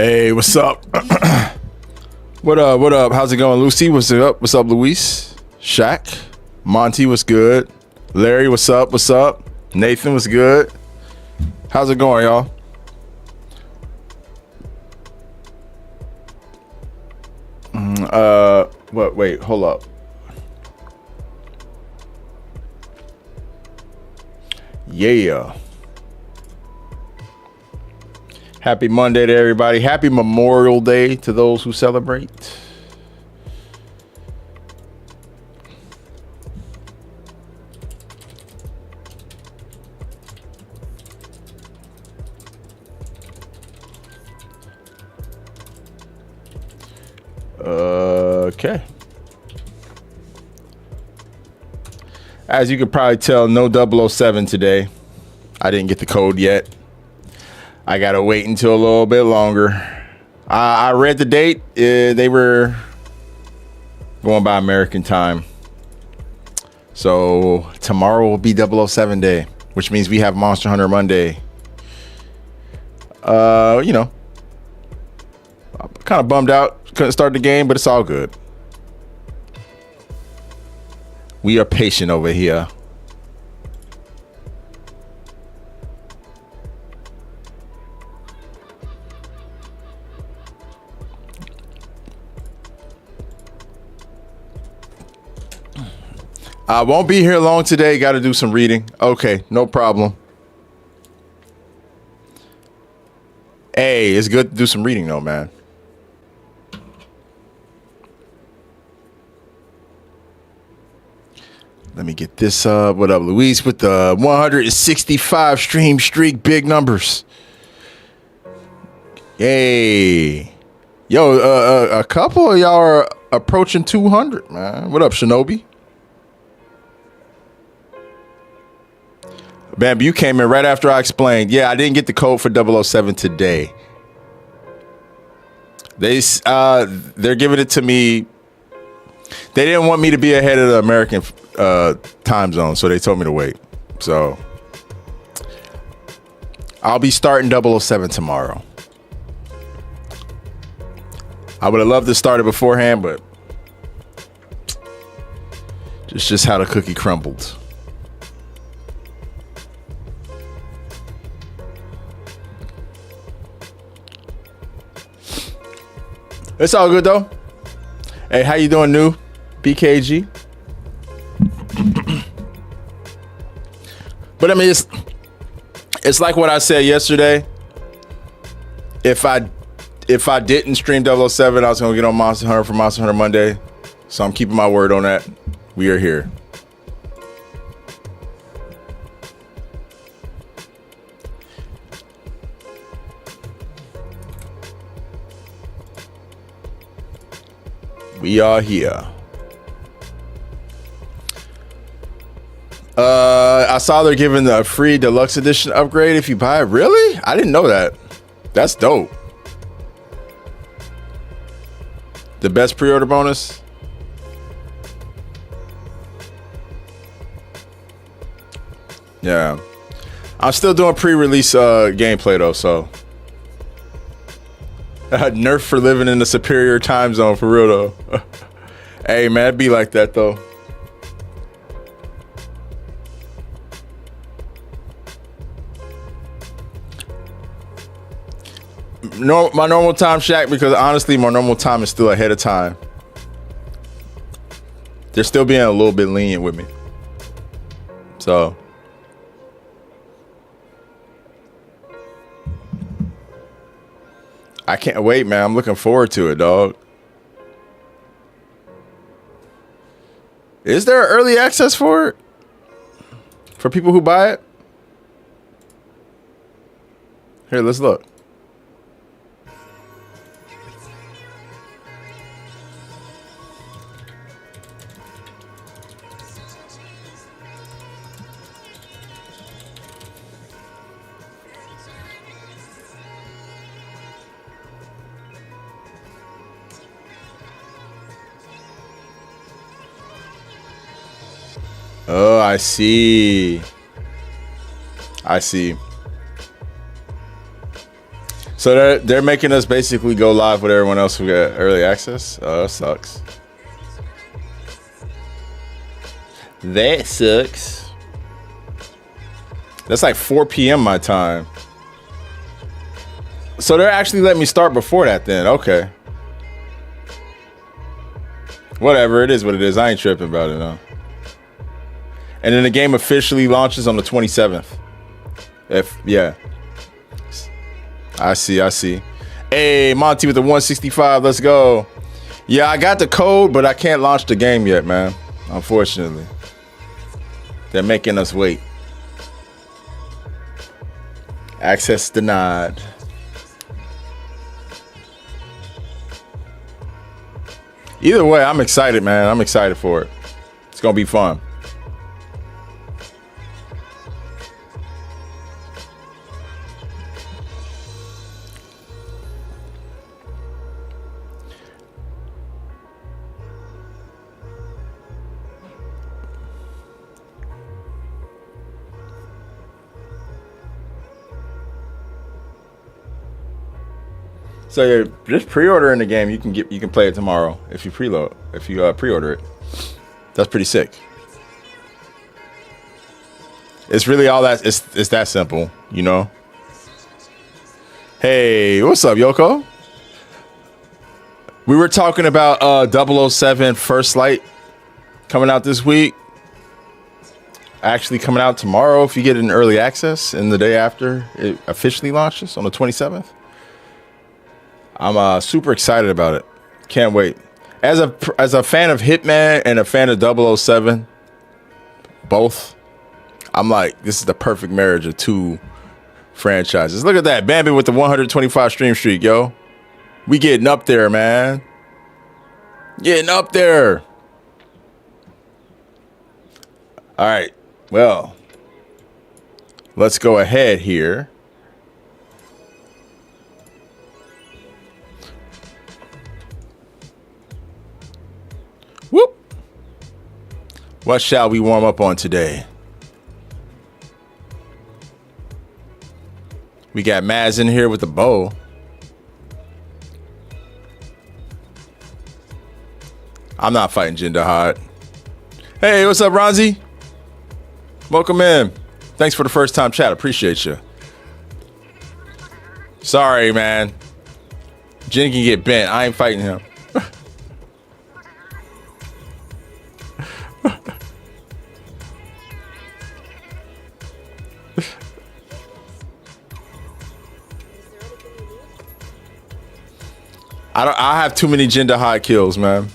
Hey, what's up? What up? What up? How's it going, Lucy? What's up? What's up, Luis? Shaq? Monty, what's good? Larry, what's up? What's up? Nathan, what's good? How's it going, y'all? What? Wait, hold up. Yeah. Happy Monday to everybody. Happy Memorial Day to those who celebrate. Okay. As you could probably tell, no 007 today. I didn't get the code yet. I gotta wait until a little bit longer. I read the date. They were going by American time. So tomorrow will be 007 day, which means we have Monster Hunter Monday. You know, I'm kind of bummed out. Couldn't start the game, but it's all good. We are patient over here. I won't be here long today. Got to do some reading. Okay, no problem. Hey, it's good to do some reading though, man. Let me get this up. What up, Luis? With the 165 stream streak, big numbers. Yay. Yo, a couple of y'all are approaching 200, man. What up, Shinobi? Bambi, you came in right after I explained. Yeah, I didn't get the code for 007 today. They're giving it to me. They didn't want me to be ahead of the American time zone, so they told me to wait. So I'll be starting 007 tomorrow. I would have loved to start it beforehand, but it's just how the cookie crumbled. It's all good though. Hey, how you doing, new BKG? But I mean, it's like what I said yesterday. If I didn't stream 007, I was gonna get on Monster Hunter for Monster Hunter Monday. So I'm keeping my word on that. We are here. We are here. I saw they're giving the free deluxe edition upgrade if you buy it. Really? I didn't know that. That's dope. The best pre-order bonus. Yeah. I'm still doing pre-release gameplay though, so. Nerf for living in the superior time zone, for real though. Hey man, it'd be like that though. No, my normal time, Shaq, because honestly, my normal time is still ahead of time. They're still being a little bit lenient with me. So. I can't wait, man. I'm looking forward to it, dog. Is there early access for it? For people who buy it? Here, let's look. Oh, I see. I see. So they're making us basically go live with everyone else who got early access. Oh, that sucks. That sucks. That's like 4 p.m. my time. So they're actually letting me start before that then. Okay. Whatever, it is what it is. I ain't tripping about it, no. And then the game officially launches on the 27th. Yeah. I see. Hey, Monty with the 165. Let's go. Yeah, I got the code, but I can't launch the game yet, man. Unfortunately. They're making us wait. Access denied. Either way, I'm excited, man. I'm excited for it. It's going to be fun. So you're just pre-ordering the game. You can play it tomorrow if you pre-order it. That's pretty sick. It's really all that. It's that simple, you know. Hey, what's up, Yoko? We were talking about 007 First Light coming out this week. Actually coming out tomorrow if you get an early access, and the day after it officially launches on the 27th. I'm super excited about it. Can't wait. As a fan of Hitman and a fan of 007, both, I'm like, this is the perfect marriage of two franchises. Look at that. Bambi with the 125 stream streak, yo. We getting up there, man. Getting up there. All right. Well, let's go ahead here. Whoop. What shall we warm up on today? We got Maz in here with the bow. I'm not fighting Jinder Hod. Hey, what's up, Ronzi? Welcome in. Thanks for the first time chat. Appreciate you. Sorry, man. Jin can get bent. I ain't fighting him. I have too many Jinder Hod kills, man.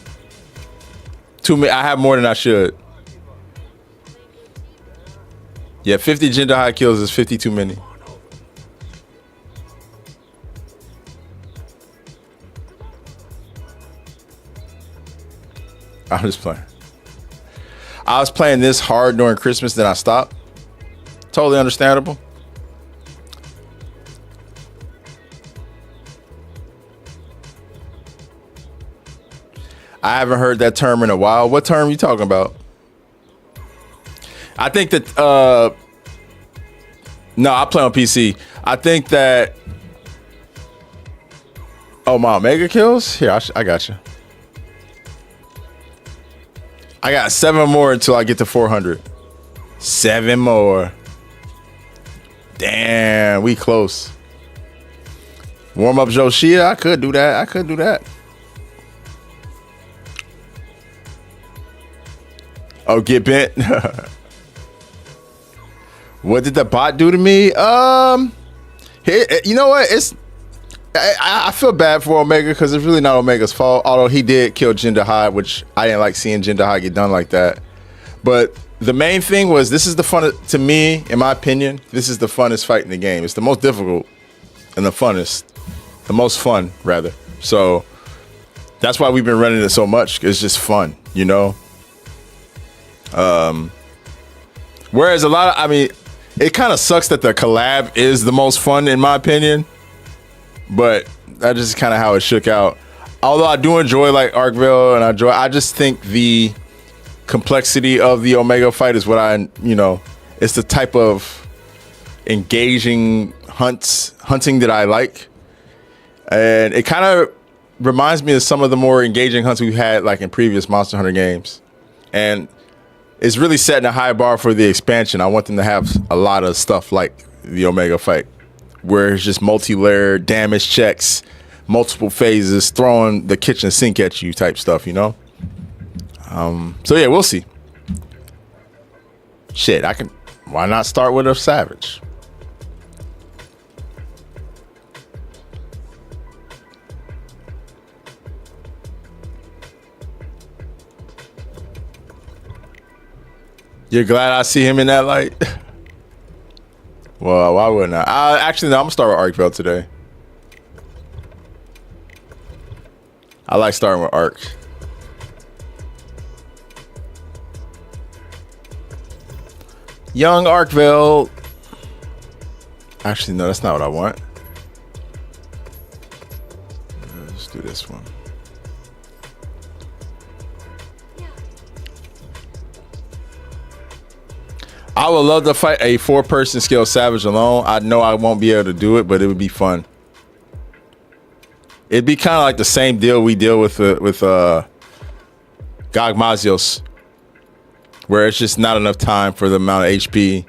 Too many. I have more than I should. Yeah, 50 Jinder Hod kills is 50 too many. I'm just playing. I was playing this hard during Christmas, then I stopped. Totally understandable. I haven't heard that term in a while. What term are you talking about? I think that, no, I play on PC. I think that, oh, my Omega kills? Here, I got you. I got 7 more until I get to 400. 7 more. Damn, we close. Warm up Joshia. I could do that. Oh, get bent. What did the bot do to me? You know what? I feel bad for Omega because it's really not Omega's fault. Although he did kill Jinder Hod, which I didn't like seeing Jinder Hod get done like that. But the main thing was, this is the fun to me, in my opinion. This is the funnest fight in the game. It's the most difficult and the most fun rather. So that's why we've been running it so much. It's just fun, you know. Whereas it kind of sucks that the collab is the most fun in my opinion, but that's just kind of how it shook out. Although I do enjoy like Arkville, and I just think the complexity of the Omega fight is what it's the type of engaging hunting that I like. And it kind of reminds me of some of the more engaging hunts we've had like in previous Monster Hunter games. And it's really setting a high bar for the expansion. I want them to have a lot of stuff like the Omega fight, where it's just multi-layered damage checks, multiple phases, throwing the kitchen sink at you type stuff, you know? So yeah, we'll see. Shit, why not start with a Savage? You're glad I see him in that light? Well, why wouldn't I? Actually, no, I'm gonna start with Arkveld today. I like starting with Ark. Young Arkveld. Actually, no, that's not what I want. Let's do this one. I would love to fight a 4-person scale Savage alone. I know I won't be able to do it, but it would be fun. It'd be kind of like the same deal we deal with Gog Mazios, where it's just not enough time for the amount of HP.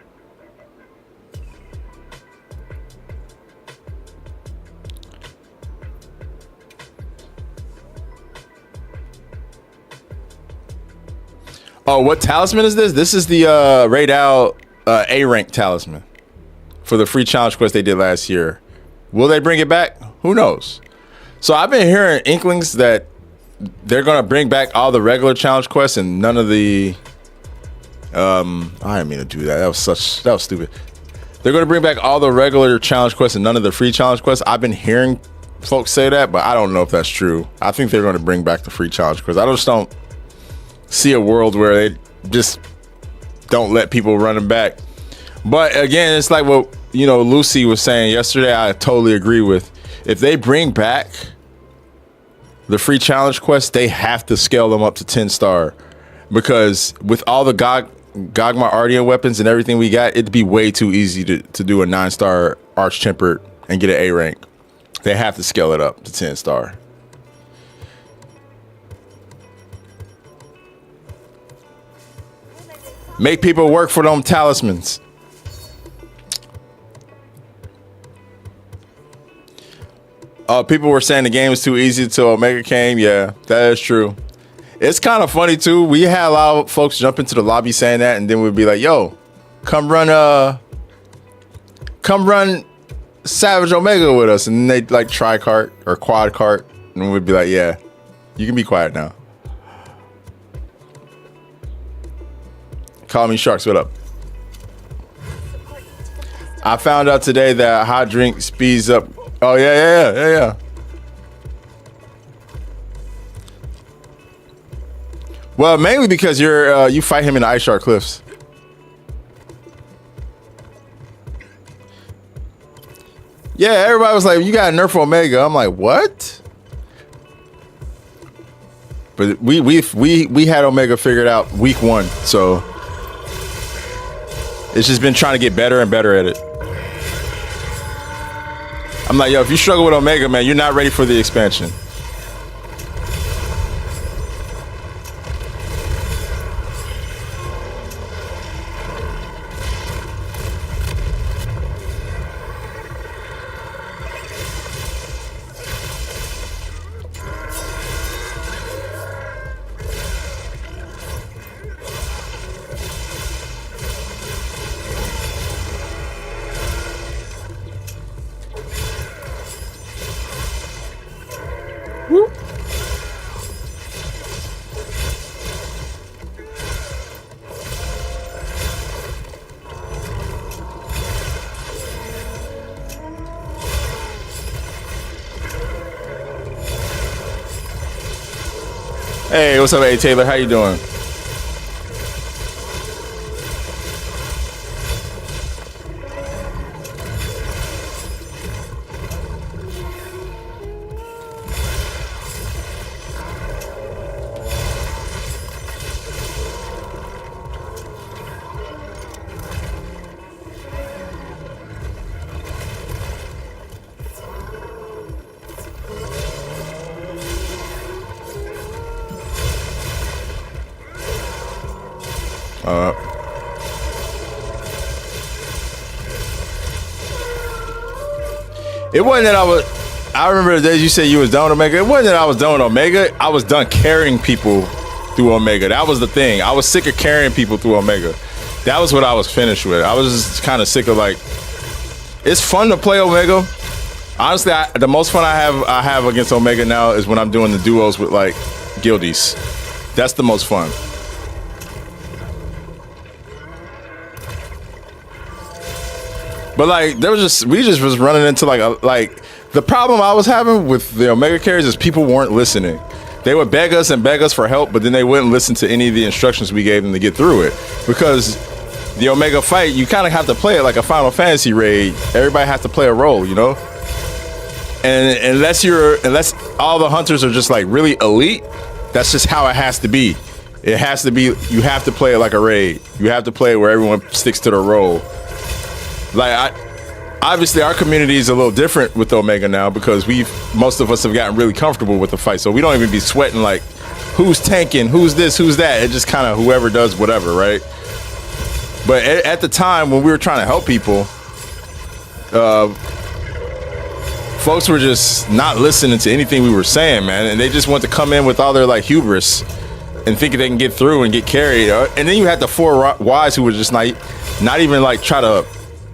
Oh, what talisman is this? This is the Raid Out A rank talisman for the free challenge quest they did last year. Will they bring it back? Who knows? So I've been hearing inklings that they're gonna bring back all the regular challenge quests and none of the I didn't mean to do that. That was stupid. They're gonna bring back all the regular challenge quests and none of the free challenge quests. I've been hearing folks say that, but I don't know if that's true. I think they're gonna bring back the free challenge quests. I just don't see a world where they just don't let people run them back. But again, it's like what Lucy was saying yesterday. I totally agree with. If they bring back the free challenge quests, they have to scale them up to 10-star, because with all the Gogma Ardian weapons and everything we got, it'd be way too easy to do a 9-star Arch Tempered and get an A rank. They have to scale it up to 10-star. Make people work for them talismans. People were saying the game is too easy until Omega came. Yeah, that is true. It's kind of funny too. We had a lot of folks jump into the lobby saying that, and then we'd be like, "Yo, come run Savage Omega with us," and they'd like tri-cart or quad cart, and we'd be like, "Yeah, you can be quiet now." Call me Sharks, what up? I found out today that hot drink speeds up. Oh yeah. Well, mainly because you fight him in the Ice Shark Cliffs. Yeah, everybody was like, "You got to nerf Omega." I'm like, "What?" But we had Omega figured out week 1, so it's just been trying to get better and better at it. I'm like, yo, if you struggle with Omega, man, you're not ready for the expansion. Hey, what's up, A Taylor? How you doing? It wasn't that I remember the days you said you was done with Omega. It wasn't that I was done with Omega. I was done carrying people through Omega. That was the thing. I was sick of carrying people through Omega. That was what I was finished with. I was just kind of sick of like, it's fun to play Omega. Honestly, the most fun I have against Omega now is when I'm doing the duos with like guildies. That's the most fun. But like we just was running into like the problem I was having with the Omega carries is people weren't listening. They would beg us for help, but then they wouldn't listen to any of the instructions we gave them to get through it. Because the Omega fight, you kind of have to play it like a Final Fantasy raid. Everybody has to play a role, you know? And unless all the hunters are just like really elite, that's just how it has to be. It has to be, you have to play it like a raid. You have to play it where everyone sticks to the role. Like, obviously our community is a little different with Omega now because most of us have gotten really comfortable with the fight. So we don't even be sweating like, who's tanking, who's this, who's that. It just kind of whoever does whatever, right? But at the time when we were trying to help people, folks were just not listening to anything we were saying, man. And they just want to come in with all their like hubris and think they can get through and get carried. And then you had the 4 Ys who were just not even like try to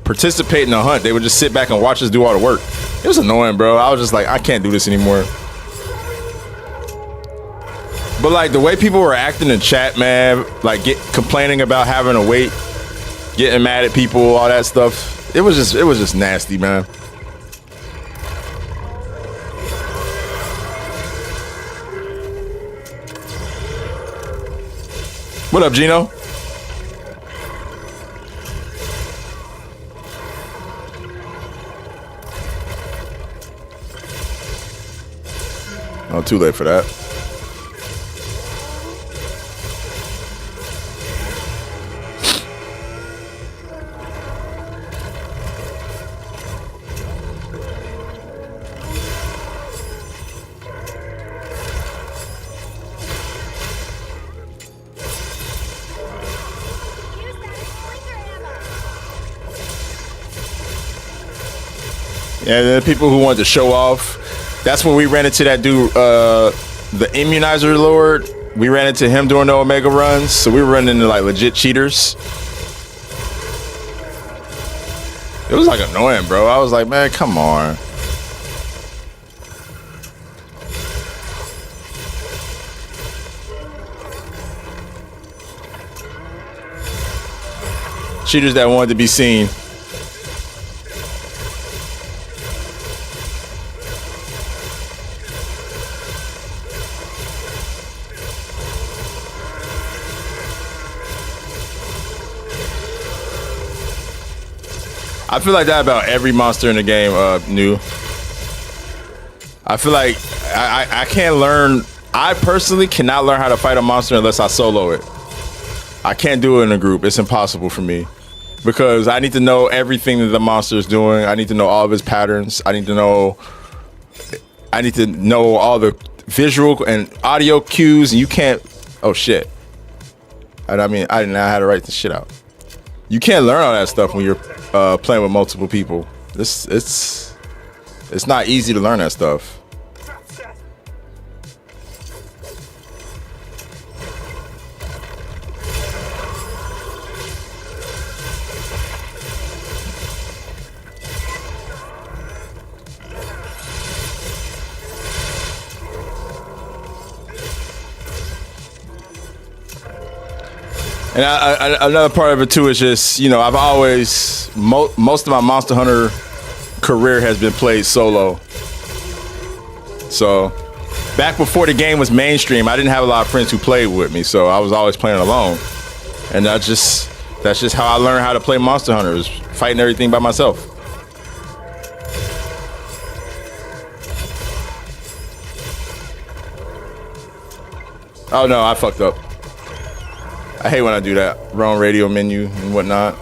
participate in the hunt. They would just sit back and watch us do all the work. It was annoying, bro. I was just like, I can't do this anymore. But like the way people were acting in chat, man, like complaining about having to wait, getting mad at people, all that stuff. It was just nasty, man. What up, Gino? Oh, too late for that. Yeah, the people who wanted to show off. That's when we ran into that dude, the Immunizer Lord. We ran into him during the Omega runs. So we were running into like legit cheaters. It was like annoying, bro. I was like, man, come on. Cheaters that wanted to be seen. I feel like that about every monster in the game, New. I feel like I can't learn. I personally cannot learn how to fight a monster unless I solo it. I can't do it in a group. It's impossible for me. Because I need to know everything that the monster is doing. I need to know all of his patterns. I need to know all the visual and audio cues. And you can't. Oh, shit. I mean, I didn't know how to write this shit out. You can't learn all that stuff when you're playing with multiple people. It's not easy to learn that stuff. And another part of it too is just, you know, I've always, most of my Monster Hunter career has been played solo. So back before the game was mainstream, I didn't have a lot of friends who played with me, so I was always playing alone. And that's just how I learned how to play Monster Hunter, is fighting everything by myself. Oh no, I fucked up. I hate when I do that. Wrong radio menu and whatnot.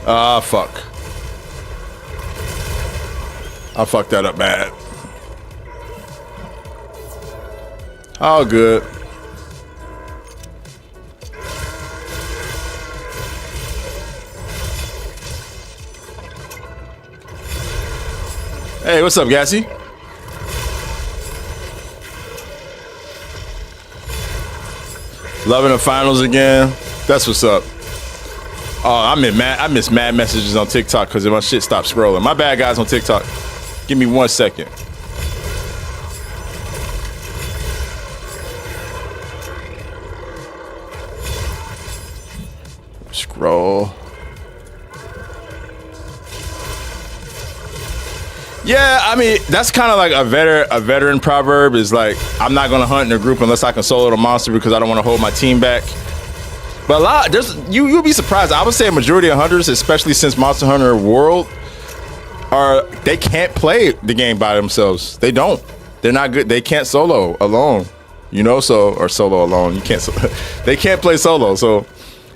Ah, fuck. I fucked that up bad. All good. Hey, what's up, Gassy? Loving the finals again. That's what's up. Oh, I miss mad messages on TikTok because my shit stopped scrolling. My bad, guys, on TikTok. Give me 1 second. Scroll. Yeah, I mean, that's kind of like a veteran proverb is like, I'm not going to hunt in a group unless I can solo the monster because I don't want to hold my team back. But you'll be surprised. I would say a majority of hunters, especially since Monster Hunter World, they can't play the game by themselves. They don't. They're not good. They can't solo alone, you know, or solo alone. You can't, they can't play solo. So,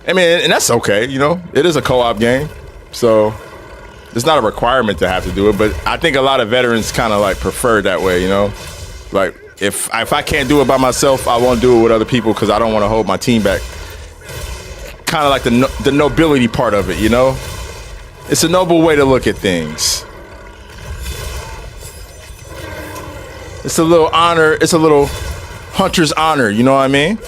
I mean, and that's okay, you know, it is a co-op game. So it's not a requirement to have to do it, but I think a lot of veterans kind of like prefer it that way, you know? Like, if I can't do it by myself, I won't do it with other people because I don't want to hold my team back. Kind of like the nobility part of it, you know? It's a noble way to look at things. It's a little honor, it's a little hunter's honor, you know what I mean?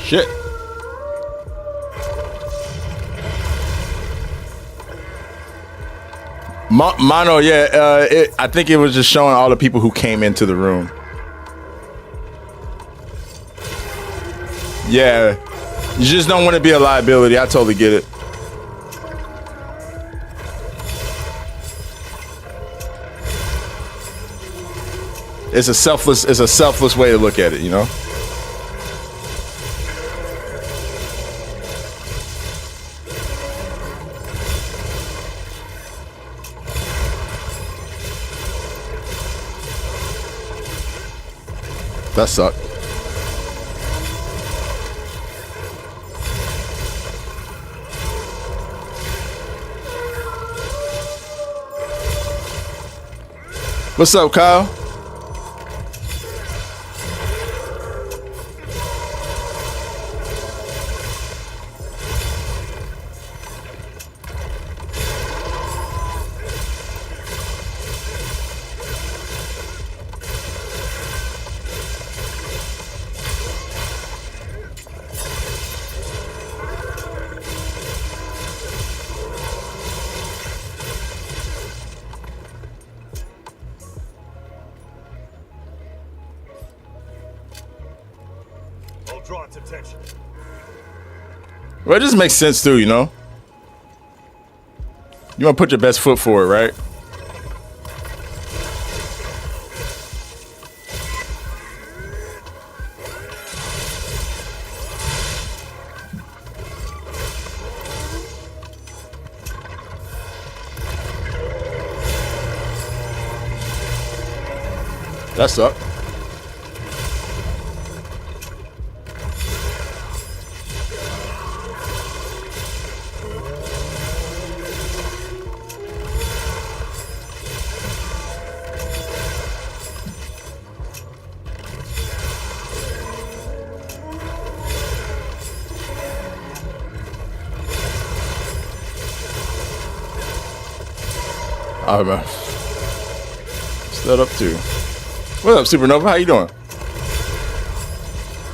Shit. Mono, yeah, I think it was just showing all the people who came into the room. Yeah, you just don't want to be a liability. I totally get it. It's a selfless way to look at it, you know? That sucked. What's up, Kyle? Draw its attention. Well, it just makes sense too, you know? You want to put your best foot forward, right? That sucked. Oh, man. What's that up to? What up, Supernova? How you doing?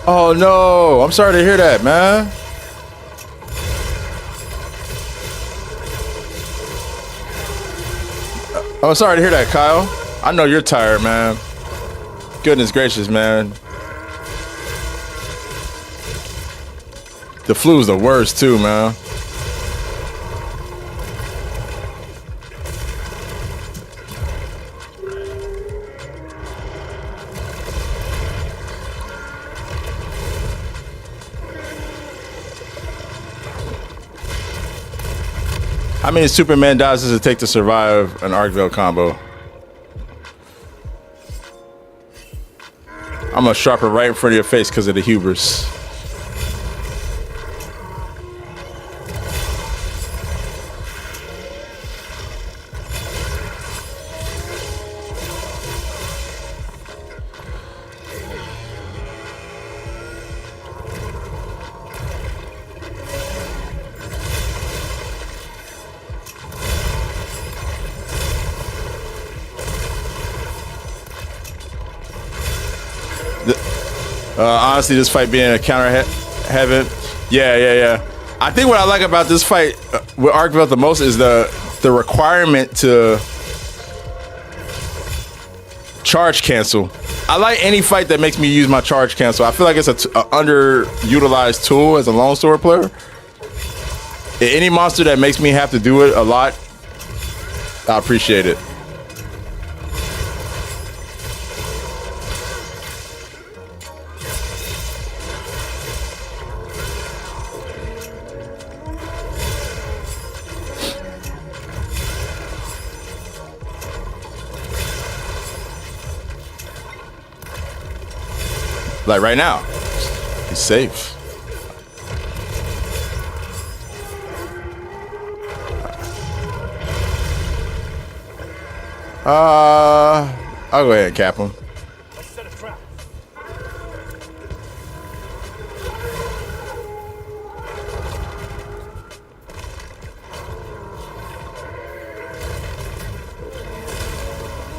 Oh, no. I'm sorry to hear that, man. I'm sorry to hear that, Kyle. I know you're tired, man. Goodness gracious, man. The flu's the worst, too, man. How many Superman dives does it take to survive an Arkvale combo? I'm gonna sharpen right in front of your face because of the hubris. Honestly, this fight being a counter heaven. Yeah. I think what I like about this fight with Arkvale the most is the requirement to charge cancel. I like any fight that makes me use my charge cancel. I feel like it's a underutilized tool as a long sword player. Any monster that makes me have to do it a lot, I appreciate it. Like right now, he's safe. I'll go ahead and cap him.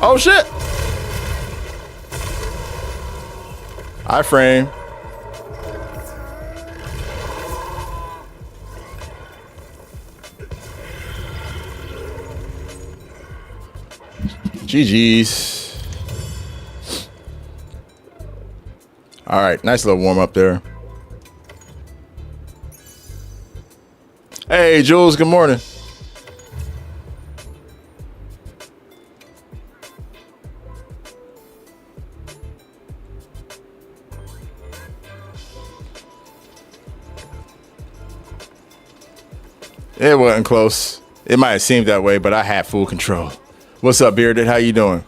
Oh shit! Frame. GG's. All right, nice little warm up there. Hey, Jules, good morning. It wasn't close. It might have seemed that way, but I had full control. What's up, Bearded? How you doing?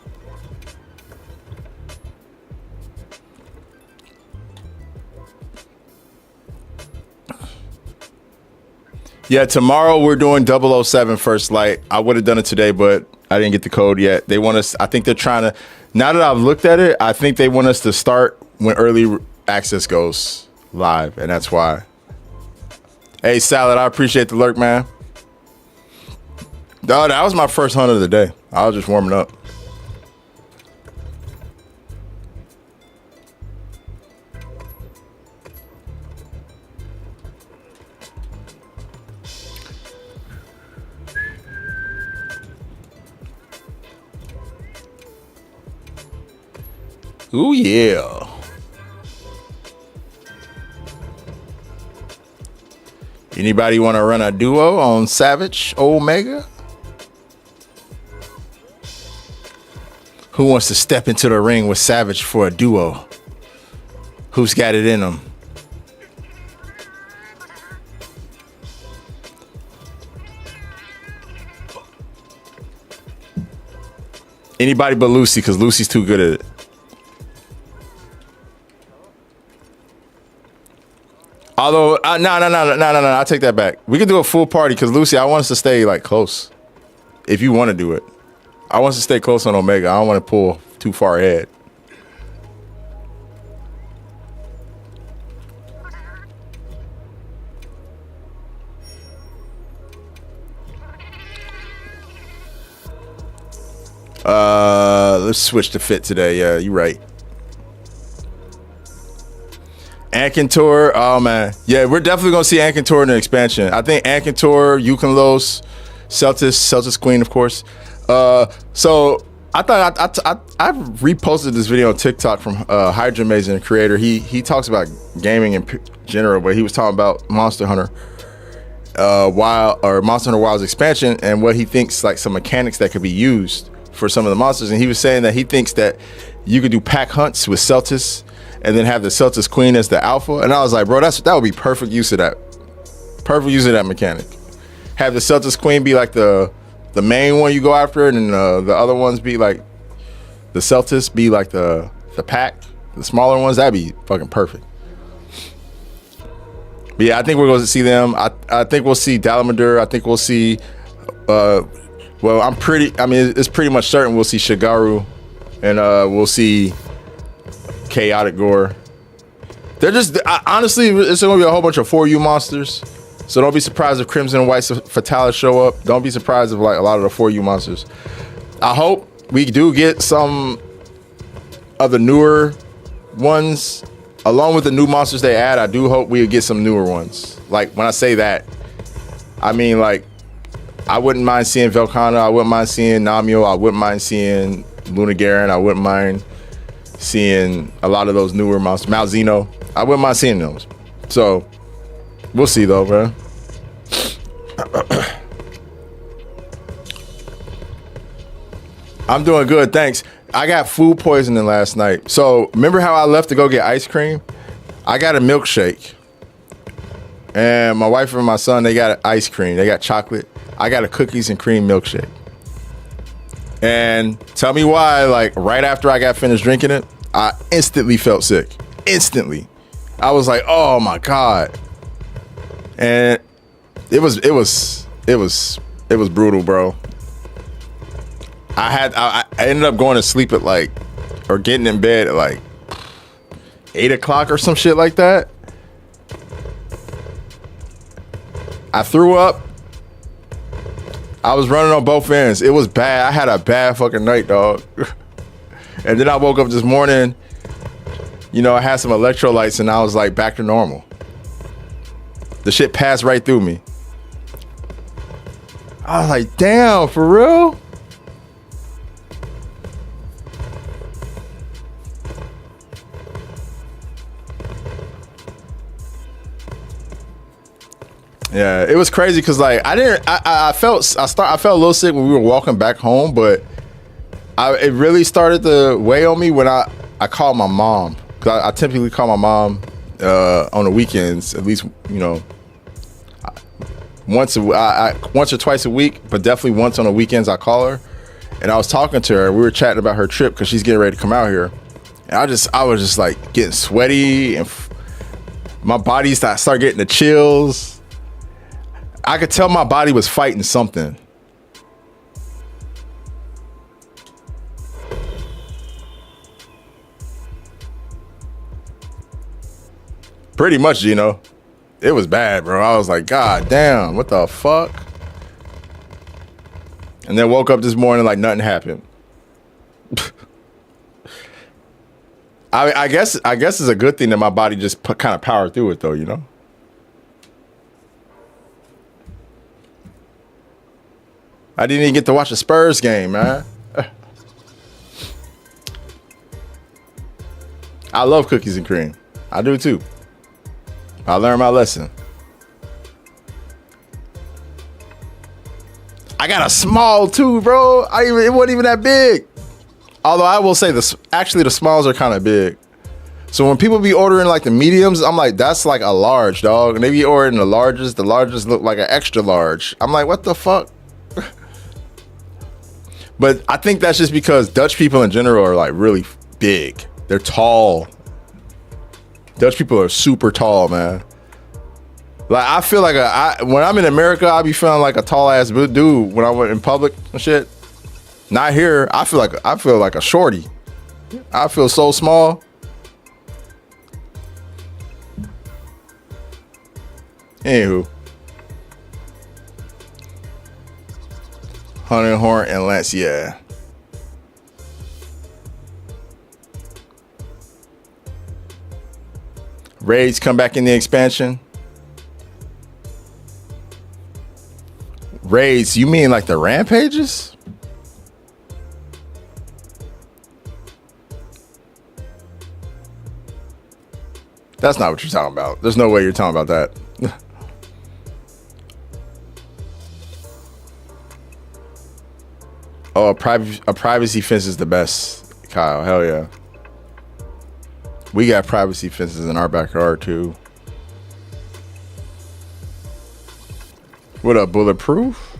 Yeah, tomorrow we're doing 007 First Light. I would have done it today, but I didn't get the code yet. They want us, I think they're trying to, now that I've looked at it, I think they want us to start when early access goes live, and that's why. Hey, Salad, I appreciate the lurk, man. Oh, that was my first hunt of the day. I was just warming up. Ooh, yeah. Anybody want to run a duo on Savage Omega? Who wants to step into the ring with Savage for a duo? Who's got it in them? Anybody but Lucy, because Lucy's too good at it. Although, no, I take that back. We could do a full party because Lucy, I want us to stay like close. If you want to do it, I want us to stay close on Omega. I don't want to pull too far ahead. Let's switch to fit today. Yeah, you're right. Ankentor, oh man, yeah, we're definitely gonna see Ankentor in the expansion. I think Ankentor, Yukonlos, Celtis Queen, of course. So I thought I reposted this video on TikTok from Hydra Mason, creator. He talks about gaming in general, but he was talking about Monster Hunter Monster Hunter Wild's expansion and what he thinks like some mechanics that could be used for some of the monsters. And he was saying that he thinks that you could do pack hunts with Celtis and then have the Celtis Queen as the alpha. And I was like, bro, that would be perfect use of that. Perfect use of that mechanic. have the Celtics Queen be like the main one you go after, and then the other ones be like the Celtics be like the pack, the smaller ones. That'd be fucking perfect. But yeah, I think we're going to see them. I think we'll see Dalamadur. I think we'll see. Well, it's pretty much certain we'll see Shigaru, and we'll see Chaotic Gore. They're just honestly, it's going to be a whole bunch of 4U monsters. So don't be surprised if Crimson and White Fatalis show up. Don't be surprised if like a lot of the 4U monsters. I hope we do get some of the newer ones. Along with the new monsters they add, I do hope we get some newer ones. Like, when I say that, I mean, like, I wouldn't mind seeing Velkhana. I wouldn't mind seeing Namio. I wouldn't mind seeing Luna Garen. I wouldn't mind seeing a lot of those newer monsters. Malzeno. I wouldn't mind seeing those. So, we'll see, though, bro. I'm doing good, thanks. I got food poisoning last night. So remember how I left to go get ice cream? I got a milkshake. And my wife and my son, they got ice cream. They got chocolate. I got a cookies and cream milkshake. And tell me why, like right after I got finished drinking it, I instantly felt sick. Instantly. I was like, oh my God. And it was brutal, bro. I ended up going to sleep at like, or getting in bed at like 8 o'clock or some shit like that. I threw up. I was running on both ends. It was bad. I had a bad fucking night, dog. And then I woke up this morning, you know, I had some electrolytes and I was like back to normal. The shit passed right through me. I was like, damn, for real? Yeah, it was crazy because like I felt a little sick when we were walking back home, but it really started to weigh on me when I called my mom, because I typically call my mom on the weekends, at least, you know, once or twice a week, but definitely once on the weekends I call her. And I was talking to her. We were chatting about her trip because she's getting ready to come out here, and I was just like getting sweaty and my body started getting the chills. I could tell my body was fighting something. Pretty much, Gino. It was bad, bro. I was like, God damn, what the fuck? And then woke up this morning like nothing happened. I guess it's a good thing that my body just kind of powered through it, though, you know? I didn't even get to watch the Spurs game, man. I love cookies and cream. I do too. I learned my lesson. I got a small too, bro. It wasn't even that big. Although I will say actually the smalls are kind of big. So when people be ordering like the mediums, I'm like, that's like a large, dog. And they be ordering the largest look like an extra large. I'm like, what the fuck? But I think that's just because Dutch people in general are like really big. They're tall. Dutch people are super tall, man. Like I feel like when I'm in America, I be feeling like a tall ass dude when I went in public and shit. Not here. I feel like a shorty. I feel so small. Anywho. Hunting Horn and Lance, yeah. Raids come back in the expansion. Raids, you mean like the rampages? That's not what you're talking about. There's no way you're talking about that. Oh, a privacy fence is the best, Kyle. Hell yeah. We got privacy fences in our backyard too. What up, Bulletproof?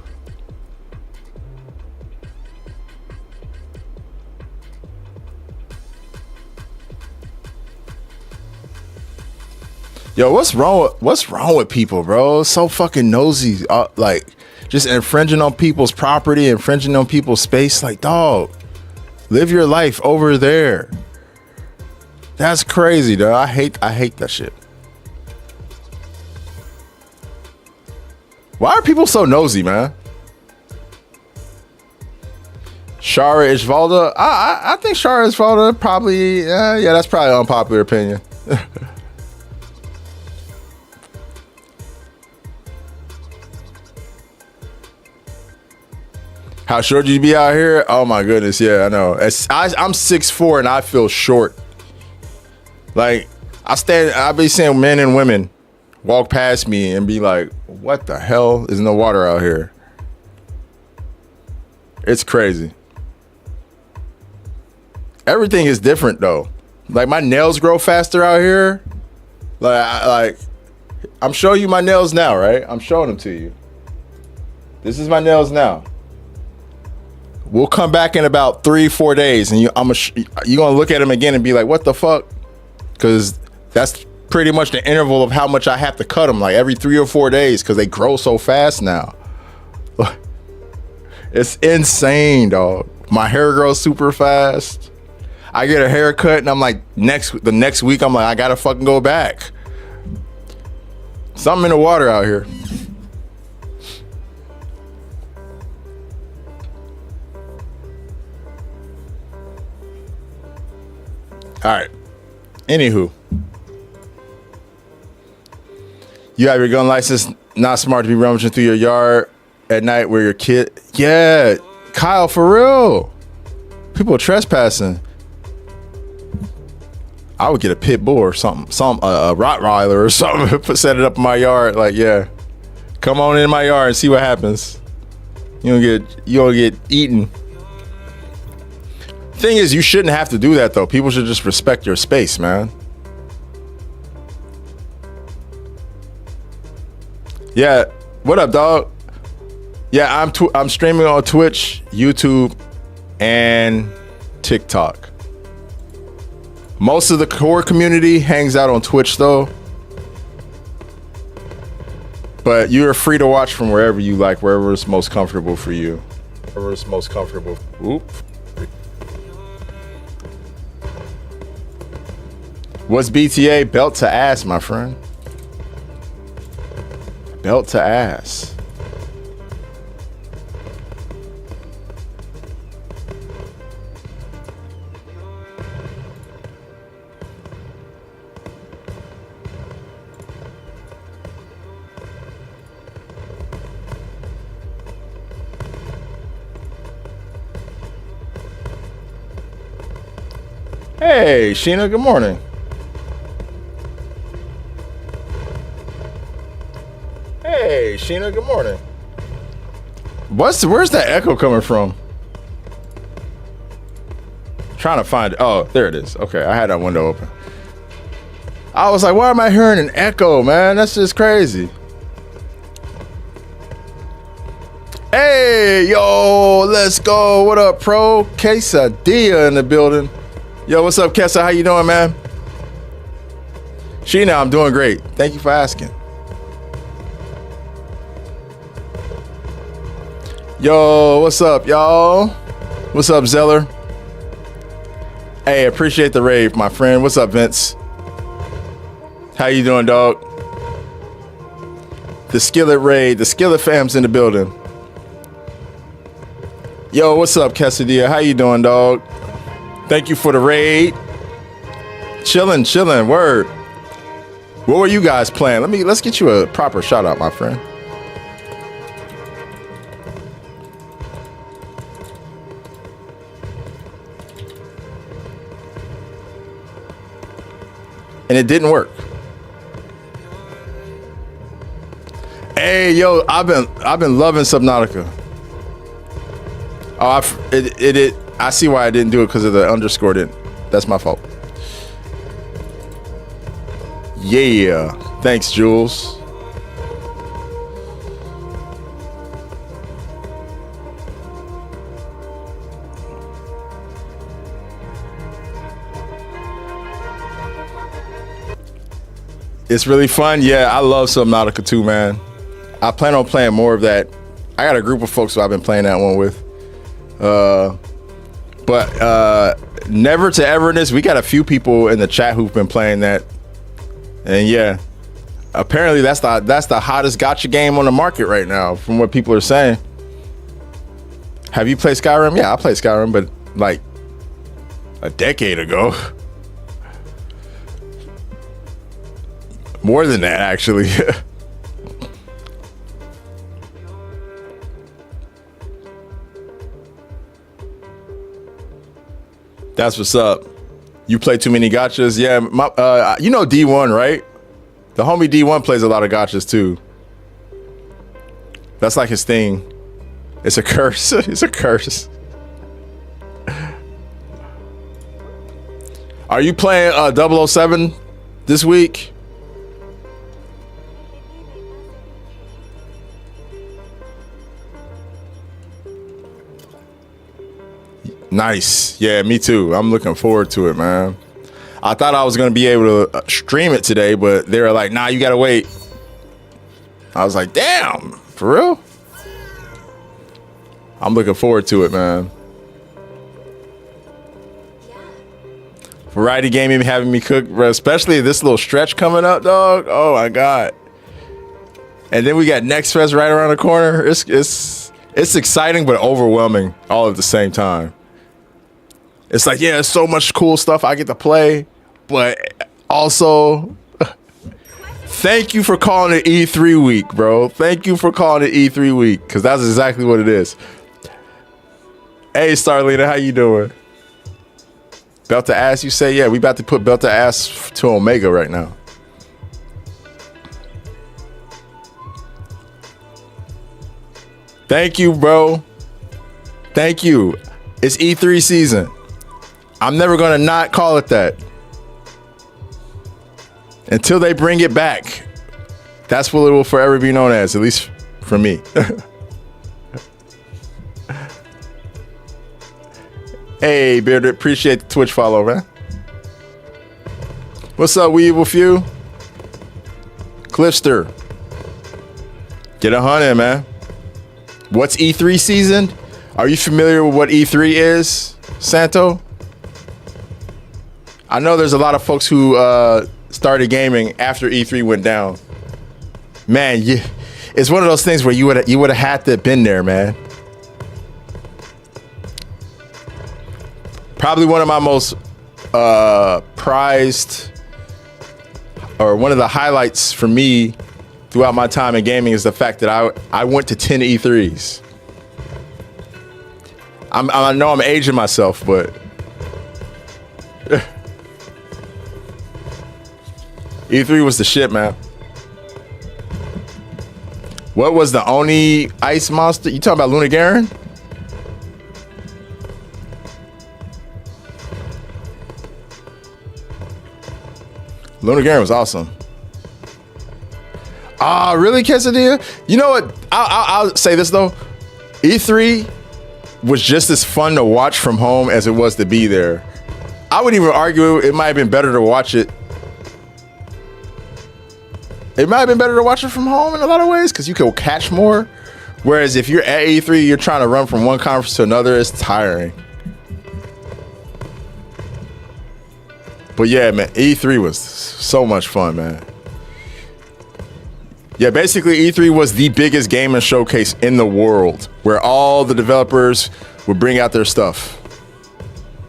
Yo, what's wrong with people, bro? It's so fucking nosy. Like, just infringing on people's property, infringing on people's space. Like, dog, live your life over there. That's crazy, though. I hate that shit. Why are people so nosy, man? Shara Ishvalda? I think Shara Ishvalda probably, yeah, that's probably an unpopular opinion. How short you be out here? Oh my goodness, yeah, I know. I'm 6'4" and I feel short. Like, I be seeing men and women walk past me and be like, what the hell is in the water out here? It's crazy. Everything is different though. Like, my nails grow faster out here. Like I'm showing you my nails now, right? I'm showing them to you. This is my nails now. We'll come back in about 3-4 days, and you're gonna look at them again and be like, "What the fuck?" Because that's pretty much the interval of how much I have to cut them, like every 3 or 4 days, because they grow so fast now. It's insane, dog. My hair grows super fast. I get a haircut, and I'm like, the next week, I'm like, I gotta fucking go back. Something in the water out here. All right. Anywho, you have your gun license. Not smart to be rummaging through your yard at night where your kid. Yeah, Kyle, for real. People are trespassing. I would get a pit bull or something, a Rottweiler or something, set it up in my yard. Like, yeah, come on in my yard and see what happens. You don't get eaten. Thing is, you shouldn't have to do that though. People should just respect your space, man. Yeah, what up, dog? Yeah, I'm streaming on Twitch, YouTube, and TikTok. Most of the core community hangs out on Twitch though, but you're free to watch from wherever you like, wherever it's most comfortable for you. Wherever it's most comfortable. Oop. What's BTA? Belt to ass, my friend. Belt to ass. Hey, Sheena, good morning. Hey, Sheena, good morning. Where's that echo coming from? Trying to find it. Oh, there it is. Okay, I had that window open. I was like, why am I hearing an echo, man? That's just crazy. Hey, yo, let's go. What up, pro? Quesadilla in the building. Yo, what's up, Kessa? How you doing, man? Sheena, I'm doing great. Thank you for asking. Yo, what's up, y'all? What's up, Zeller? Hey, appreciate the rave, my friend. What's up, Vince? How you doing, dog? The Skillet raid, the Skillet fam's in the building. Yo, what's up, Quesadilla? How you doing, dog? Thank you for the raid. Chilling, word. What were you guys playing? Let's get you a proper shout out, my friend. And it didn't work. Hey, yo, I've been loving Subnautica. Oh, I see why I didn't do it, because of the underscore didn't. That's my fault. Yeah. Thanks, Jules. It's really fun. Yeah, I love Subnautica too, man. I plan on playing more of that. I got a group of folks who I've been playing that one with. But Never to Everness, we got a few people in the chat who've been playing that. And yeah, apparently that's the hottest gacha game on the market right now, from what people are saying. Have you played Skyrim? Yeah, I played Skyrim, but like a decade ago. More than that, actually. That's what's up. You play too many gachas? Yeah, you know D1, right? The homie D1 plays a lot of gachas too. That's like his thing. It's a curse. It's a curse. Are you playing 007 this week? Nice. Yeah, me too. I'm looking forward to it, man. I thought I was going to be able to stream it today, but they were like, nah, you got to wait. I was like, damn, for real? I'm looking forward to it, man. Variety gaming having me cook, bro, especially this little stretch coming up, dog. Oh my God. And then we got Next Fest right around the corner. It's exciting, but overwhelming all at the same time. It's like, yeah, there's so much cool stuff I get to play, but also, thank you for calling it E3 week, bro. Thank you for calling it E3 week, because that's exactly what it is. Hey, Starlina, how you doing? Belt to ass, you say? Yeah, we about to put belt to ass to Omega right now. Thank you, bro. Thank you. It's E3 season. I'm never going to not call it that. Until they bring it back. That's what it will forever be known as, at least for me. Hey, Bearded, appreciate the Twitch follow, man. What's up, we evil few? Cliffster. Get 100, man. What's E3 season? Are you familiar with what E3 is, Santo? I know there's a lot of folks who started gaming after E3 went down. Man, it's one of those things where you would have had to have been there, man. Probably one of my most prized, or one of the highlights for me throughout my time in gaming is the fact that I went to 10 E3s. I know I'm aging myself, but E3 was the shit, man. What was the Oni ice monster? You talking about Luna Garen? Luna Garen was awesome. Ah, really, Quesadilla? You know what? I'll say this though. E3 was just as fun to watch from home as it was to be there. I would even argue it might have been better to watch it. It might have been better to watch it from home in a lot of ways because you could catch more. Whereas if you're at E3, you're trying to run from one conference to another, it's tiring. But yeah, man, E3 was so much fun, man. Yeah, basically E3 was the biggest gaming showcase in the world where all the developers would bring out their stuff.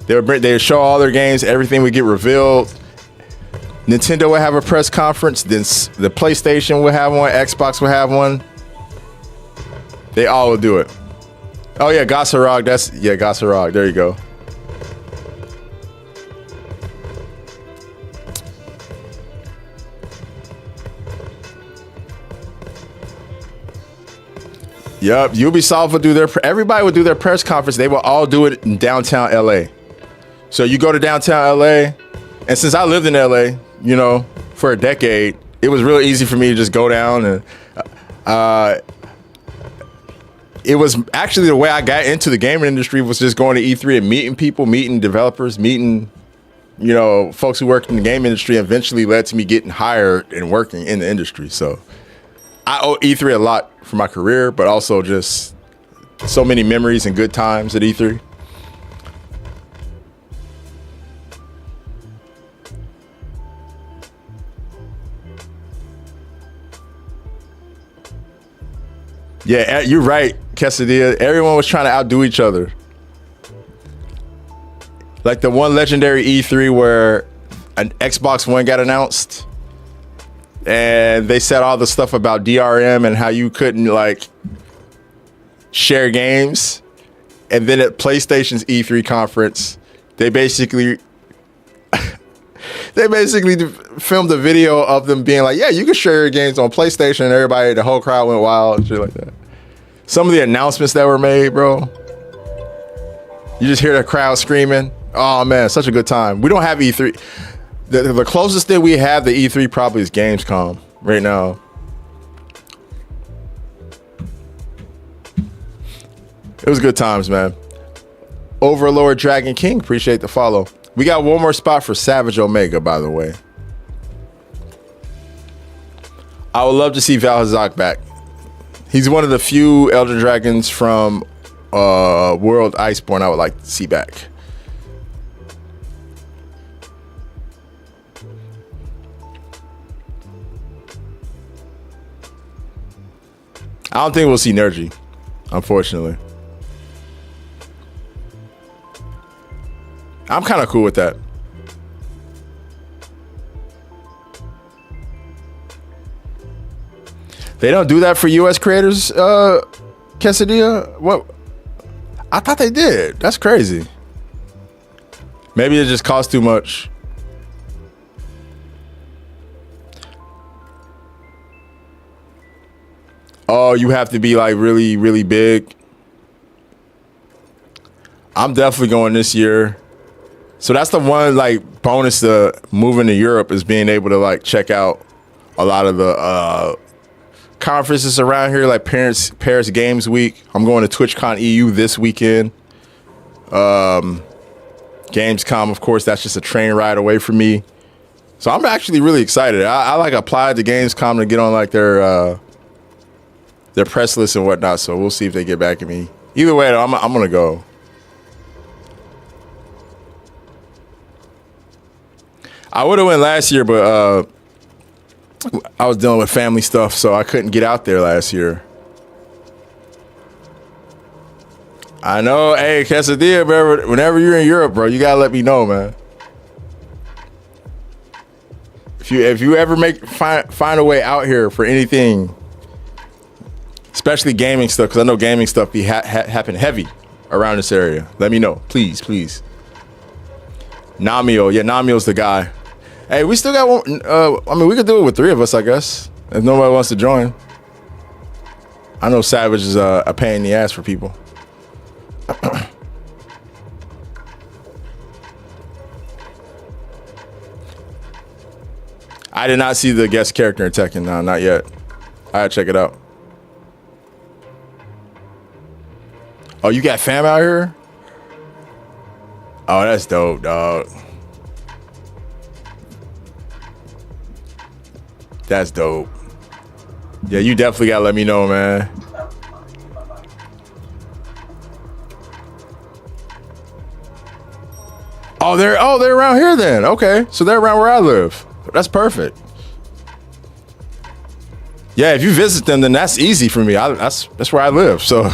They would show all their games, everything would get revealed. Nintendo would have a press conference, then the PlayStation would have one, Xbox would have one. They all would do it. Oh yeah, Gasarog, Gasarog, there you go. Yup, Ubisoft would do everybody would do their press conference. They would all do it in downtown LA. So you go to downtown LA, and since I lived in LA, you know, for a decade, it was real easy for me to just go down. And it was actually the way I got into the gaming industry was just going to E3 and meeting people, meeting developers, meeting you know, folks who worked in the game industry eventually led to me getting hired and working in the industry. So I owe E3 a lot for my career, but also just so many memories and good times at E3. Yeah, you're right, Quesadilla. Everyone was trying to outdo each other. Like the one legendary E3 where an Xbox One got announced and they said all the stuff about DRM and how you couldn't like share games. And then at PlayStation's E3 conference, they basically filmed a video of them being like, yeah, you can share your games on PlayStation, and everybody, the whole crowd went wild and shit like that. Some of the announcements that were made, bro, you just hear the crowd screaming. Oh man, such a good time. We don't have E3. The closest thing we have to E3 probably is Gamescom right now. It was good times, man. Overlord Dragon King, appreciate the follow. We got one more spot for Savage Omega, by the way. I would love to see Valhazak back. He's one of the few Elder Dragons from World Iceborne I would like to see back. I don't think we'll see Nergy, unfortunately. I'm kind of cool with that. They don't do that for US creators, Quesadilla? What? I thought they did. That's crazy. Maybe it just costs too much. Oh, you have to be like really, really big. I'm definitely going this year. So that's the one like bonus to moving to Europe is being able to like check out a lot of the conferences around here, like Paris Games Week. I'm going to TwitchCon EU this weekend. Gamescom, of course, that's just a train ride away from me. So I'm actually really excited. I like applied to Gamescom to get on like their press list and whatnot. So we'll see if they get back at me. Either way, I'm gonna go. I would have went last year, but I was dealing with family stuff, so I couldn't get out there last year. I know, hey, Quesadilla, bro, whenever you're in Europe, bro, you gotta let me know, man. If you ever find a way out here for anything, especially gaming stuff, because I know gaming stuff be happen heavy around this area. Let me know, please. Namio, yeah, Namio's the guy. Hey, we still got one. I mean, we could do it with 3 of us, I guess, if nobody wants to join. I know Savage is a pain in the ass for people. I did not see the guest character in Tekken. No, not yet. I gotta check it out. Oh, you got fam out here? Oh, that's dope, dog. That's dope. Yeah, you definitely gotta let me know, man. Oh, they're around here then. Okay, so they're around where I live. That's perfect. Yeah, if you visit them, then that's easy for me. That's where I live. So.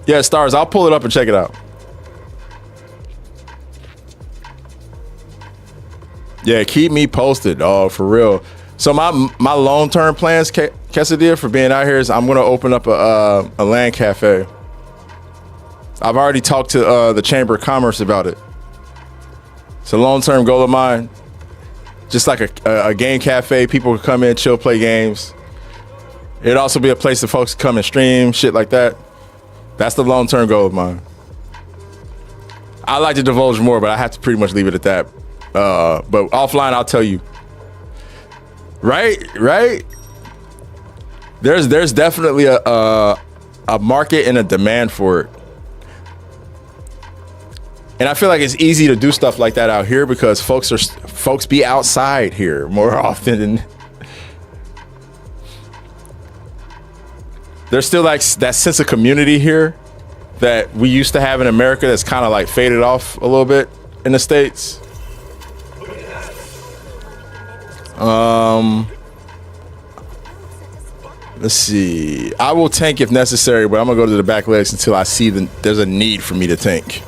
Yeah, Stars, I'll pull it up and check it out. Yeah, keep me posted, dog, for real. So my long-term plans, Quesadilla, for being out here is I'm going to open up a LAN cafe. I've already talked to the Chamber of Commerce about it. It's a long-term goal of mine. Just like a game cafe, people can come in, chill, play games. It'd also be a place that folks come and stream, shit like that. That's the long-term goal of mine. I'd like to divulge more, but I have to pretty much leave it at that. But offline, I'll tell you. Right? There's definitely a a market and a demand for it. And I feel like it's easy to do stuff like that out here because folks be outside here more often than there's still like that sense of community here that we used to have in America that's kind of like faded off a little bit in the States. Let's see. I will tank if necessary, but I'm gonna go to the back legs until I see there's a need for me to tank.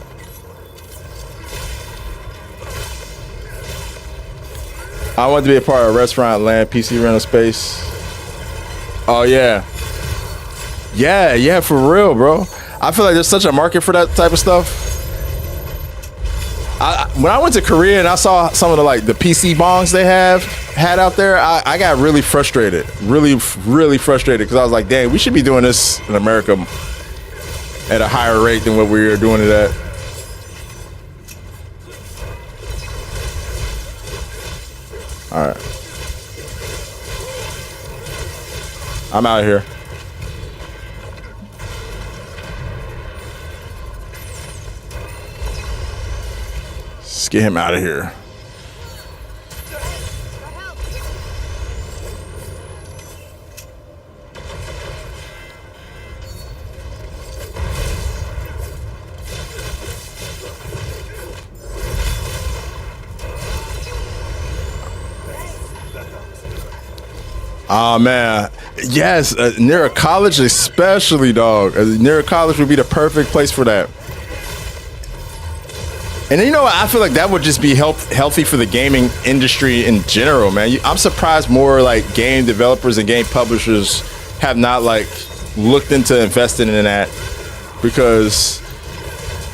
I want to be a part of restaurant land, PC rental space. Oh yeah. Yeah, for real, bro. I feel like there's such a market for that type of stuff. When I went to Korea and I saw some of the PC bongs they had out there, I got really frustrated, really frustrated because I was like, dang, we should be doing this in America at a higher rate than what we were doing it at. All right, I'm out of here. Let's get him out of here. Oh man, yes, near a college especially, dog. Near a college would be the perfect place for that. And you know what? I feel like that would just be healthy for the gaming industry in general, man. I'm surprised more like game developers and game publishers have not like looked into investing in that, because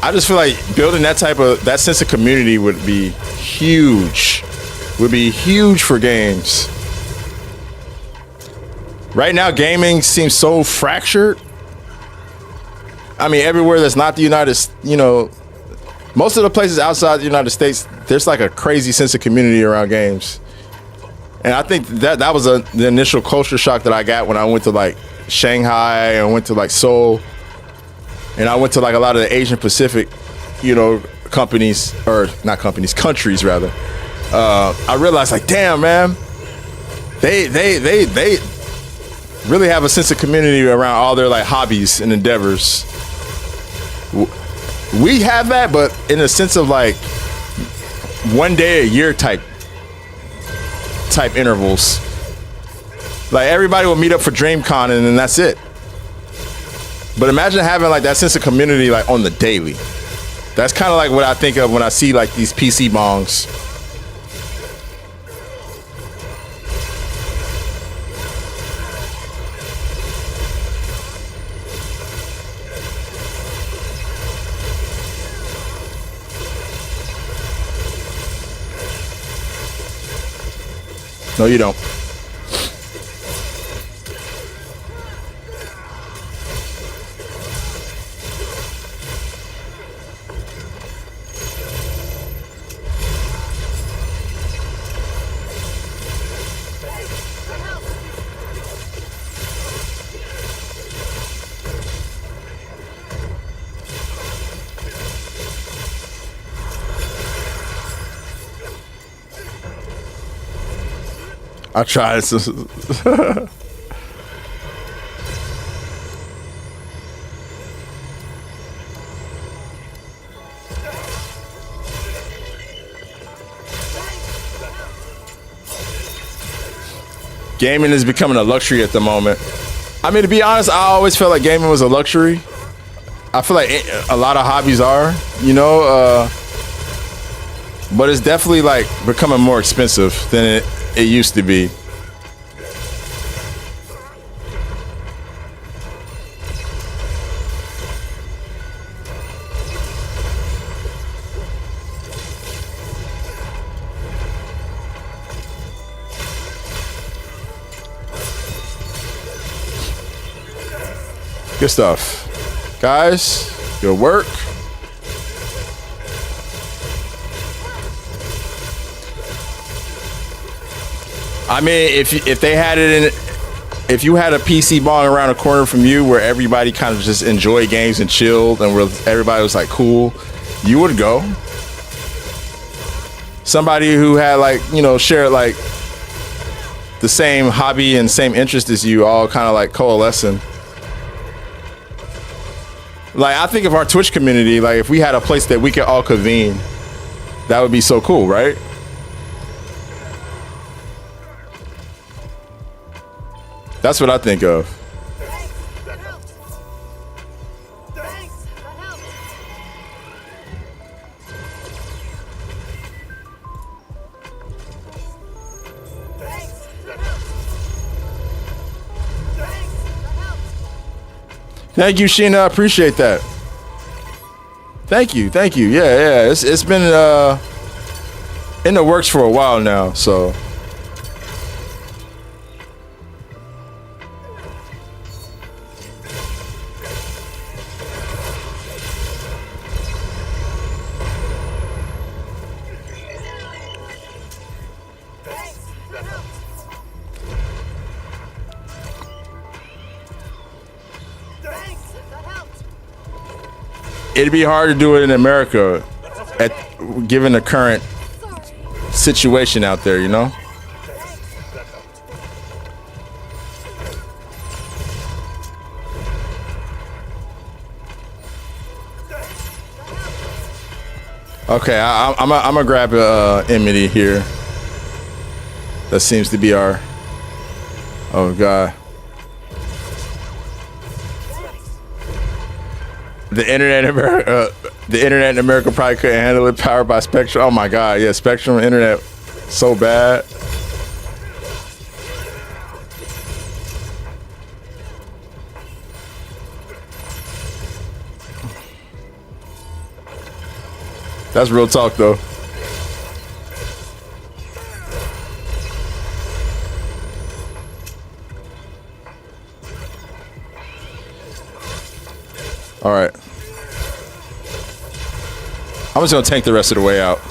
I just feel like building that sense of community would be huge. Would be huge for games. Right now, gaming seems so fractured. I mean, everywhere that's not the most of the places outside the United States, there's like a crazy sense of community around games. And I think that was the initial culture shock that I got when I went to like Shanghai and went to like Seoul. And I went to like a lot of the Asian Pacific, countries rather. I realized like, damn, man, they really have a sense of community around all their like hobbies and endeavors. We have that, but in a sense of like one day a year type intervals. Like everybody will meet up for DreamCon and then that's it. But imagine having like that sense of community like on the daily. That's kind of like what I think of when I see like these PC bongs. No, you don't. I tried. Gaming is becoming a luxury at the moment. I mean, to be honest, I always felt like gaming was a luxury. I feel like a lot of hobbies are, but it's definitely like becoming more expensive than it used to be. Good stuff. Guys, good work. I mean, if they had it if you had a PC balling around a corner from you where everybody kind of just enjoyed games and chilled and where everybody was like cool, you would go. Somebody who had like, you know, shared like the same hobby and same interest as you, all kind of like coalescing. Like, I think of our Twitch community, like if we had a place that we could all convene, that would be so cool, right? That's what I think of. Thank you, Sheena. I appreciate that. Thank you. Thank you. Yeah. It's been in the works for a while now, so. It'd be hard to do it in America, given the current situation out there, you know? Okay, I'm gonna grab Enmity here. That seems to be our. Oh God. The internet in America probably couldn't handle it. Powered by Spectrum. Oh my God, yeah, Spectrum internet, so bad. That's real talk, though. All right. I'm just gonna tank the rest of the way out.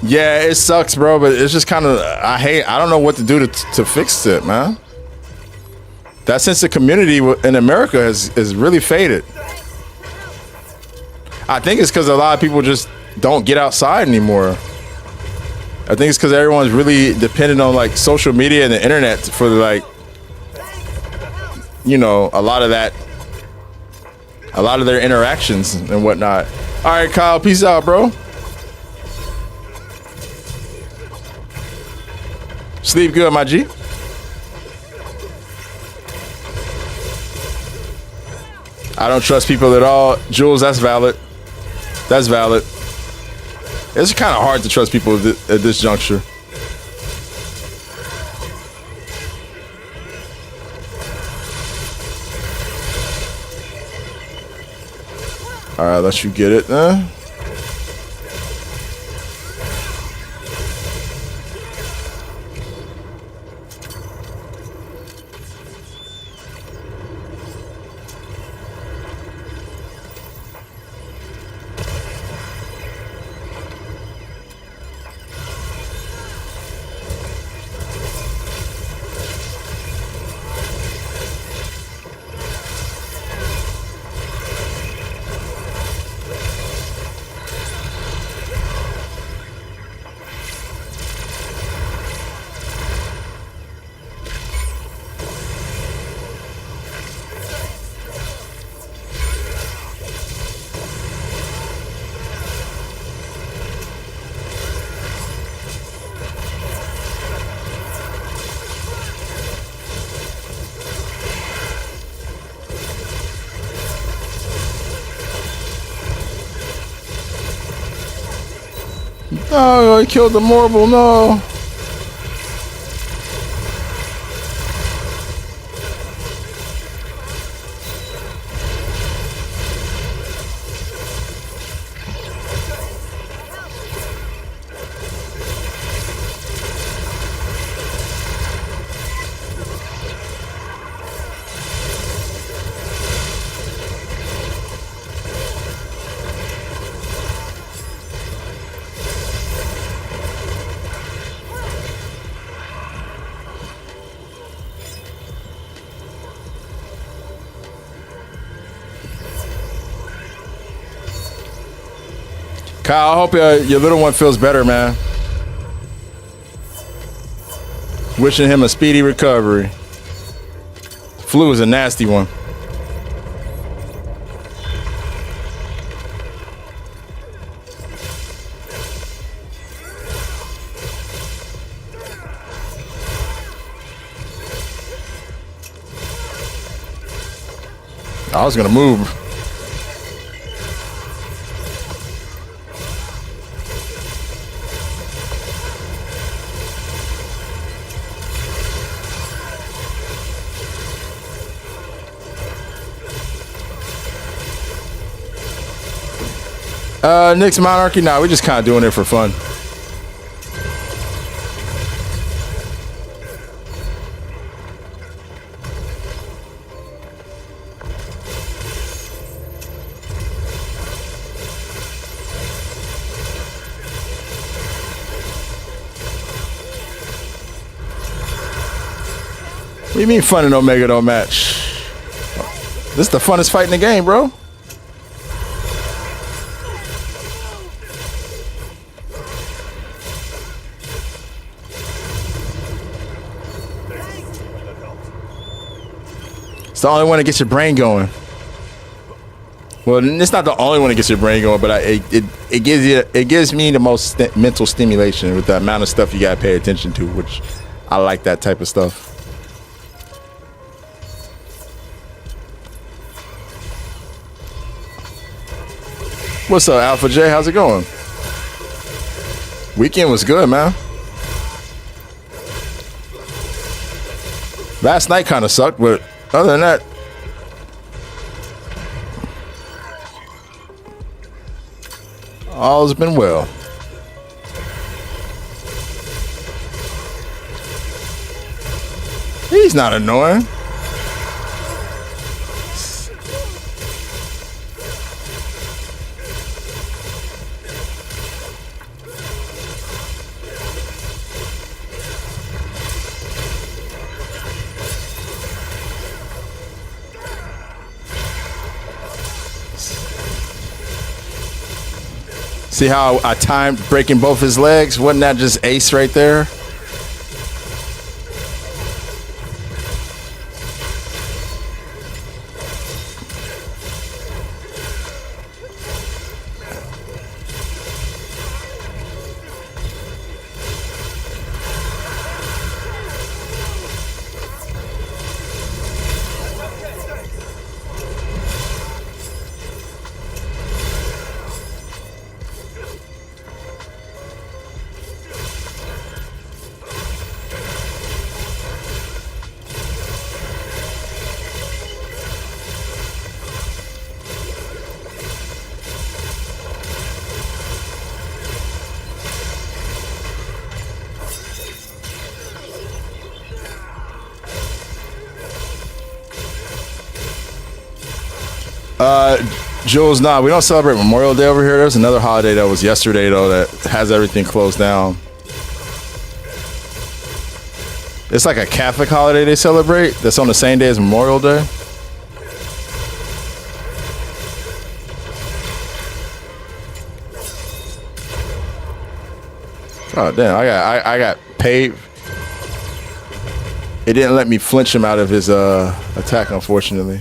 Yeah, it sucks, bro, but it's just kind of, I don't know what to do to fix it, man. That sense of community in America is really faded. I think it's because a lot of people just don't get outside anymore. I think it's because everyone's really dependent on like social media and the internet for like, you know, a lot of their interactions and whatnot. All right, Kyle, peace out, bro. Sleep good, my G. I don't trust people at all. Jules, that's valid. That's valid. It's kind of hard to trust people at this juncture. All right, let you get it, huh? Oh, I killed the marble, no. Kyle, I hope your little one feels better, man. Wishing him a speedy recovery. Flu is a nasty one. I was gonna move. Nick's Monarchy? Nah, we're just kind of doing it for fun. What do you mean fun in Omega don't match? This is the funnest fight in the game, bro. It's the only one that gets your brain going. Well, it's not the only one that gets your brain going, but it gives me the most mental stimulation with the amount of stuff you gotta pay attention to, which I like that type of stuff. What's up, Alpha J? How's it going? Weekend was good, man. Last night kind of sucked, but other than that, all's been well. He's not annoying. See how I timed breaking both his legs? Wasn't that just ace right there? Jules, nah, we don't celebrate Memorial Day over here. There's another holiday that was yesterday, though, that has everything closed down. It's like a Catholic holiday they celebrate that's on the same day as Memorial Day. Oh, damn, I got paid. It didn't let me flinch him out of his attack, unfortunately.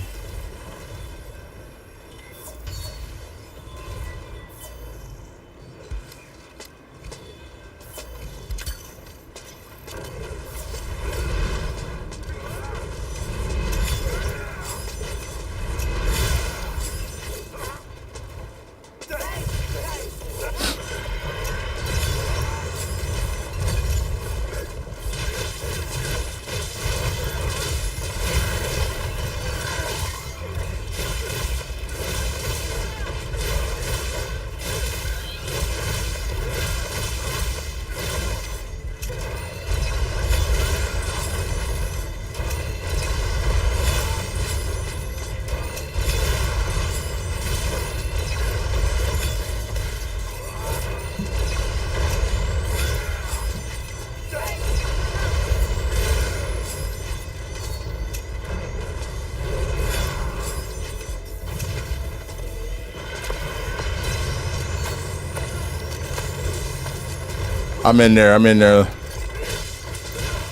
I'm in there. I'm in there.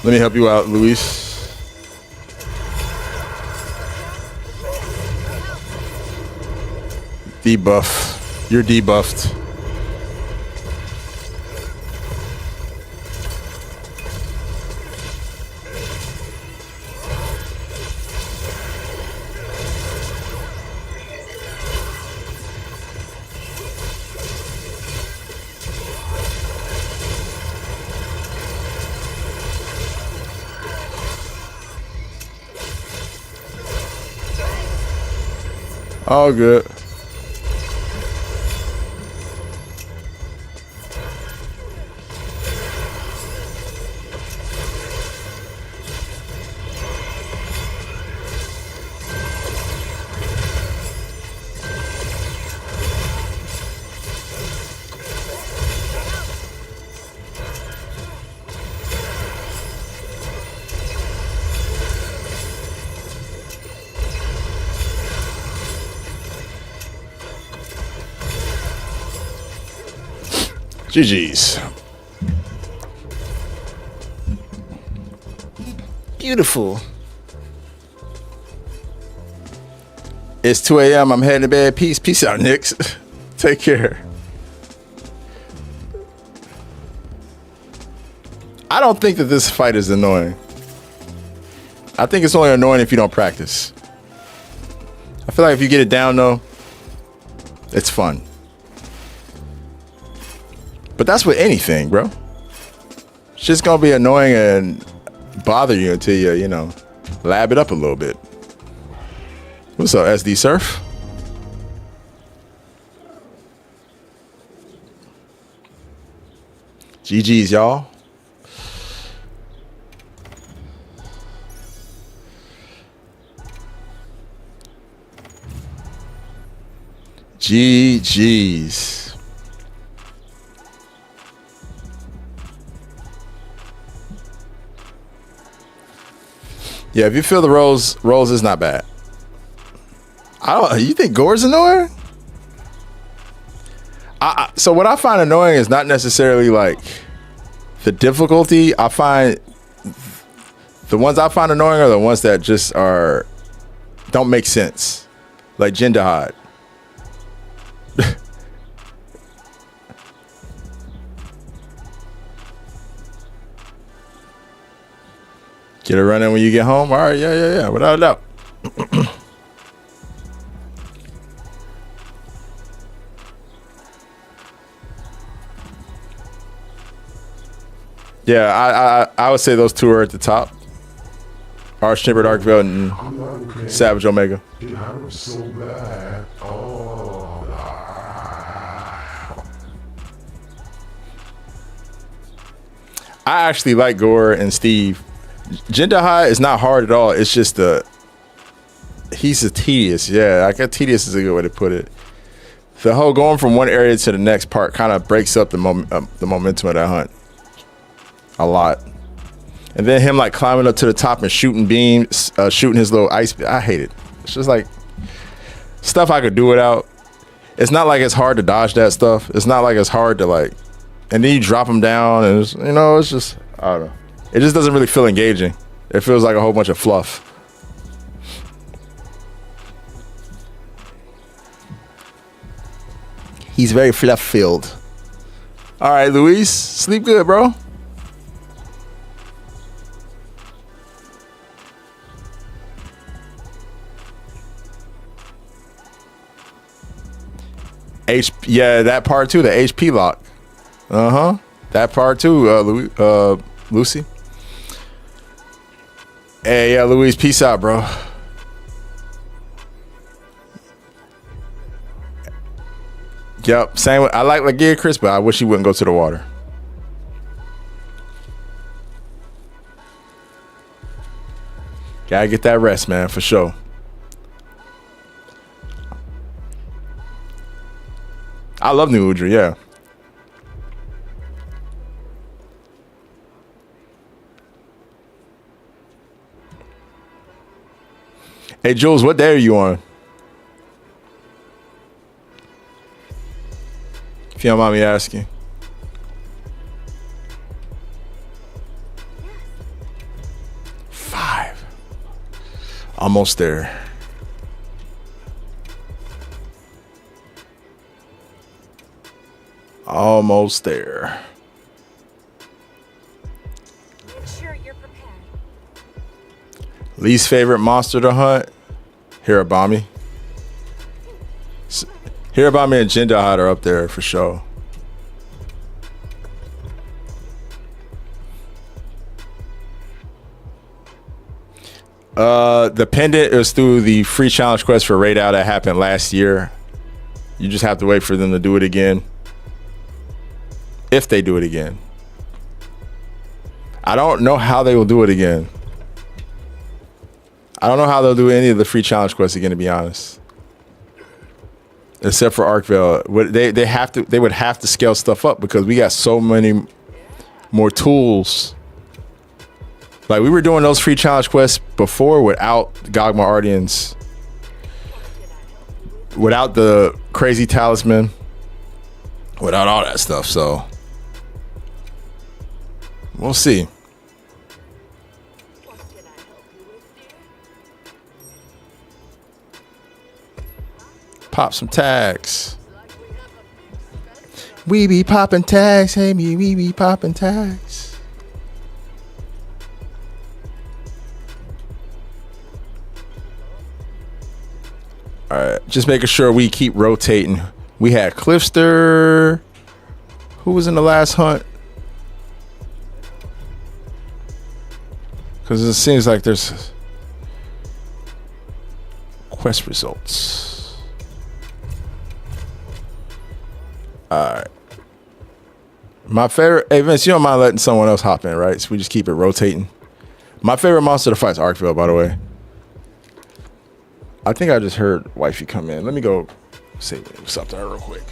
Let me help you out, Luis. Debuff. You're debuffed. All good. GG's. Beautiful. It's 2 a.m. I'm heading to bed. Peace. Peace out, Knicks. Take care. I don't think that this fight is annoying. I think it's only annoying if you don't practice. I feel like if you get it down, though, it's fun. But that's with anything, bro. It's just gonna be annoying and bother you until you know, lab it up a little bit. What's up, SD Surf? GG's, y'all. GG's. Yeah, if you feel the rolls is not bad. You think Gore's annoying? So what I find annoying is not necessarily like the difficulty. I find the ones I find annoying are the ones that just don't make sense. Like Jindahad. Get it running when you get home? All right, yeah, without a doubt. Yeah, I would say those two are at the top. Arch Chamber, Dark Veil, and Savage Omega. It hurts so bad. Oh, I actually like Gore and Steve. Jindahad is not hard at all. It's just he's a tedious. Yeah, I guess tedious is a good way to put it. The whole going from one area to the next part kind of breaks up the momentum of that hunt a lot. And then him like climbing up to the top and shooting beams, shooting his little ice. I hate it. It's just like stuff I could do without. It's not like it's hard to dodge that stuff. It's not like it's hard to like, and then you drop him down and it's, it's just, I don't know. It just doesn't really feel engaging. It feels like a whole bunch of fluff. He's very fluff filled. All right, Luis, sleep good, bro. Yeah, that part too, the HP lock. That part too, Lucy. Hey, yeah, Luis, peace out, bro. Yep, same. I like Gear Chris, but I wish he wouldn't go to the water. Gotta get that rest, man, for sure. I love New Udra, yeah. Hey, Jules, what day are you on? If you don't mind me asking. Almost there. Almost there. Make sure you're prepared. Least favorite monster to hunt? Hirabami. Hirabami and Jindahad are up there for sure. The pendant is through the free challenge quest for Raid Out that happened last year. You just have to wait for them to do it again. If they do it again. I don't know how they will do it again. I don't know how they'll do any of the free challenge quests again, to be honest. Except for Arkvale. They would have to scale stuff up because we got so many more tools. Like, we were doing those free challenge quests before without Gogma Ardians. Without the crazy talisman. Without all that stuff, so. We'll see. Pop some tags. We be popping tags. Hey, me, we be popping tags. All right, just making sure we keep rotating. We had Cliffster. Who was in the last hunt? Because it seems like there's quest results. All right. My favorite. Hey, Vince, you don't mind letting someone else hop in, right? So we just keep it rotating. My favorite monster to fight is Arkvale, by the way. I think I just heard Wifey come in. Let me go say what's up to her real quick.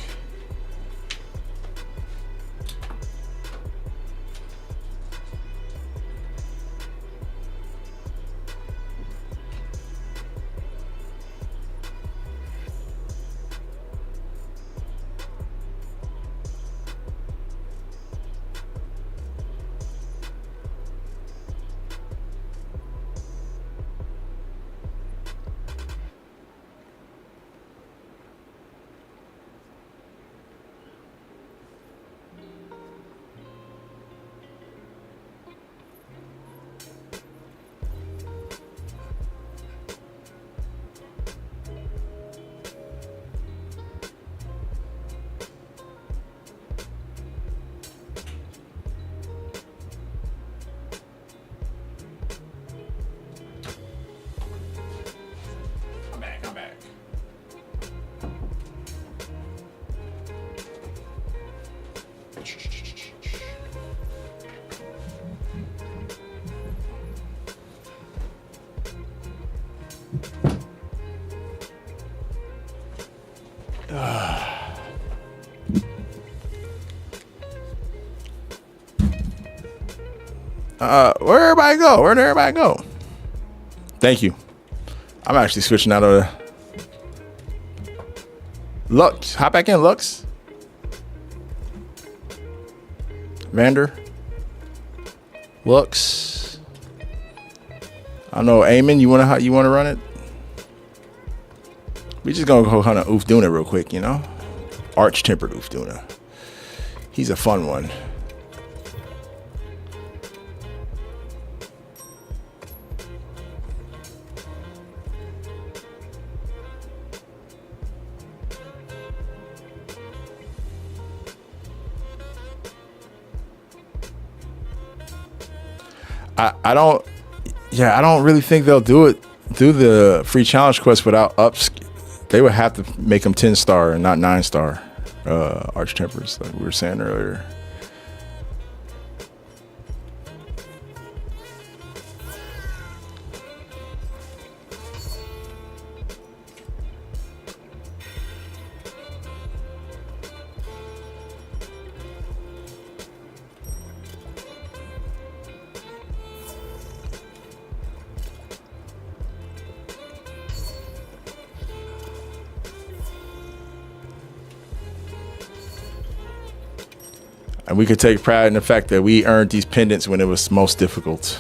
I'm back. Where'd everybody go? Where'd everybody go? Thank you. I'm actually switching out of Lux. Hop back in, Lux. Vander. Lux. I don't know, Eamon, you wanna run it? We just gonna go hunt a Oofduna real quick, you know? Arch-tempered Oofduna. He's a fun one. I don't really think they'll do the free challenge quest without ups. They would have to make them 10-star and not 9-star arch tempers, like we were saying earlier. And we could take pride in the fact that we earned these pendants when it was most difficult.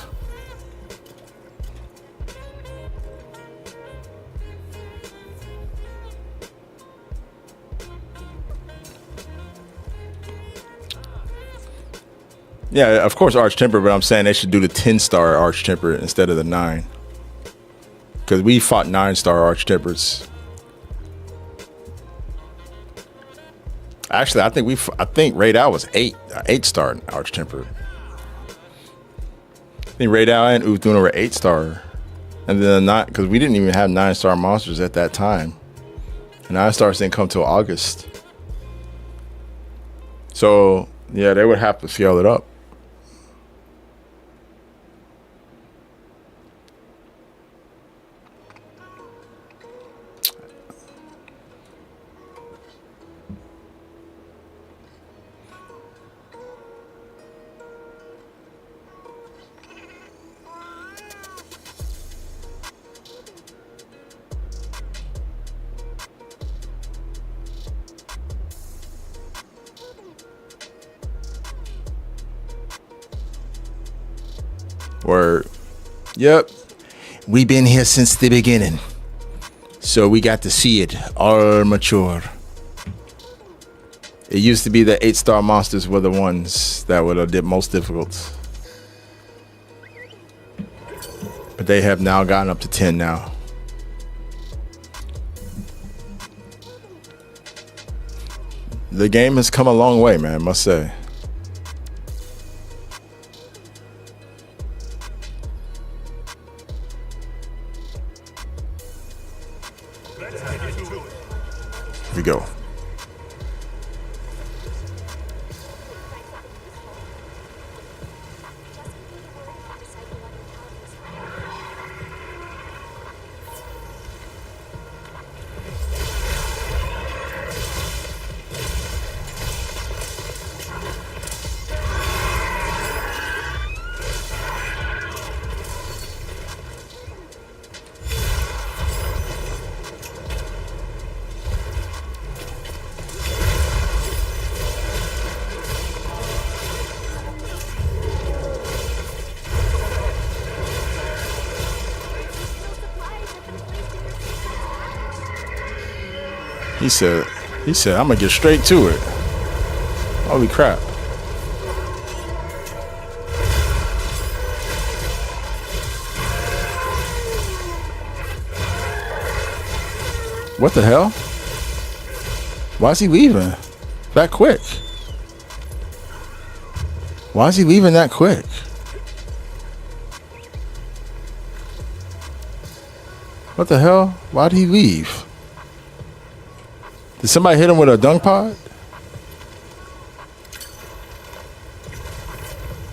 Yeah, of course, Arch Temper, but I'm saying they should do the 10-star Arch Temper instead of the 9. Because we fought 9-star Arch Tempers. Actually, I think Raid Al was 8-star Arch Temper. I think Raid Al and Uthuna were 8-star. And then not because we didn't even have 9-star monsters at that time. And 9-stars didn't come till August. So yeah, they would have to scale it up. Word. Yep. We've been here since the beginning. So we got to see it all mature. It used to be the 8-star monsters were the ones that were the most difficult. But they have now gotten up to 10 now. The game has come a long way, man, I must say. Here we go. He said, I'm gonna get straight to it. Holy crap. What the hell? Why is he leaving that quick? Why is he leaving that quick? What the hell? Why did he leave? Did somebody hit him with a dunk pod?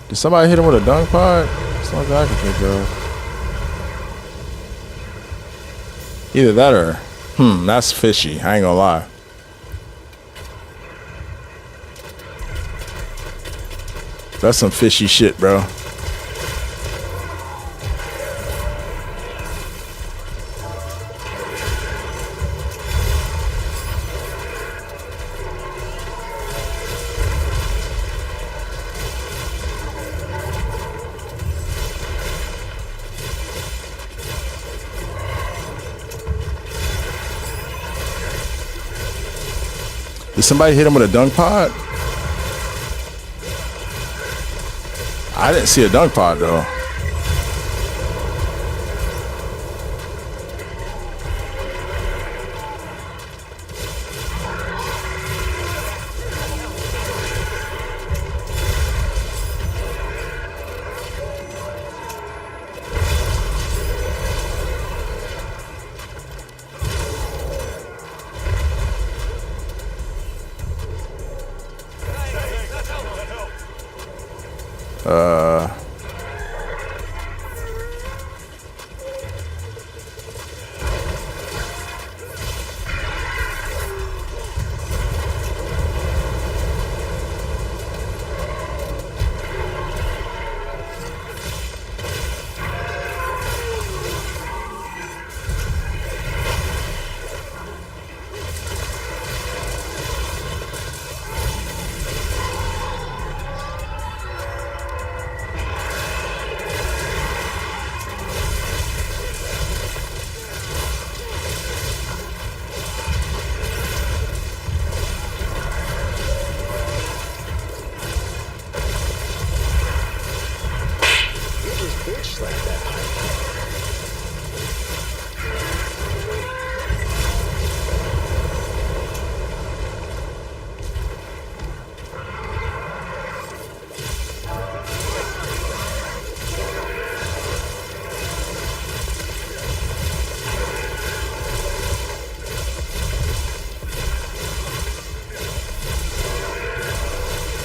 Did somebody hit him with a dunk pod? It's not that I can think of. Either that or, that's fishy. I ain't gonna lie. That's some fishy shit, bro. Did somebody hit him with a dunk pod? I didn't see a dunk pod though.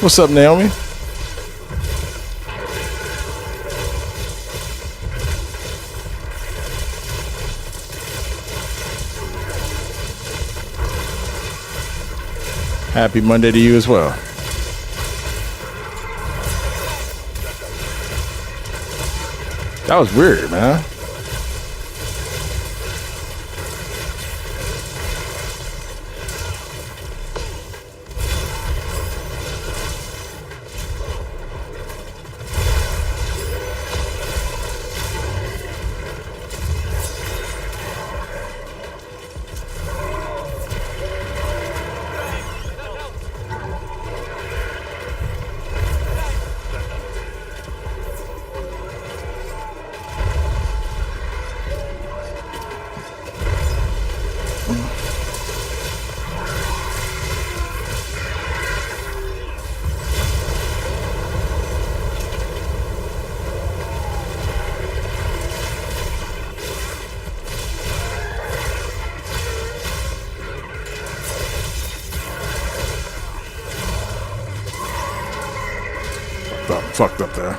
What's up, Naomi? Happy Monday to you as well. That was weird, man. Fucked up there.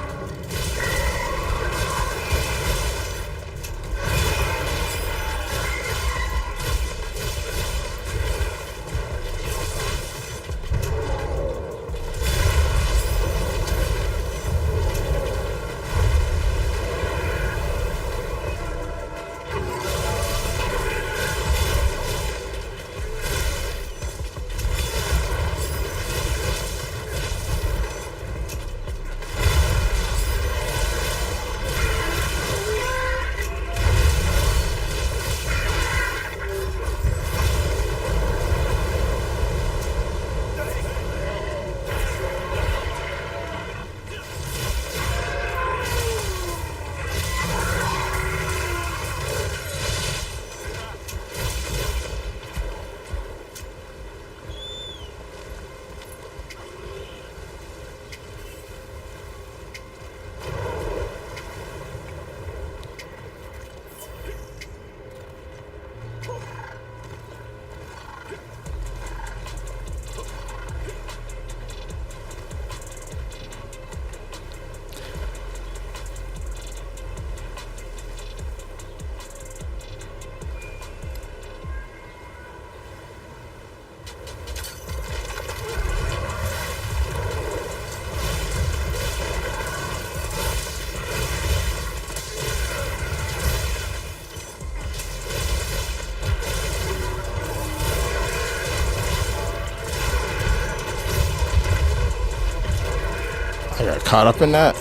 I got caught up in that.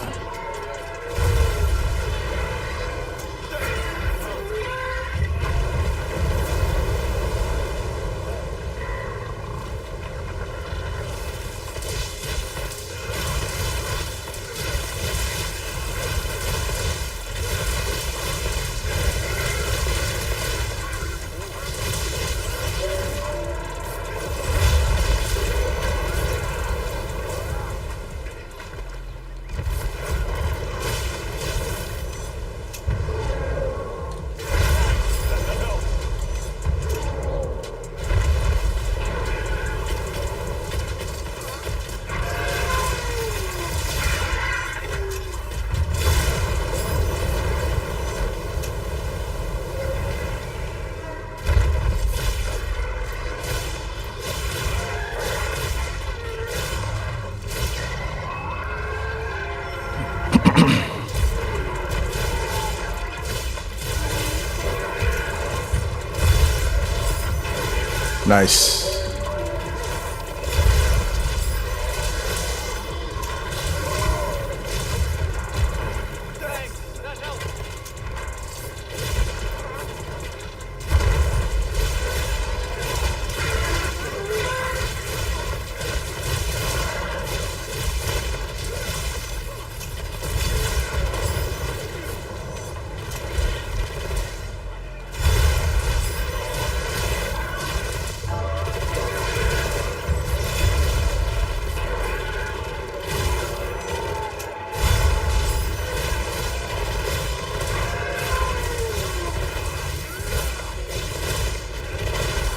Nice.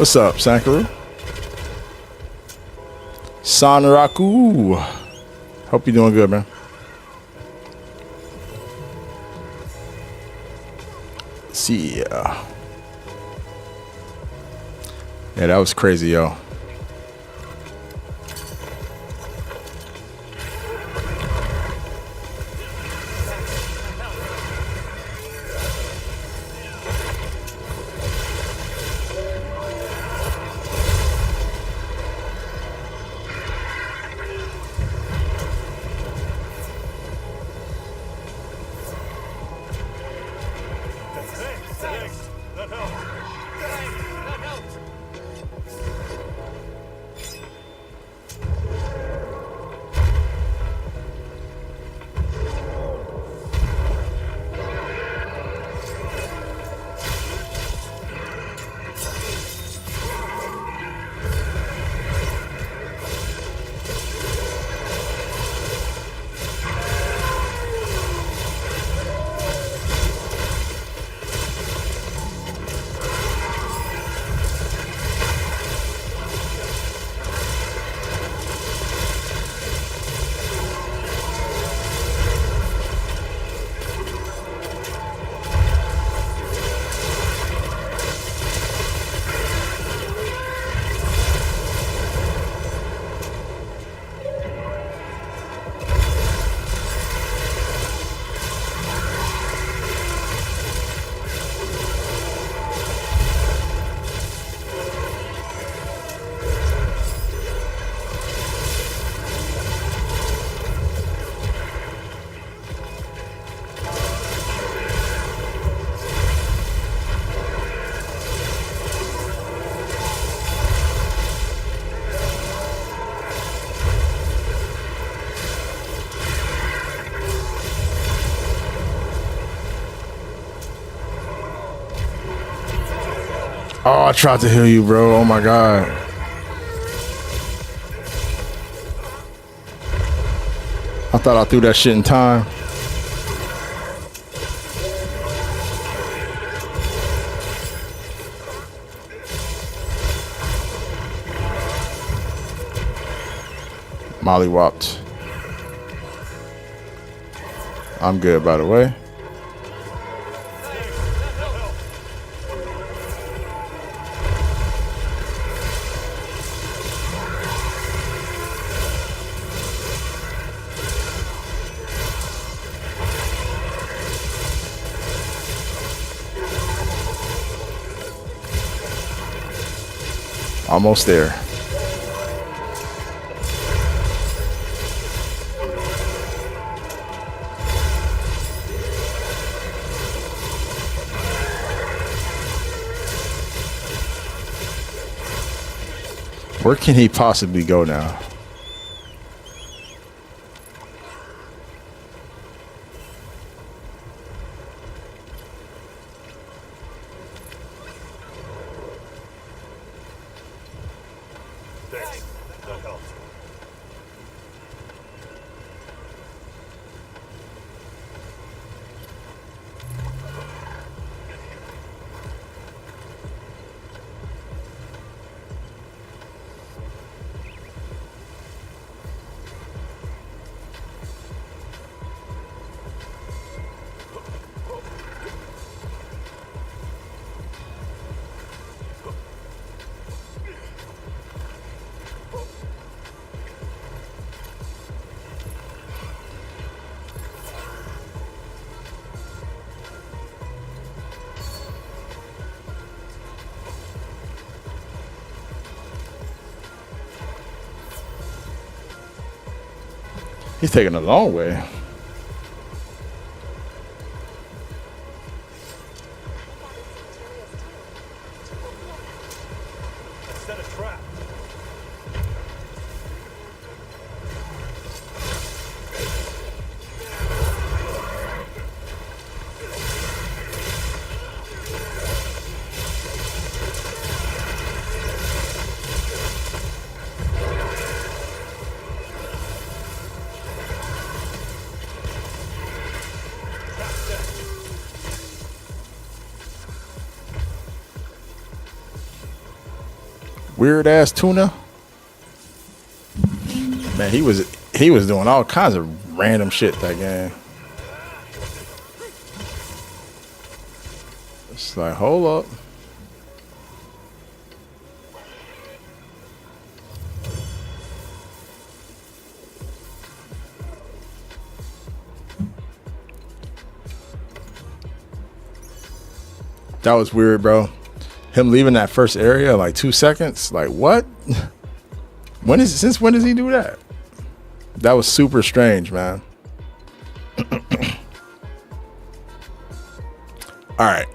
What's up, Sankaru? Sanraku. Hope you're doing good, man. See ya. Yeah, that was crazy, yo. Oh, I tried to heal you, bro. Oh my god. I thought I threw that shit in time. Molly whopped. I'm good, by the way. Almost there. Where can he possibly go now? He's taking a long way. Set a trap. Weird ass tuna. he was doing all kinds of random shit that game. It's like, hold up. That was weird, bro. Him leaving that first area like 2 seconds. Like, what? Since when does he do that? That was super strange, man. All right.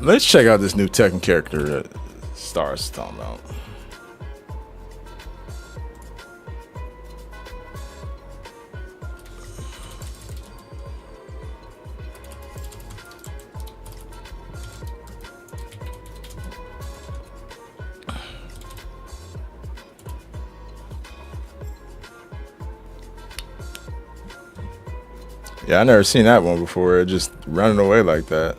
Let's check out this new Tekken character that Stars is talking about. Yeah, I never seen that one before. It just running away like that.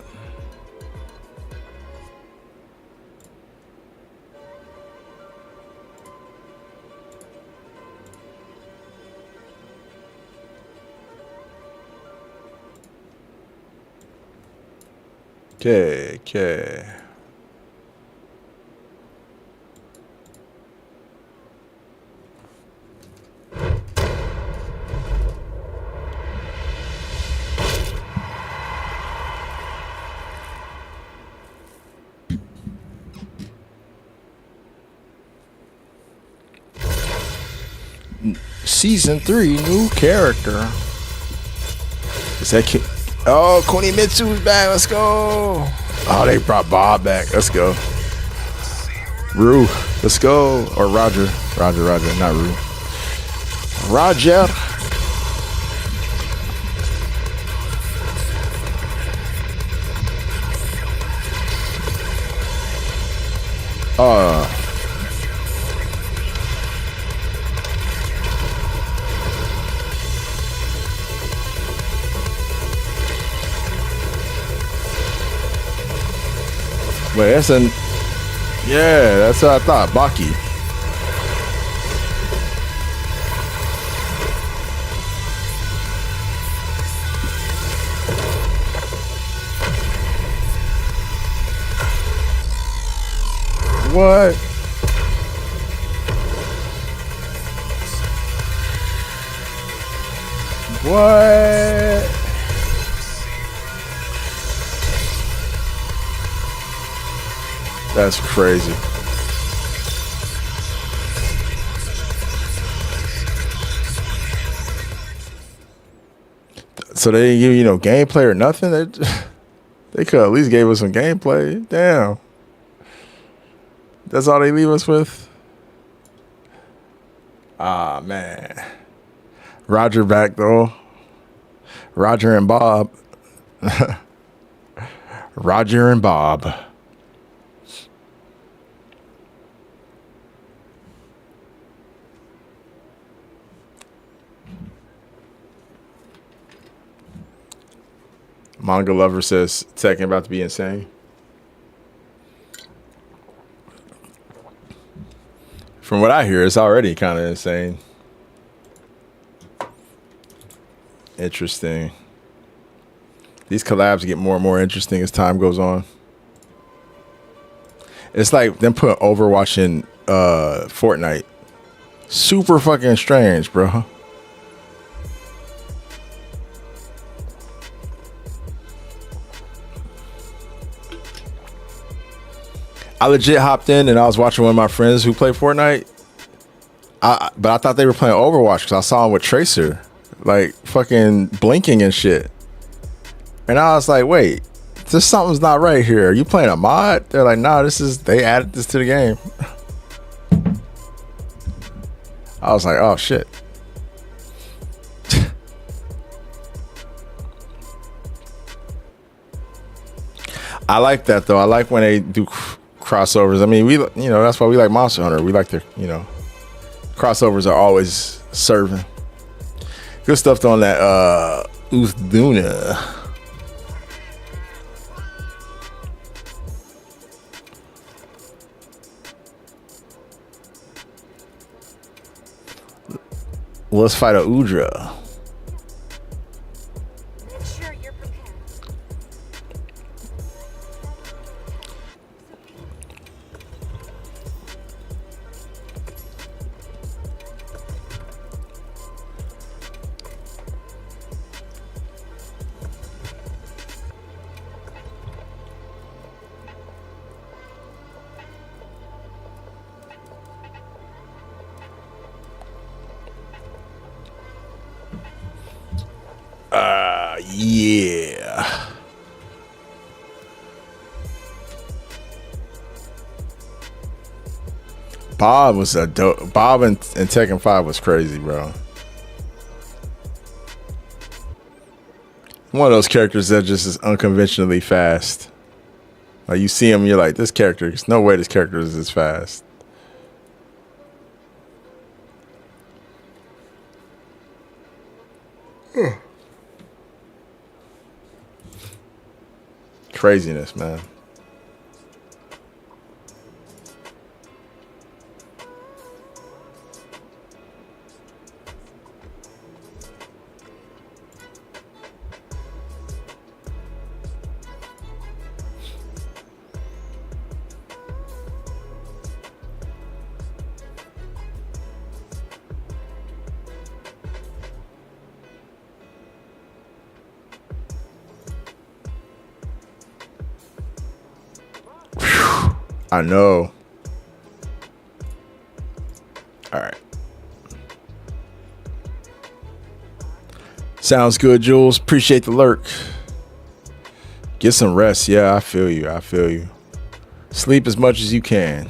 Okay. Season 3, new character. Is that kid? Oh, Kunimitsu's back. Let's go. Oh, they brought Bob back. Let's go. Rue. Let's go. Or Roger. Roger, not Rue. Roger. Wait, that's an... Yeah, that's what I thought. Baki. What? What? That's crazy. So they didn't give you no gameplay or nothing? They could at least gave us some gameplay. Damn. That's all they leave us with? Ah, man. Roger back, though. Roger and Bob. Roger and Bob. Manga Lover says Tekken about to be insane. From what I hear, it's already kind of insane. Interesting. These collabs get more and more interesting as time goes on. It's like them putting Overwatch in Fortnite. Super fucking strange, bro. I legit hopped in and I was watching one of my friends who play Fortnite. But I thought they were playing Overwatch because I saw him with Tracer, like fucking blinking and shit. And I was like, wait, something's not right here. Are you playing a mod? They're like, nah, they added this to the game. I was like, oh shit. I like that though. I like when they do crossovers. I mean, that's why we like Monster Hunter. We like crossovers are always serving. Good stuff on that Uthduna. Let's fight a Udra. Make sure you're prepared. Yeah. Bob was a dope. Bob in Tekken 5 was crazy, bro. One of those characters that just is unconventionally fast. Like you see him, you're like, this character, there's no way this character is this fast. Craziness, man. I know. All right. Sounds good, Jules. Appreciate the lurk. Get some rest. Yeah, I feel you. I feel you. Sleep as much as you can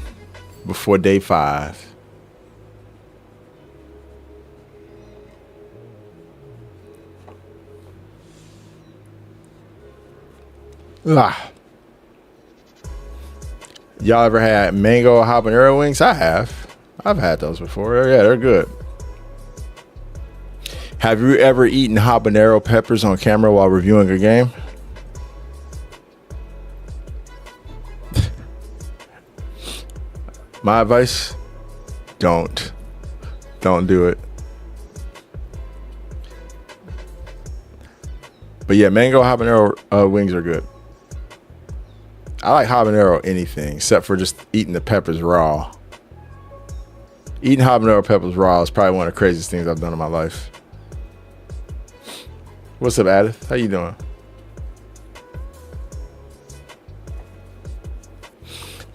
before day 5. Ah. Y'all ever had mango habanero wings? I have. I've had those before. Yeah, they're good. Have you ever eaten habanero peppers on camera while reviewing a game? My advice, don't do it. But yeah, mango habanero wings are good. I like habanero anything except for just eating the peppers raw. Eating habanero peppers raw is probably one of the craziest things I've done in my life. What's up, Adith? How you doing?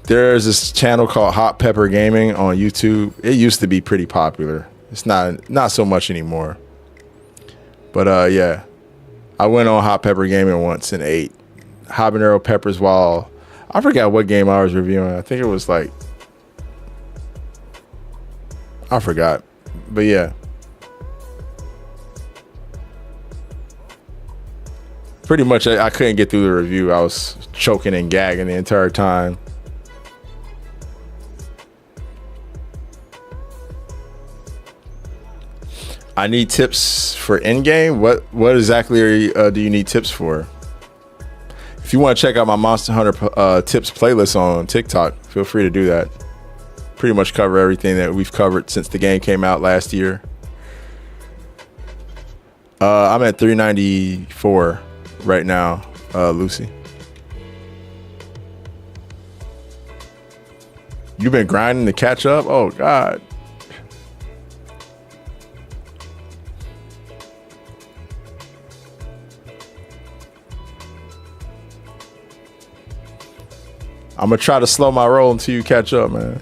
There's this channel called Hot Pepper Gaming on YouTube. It used to be pretty popular. It's not so much anymore. But yeah, I went on Hot Pepper Gaming once and ate habanero peppers while I forgot what game I was reviewing. I think it was like, I forgot, but yeah, pretty much I couldn't get through the review. I was choking and gagging the entire time. I need tips for endgame. What exactly do you need tips for? If you want to check out my Monster Hunter tips playlist on TikTok, feel free to do that. Pretty much cover everything that we've covered since the game came out last year. I'm at 394 right now, Lucy. You've been grinding to catch up? Oh, God. I'm gonna try to slow my roll until you catch up, man.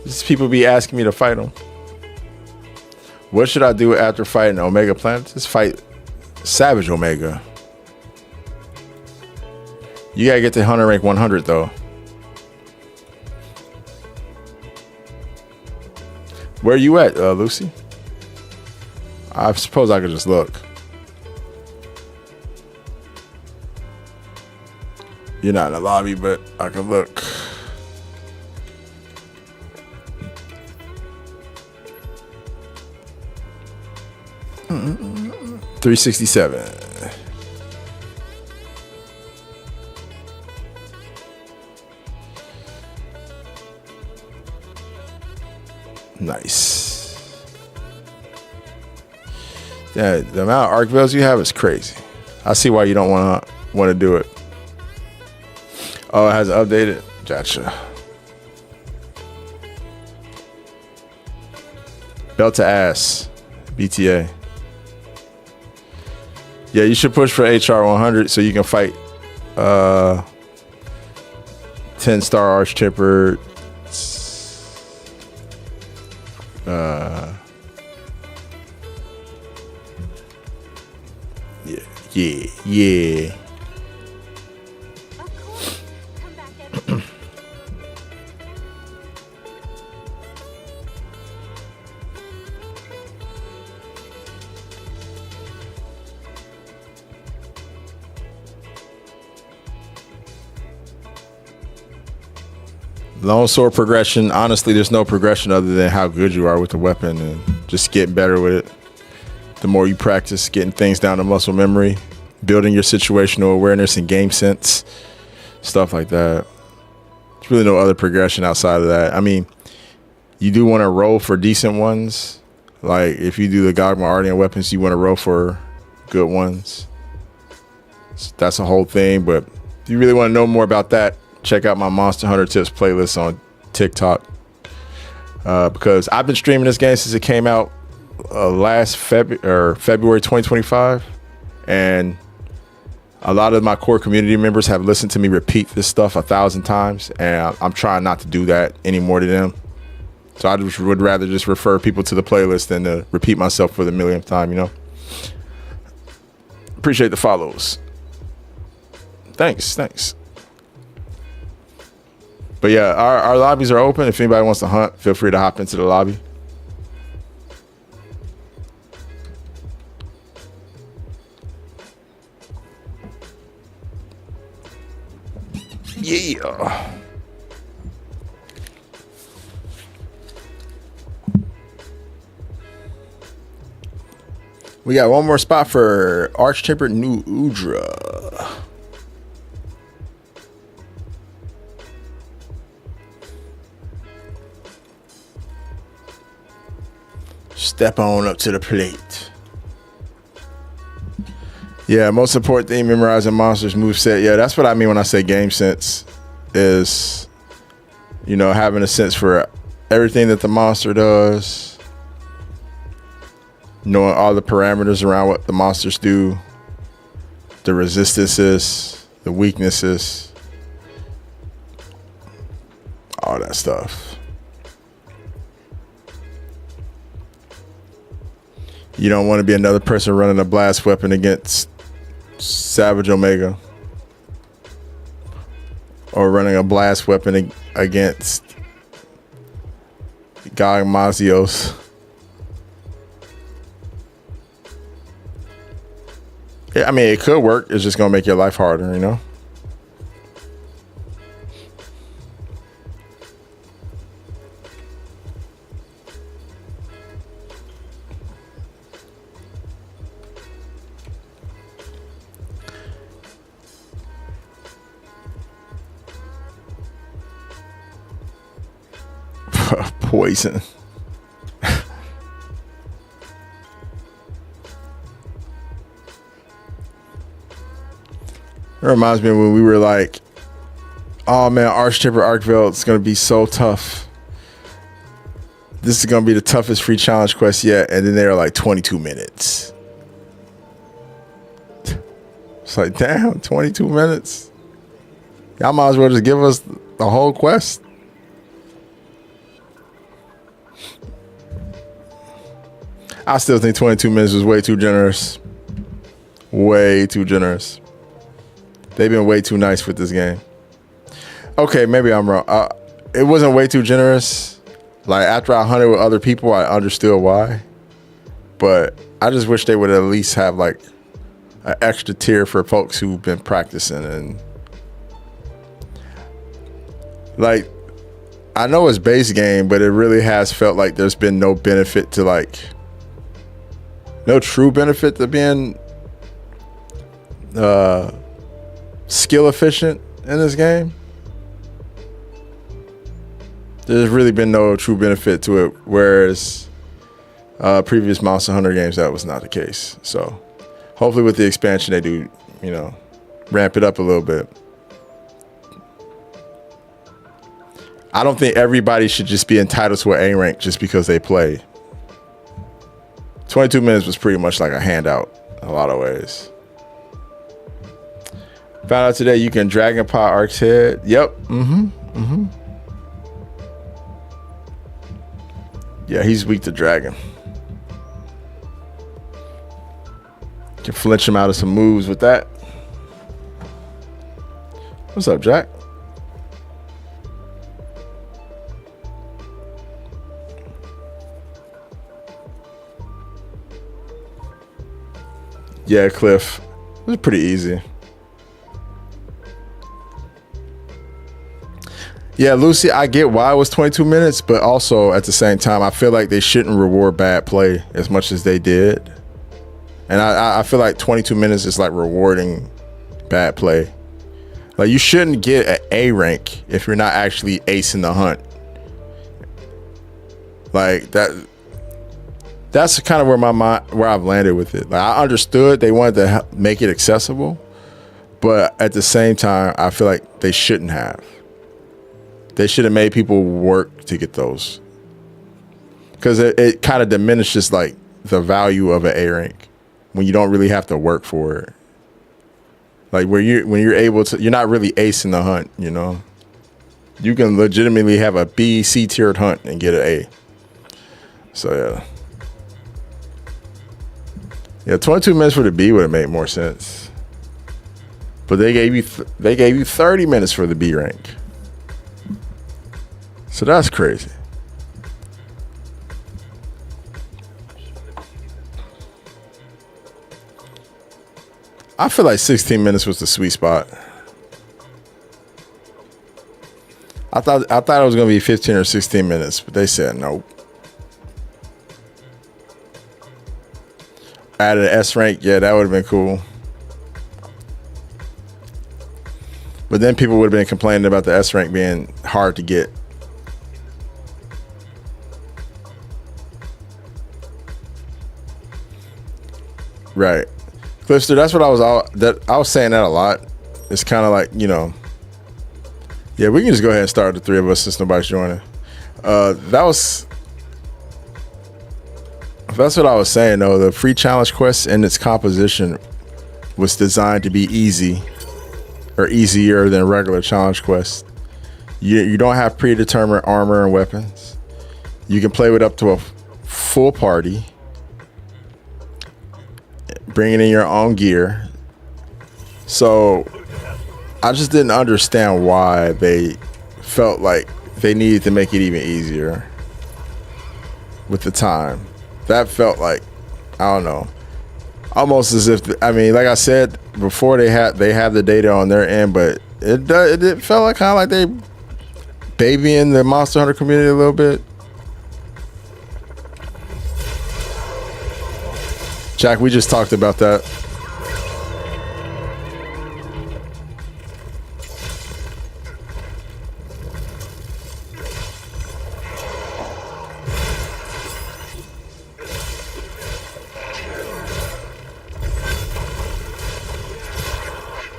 These people be asking me to fight them. What should I do after fighting Omega Planet? Just fight Savage Omega. You gotta get to Hunter rank 100 though. Where you at, Lucy? I suppose I could just look. You're not in the lobby, but I can look. Mm-mm. 367. Nice. Yeah, the amount of arc veils you have is crazy. I see why you don't want to do it. Oh, it has updated. Gotcha. Belt to ass. BTA. Yeah, you should push for HR 100 so you can fight 10-star Arch Tempered. Yeah. Of course. Come back anytime. Long sword progression. Honestly, there's no progression other than how good you are with the weapon and just getting better with it. The more you practice, getting things down to muscle memory, building your situational awareness and game sense, stuff like that. There's really no other progression outside of that. I mean, you do want to roll for decent ones. Like if you do the Gogma Ardian weapons, you want to roll for good ones. So that's a whole thing. But if you really want to know more about that, check out my Monster Hunter Tips playlist on TikTok. Because I've been streaming this game since it came out last February 2025, and a lot of my core community members have listened to me repeat this stuff 1,000 times, and I'm trying not to do that anymore to them. So I just would rather just refer people to the playlist than to repeat myself for the millionth time, you know. Appreciate the follows. Thanks. But yeah, our lobbies are open. If anybody wants to hunt, feel free to hop into the lobby. Yeah. We got one more spot for Arch Tempered New Udra. Step on up to the plate. Yeah, most important thing, memorizing monsters moveset. Yeah, that's what I mean when I say game sense, is, you know, having a sense for everything that the monster does, knowing all the parameters around what the monsters do, the resistances, the weaknesses, all that stuff. You don't want to be another person running a blast weapon against Savage Omega, or running a blast weapon against Guy Mazios. Yeah, I mean, it could work. It's just gonna make your life harder, you know. Poison. It reminds me of when we were like, oh man, Arch Tempered Archville, it's gonna be so tough. This is gonna be the toughest free challenge quest yet, and then they're like 22 minutes. It's like, damn, 22 minutes. Y'all might as well just give us the whole quest. I still think 22 minutes was way too generous. Way too generous. They've been way too nice with this game. Okay, maybe I'm wrong. It wasn't way too generous. Like, after I hunted with other people, I understood why. But I just wish they would at least have like an extra tier for folks who've been practicing. And like, I know it's base game, but it really has felt like there's been no benefit to like, no true benefit to being skill efficient in this game. There's really been no true benefit to it. Whereas Previous Monster Hunter games, that was not the case. So hopefully with the expansion, they do, ramp it up a little bit. I don't think everybody should just be entitled to an A rank just because they play. 22 minutes was pretty much like a handout in a lot of ways. Found out today you can Dragon Pod Ark's head. Yep. Yeah, he's weak to dragon. Can flinch him out of some moves with that. What's up, Jack? Yeah, Cliff. It was pretty easy. Yeah, Lucy, I get why it was 22 minutes, but also at the same time, I feel like they shouldn't reward bad play as much as they did. And I feel like 22 minutes is like rewarding bad play. Like, you shouldn't get an A rank if you're not actually acing the hunt. Like, that's kind of where I've landed with it. Like, I understood they wanted to make it accessible, but at the same time, I feel like they shouldn't have. They should have made people work to get those, because it kind of diminishes like the value of an A rank when you don't really have to work for it. Like when you're able to, you're not really acing the hunt. You can legitimately have a B, C tiered hunt and get an A. So yeah, 22 minutes for the B would have made more sense, but they gave you 30 minutes for the B rank. So that's crazy. I feel like 16 minutes was the sweet spot. I thought it was gonna be 15 or 16 minutes, but they said nope. Added an S rank, yeah, that would have been cool. But then people would have been complaining about the S rank being hard to get. Right, Clifster. That's what I was saying that a lot. It's kind of like, yeah, we can just go ahead and start the three of us since nobody's joining. That's what I was saying though. The free challenge quest and its composition was designed to be easy or easier than regular challenge quests. You don't have predetermined armor and weapons. You can play with up to a full party, bringing in your own gear. So I just didn't understand why they felt like they needed to make it even easier with the time. That felt like, I don't know, almost as if, like I said before, they have the data on their end, but it felt like kind of like they babying the Monster Hunter community a little bit. Jack, we just talked about that.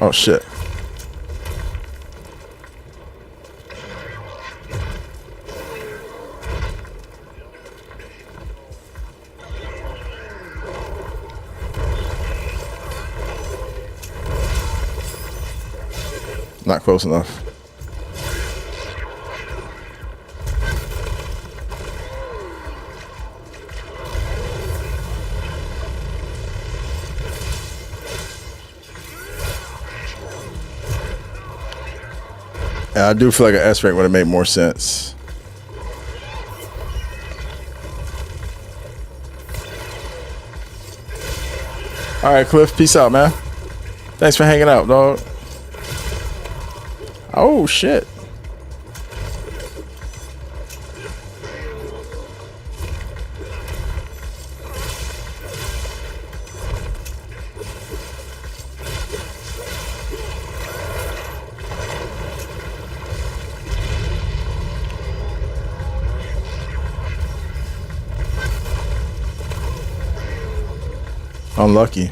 Oh shit. Not close enough. Yeah, I do feel like an S rank would have made more sense. All right, Cliff, peace out, man. Thanks for hanging out, dog. Oh shit. Unlucky.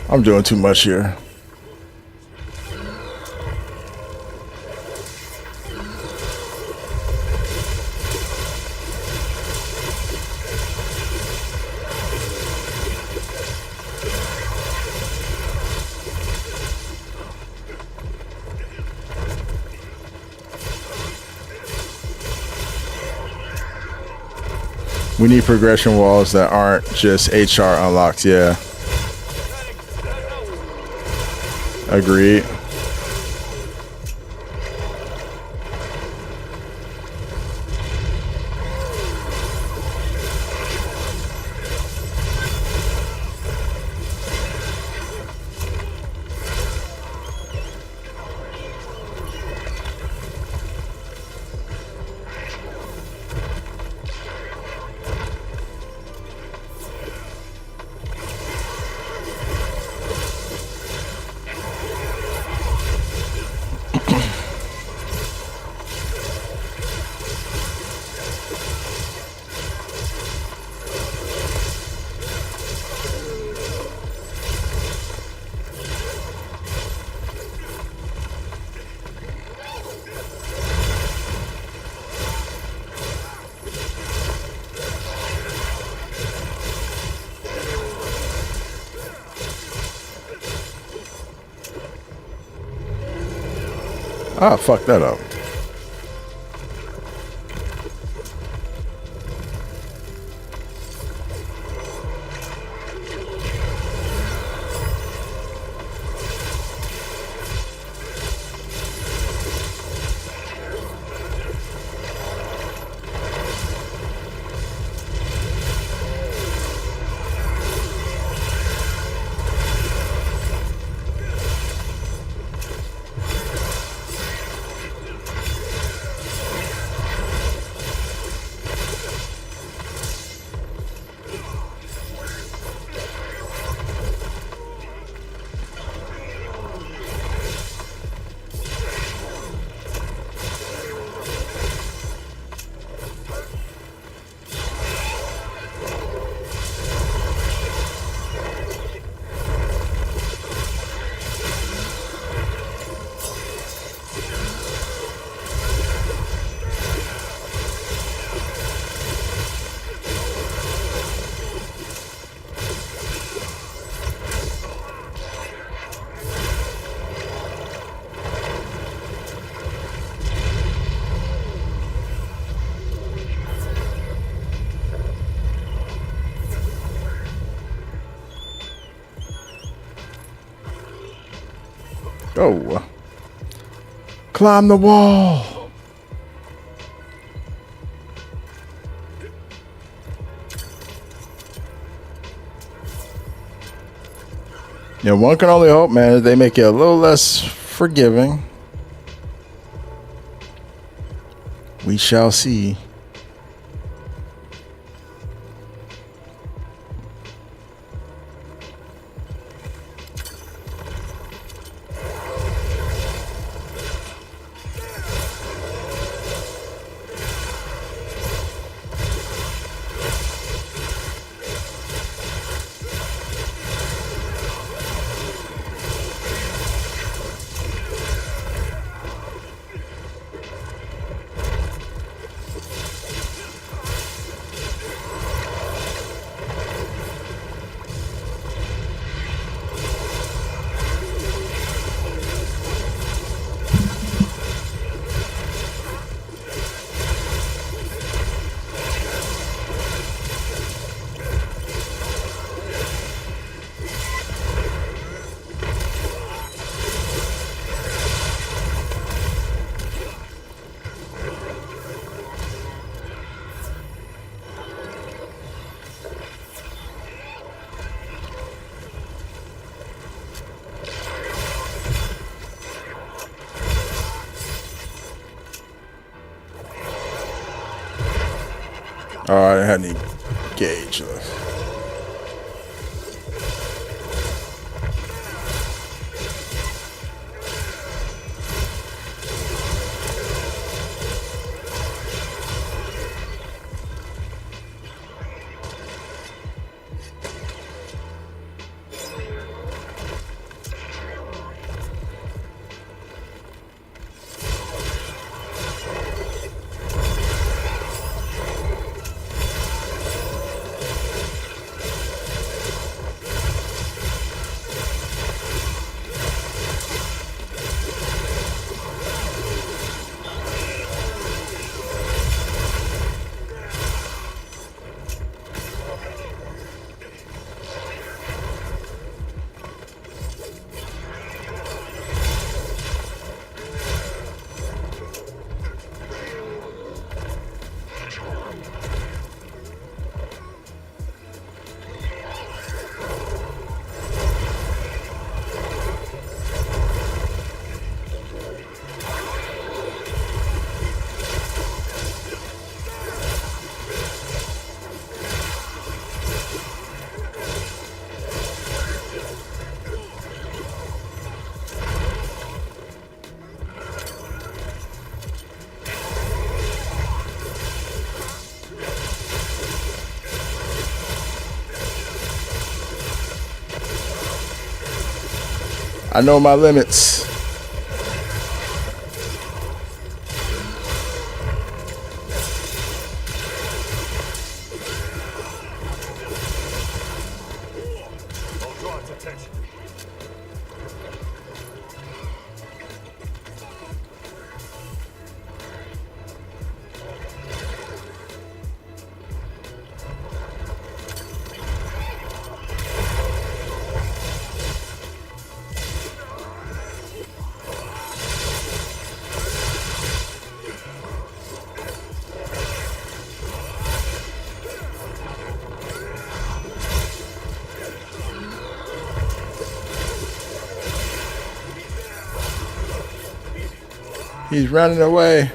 I'm doing too much here. We need progression walls that aren't just HR unlocks, yeah. Agreed. Ah, fuck that up. Go. Climb the wall. Yeah, one can only hope, man, they make it a little less forgiving. We shall see. All right, I had any gauge left. I know my limits. I'll draw its attention. He's running away.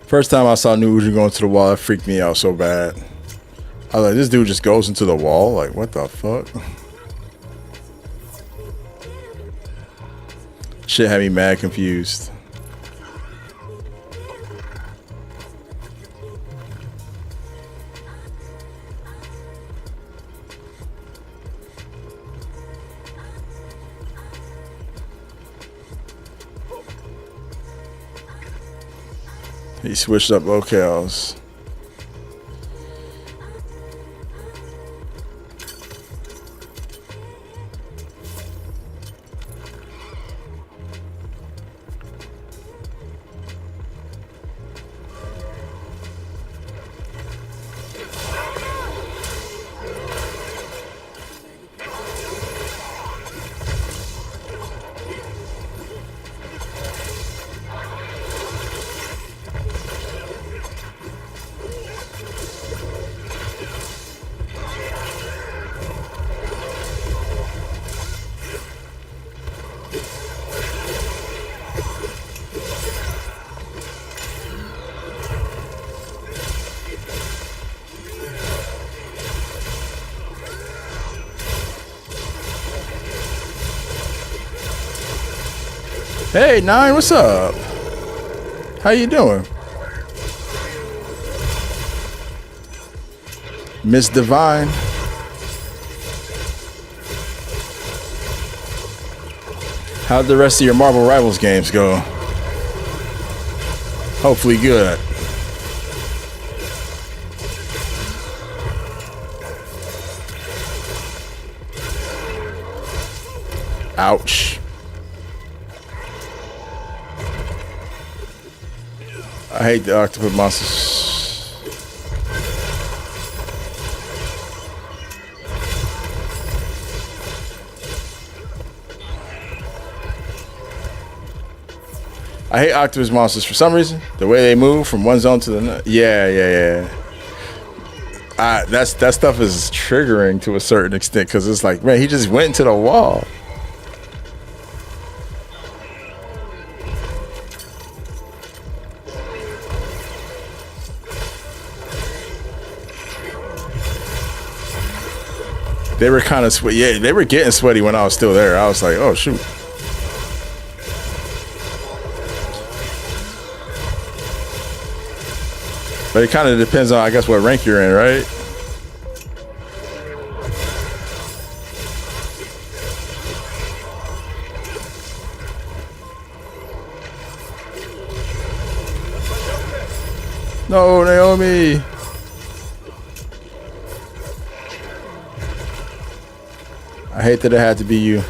First time I saw New Uji going to the wall, it freaked me out so bad. I was like, this dude just goes into the wall? Like, what the fuck? Shit had me mad confused. He switched up locales. Hey, Nine, what's up? How you doing? Miss Divine. How'd the rest of your Marvel Rivals games go? Hopefully good. Ouch. I hate the octopus monsters. I hate octopus monsters for some reason. The way they move from one zone to the next. Yeah. That stuff is triggering to a certain extent because it's like, man, he just went into the wall. They were kind of sweaty. Yeah, they were getting sweaty when I was still there. I was like, oh, shoot. But it kind of depends on, I guess, what rank you're in, right? No, Naomi. I hate that it had to be you.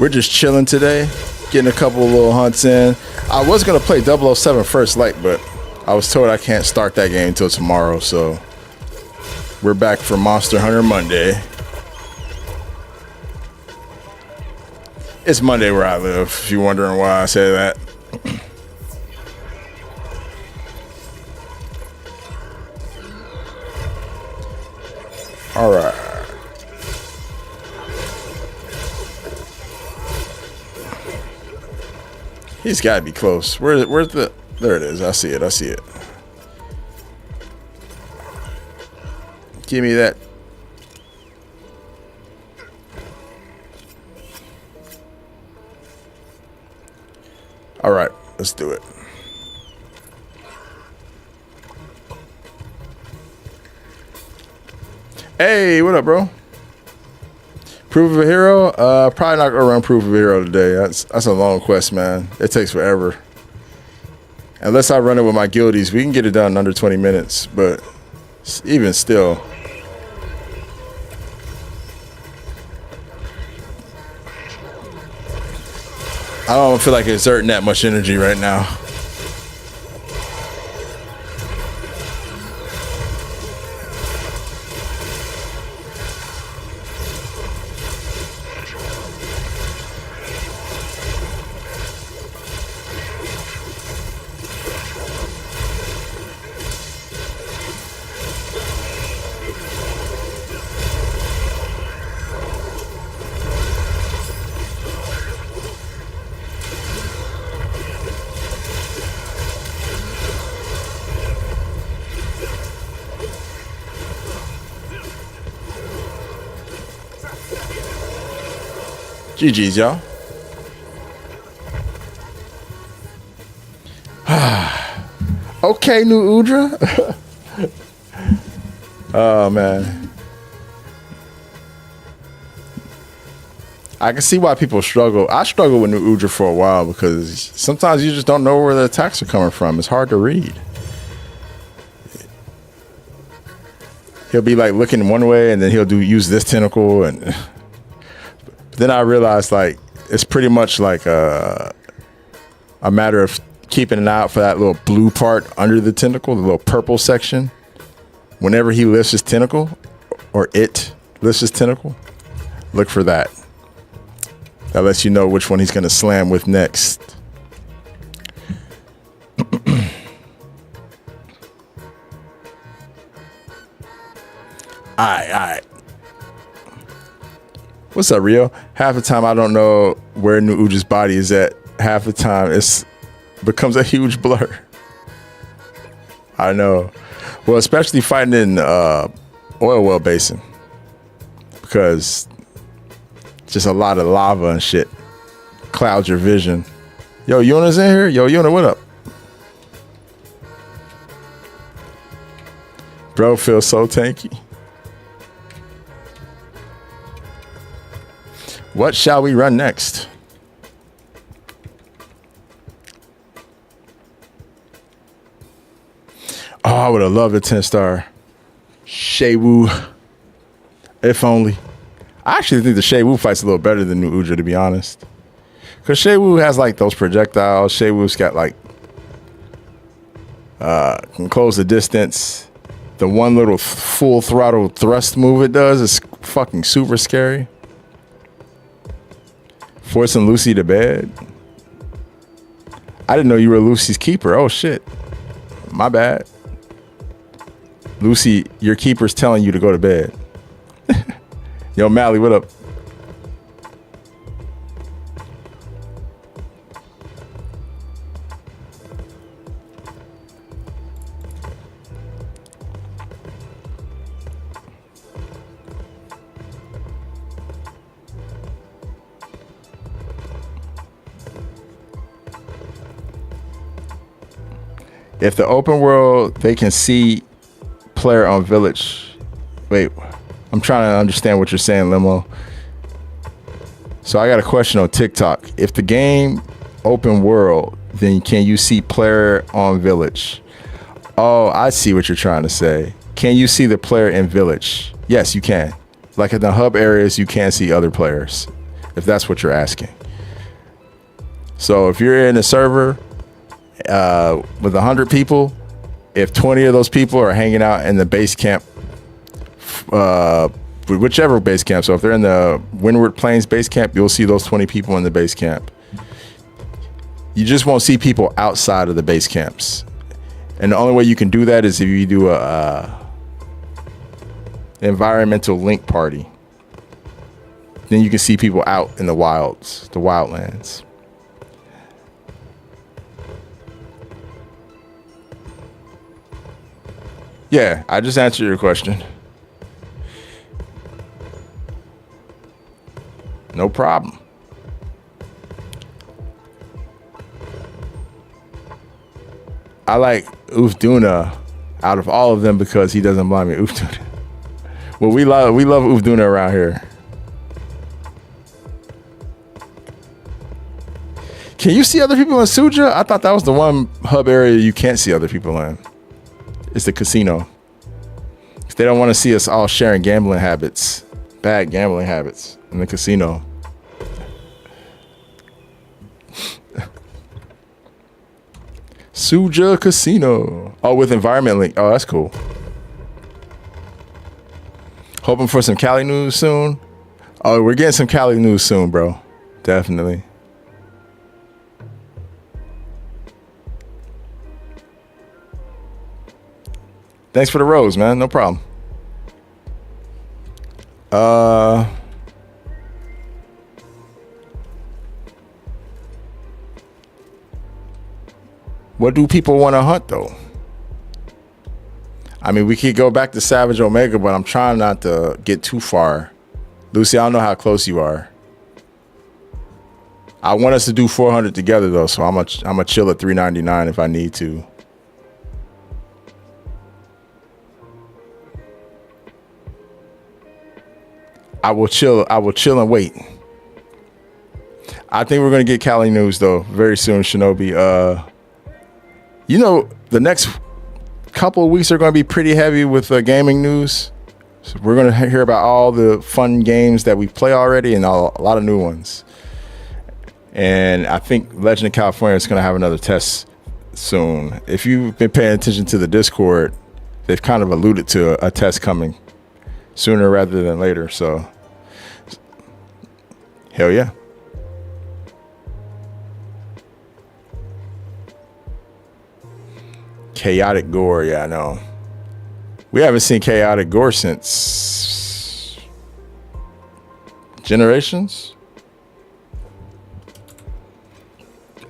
We're just chilling today, getting a couple of little hunts in. I was going to play 007 First Light, but I was told I can't start that game until tomorrow, so we're back for Monster Hunter Monday. It's Monday where I live, if you're wondering why I say that. All right. He's got to be close. Where's the? There it is. I see it. I see it. Give me that. All right, let's do it. Hey, what up, bro? Proof of a hero? Probably not gonna run proof of a hero today. That's a long quest, man. It takes forever. Unless I run it with my guildies, we can get it done in under 20 minutes. But even still, I don't feel like exerting that much energy right now. GG's, y'all. Okay, new Udra. Oh, man. I can see why people struggle. I struggled with new Udra for a while because sometimes you just don't know where the attacks are coming from. It's hard to read. He'll be like looking one way and then he'll use this tentacle and... Then I realized, like, it's pretty much like a matter of keeping an eye out for that little blue part under the tentacle, the little purple section. Whenever he lifts his tentacle, or it lifts his tentacle, look for that. That lets you know which one he's going to slam with next. All right. What's up, Rio? Half the time I don't know where New Udra's body is at. Half the time it becomes a huge blur. I know. Well, especially fighting in oil well basin. Because just a lot of lava and shit clouds your vision. Yo, Yuna's in here? Yo, Yuna, what up? Bro feels so tanky. What shall we run next? Oh, I would have loved a 10-star Shaywu. If only. I actually think the Shaywu fight's a little better than New Udra, to be honest. Because Shaywu has like those projectiles. Shaywu's got like can close the distance. The one little full throttle thrust move it does is fucking super scary. Forcing Lucy to bed. I didn't know you were Lucy's keeper. Oh shit. My bad. Lucy, your keeper's telling you to go to bed. Yo, Mally, what up? If the open world, they can see player on village. Wait, I'm trying to understand what you're saying, Limo. So I got a question on TikTok. If the game open world, then can you see player on village? Oh, I see what you're trying to say. Can you see the player in village? Yes, you can. Like in the hub areas, you can see other players, if that's what you're asking. So if you're in a server with 100 people, if 20 of those people are hanging out in the base camp, whichever base camp, so if they're in the Windward Plains base camp, you'll see those 20 people in the base camp. You just won't see people outside of the base camps. And the only way you can do that is if you do environmental link party. Then you can see people out in the wilds, the wildlands. Yeah, I just answered your question. No problem. I like Ufduna out of all of them because he doesn't blind me. Ufduna. Well, we love Ufduna around here. Can you see other people in Suja? I thought that was the one hub area you can't see other people in. It's the casino. They don't want to see us all sharing gambling habits, bad gambling habits in the casino. Suja Casino. Oh, with Environment Link. Oh, that's cool. Hoping for some Cali news soon. Oh, we're getting some Cali news soon, bro. Definitely. Thanks for the rose, man. No problem. What do people want to hunt, though? I mean, we could go back to Savage Omega, but I'm trying not to get too far. Lucy, I don't know how close you are. I want us to do 400 together, though, so I'm gonna chill at 399 if I need to. I will chill and wait. I think we're gonna get Cali news though very soon, Shinobi. You know, the next couple of weeks are gonna be pretty heavy with gaming news. So we're gonna hear about all the fun games that we play already and a lot of new ones. And I think Legend of California is gonna have another test soon. If you've been paying attention to the Discord, they've kind of alluded to a test coming sooner rather than later. So hell yeah. Chaotic Gore, yeah, I know. We haven't seen Chaotic Gore since Generations.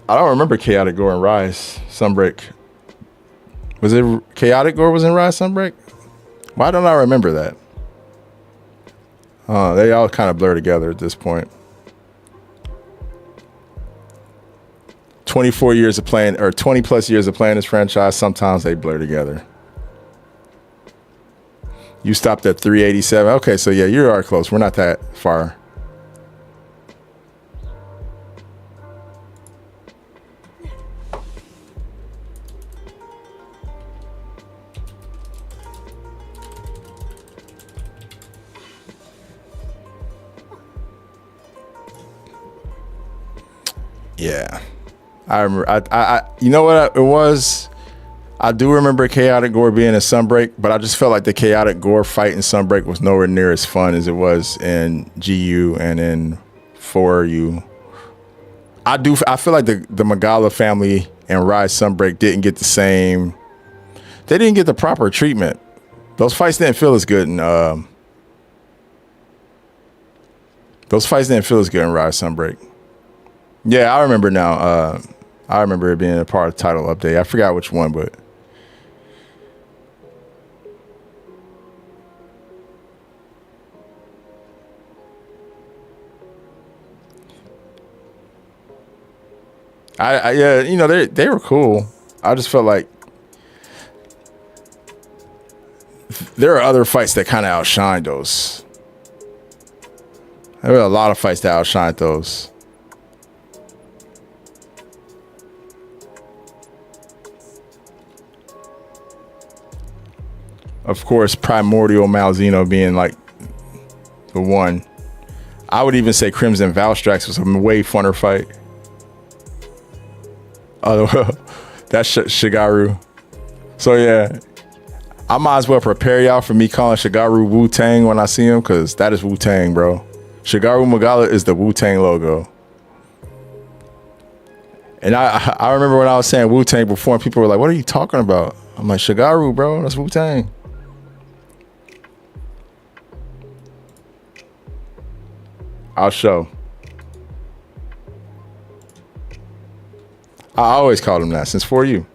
I don't remember Chaotic Gore and Rise Sunbreak. Was it Chaotic Gore was in Rise Sunbreak? Why don't I remember that? They all kind of blur together at this point. 24 years of playing, or 20 plus years of playing this franchise, sometimes they blur together. You stopped at 387. Okay, so yeah, you are close. We're not that far. Yeah, I remember. I you know what it was? I do remember Chaotic Gore being a Sunbreak, but I just felt like the Chaotic Gore fight in Sunbreak was nowhere near as fun as it was in GU and in 4U. I feel like the Magala family and Rise Sunbreak didn't get the same. They didn't get the proper treatment. Those fights didn't feel as good in Rise Sunbreak. Yeah, I remember now. I remember it being a part of the title update. I forgot which one, but I yeah, you know, they were cool. I just felt like there are other fights that kind of outshined those. There were a lot of fights that outshined those. Of course, Primordial Malzeno being like the one. I would even say Crimson Valstrax was a way funner fight. Oh, that's Shigaru. So yeah, I might as well prepare y'all for me calling Shigaru Wu-Tang when I see him, because that is Wu-Tang, bro. Shigaru Magala is the Wu-Tang logo. And I remember when I was saying Wu-Tang before, and people were like, what are you talking about? I'm like, Shigaru, bro, that's Wu-Tang. I'll show. I always called him that since 4U.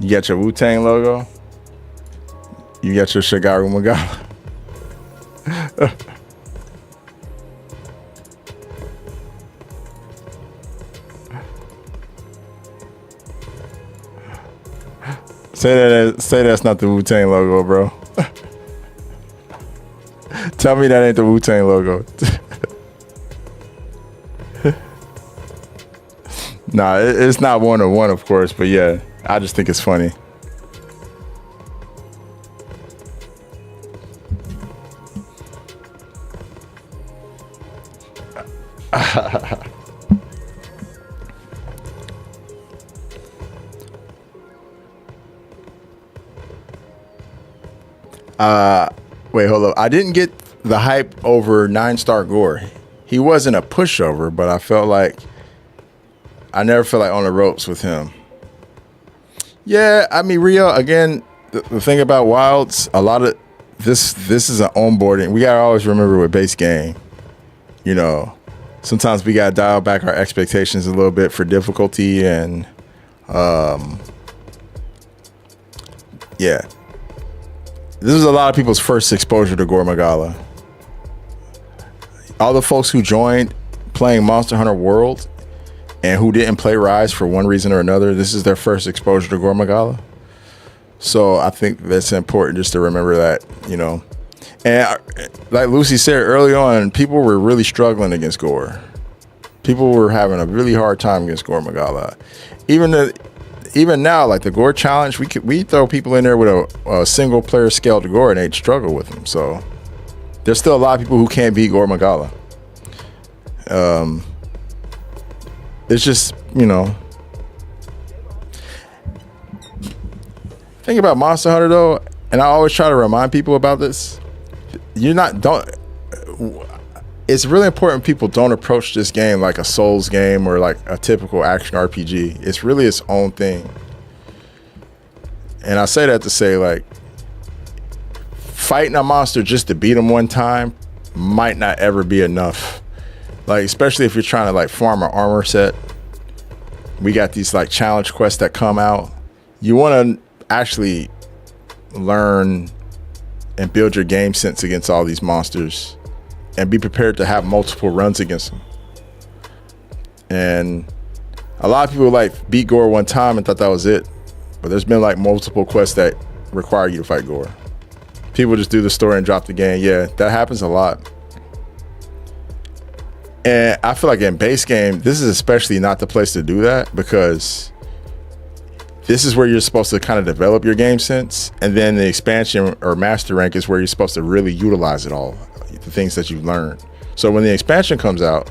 You got your Wu-Tang logo. You got your Shigaru Magala. Say that's not the Wu-Tang logo, bro. Tell me that ain't the Wu-Tang logo. Nah, it's not 101, of course, but yeah, I just think it's funny. Wait, hold up. I didn't get the hype over 9-star Gore. He wasn't a pushover, but I never felt like on the ropes with him. Yeah, I mean, Rio, again, the thing about Wilds, a lot of this is an onboarding. We gotta always remember with base game, you know, sometimes we gotta dial back our expectations a little bit for difficulty and yeah. This is a lot of people's first exposure to Gore Magala. All the folks who joined playing Monster Hunter World and who didn't play Rise for one reason or another, this is their first exposure to Gore Magala. So I think that's important just to remember that, you know. And like Lucy said early on, people were really struggling against Gore. People were having a really hard time against Gore Magala. Even now, like the Gore challenge, we throw people in there with a single player scaled Gore and they'd struggle with them. So there's still a lot of people who can't beat Gore Magala. It's just, you know. Thing about Monster Hunter though, and I always try to remind people about this. It's really important people don't approach this game like a Souls game or like a typical action RPG. It's really its own thing. And I say that to say, like, fighting a monster just to beat him one time might not ever be enough. Like, especially if you're trying to like farm an armor set. We got these like challenge quests that come out. You want to actually learn and build your game sense against all these monsters and be prepared to have multiple runs against them. And a lot of people like beat Gore one time and thought that was it, but there's been like multiple quests that require you to fight Gore. People just do the story and drop the game. Yeah, that happens a lot. And I feel like in base game, this is especially not the place to do that, because this is where you're supposed to kind of develop your game sense, and then the expansion or master rank is where you're supposed to really utilize it all, the things that you've learned. So when the expansion comes out,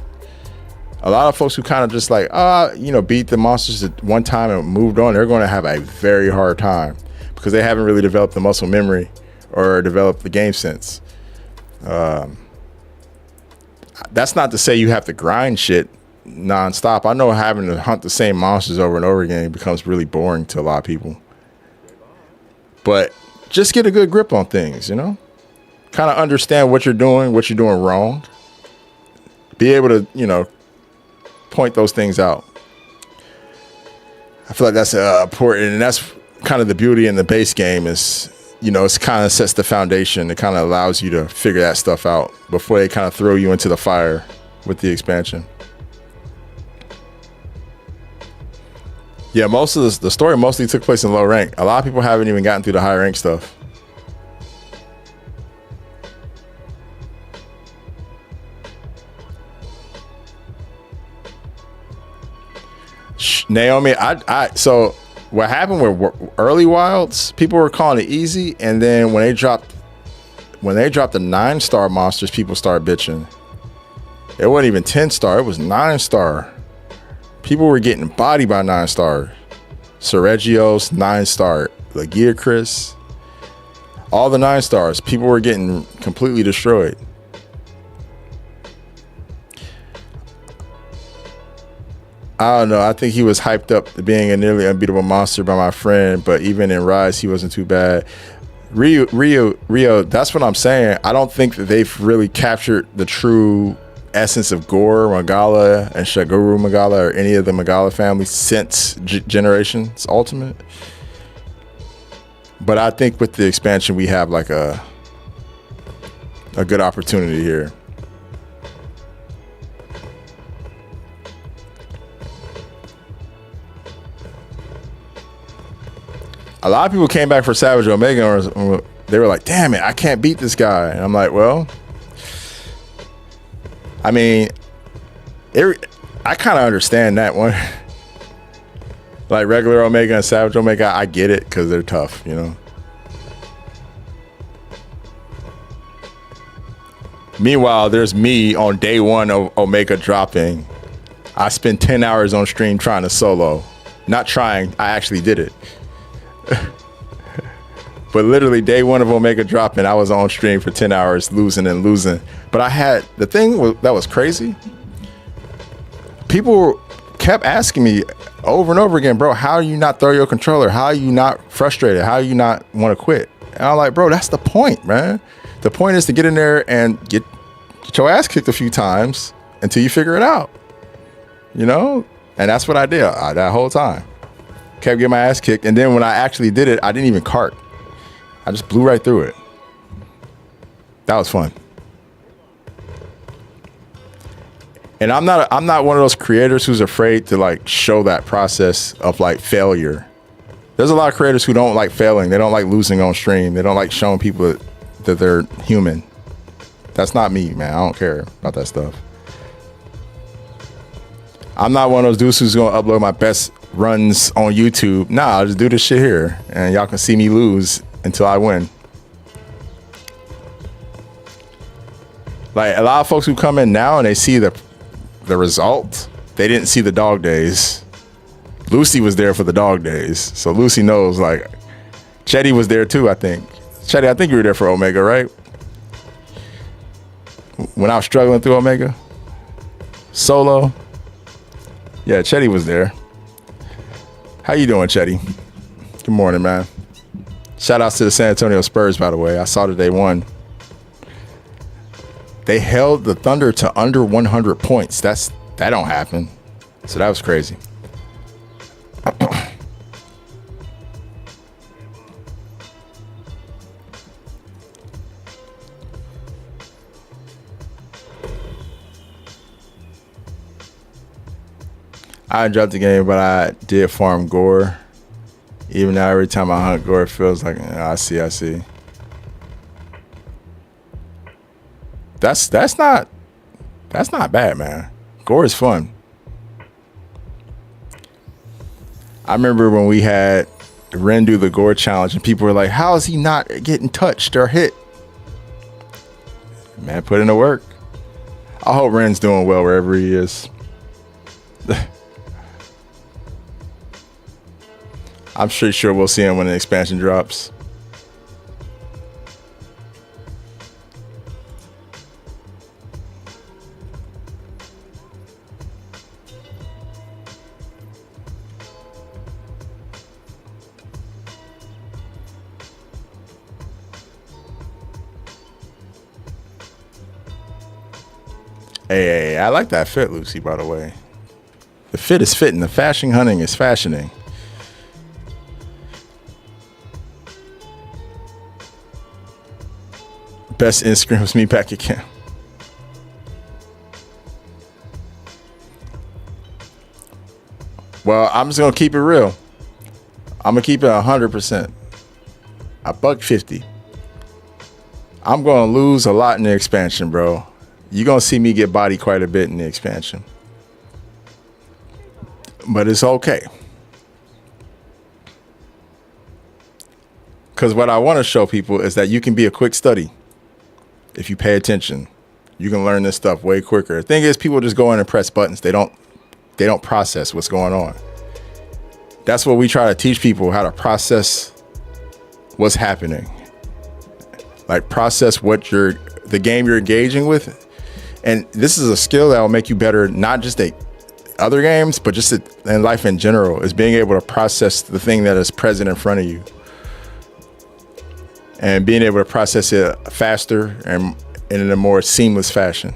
a lot of folks who kind of just like, beat the monsters at one time and moved on, they're going to have a very hard time because they haven't really developed the muscle memory or developed the game sense. That's not to say you have to grind shit nonstop. I know having to hunt the same monsters over and over again becomes really boring to a lot of people. But just get a good grip on things, you know? Kind of understand what you're doing wrong. Be able to, point those things out. I feel like that's important, and that's kind of the beauty in the base game is, it's kind of sets the foundation. It kind of allows you to figure that stuff out before they kind of throw you into the fire with the expansion. Yeah, most of the story mostly took place in low rank. A lot of people haven't even gotten through the high rank stuff. Naomi, so what happened with early Wilds, people were calling it easy, and then when they dropped the 9-star monsters, people started bitching. It wasn't even 10-star, it was 9-star. People were getting bodied by 9-star. Sergio's 9-star. Lagia Chris, all the 9 stars. People were getting completely destroyed. I don't know. I think he was hyped up to being a nearly unbeatable monster by my friend, but even in Rise, he wasn't too bad. Rio, that's what I'm saying. I don't think that they've really captured the true essence of Gore, Magala, and Shaguru Magala, or any of the Magala family since Generations Ultimate. But I think with the expansion, we have like a good opportunity here. A lot of people came back for Savage Omega, or they were like, damn it, I can't beat this guy. And I'm like, well, I mean, I kind of understand that one. Like regular Omega and Savage Omega, I get it because they're tough, you know. Meanwhile, there's me on day 1 of Omega dropping. I spent 10 hours on stream trying to solo. Not trying, I actually did it. But literally day 1 of Omega dropping, I was on stream for 10 hours losing. But I had, the thing that was crazy, people kept asking me over and over again, bro, how do you not throw your controller? How are you not frustrated? How do you not want to quit? And I'm like, bro, that's the point, man. The point is to get in there and get your ass kicked a few times until you figure it out, you know? And that's what I did that whole time. Kept getting my ass kicked. And then when I actually did it, I didn't even cart. I just blew right through it. That was fun. And I'm not one of those creators who's afraid to like show that process of like failure. There's a lot of creators who don't like failing. They don't like losing on stream. They don't like showing people that they're human. That's not me, man. I don't care about that stuff. I'm not one of those dudes who's gonna upload my best runs on YouTube. Nah, I'll just do this shit here and y'all can see me lose until I win. Like a lot of folks who come in now and they see the result, they didn't see the dog days. Lucy was there for the dog days. So Lucy knows, like, Chetty was there too, I think. Chetty, I think you were there for Omega, right? When I was struggling through Omega. Solo. Yeah, Chetty was there. How you doing, Chetty? Good morning, man. Shout outs to the San Antonio Spurs, by the way. I saw that they won. They held the Thunder to under 100 points. That don't happen. So that was crazy. I dropped the game, but I did farm Gore. Even now, every time I hunt Gore, it feels like I see. That's not bad, man. Gore is fun. I remember when we had Ren do the Gore challenge, and people were like, "How is he not getting touched or hit?" Man, put in the work. I hope Ren's doing well wherever he is. I'm sure we'll see him when the expansion drops. Hey, I like that fit, Lucy, by the way. The fit is fitting. The fashion hunting is fashioning. Best Instagram was me back again. Well, I'm just gonna keep it real. I'm gonna keep it 100%. $150. I'm gonna lose a lot in the expansion, bro. You're gonna see me get bodied quite a bit in the expansion. But it's okay. Because what I want to show people is that you can be a quick study. If you pay attention, you can learn this stuff way quicker. The thing is, people just go in and press buttons. They don't process what's going on. That's what we try to teach people, how to process what's happening. Like process the game you're engaging with. And this is a skill that will make you better, not just at other games, but just in life in general, is being able to process the thing that is present in front of you. And being able to process it faster and in a more seamless fashion.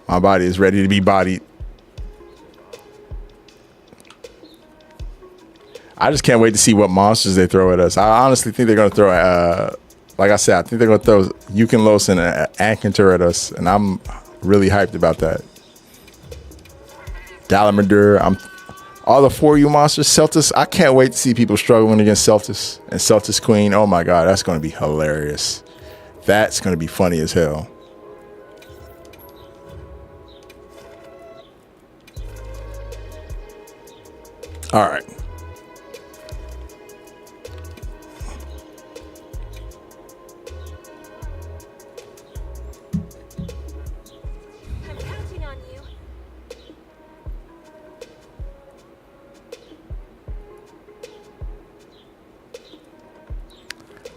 My body is ready to be bodied. I just can't wait to see what monsters they throw at us. I honestly think they're going to throw, like I said, I think they're going to throw Yukenlos and Ankinter at us. And I'm really hyped about that. Dalamadur, all the 4U monsters. Celtis, I can't wait to see people struggling against Celtis and Celtis Queen. Oh my God, that's going to be hilarious. That's going to be funny as hell. All right. I'm counting on you.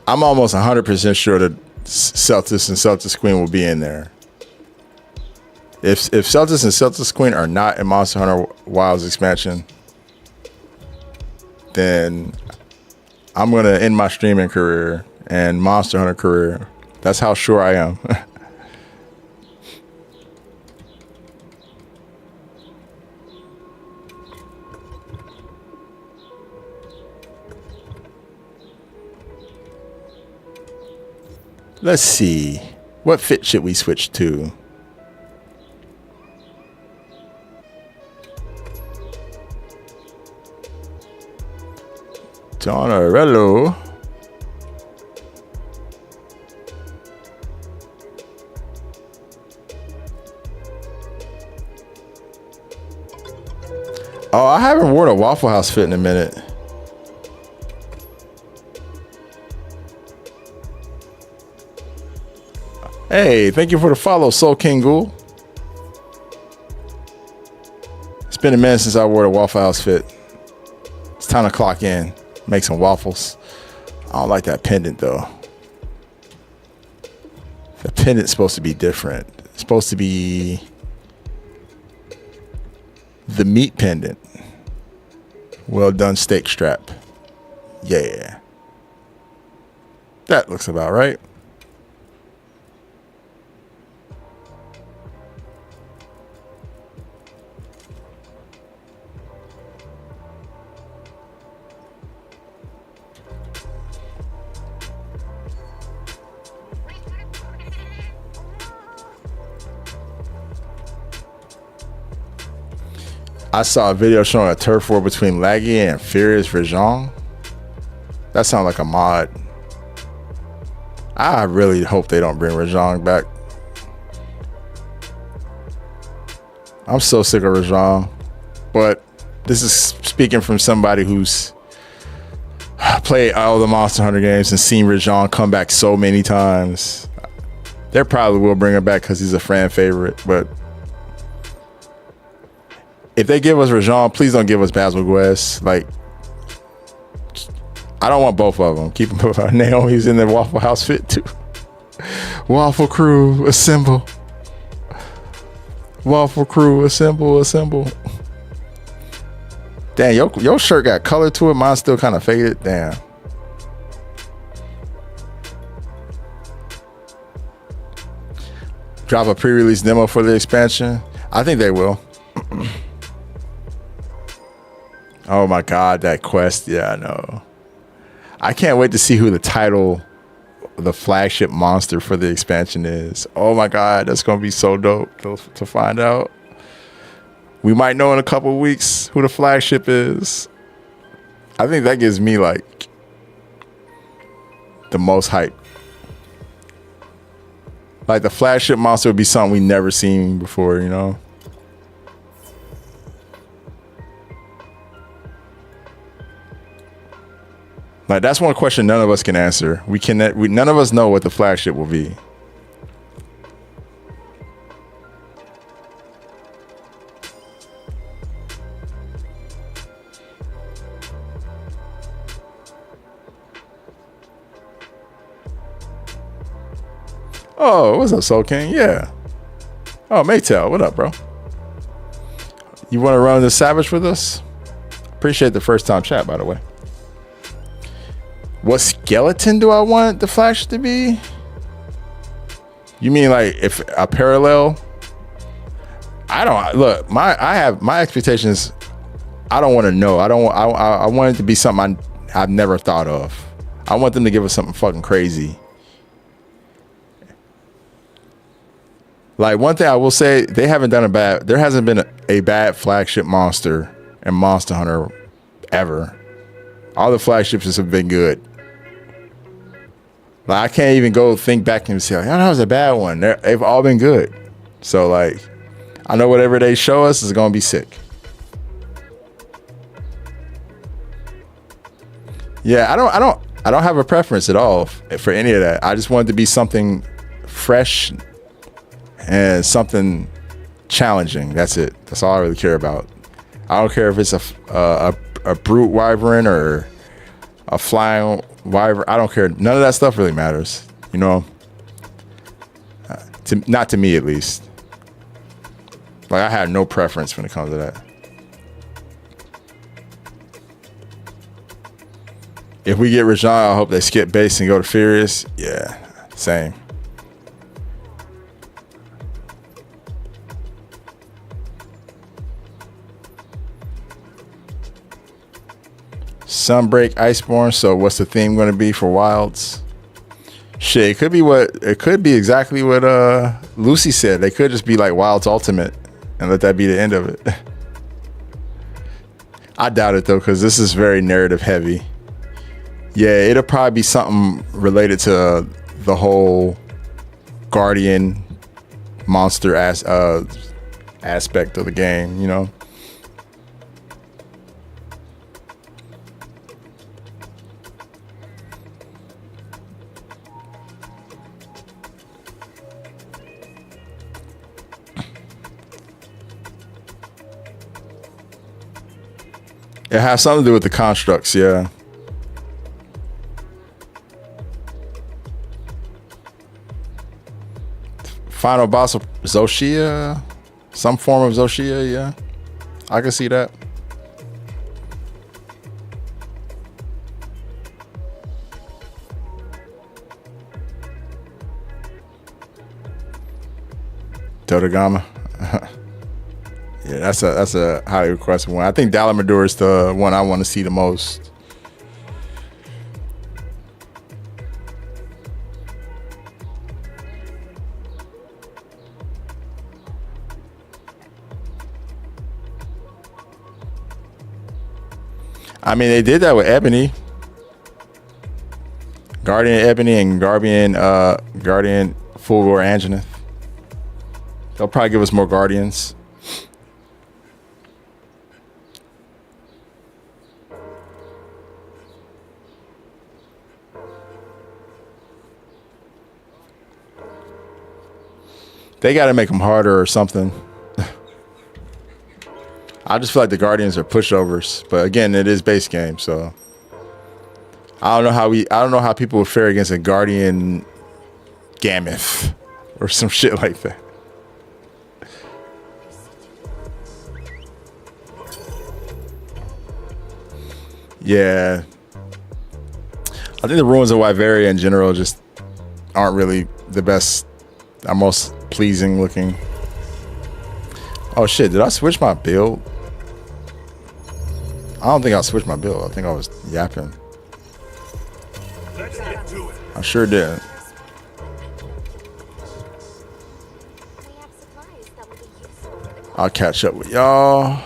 I'm almost 100% sure that Celtis and Celtis Queen will be in there. If Celtis and Celtis Queen are not in Monster Hunter Wilds expansion, then I'm going to end my streaming career and Monster Hunter career. That's how sure I am. Let's see. What fit should we switch to? Donarello. Oh, I haven't worn a Waffle House fit in a minute. Hey, thank you for the follow, Soul King Ghoul. It's been a minute since I wore the Waffle House fit. It's time to clock in, make some waffles. I don't like that pendant though. The pendant's supposed to be different. It's supposed to be the meat pendant. Well done steak strap. Yeah. That looks about right. I saw a video showing a turf war between Laggy and Furious Rajong. That sounds like a mod. I really hope they don't bring Rajong back. I'm so sick of Rajong. But this is speaking from somebody who's played all the Monster Hunter games and seen Rajong come back so many times. They probably will bring him back because he's a fan favorite, but if they give us Rajon, please don't give us Basil Guest. Like, I don't want both of them. Keep them with Naomi's in the Waffle House fit too. Waffle Crew, assemble. Waffle Crew, assemble, assemble. Damn, your shirt got color to it. Mine's still kind of faded. Damn. Drop a pre-release demo for the expansion. I think they will. Oh my God, that quest. Yeah, I know. I can't wait to see who the flagship monster for the expansion is. Oh my God, that's going to be so dope to find out. We might know in a couple of weeks who the flagship is. I think that gives me like the most hype. Like the flagship monster would be something we never seen before, you know? Like that's one question none of us can answer. None of us know what the flagship will be. Oh, what's up, Soul King? Yeah. Oh, Maytel, what up, bro? You want to run the Savage with us? Appreciate the first time chat, by the way. What skeleton do I want the Flash to be? You mean like if a parallel? I don't look. My expectations. I don't want to know. I want it to be something I've never thought of. I want them to give us something fucking crazy. Like one thing I will say, they haven't done there hasn't been a bad flagship monster in Monster Hunter ever. All the flagships have been good. Like I can't even go think back and say, like, oh, that was a bad one. They've all been good. So like, I know whatever they show us is gonna be sick. Yeah, I don't have a preference at all for any of that. I just want it to be something fresh and something challenging. That's it. That's all I really care about. I don't care if it's a brute wyvern or a flying wyvern. I don't care. None of that stuff really matters. You know, not to me at least. Like I have no preference when it comes to that. If we get Rajan, I hope they skip base and go to Furious. Yeah, same. Sunbreak, Iceborne. So what's the theme going to be for Wilds? Shit, it could be exactly what Lucy said. They could just be like Wilds Ultimate and let that be the end of it. I doubt it though, because this is very narrative heavy. Yeah, it'll probably be something related to the whole Guardian monster aspect of the game, you know? It has something to do with the constructs, yeah. Final boss of Zoshia, some form of Zoshia, yeah. I can see that. Dodogama. Yeah, that's a highly requested one. I think Dalamador is the one I want to see the most. I mean, they did that with Ebony. Guardian Ebony and Guardian Fulgor Anjanith. They'll probably give us more Guardians. They got to make them harder or something. I just feel like the Guardians are pushovers, but again, it is base game, so I don't know how people would fare against a Guardian Gammoth or some shit like that. Yeah, I think the ruins of Wyveria in general just aren't really the best, most pleasing looking. Oh shit, did I switch my build? I don't think I switched my build. I think I was yapping. Let's get to it. I sure did. We have supplies that will be useful for the I'll catch up with y'all.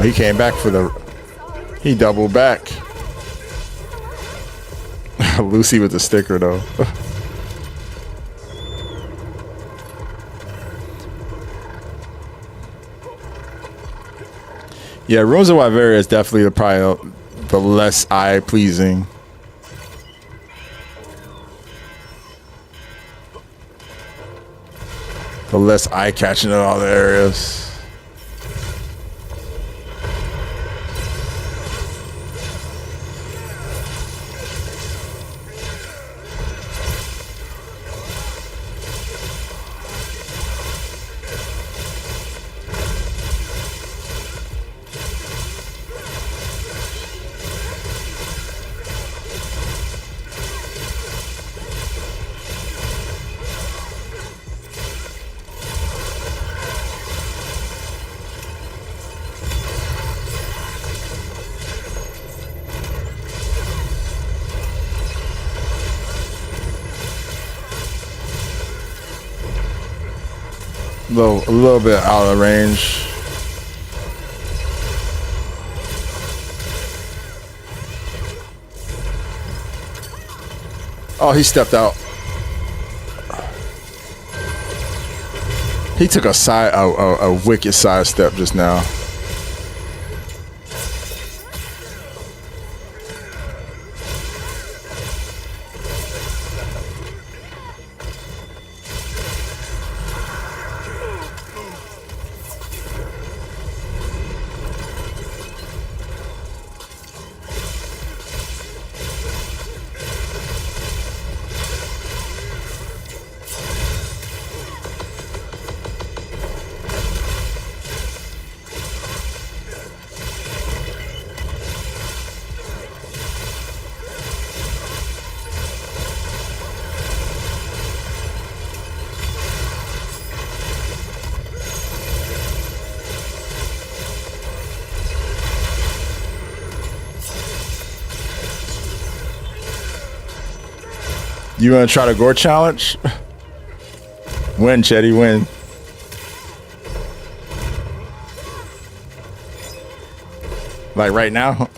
Oh, he came back for the. He doubled back. Lucy with the sticker though. Yeah, Ruins of Wyveria is definitely probably the less eye pleasing. The less eye catching in all the areas. A little bit out of range. Oh, he stepped out. He took a wicked side step just now. You want to try the gore challenge? Win, Chetty, win. Like right now?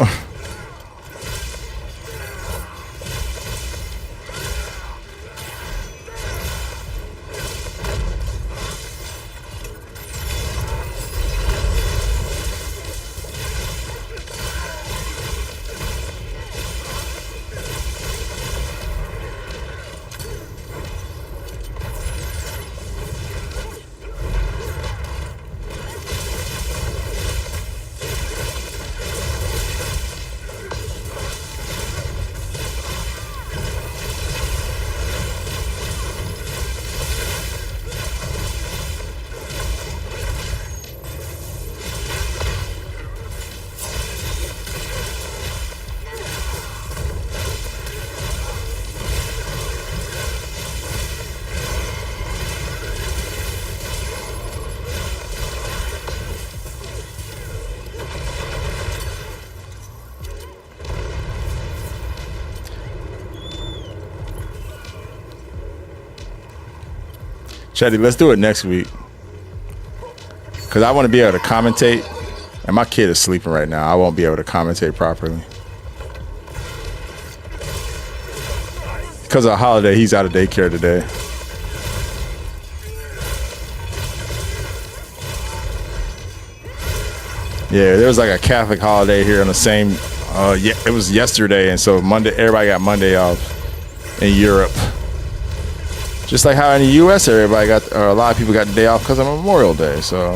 Chetty, let's do it next week. Because I want to be able to commentate. And my kid is sleeping right now. I won't be able to commentate properly. Because of a holiday, he's out of daycare today. Yeah, there was like a Catholic holiday here on the same, yeah, it was yesterday. And so Monday, everybody got Monday off in Europe. Just like how in the U.S. everybody got, or a lot of people got the day off because of Memorial Day. So,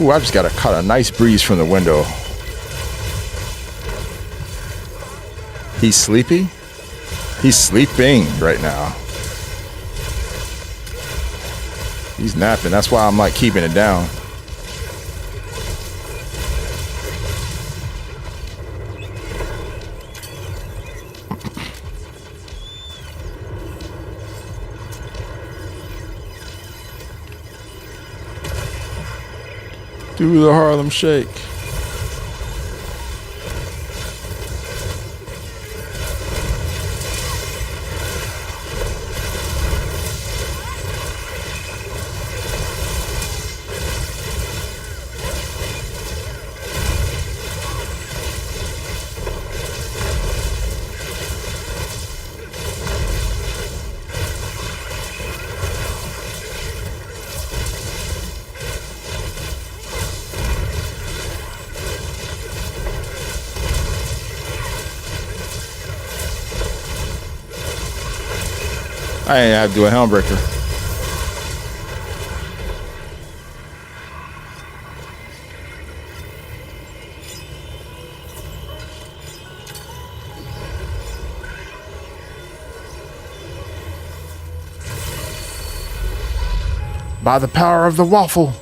ooh, I just caught a nice breeze from the window. He's sleepy? He's sleeping right now. He's napping. That's why I'm like keeping it down. Do the Harlem Shake. I ain't have to do a helm breaker. By the power of the waffle.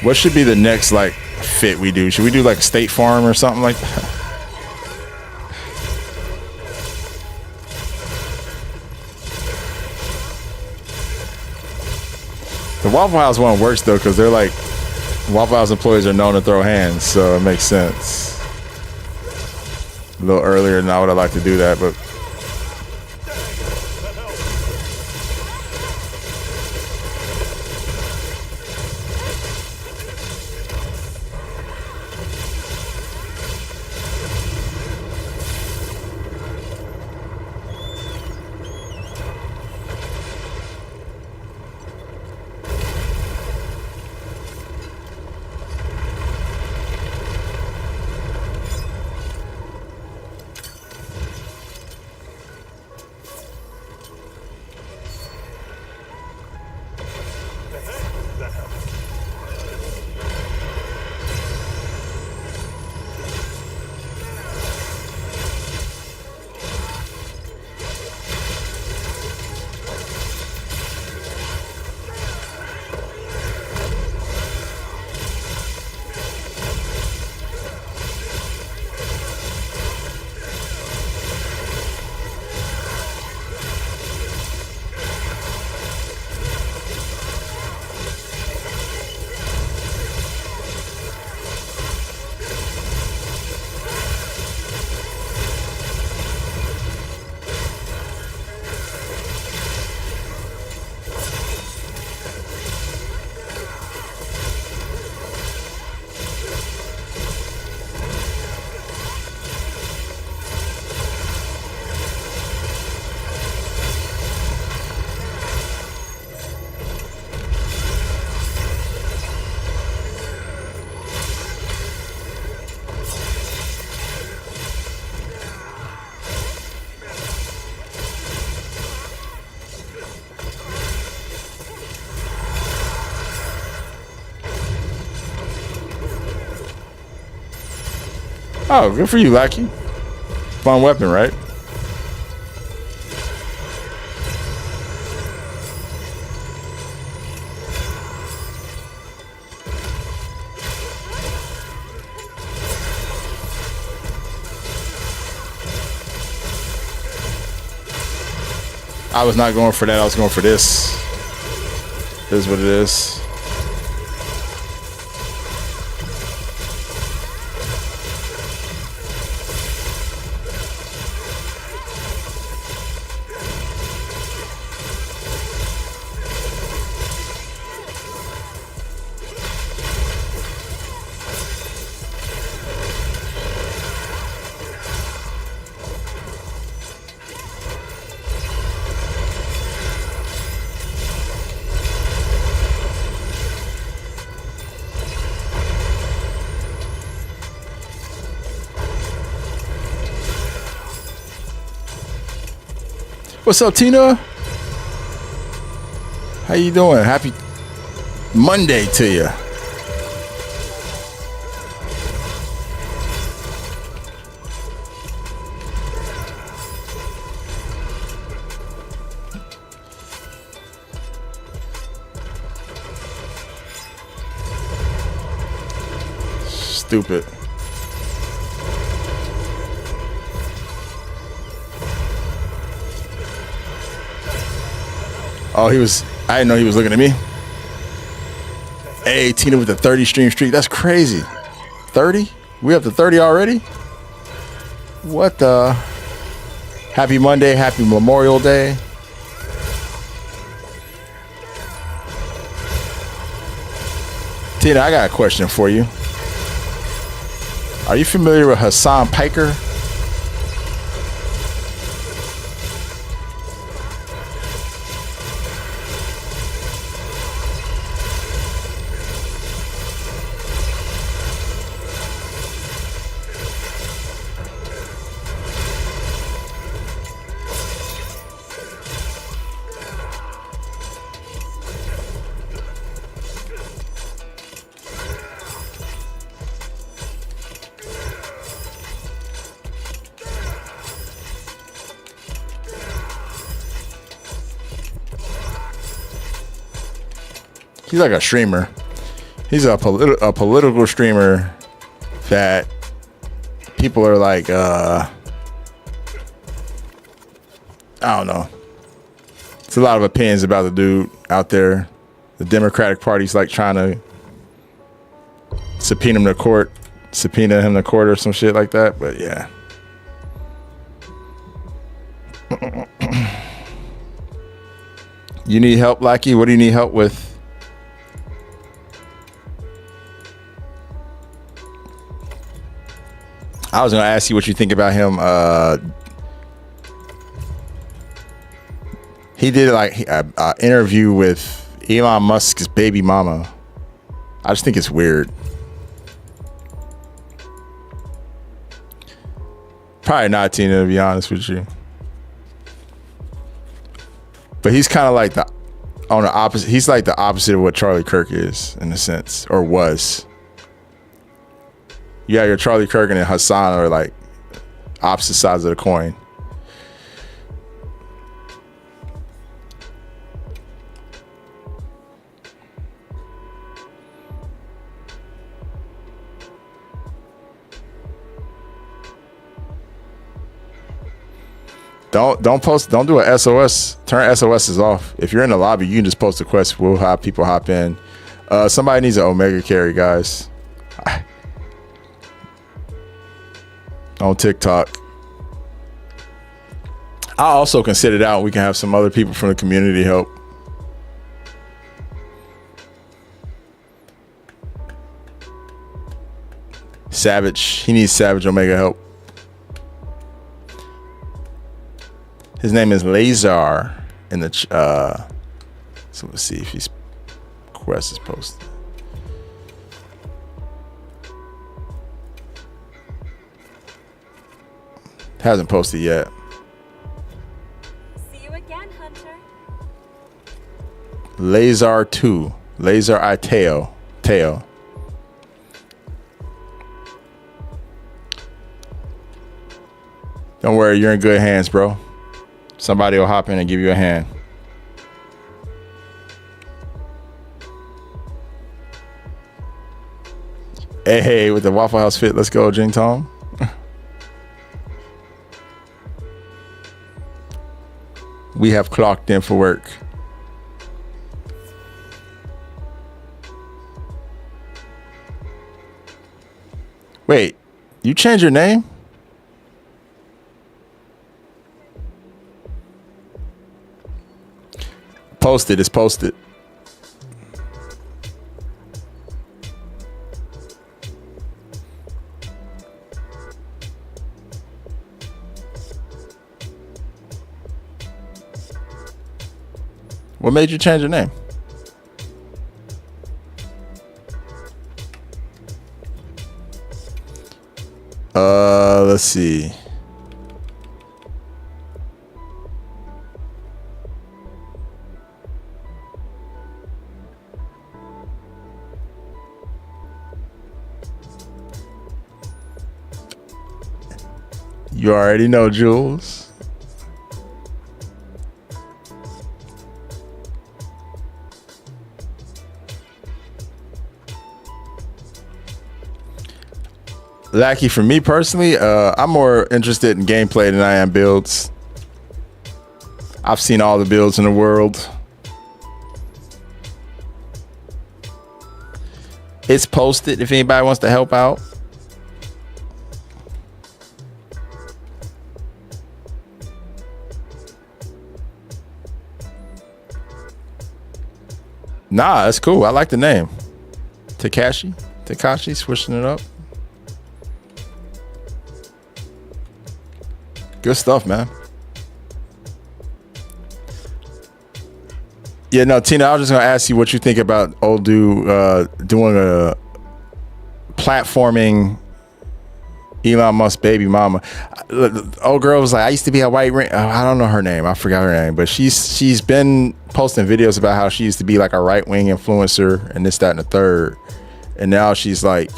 What should be the next like fit we do? Should we do like State Farm or something like that? The Waffle House one works though, because they're like, Waffle House employees are known to throw hands, so it makes sense. A little earlier than I would have liked to do that, but oh, good for you, Lackey. Fun weapon, right? I was not going for that. I was going for this. This is what it is. What's up, Tina? How you doing? Happy Monday to you. Stupid. Oh, I didn't know he was looking at me. Hey, Tina with the 30 stream streak. That's crazy. 30? We up to 30 already? What the? Happy Monday. Happy Memorial Day. Tina, I got a question for you. Are you familiar with Hassan Piker? He's like a streamer. He's a political streamer that people are like, I don't know. It's a lot of opinions about the dude out there. The Democratic Party's like trying to subpoena him to court or some shit like that. But yeah. You need help, Lackey? What do you need help with? I was gonna ask you what you think about him. He did like an interview with Elon Musk's baby mama. I just think it's weird. Probably not, Tina, to be honest with you. But he's kind of like on the opposite. He's like the opposite of what Charlie Kirk is, in a sense, or was. Yeah, your Charlie Kirk and Hassan are like opposite sides of the coin. Don't do a SOS. Turn SOSs off. If you're in the lobby, you can just post a quest. We'll have people hop in. Somebody needs an Omega carry, guys. On TikTok. I'll also consider it out. We can have some other people from the community help. Savage. He needs Savage Omega help. His name is Lazar in the so let's see if his quest is posted. Hasn't posted yet. See you again, Hunter. Lazar 2. Lazar Teo. Don't worry, you're in good hands, bro. Somebody will hop in and give you a hand. Hey, with the Waffle House fit, let's go, Jing Tong. We have clocked in for work. Wait, you changed your name? Posted, it's posted. What made you change your name? Let's see. You already know, Jules. Lackey, for me personally, I'm more interested in gameplay than I am builds. I've seen all the builds in the world. It's posted if anybody wants to help out. Nah, that's cool. I like the name. Takashi, switching it up. Good stuff, man. Yeah, no, Tina, I was just gonna ask you what you think about old dude doing a platforming Elon Musk baby mama. Old girl was like, I used to be a white ring. I don't know her name. I forgot her name, but she's been posting videos about how she used to be like a right wing influencer and this, that, and the third, and now she's like,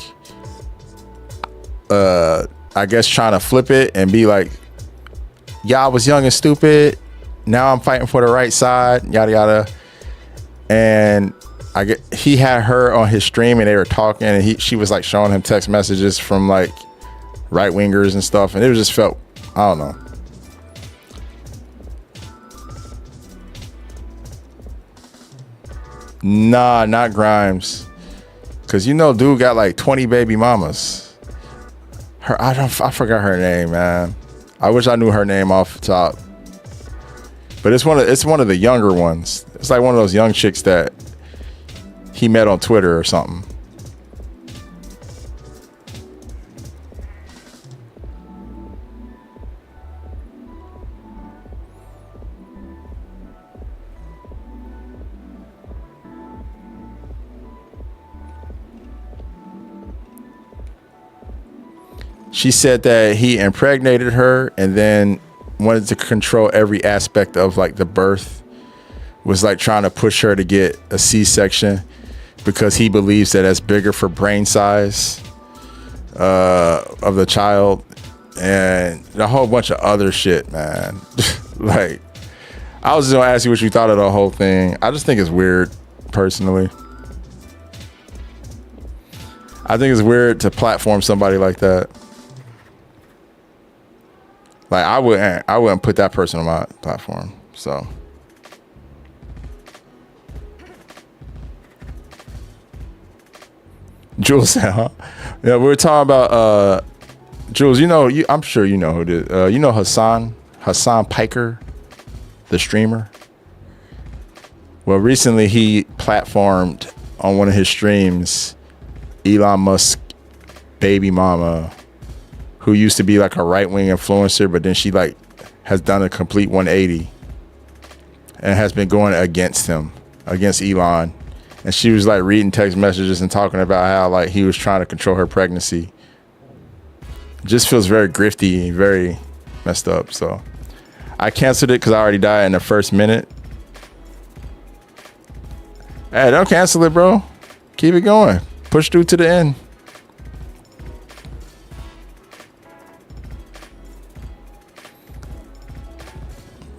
I guess trying to flip it and be like, yeah, I was young and stupid. Now I'm fighting for the right side, yada yada. And he had her on his stream and they were talking and she was like showing him text messages from like right wingers and stuff, and it just felt, I don't know. Nah, not Grimes, cause dude got like 20 baby mamas. I forgot her name, man. I wish I knew her name off the top. But it's one of the younger ones. It's like one of those young chicks that he met on Twitter or something. She said that he impregnated her and then wanted to control every aspect of like the birth, was like trying to push her to get a C-section because he believes that that's bigger for brain size of the child, and a whole bunch of other shit, man. Like, I was just gonna ask you what you thought of the whole thing. I just think it's weird, personally. I think it's weird to platform somebody like that. Like, I wouldn't put that person on my platform. So Jules said, huh? Yeah, we were talking about Jules, I'm sure you know who it is. Hassan Piker, the streamer. Well, recently he platformed on one of his streams Elon Musk baby mama, who used to be like a right-wing influencer, but then she like has done a complete 180 and has been going against him, against Elon. And she was like reading text messages and talking about how like he was trying to control her pregnancy. Just feels very grifty, very messed up. So I canceled it because I already died in the first minute. Hey, don't cancel it, bro. Keep it going. Push through to the end.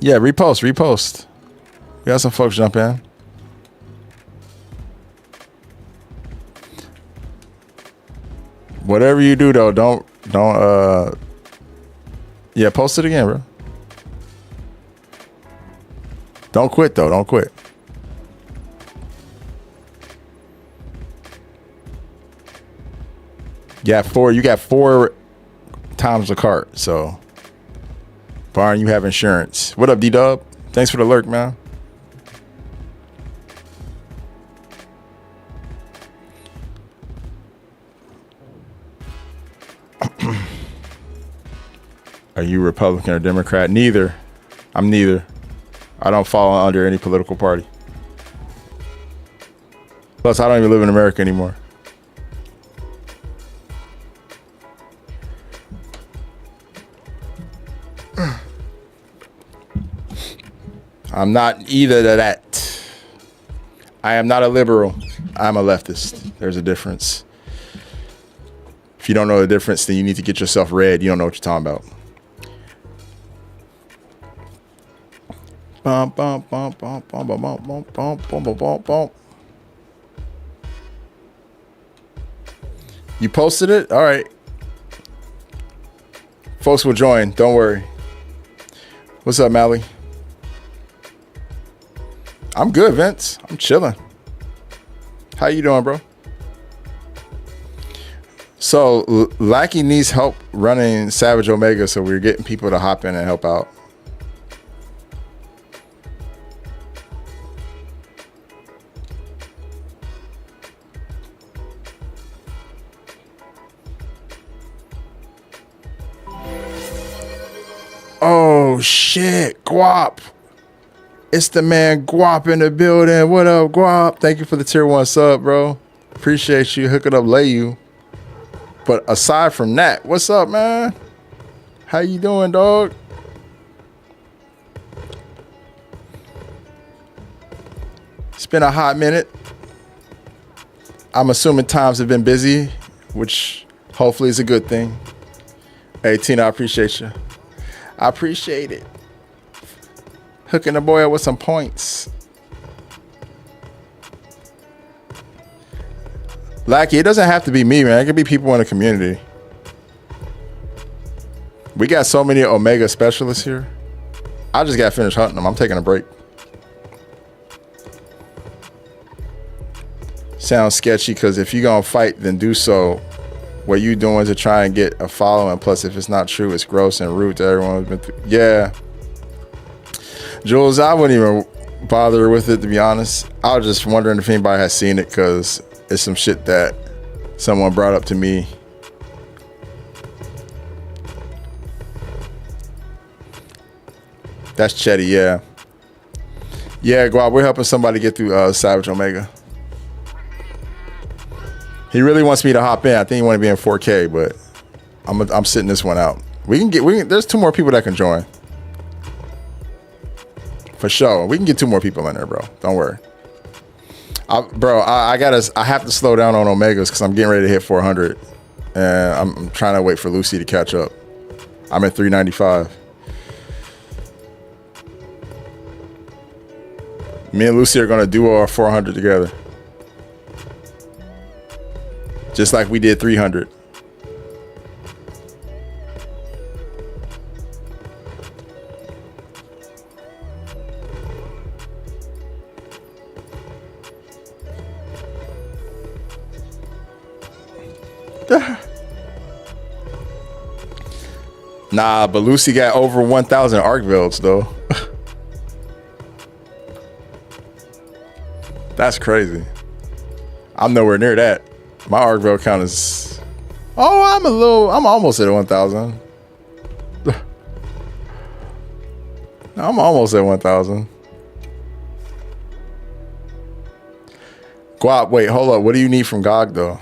Yeah, repost. We got some folks jump in. Whatever you do though, don't yeah, post it again, bro. Don't quit though, don't quit. You got four times the cart, so Barn, you have insurance. What up, D-Dub? Thanks for the lurk, man. Are you Republican or Democrat? Neither. I'm neither. I don't fall under any political party. Plus, I don't even live in America anymore. I'm not either of that. I am not a liberal. I'm a leftist. There's a difference. If you don't know the difference, then you need to get yourself read. You don't know what you're talking about. Bum, bum, bum, bum, bum, bum, bum, bum, bum, bum, bum, bum. You posted it? All right. Folks will join. Don't worry. What's up, Mally? I'm good, Vince. I'm chilling. How you doing, bro? So, Lackey needs help running Savage Omega, so we're getting people to hop in and help out. Oh, shit. Guap. It's the man Guap in the building. What up, Guap? Thank you for the tier 1 sub, bro. Appreciate you. Hook it up, lay you. But aside from that, what's up, man? How you doing, dog? It's been a hot minute. I'm assuming times have been busy, which hopefully is a good thing. Hey, Tina, I appreciate you. I appreciate it. Hooking the boy up with some points. Lackey, it doesn't have to be me, man. It could be people in the community. We got so many Omega specialists here. I just got finished hunting them. I'm taking a break. Sounds sketchy because if you're going to fight, then do so. What you doing to try and get a following. Plus, if it's not true, it's gross and rude to everyone who's been through. Yeah. Jules, I wouldn't even bother with it, to be honest. I was just wondering if anybody has seen it because it's some shit that someone brought up to me. That's Chetty, yeah. Yeah, Guap, we're helping somebody get through Savage Omega. He really wants me to hop in. I think he want to be in 4K, but I'm sitting this one out. There's 2 more people that can join. For sure. We can get 2 more people in there, bro. Don't worry. I have to slow down on Omegas because I'm getting ready to hit 400. And I'm trying to wait for Lucy to catch up. I'm at 395. Me and Lucy are going to do our 400 together. Just like we did 300. Nah, but Lucy got over 1,000 arc builds though. That's crazy. I'm nowhere near that. My arc build count is... Oh, I'm almost at 1,000. I'm almost at 1,000. Guap, wait, hold up. What do you need from GOG though?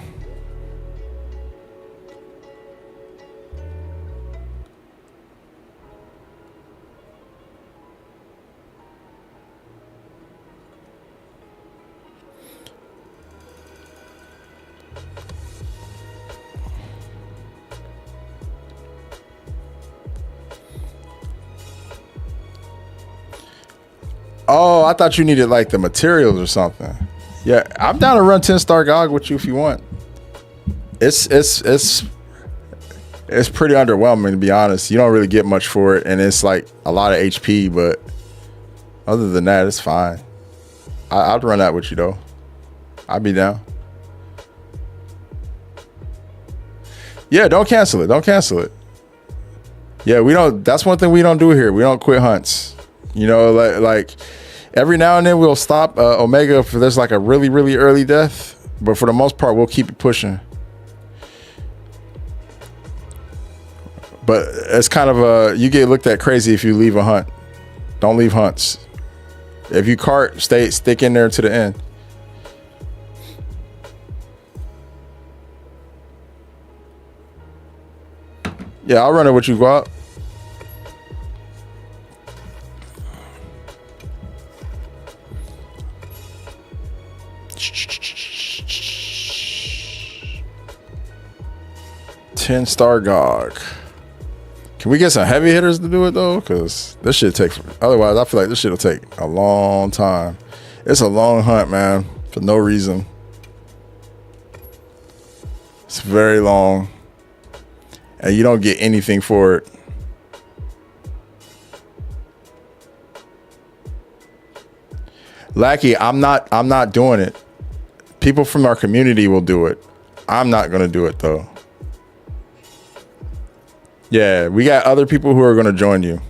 Oh, I thought you needed like the materials or something. Yeah, I'm down to run 10-star GOG with you if you want. It's pretty underwhelming, to be honest. You don't really get much for it, and it's like a lot of HP, but other than that, it's fine. I'd run that with you though. I'd be down. Yeah, don't cancel it. Don't cancel it. Yeah, we don't. That's one thing we don't do here. We don't quit hunts. You know, like every now and then we'll stop Omega if there's like a really, really early death. But for the most part, we'll keep it pushing. But it's kind of you get looked at crazy if you leave a hunt. Don't leave hunts. If you cart, stick in there to the end. Yeah, I'll run it with you, Guap. Ten-star GOG. Can we get some heavy hitters to do it though? Because this shit takes. Otherwise, I feel like this shit will take a long time. It's a long hunt, man, for no reason. It's very long, and you don't get anything for it. Lackey, I'm not doing it. People from our community will do it. I'm not gonna do it though. Yeah, we got other people who are going to join you.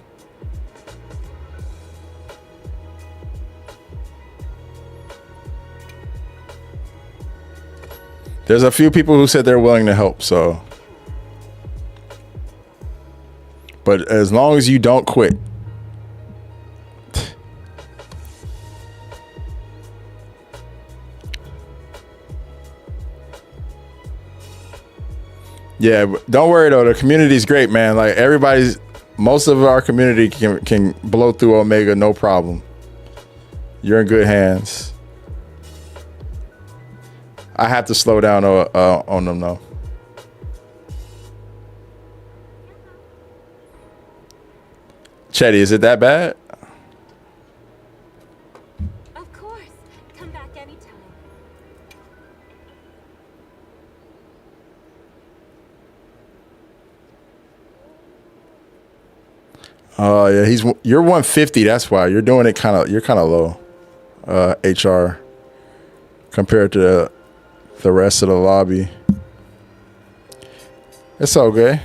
There's a few people who said they're willing to help, so. But as long as you don't quit. Yeah, don't worry though. The community's great, man. Like most of our community can blow through Omega, no problem. You're in good hands. I have to slow down on them though. Chetty, is it that bad? Of course. Come back anytime. Oh yeah, you're 150. That's why you're doing it you're kind of low. HR compared to the rest of the lobby. It's okay.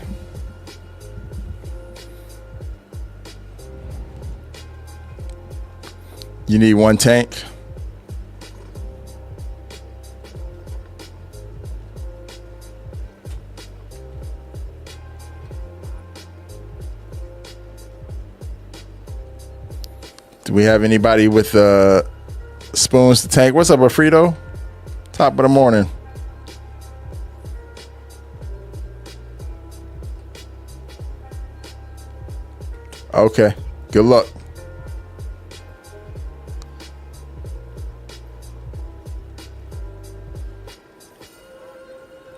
You need one tank. Do we have anybody with spoons to tank? What's up, Alfredo? Top of the morning. Okay. Good luck.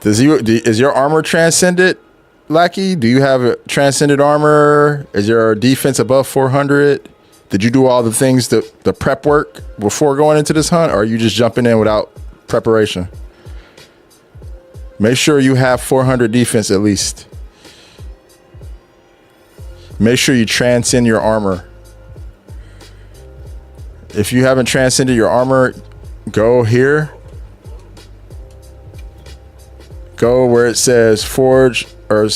Is your armor transcended, Lackey? Do you have a transcended armor? Is your defense above 400? Did you do all the things the prep work before going into this hunt, or are you just jumping in without preparation? Make sure you have 400 defense at least. Make sure you transcend your armor. If you haven't transcended your armor, go here. Go where it says forge or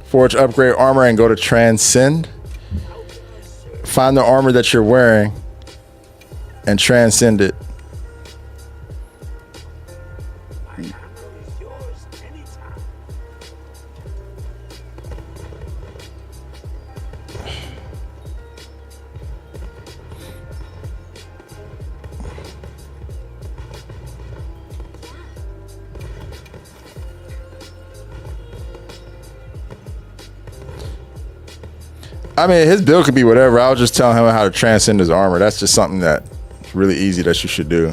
forge upgrade armor and go to transcend. Find the armor that you're wearing and transcend it. My ammo is yours anytime. I mean, his build could be whatever. I was just telling him how to transcend his armor. That's just something that's really easy that you should do.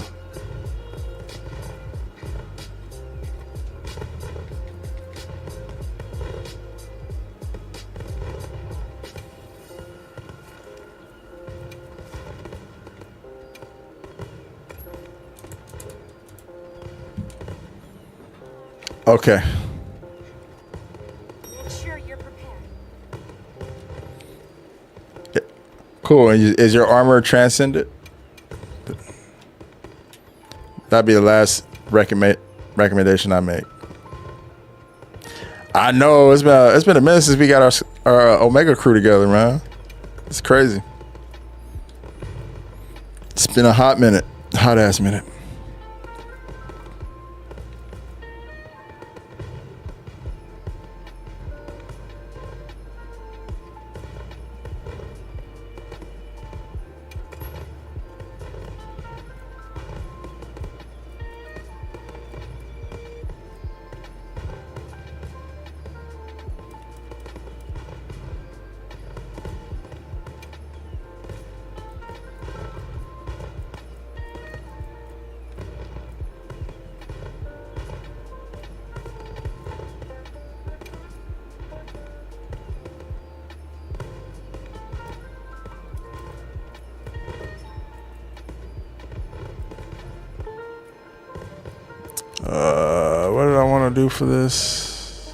Okay. Make sure you're prepared. Cool. And is your armor transcended? That'd be the last recommendation I make. I know it's been a minute since we got our Omega crew together, man. It's crazy. It's been a hot ass minute. What did I want to do for this?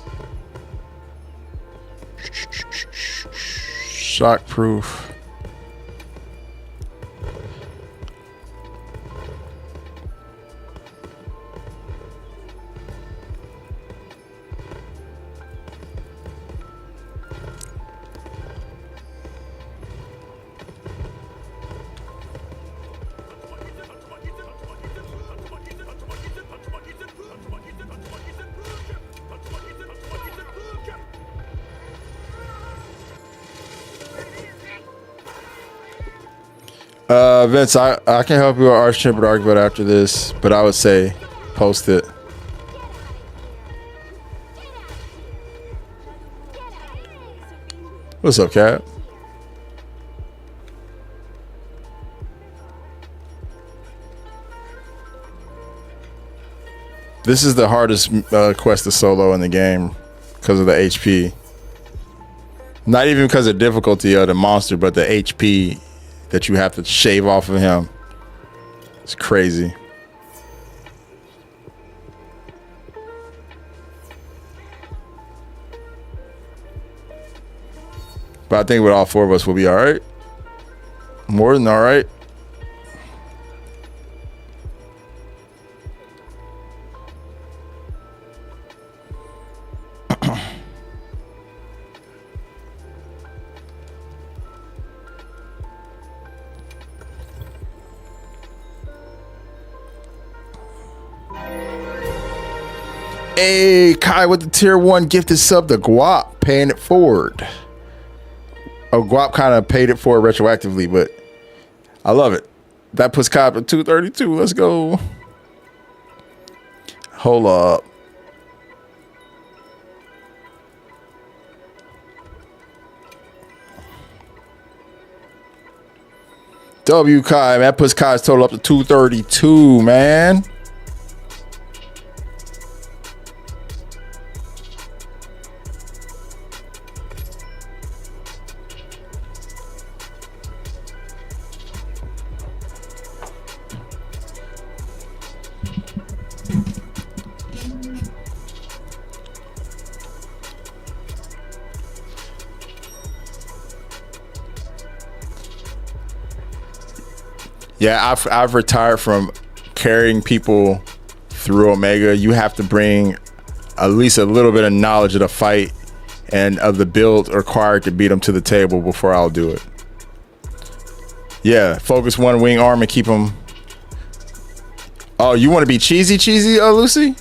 Shockproof. Vince, I can help you with Arch Tempered Argument after this, but I would say post it. What's up, Cap? This is the hardest quest to solo in the game because of the HP. Not even because of difficulty of the monster, but the HP that you have to shave off of him. It's crazy. But I think with all 4 of us, we'll be all right. More than all right. Hey, Kai with the tier 1 gifted sub to Guap, paying it forward. Oh, Guap kind of paid it forward retroactively, but I love it. That puts Kai up at 232. Let's go. Hold up. W Kai, man, that puts Kai's total up to 232, man. Yeah, I've retired from carrying people through Omega. You have to bring at least a little bit of knowledge of the fight and of the build required to beat them to the table before I'll do it. Yeah, focus one wing arm and keep them. Oh, you want to be cheesy, Lucy?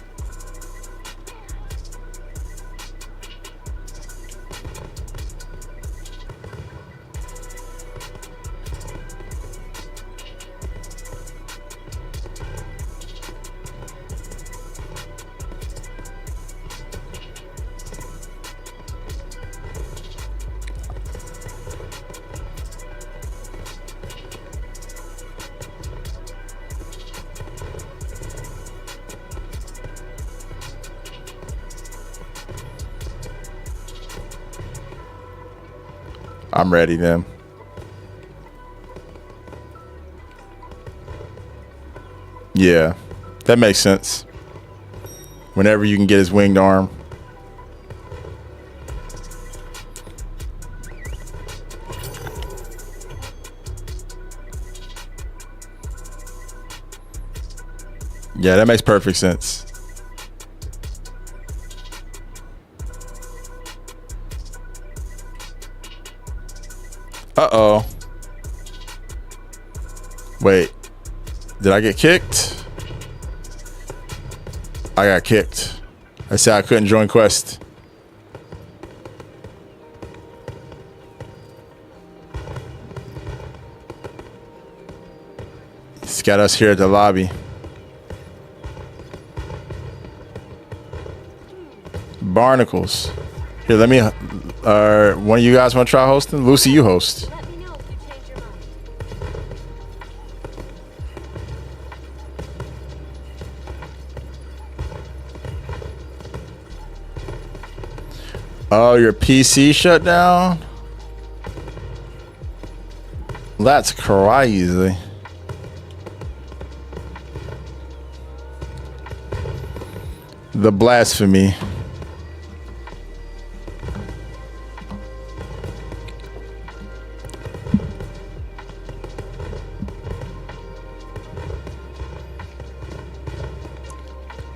I'm ready then. Yeah, that makes sense. Whenever you can get his winged arm. Yeah, that makes perfect sense. Uh-oh. Wait. Did I get kicked? I got kicked. I said I couldn't join Quest. It's got us here at the lobby. Barnacles. Here, let me... one of you guys want to try hosting? Lucy, you host. Let me know if you change your mind. Oh, your PC shut down? That's crazy. The blasphemy.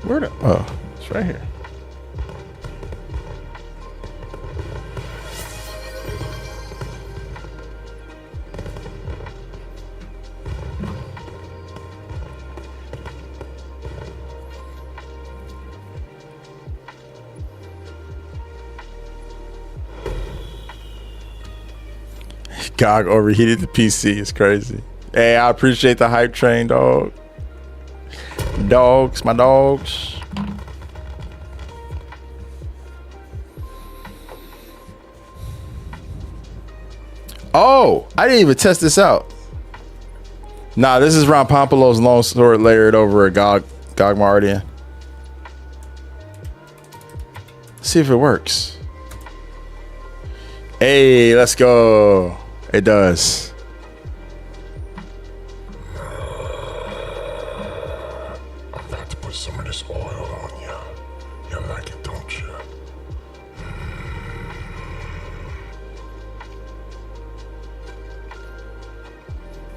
Where the... Oh, it's right here. GOG overheated the PC. It's crazy. Hey, I appreciate the hype train, dog. Dogs, my dogs. Oh, I didn't even test this out. Nah, this is Ron Pompolo's long sword layered over a GOG Mardian. See if it works. Hey, let's go. It does. I'm about to put some of this oil on you. You like it, don't you?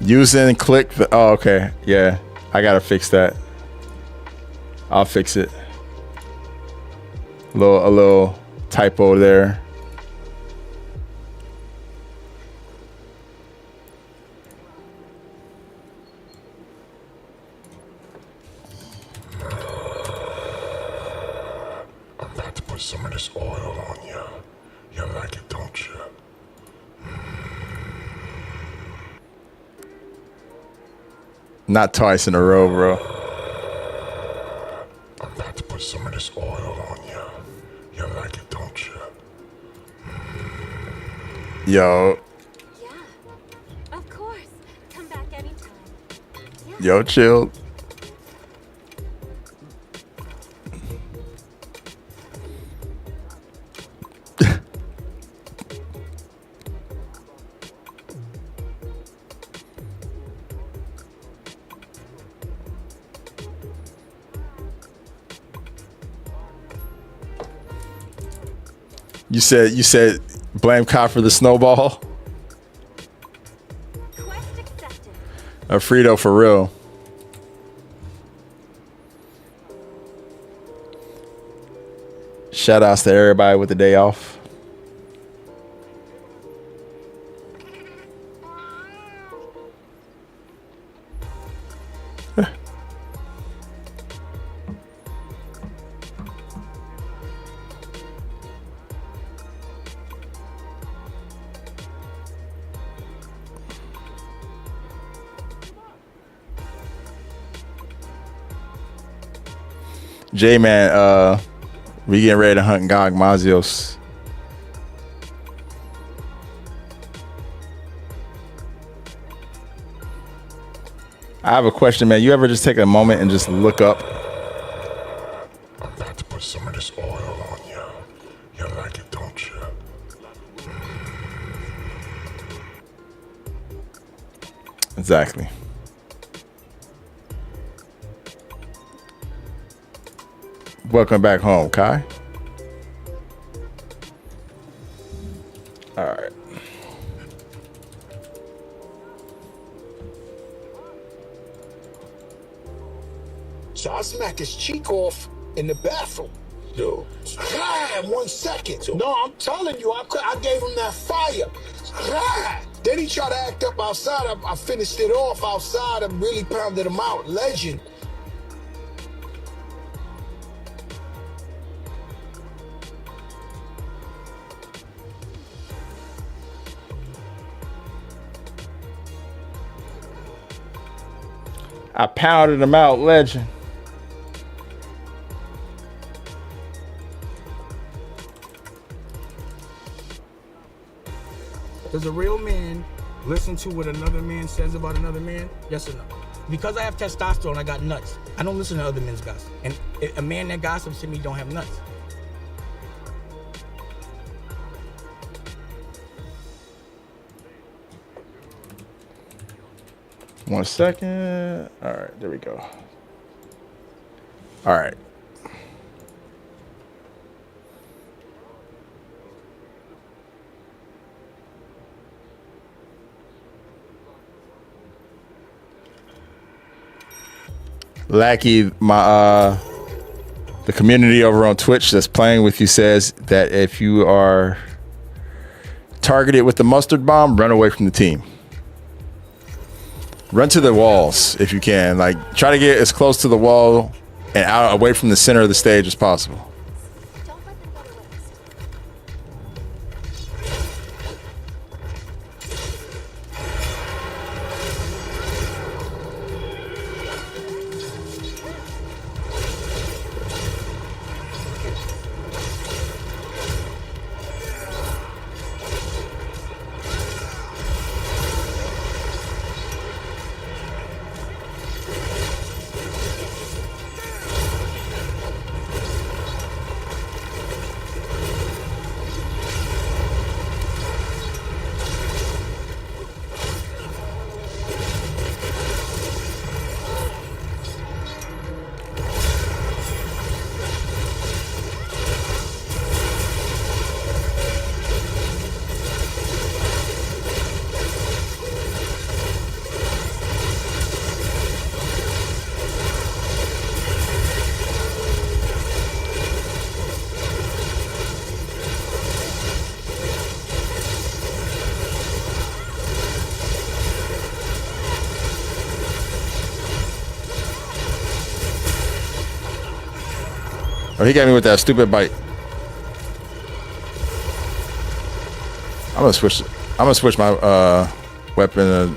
Using click. Oh, okay. Yeah, I gotta fix that. I'll fix it. A little typo there. I'm about to put some of this oil on you. You like it, don't you? Not twice in a row, bro. I'm about to put some of this oil on you. You like it, don't you? Yo, Yeah, of course. Come back anytime. Yeah. yo, chill. You said blame Kai for the snowball. Quest accepted. Frito for real. Shout outs to everybody with the day off. J-Man, we getting ready to hunt Gog Mazios. I have a question, man. You ever just take a moment and just look up? I'm about to put some of this oil on you. You like it, don't you? Exactly. Welcome back home, Kai. All right. So I smacked his cheek off in the bathroom. Yo, Ah, 1 second. No, I'm telling you, I gave him that fire. Ah. Then he tried to act up outside. I finished it off outside and really pounded him out. Legend. I pounded him out, legend. Does a real man listen to what another man says about another man? Yes or no? Because I have testosterone, I got nuts. I don't listen to other men's gossip. And a man that gossips to me don't have nuts. One second. All right, there we go. All right. Lackey, the community over on Twitch that's playing with you says that if you are targeted with the mustard bomb, run away from the team. Run to the walls if you can. Like, try to get as close to the wall and out away from the center of the stage as possible. Don't let them go to waste. Oh, he got me with that stupid bite. I'm gonna switch my weapon.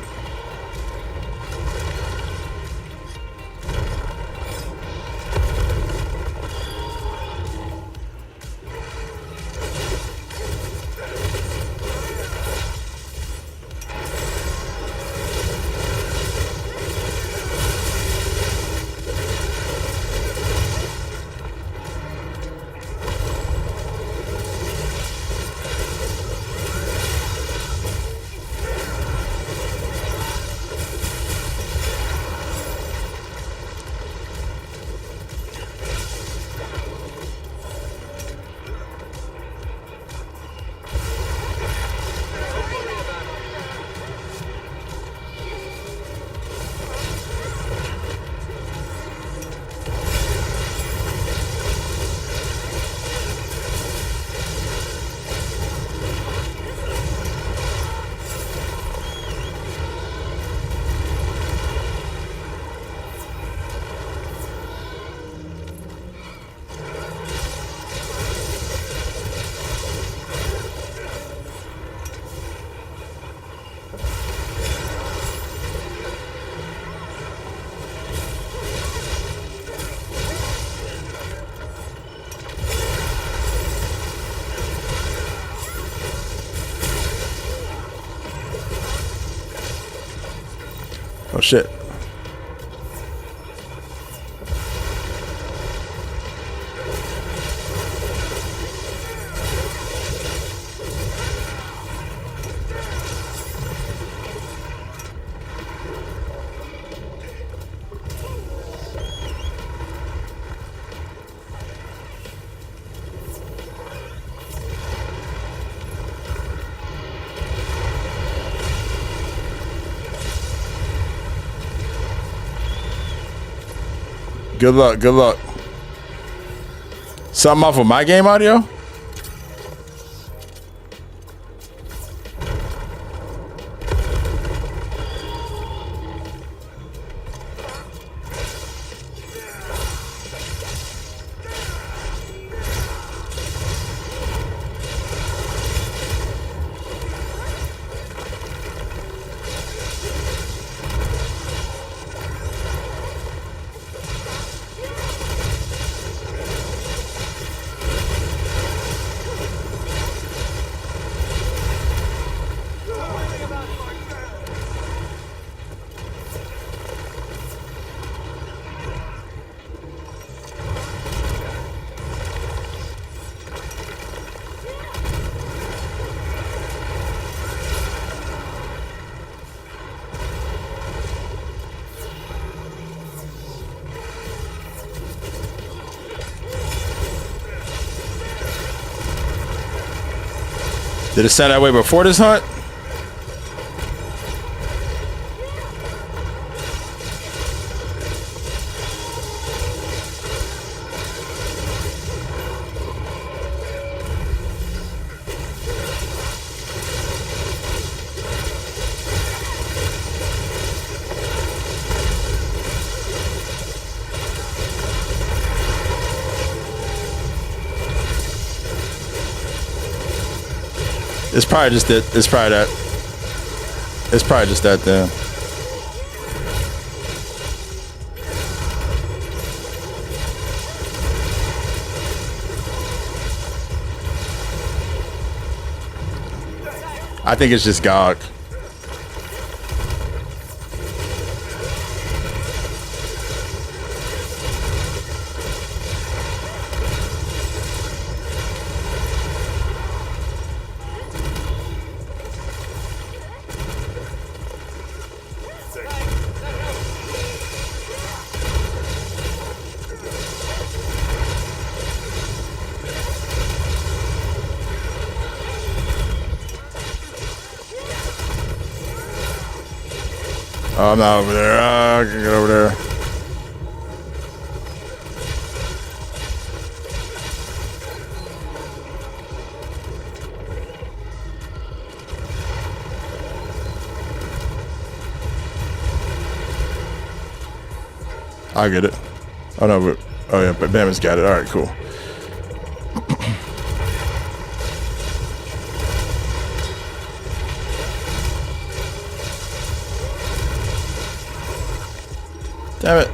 Oh shit. Good luck, good luck. Something off of my game audio? Did it sound that way before this hunt? It's probably just that. It's probably that. It's probably just that then. I think it's just GOG. Oh, I'm not over there. I can get over there. I get it. Oh no, but oh yeah, but Bama's got it. All right, cool. Damn it.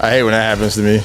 I hate when that happens to me.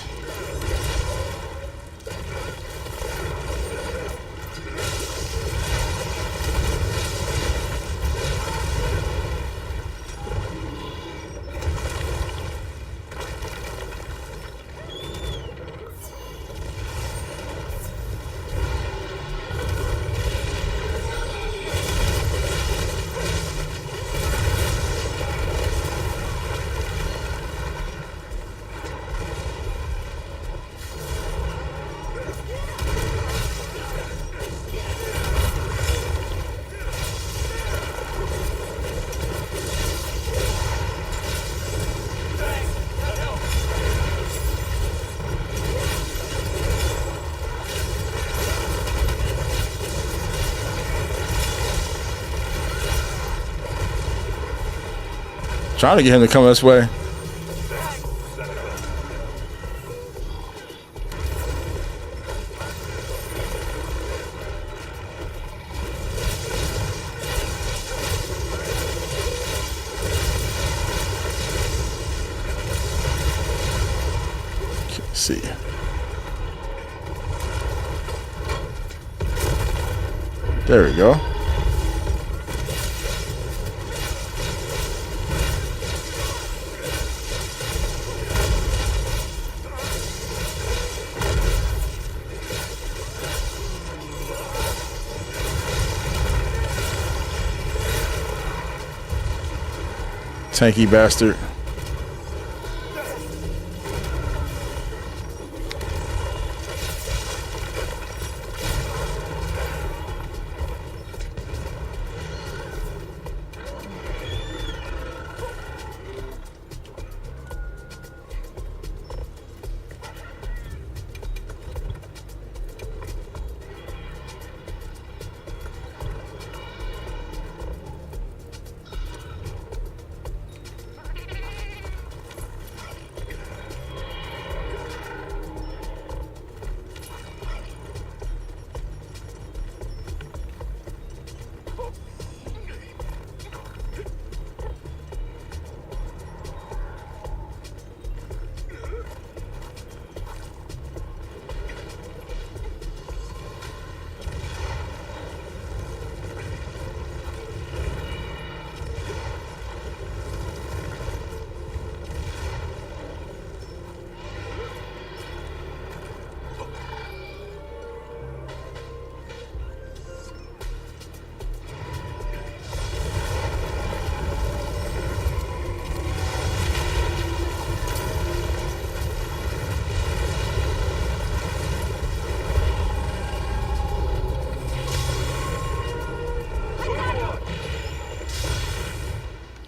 Trying to get him to come this way. Let's see. There we go. Tanky bastard.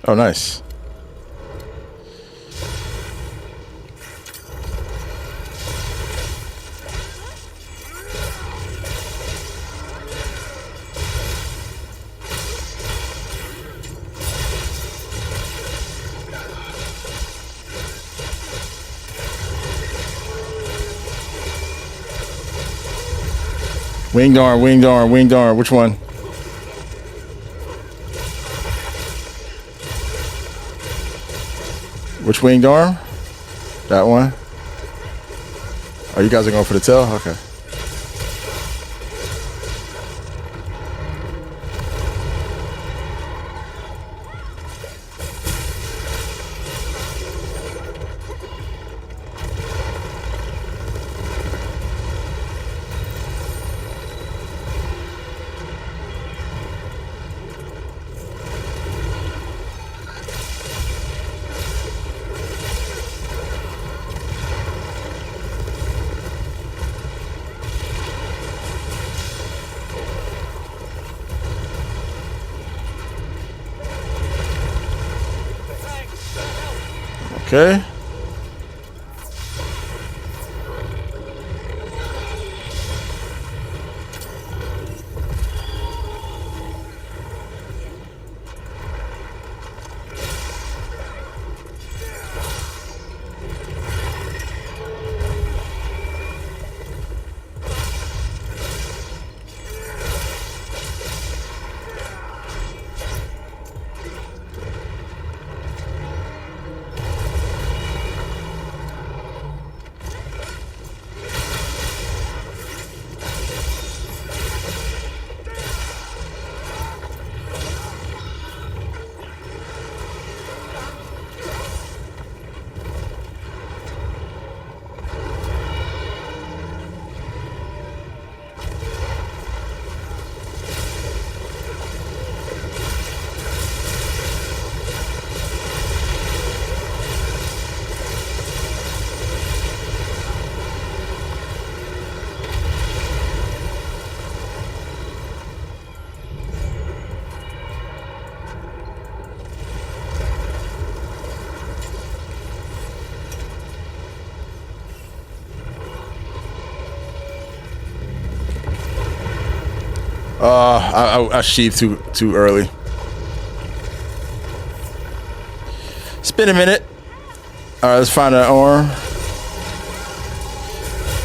Oh, nice. Winged arm, winged arm, winged arm. Which one? Which winged arm? That one? Oh, you guys are going for the tail? Okay. Okay. I sheathed too early. It's been a minute. All right, let's find that arm.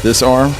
This arm.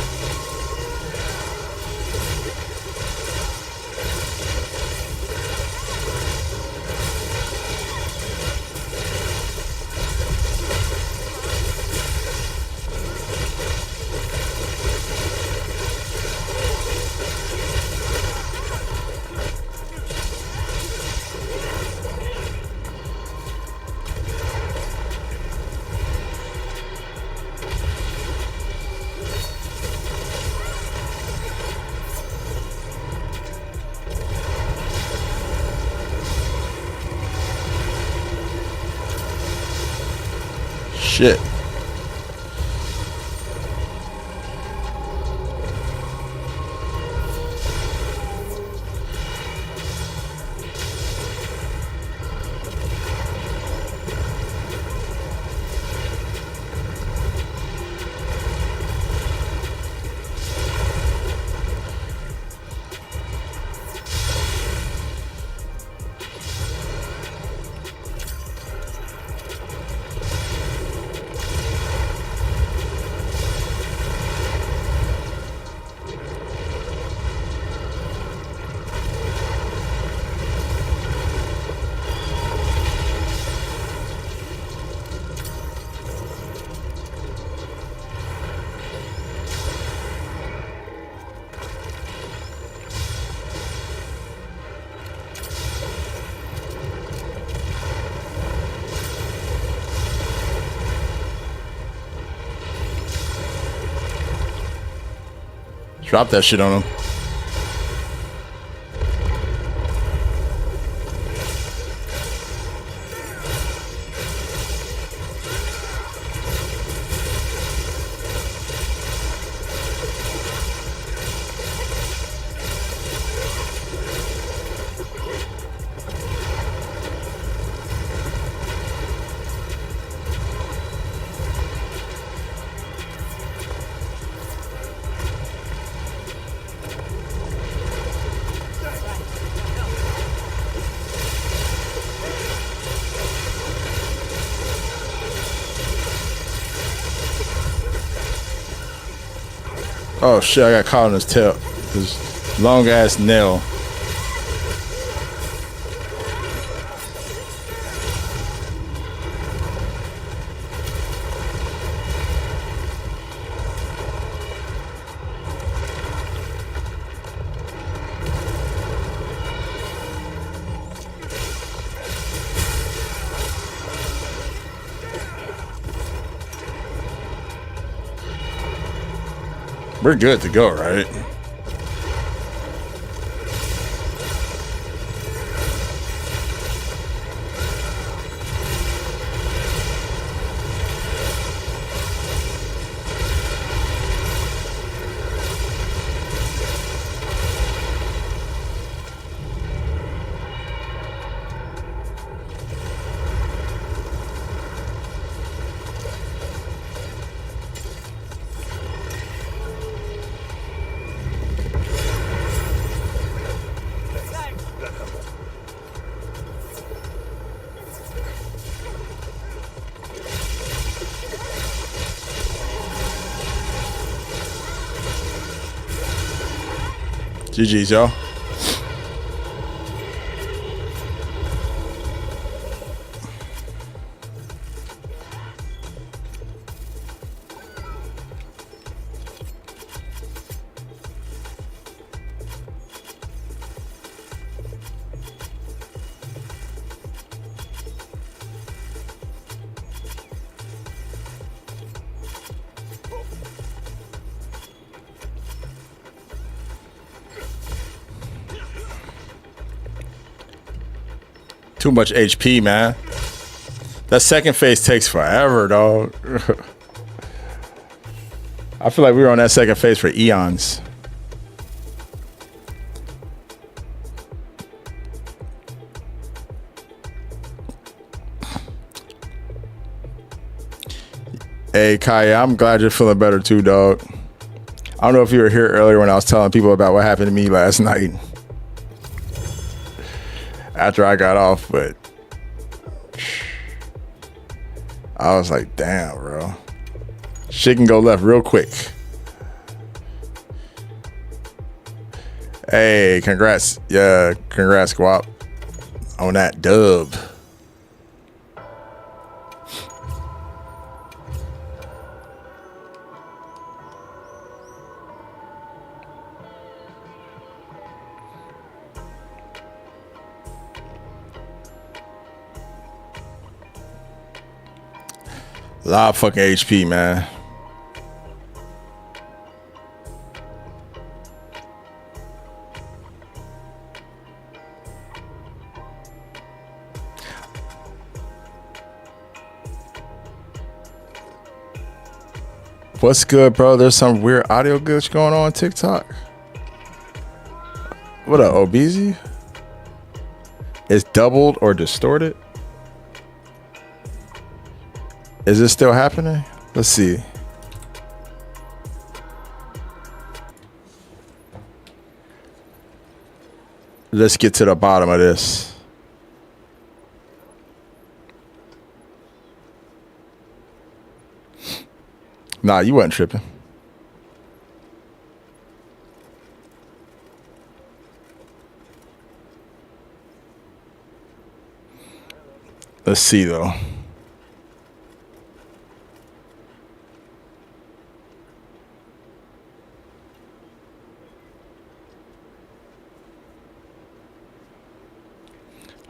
Shit. Drop that shit on him. Oh shit, I got caught on his tail. This long ass nail. We're good to go, right? GG's, y'all. Too much HP, man. That second phase takes forever, dog. I feel like we were on that second phase for eons. Hey, Kaya, I'm glad you're feeling better too, dog. I don't know if you were here earlier when I was telling people about what happened to me last night after I got off, but I was like, damn, bro. Shit can go left real quick. Hey, congrats. Yeah, congrats, Guap, on that dub. A lot of fucking HP, man. What's good, bro? There's some weird audio glitch going on TikTok. What up, Obeezy? It's doubled or distorted? Is this still happening? Let's see. Let's get to the bottom of this. Nah, you wasn't tripping. Let's see, though.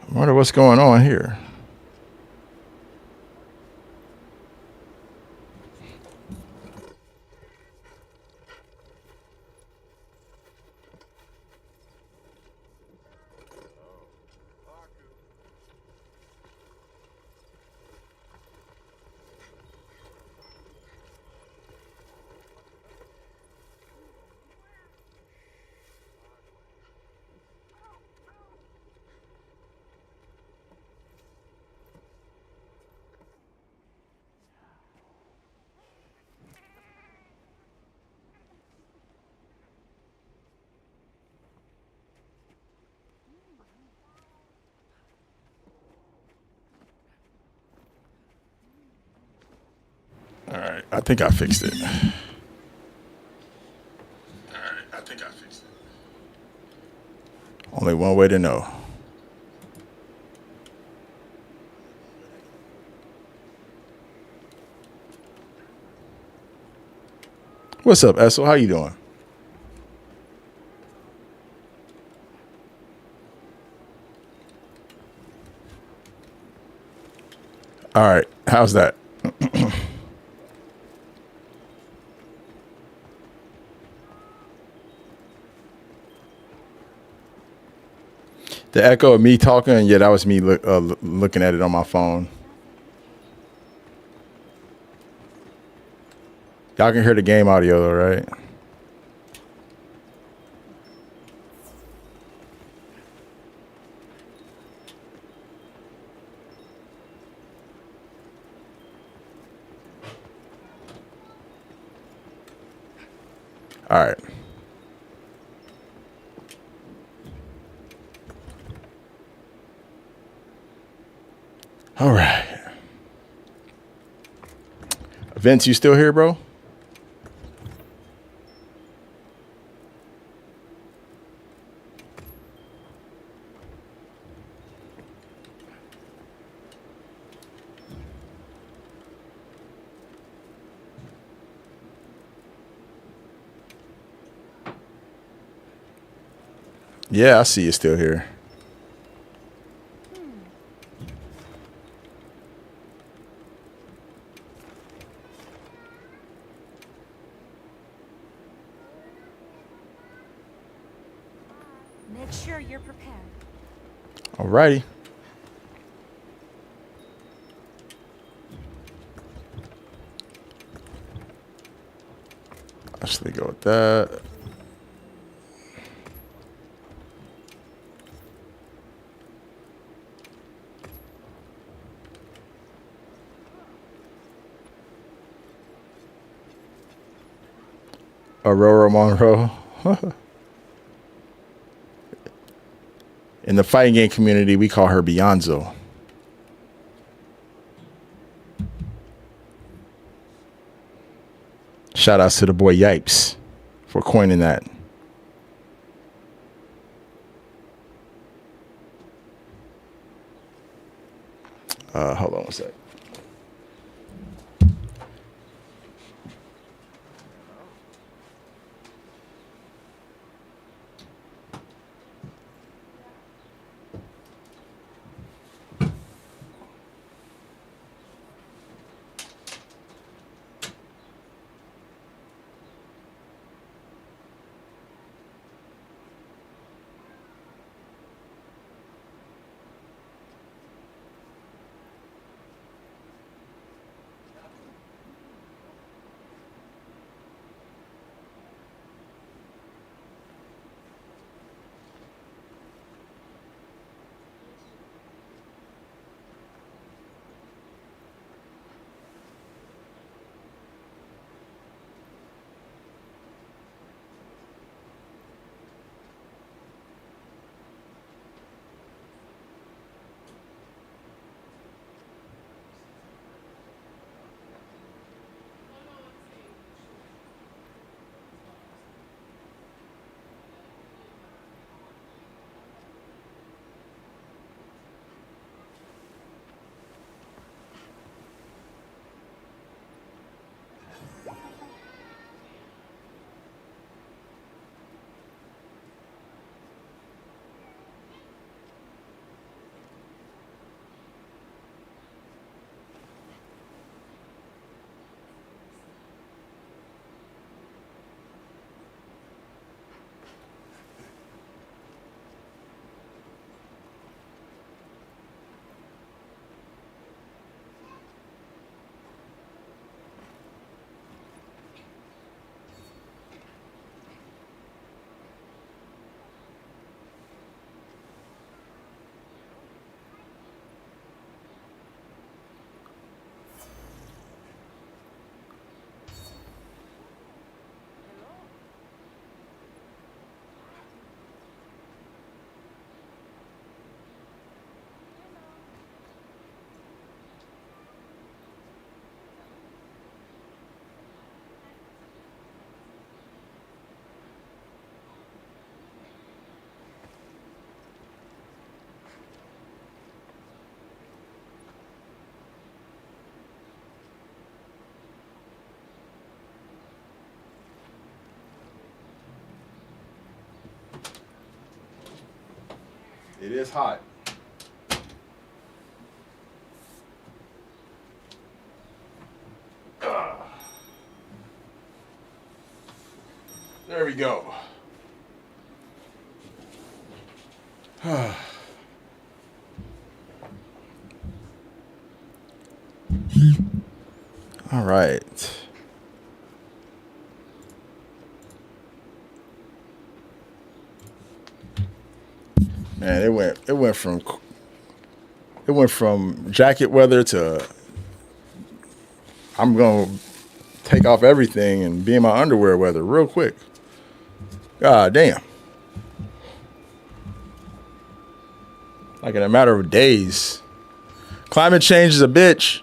I wonder what's going on here. All right, I think I fixed it. Only one way to know. What's up, Essel? How you doing? All right. How's that? The echo of me talking, yeah, that was me looking at it on my phone. Y'all can hear the game audio though, right? All right. All right. Vince, you still here, bro? Yeah, I see you still here. Make sure you're prepared. All righty. Actually, go with that. Aurora Monroe. In the fighting game community, we call her Beyonzo. Shout outs to the boy Yipes for coining that. Hold on one sec. It is hot. There we go. All right. Man, it went from jacket weather to I'm gonna take off everything and be in my underwear weather real quick. God damn. Like in a matter of days. Climate change is a bitch.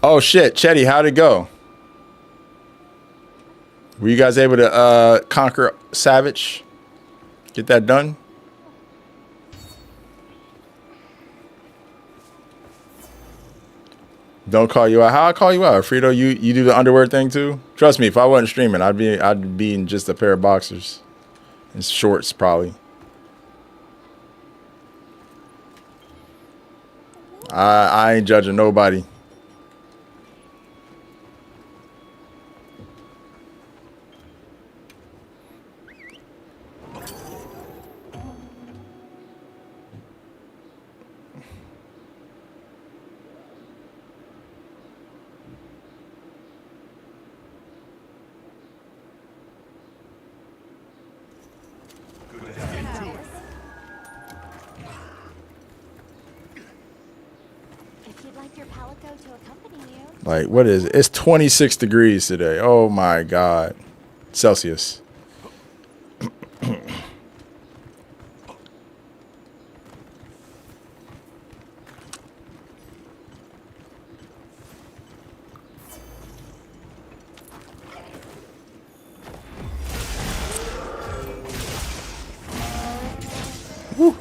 Oh shit, Chetty, how'd it go? Were you guys able to conquer Savage? Get that done? Don't call you out. How I call you out? Frito, you do the underwear thing too? Trust me, if I wasn't streaming, I'd be in just a pair of boxers and shorts probably. I ain't judging nobody. If you'd like your palico to accompany you. Like, what is it? It's 26 degrees today. Oh my God. Celsius. Woo.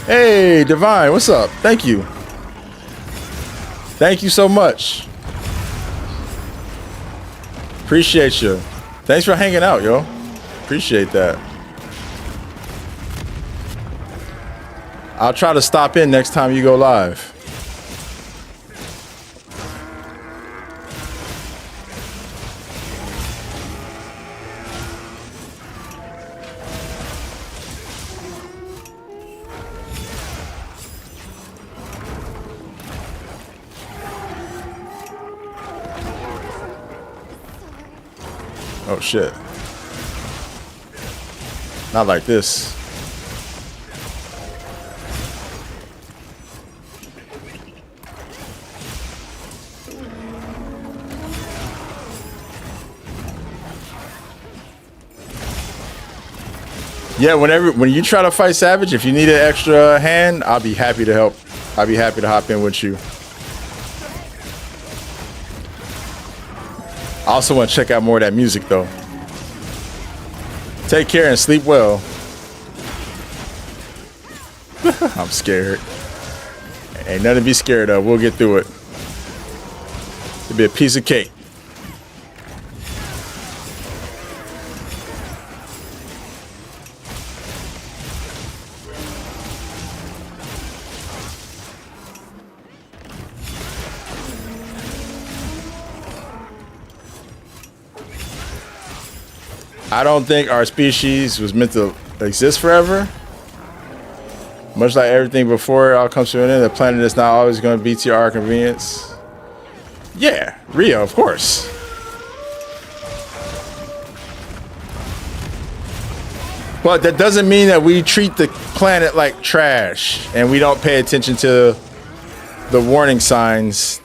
Hey, Divine, what's up? Thank you. Thank you so much. Appreciate you. Thanks for hanging out, yo. Appreciate that. I'll try to stop in next time you go live. Oh shit. Not like this. Yeah, when you try to fight Savage, if you need an extra hand, I'll be happy to help. I'll be happy to hop in with you. I also want to check out more of that music, though. Take care and sleep well. I'm scared. Ain't nothing to be scared of. We'll get through it. It'll be a piece of cake. I don't think our species was meant to exist forever. Much like everything before it all comes to an end, the planet is not always going to be to our convenience. Yeah, Rio, of course. But that doesn't mean that we treat the planet like trash and we don't pay attention to the warning signs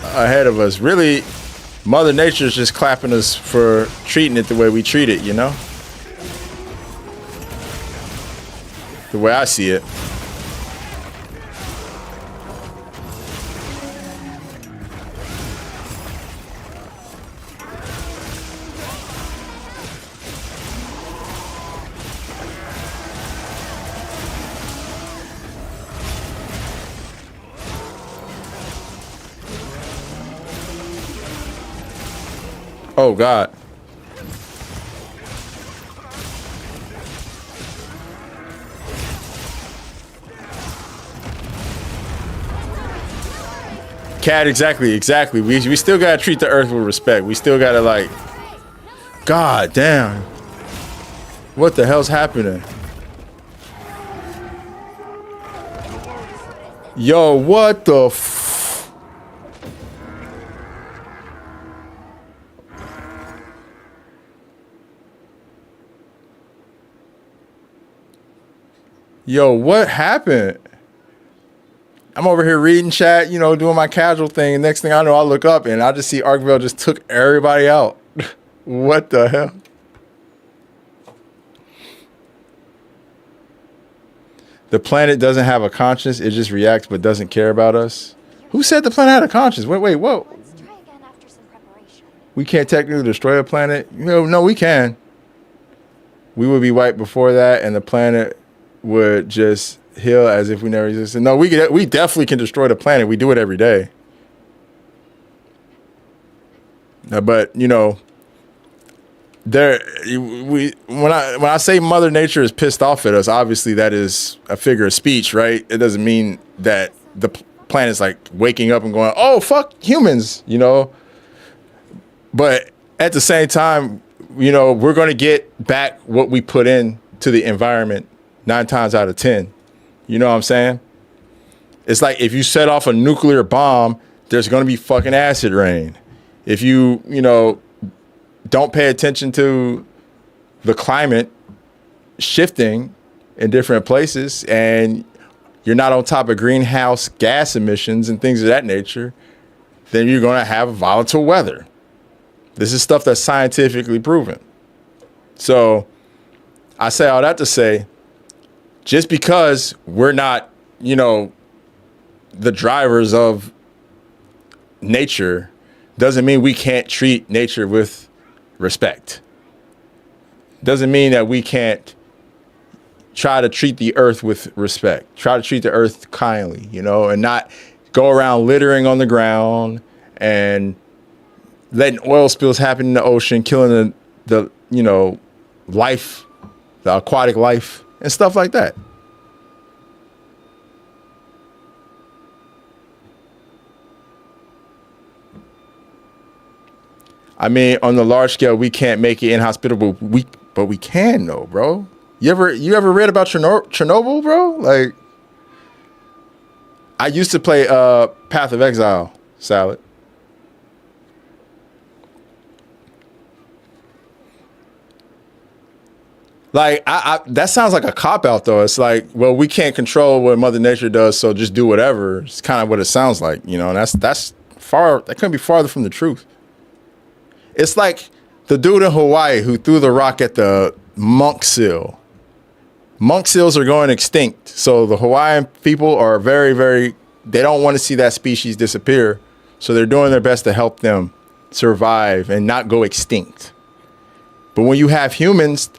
ahead of us. Really, Mother Nature's just clapping us for treating it the way we treat it, you know? The way I see it. Oh God. Cat, exactly. We still gotta treat the earth with respect. We still gotta like. God damn. What the hell's happening? Yo, what the Yo, what happened? I'm over here reading chat, you know, doing my casual thing. And next thing I know, I look up and I just see Arkville just took everybody out. What the hell? The planet doesn't have a conscience. It just reacts but doesn't care about us. Who said the planet had a conscience? Wait, whoa. Let's try again after some preparation. We can't technically destroy a planet? No, we can. We would be wiped before that and the planet would just heal as if we never existed. No, we definitely can destroy the planet. We do it every day. But you know, when I say Mother Nature is pissed off at us, obviously that is a figure of speech, right? It doesn't mean that the planet's like waking up and going, "Oh, fuck humans," you know. But at the same time, you know, we're going to get back what we put in to the environment 9 times out of 10. You know what I'm saying? It's like if you set off a nuclear bomb, there's going to be fucking acid rain. If you know, don't pay attention to the climate shifting in different places and you're not on top of greenhouse gas emissions and things of that nature, then you're going to have volatile weather. This is stuff that's scientifically proven. So I say all that to say, just because we're not, you know, the drivers of nature doesn't mean we can't treat nature with respect. Doesn't mean that we can't try to treat the earth with respect. Try to treat the earth kindly, you know, and not go around littering on the ground and letting oil spills happen in the ocean, killing the you know, life, the aquatic life and stuff like that. I mean, on the large scale, we can't make it inhospitable. But we can though, bro. You ever read about Chernobyl, bro? Like, I used to play Path of Exile, Salad. Like, I that sounds like a cop-out, though. It's like, well, we can't control what Mother Nature does, so just do whatever. It's kind of what it sounds like, you know, and that couldn't be farther from the truth. It's like the dude in Hawaii who threw the rock at the monk seal. Monk seals are going extinct, so the Hawaiian people are very, very, they don't want to see that species disappear, so they're doing their best to help them survive and not go extinct. But when you have humans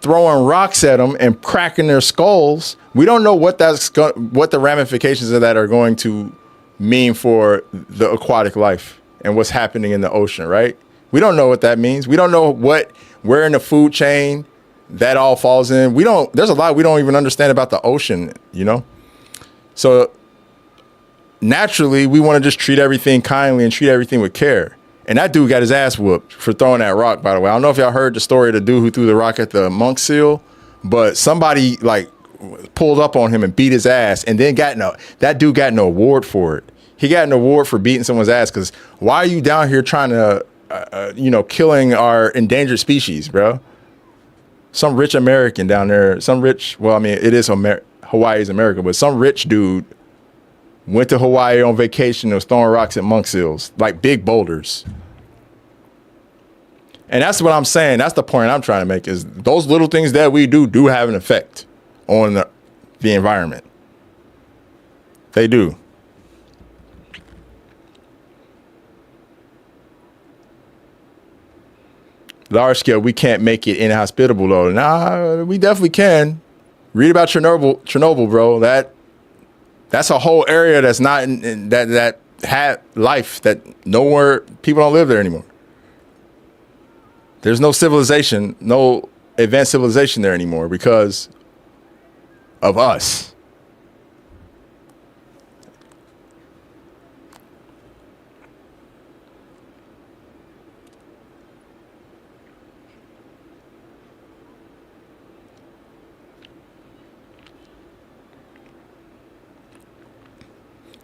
throwing rocks at them and cracking their skulls, we don't know what the ramifications of that are going to mean for the aquatic life and what's happening in the ocean, right? We don't know what that means. We don't know where in the food chain that all falls in. There's a lot we don't even understand about the ocean, you know? So naturally, we want to just treat everything kindly and treat everything with care. And that dude got his ass whooped for throwing that rock, by the way. I don't know if y'all heard the story of the dude who threw the rock at the monk seal, but somebody like pulled up on him and beat his ass and then that dude got an award for it. He got an award for beating someone's ass because why are you down here trying to, killing our endangered species, bro? Some rich American down there, it is Hawaii's America, but some rich dude went to Hawaii on vacation and was throwing rocks at monk seals, like big boulders. And that's what I'm saying. That's the point I'm trying to make, is those little things that we do have an effect on the environment. They do. Large scale, we can't make it inhospitable though. Nah, we definitely can. Read about Chernobyl, bro. That's a whole area that's not that had life, that nowhere, people don't live there anymore. There's no civilization, no advanced civilization there anymore because of us.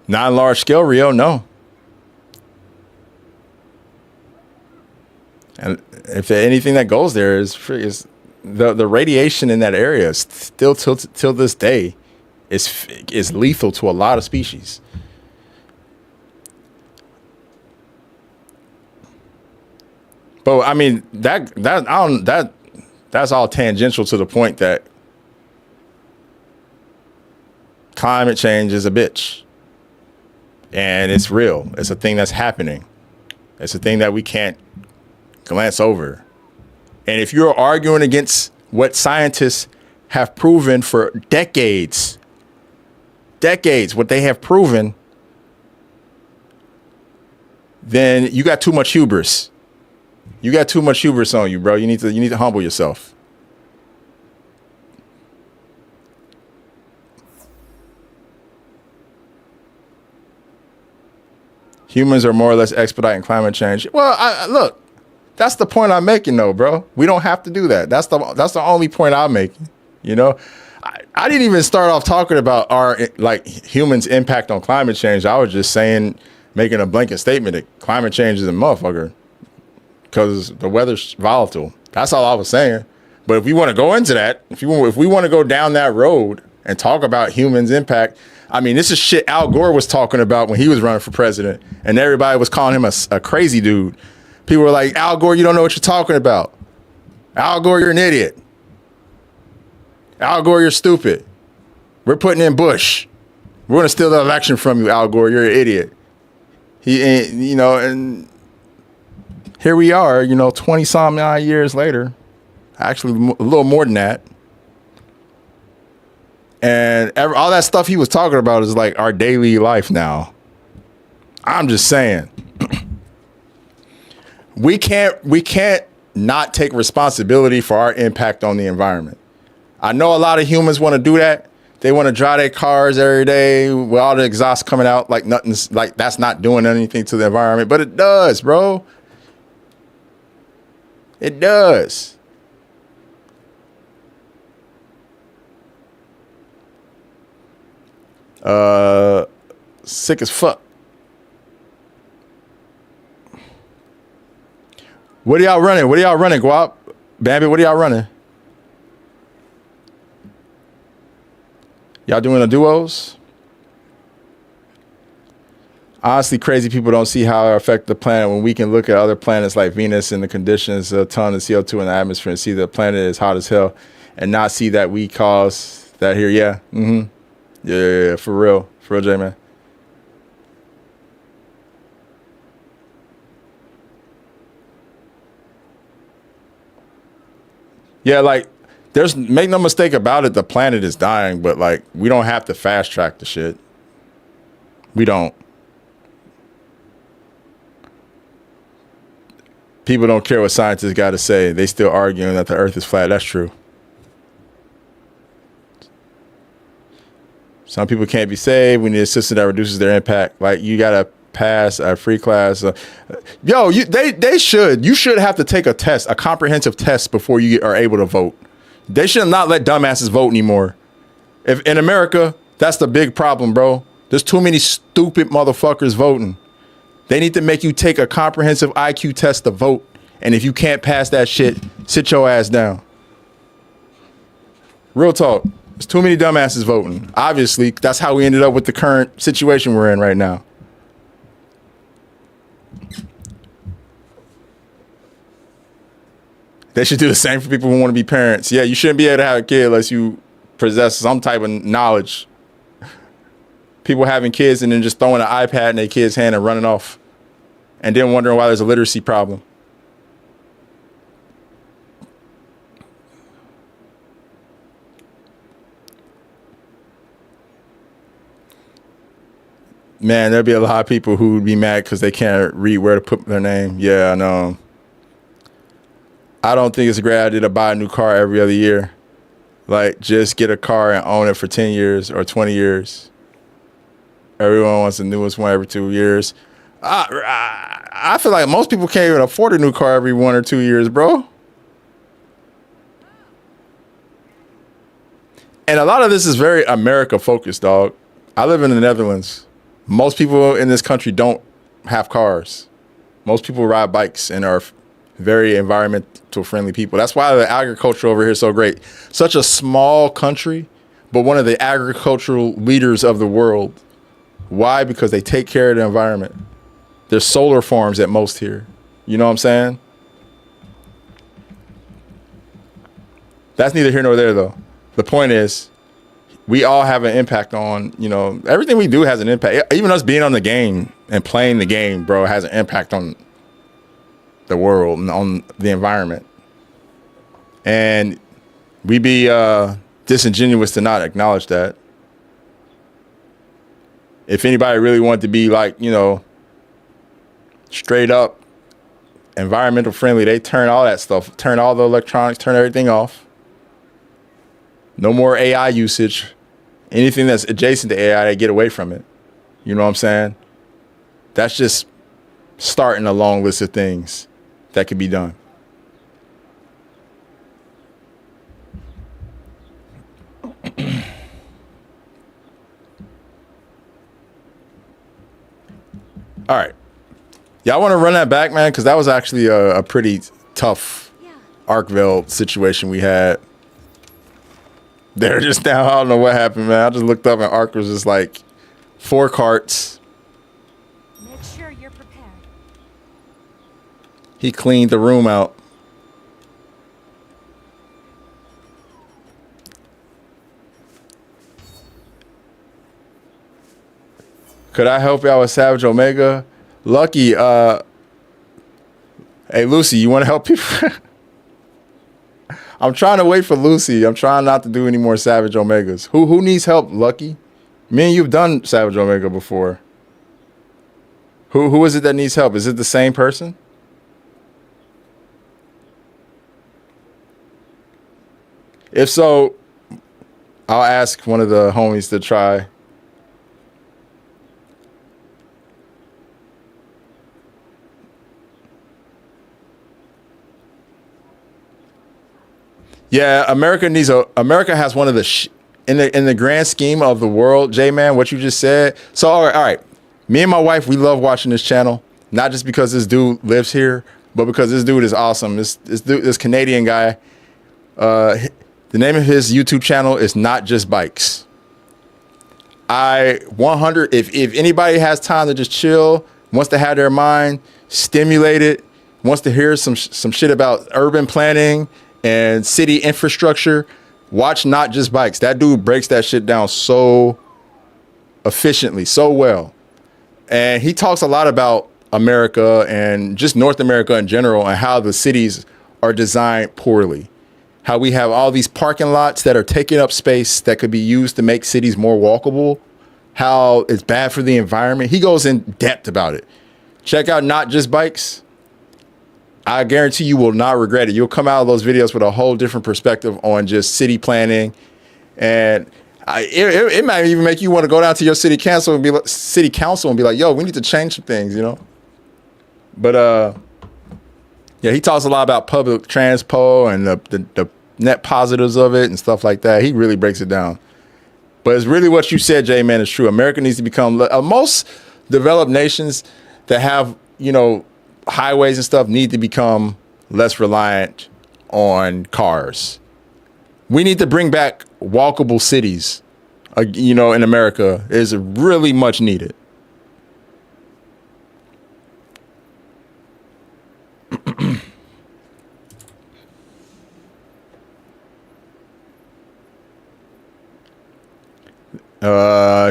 Not large scale, Rio, no. And if anything that goes there is the radiation in that area is still till this day is lethal to a lot of species. But I mean that's all tangential to the point that climate change is a bitch. And it's real. It's a thing that's happening. It's a thing that we can't glance over. And if you're arguing against what scientists have proven for decades, what they have proven, then you got too much hubris. You got too much hubris on you, bro. You need to humble yourself. Humans are more or less expediting climate change. Well, look, that's the point I'm making, though, bro. We don't have to do that. That's the only point I'm making. You know, I didn't even start off talking about our humans' impact on climate change. I was just making a blanket statement that climate change is a motherfucker because the weather's volatile. That's all I was saying. But if we want to go into that, if we want to go down that road and talk about humans' impact. I mean, this is shit Al Gore was talking about when he was running for president, and everybody was calling him a crazy dude. People were like, Al Gore, you don't know what you're talking about. Al Gore, you're an idiot. Al Gore, you're stupid. We're putting in Bush. We're going to steal the election from you, Al Gore. You're an idiot. He ain't, and here we are, 20-some odd years later. Actually, a little more than that. And all that stuff he was talking about is like our daily life now. I'm just saying. We can't not take responsibility for our impact on the environment. I know a lot of humans want to do that. They want to drive their cars every day with all the exhaust coming out like nothing's like that's not doing anything to the environment, but it does, bro. It does. Sick as fuck. What are y'all running? Guap? Bambi, what are y'all running? Y'all doing the duos? Honestly, crazy people don't see how it affects the planet when we can look at other planets like Venus and the conditions, a ton of CO2 in the atmosphere and see the planet is hot as hell and not see that we cause that here. Yeah. Mm-hmm. Yeah, for real, J-Man. Yeah, make no mistake about it, the planet is dying, but we don't have to fast track the shit. We don't. People don't care what scientists got to say. They still arguing that the earth is flat. That's true. Some people can't be saved. We need a system that reduces their impact. You got to pass a free class. They should. You should have to take a test, a comprehensive test before you are able to vote. They should not let dumbasses vote anymore. If in America, that's the big problem, bro. There's too many stupid motherfuckers voting. They need to make you take a comprehensive IQ test to vote. And if you can't pass that shit, sit your ass down. Real talk. There's too many dumbasses voting. Obviously, that's how we ended up with the current situation we're in right now. They should do the same for people who want to be parents. Yeah, you shouldn't be able to have a kid unless you possess some type of knowledge. People having kids and then just throwing an iPad in their kid's hand and running off. And then wondering why there's a literacy problem. Man, there'd be a lot of people who would be mad because they can't read where to put their name. Yeah, I know. I don't think it's a great idea to buy a new car every other year. Like, just get a car and own it for 10 years or 20 years. Everyone wants the newest one every 2 years. I feel like most people can't even afford a new car every 1 or 2 years, bro. And a lot of this is very America focused, dog. I live in the Netherlands. Most people in this country don't have cars. Most people ride bikes and are very environmental friendly people. That's why the agriculture over here is so great. Such a small country, but one of the agricultural leaders of the world. Why? Because they take care of the environment. There's solar farms at most here. You know what I'm saying? That's neither here nor there, though. The point is, we all have an impact on, you know, everything we do has an impact. Even us being on the game and playing the game, bro, has an impact on the world and on the environment. And we be disingenuous to not acknowledge that. If anybody really wanted to be like, you know, straight up environmental friendly, they turn all that stuff, turn all the electronics, turn everything off. No more AI usage. Anything that's adjacent to AI, they get away from it. You know what I'm saying? That's just starting a long list of things that could be done. All right. Y'all want to run that back, man? Because that was actually a pretty tough Arkville situation we had. They're just down. I don't know what happened, man. I just looked up and Ark was just like 4 carts. Make sure you're prepared. He cleaned the room out. Could I help y'all with Savage Omega? Lucky, hey Lucy, you want to help people? I'm trying to wait for Lucy. I'm trying not to do any more Savage Omegas. Who needs help, Lucky? Me and you've done Savage Omega before. Who is it that needs help? Is it the same person? If so, I'll ask one of the homies to try. Yeah, America has one of the in the grand scheme of the world, J-Man, what you just said. So all right. Me and my wife, we love watching this channel, not just because this dude lives here, but because this dude is awesome. This Canadian guy, the name of his YouTube channel is Not Just Bikes. If anybody has time to just chill, wants to have their mind stimulated, wants to hear some shit about urban planning and city infrastructure, watch Not Just Bikes. That dude breaks that shit down so efficiently, so well. And he talks a lot about America and just North America in general and how the cities are designed poorly. How we have all these parking lots that are taking up space that could be used to make cities more walkable. How it's bad for the environment. He goes in depth about it. Check out Not Just Bikes. I guarantee you will not regret it. You'll come out of those videos with a whole different perspective on just city planning. And it might even make you want to go down to your city council and be like, yo, we need to change some things, you know? But yeah, he talks a lot about public transpo and the net positives of it and stuff like that. He really breaks it down. But it's really what you said, J-Man, is true. America needs to become, most developed nations that have, you know, highways and stuff need to become less reliant on cars. We need to bring back walkable cities, you know, in America is really much needed.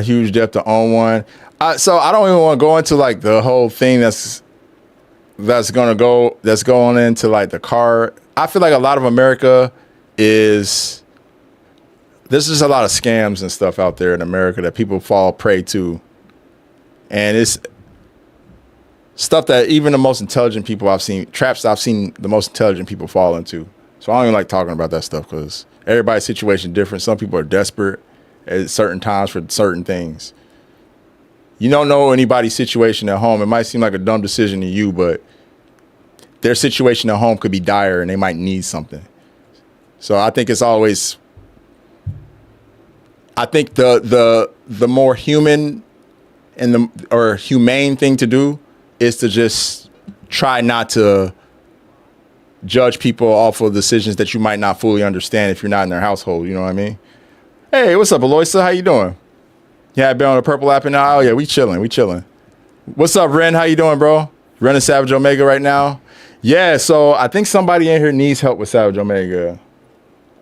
Huge depth to own one. So I don't even want to go into like the whole thing that's going into like the car. I feel like a lot of America there's just a lot of scams and stuff out there in America that people fall prey to. And stuff that even the most intelligent people I've seen, traps I've seen the most intelligent people fall into. So I don't even like talking about that stuff because everybody's situation is different. Some people are desperate at certain times for certain things. You don't know anybody's situation at home. It might seem like a dumb decision to you, but their situation at home could be dire and they might need something. So I think it's always, I think the more human and or humane thing to do is to just try not to judge people off of decisions that you might not fully understand if you're not in their household. You know what I mean? Hey, what's up, Aloysa? How you doing? Yeah, I've been on the purple app and now. Oh yeah, we chilling. What's up, Ren? How you doing, bro? Ren and Savage Omega right now. Yeah, so I think somebody in here needs help with Savage Omega.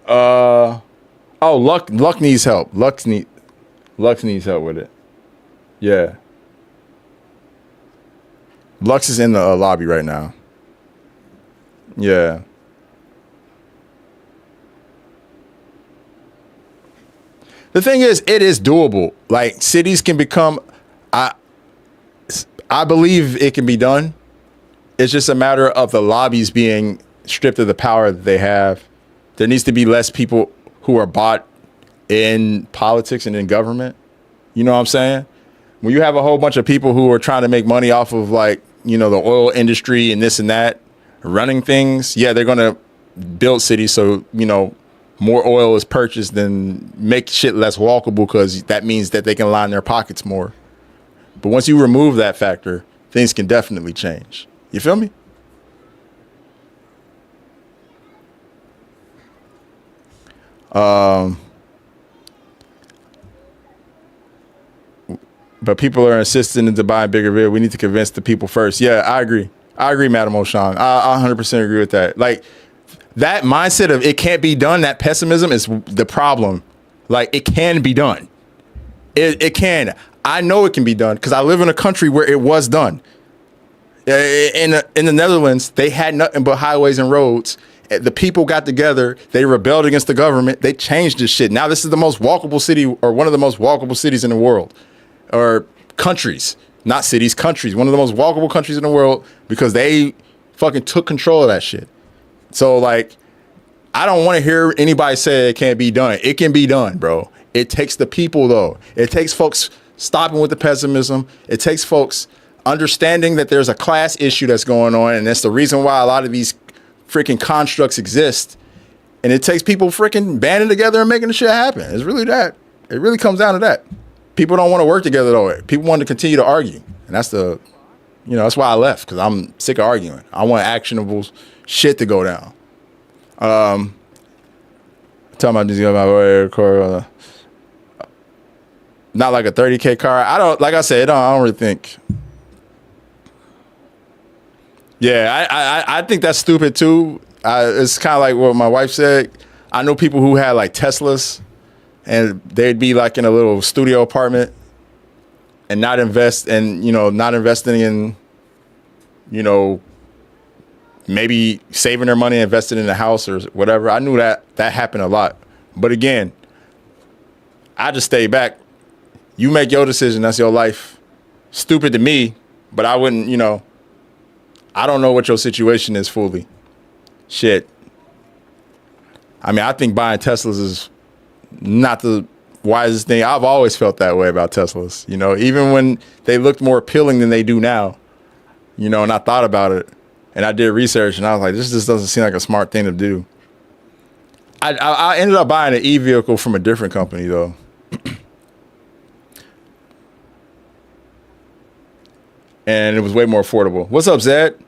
Oh, Luck needs help. Lux needs help with it. Yeah. Lux is in the lobby right now. Yeah. The thing is, it is doable. Like, cities can become, I believe it can be done. It's just a matter of the lobbies being stripped of the power that they have. There needs to be less people who are bought in politics and in government. You know what I'm saying? When you have a whole bunch of people who are trying to make money off of, like, you know, the oil industry and this and that, running things, yeah, they're going to build cities so, you know, more oil is purchased and make shit less walkable because that means that they can line their pockets more. But once you remove that factor, things can definitely change. You feel me? But people are insisting into buying bigger vehicles. We need to convince the people first. Yeah, I agree. Madam O'Shawn. I 100% agree with that. Like, that mindset of it can't be done, that pessimism is the problem. Like, it can be done. It can. I know it can be done because I live in a country where it was done. In the Netherlands, they had nothing but highways and roads. The people got together. They rebelled against the government. They changed this shit. Now this is the most walkable city, or one of the most walkable cities in the world, or countries, not cities, countries. One of the most walkable countries in the world because they fucking took control of that shit. So, like, I don't want to hear anybody say it can't be done. It can be done, bro. It takes the people, though. It takes folks stopping with the pessimism. It takes folks understanding that there's a class issue that's going on, and that's the reason why a lot of these freaking constructs exist. And it takes people freaking banding together and making the shit happen. It's really that. It really comes down to that. People don't want to work together, though. People want to continue to argue. And that's the, you know, that's why I left, because I'm sick of arguing. I want actionable shit to go down. Talking about this, my car, not like a 30K car. I don't, like I said, I don't really think. Yeah, I think that's stupid too. It's kind of like what my wife said. I know people who had like Teslas, and they'd be like in a little studio apartment and not invest, and, you know, not investing in, you know, maybe saving their money, investing in a house or whatever. I knew that happened a lot. But again, I just stay back. You make your decision. That's your life. Stupid to me, but I wouldn't, you know, I don't know what your situation is fully. Shit. I mean, I think buying Teslas is not the wisest thing. I've always felt that way about Teslas, you know, even when they looked more appealing than they do now, you know, and I thought about it and I did research and I was like, this just doesn't seem like a smart thing to do. I ended up buying an e-vehicle from a different company though. And it was way more affordable. What's up, Zed?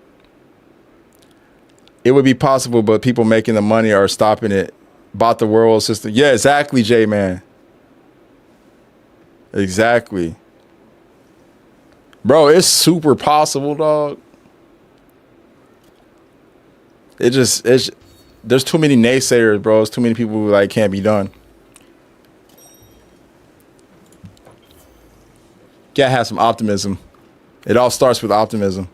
It would be possible, but people making the money are stopping it. Bought the world system. Yeah, exactly, J-Man. Exactly. Bro, it's super possible, dog. It's there's too many naysayers, bro. There's too many people who like can't be done. Gotta have some optimism. It all starts with optimism.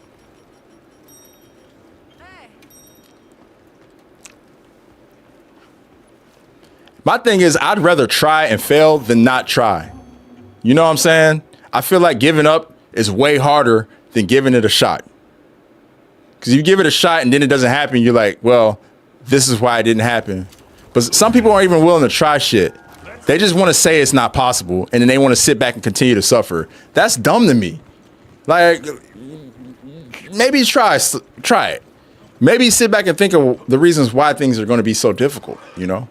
My thing is, I'd rather try and fail than not try. You know what I'm saying? I feel like giving up is way harder than giving it a shot. Because if you give it a shot and then it doesn't happen, you're like, well, this is why it didn't happen. But some people aren't even willing to try shit. They just want to say it's not possible, and then they want to sit back and continue to suffer. That's dumb to me. Like, maybe try it. Maybe sit back and think of the reasons why things are going to be so difficult, you know?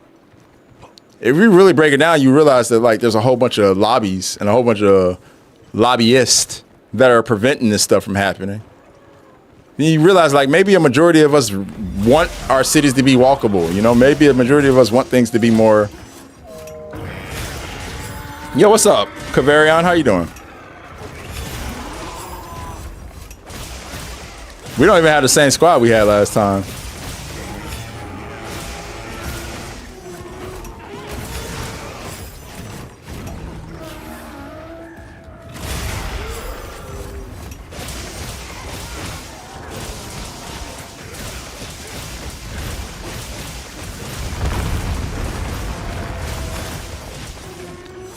If you really break it down, you realize that, like, there's a whole bunch of lobbies and a whole bunch of lobbyists that are preventing this stuff from happening. Then you realize, like, maybe a majority of us want our cities to be walkable, you know? Maybe a majority of us want things to be more... Yo, what's up, Kavarion? How you doing? We don't even have the same squad we had last time.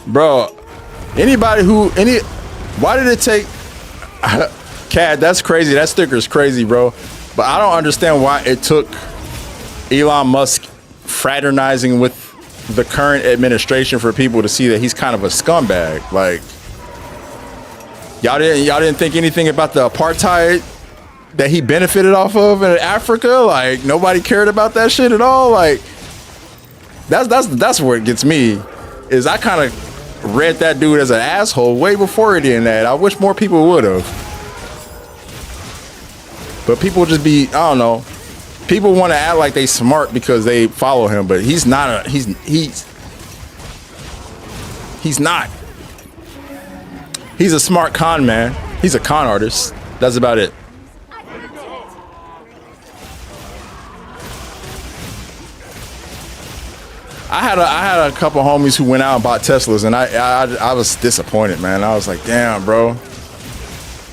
Bro, why did it take, Cad, that's crazy. That sticker is crazy, bro. But I don't understand why it took Elon Musk fraternizing with the current administration for people to see that he's kind of a scumbag. Like, y'all didn't think anything about the apartheid that he benefited off of in Africa? Like, nobody cared about that shit at all? Like, that's where it gets me, is I kind of read that dude as an asshole way before he did that. I wish more people would have. But people just be, I don't know. People want to act like they smart because they follow him, but he's not he's not. He's a smart con man. He's a con artist. That's about it. I had a couple homies who went out and bought Teslas, and I was disappointed, man. I was like, damn, bro.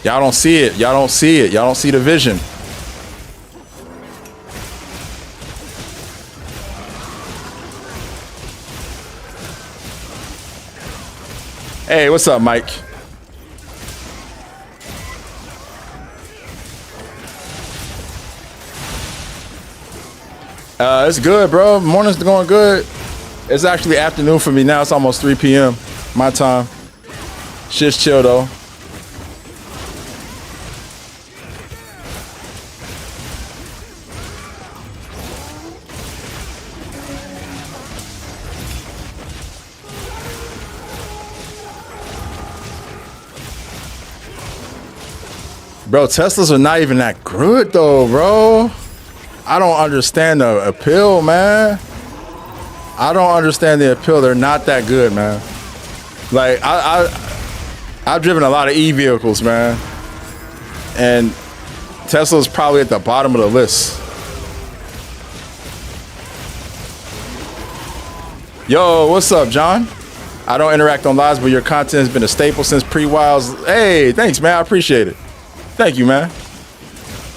Y'all don't see it. Y'all don't see it. Y'all don't see the vision. Hey, what's up, Mike? It's good, bro. Morning's going good. It's actually afternoon for me now. It's almost 3 p.m. my time. Shit's chill, though. Bro, Teslas are not even that good, though, bro. I don't understand the appeal, man. I don't understand the appeal. They're not that good, man. Like, I've driven a lot of e-vehicles, man. And Tesla's probably at the bottom of the list. Yo, what's up, John? I don't interact on lives, but your content has been a staple since pre-Wilds. Hey, thanks, man. I appreciate it. Thank you, man.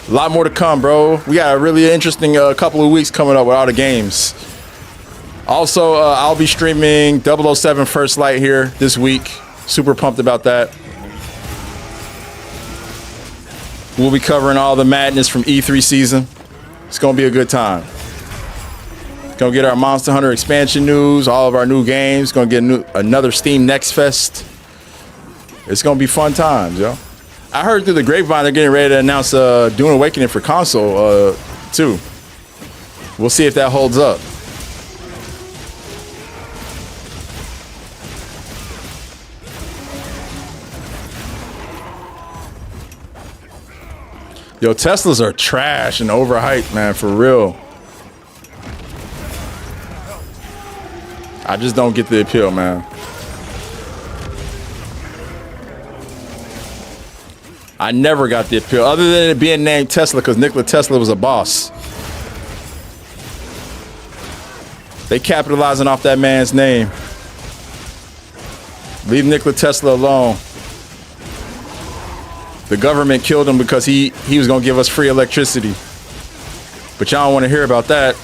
A lot more to come, bro. We got a really interesting couple of weeks coming up with all the games. Also, I'll be streaming 007 First Light here this week. Super pumped about that. We'll be covering all the madness from E3 season. It's going to be a good time. Going to get our Monster Hunter expansion news, all of our new games. Going to get another Steam Next Fest. It's going to be fun times, yo. I heard through the grapevine they're getting ready to announce Dune Awakening for console, too. We'll see if that holds up. Yo, Teslas are trash and overhyped, man, for real. I just don't get the appeal, man. I never got the appeal, other than it being named Tesla, because Nikola Tesla was a boss. They capitalizing off that man's name. Leave Nikola Tesla alone. The government killed him because he was going to give us free electricity. But y'all don't want to hear about that.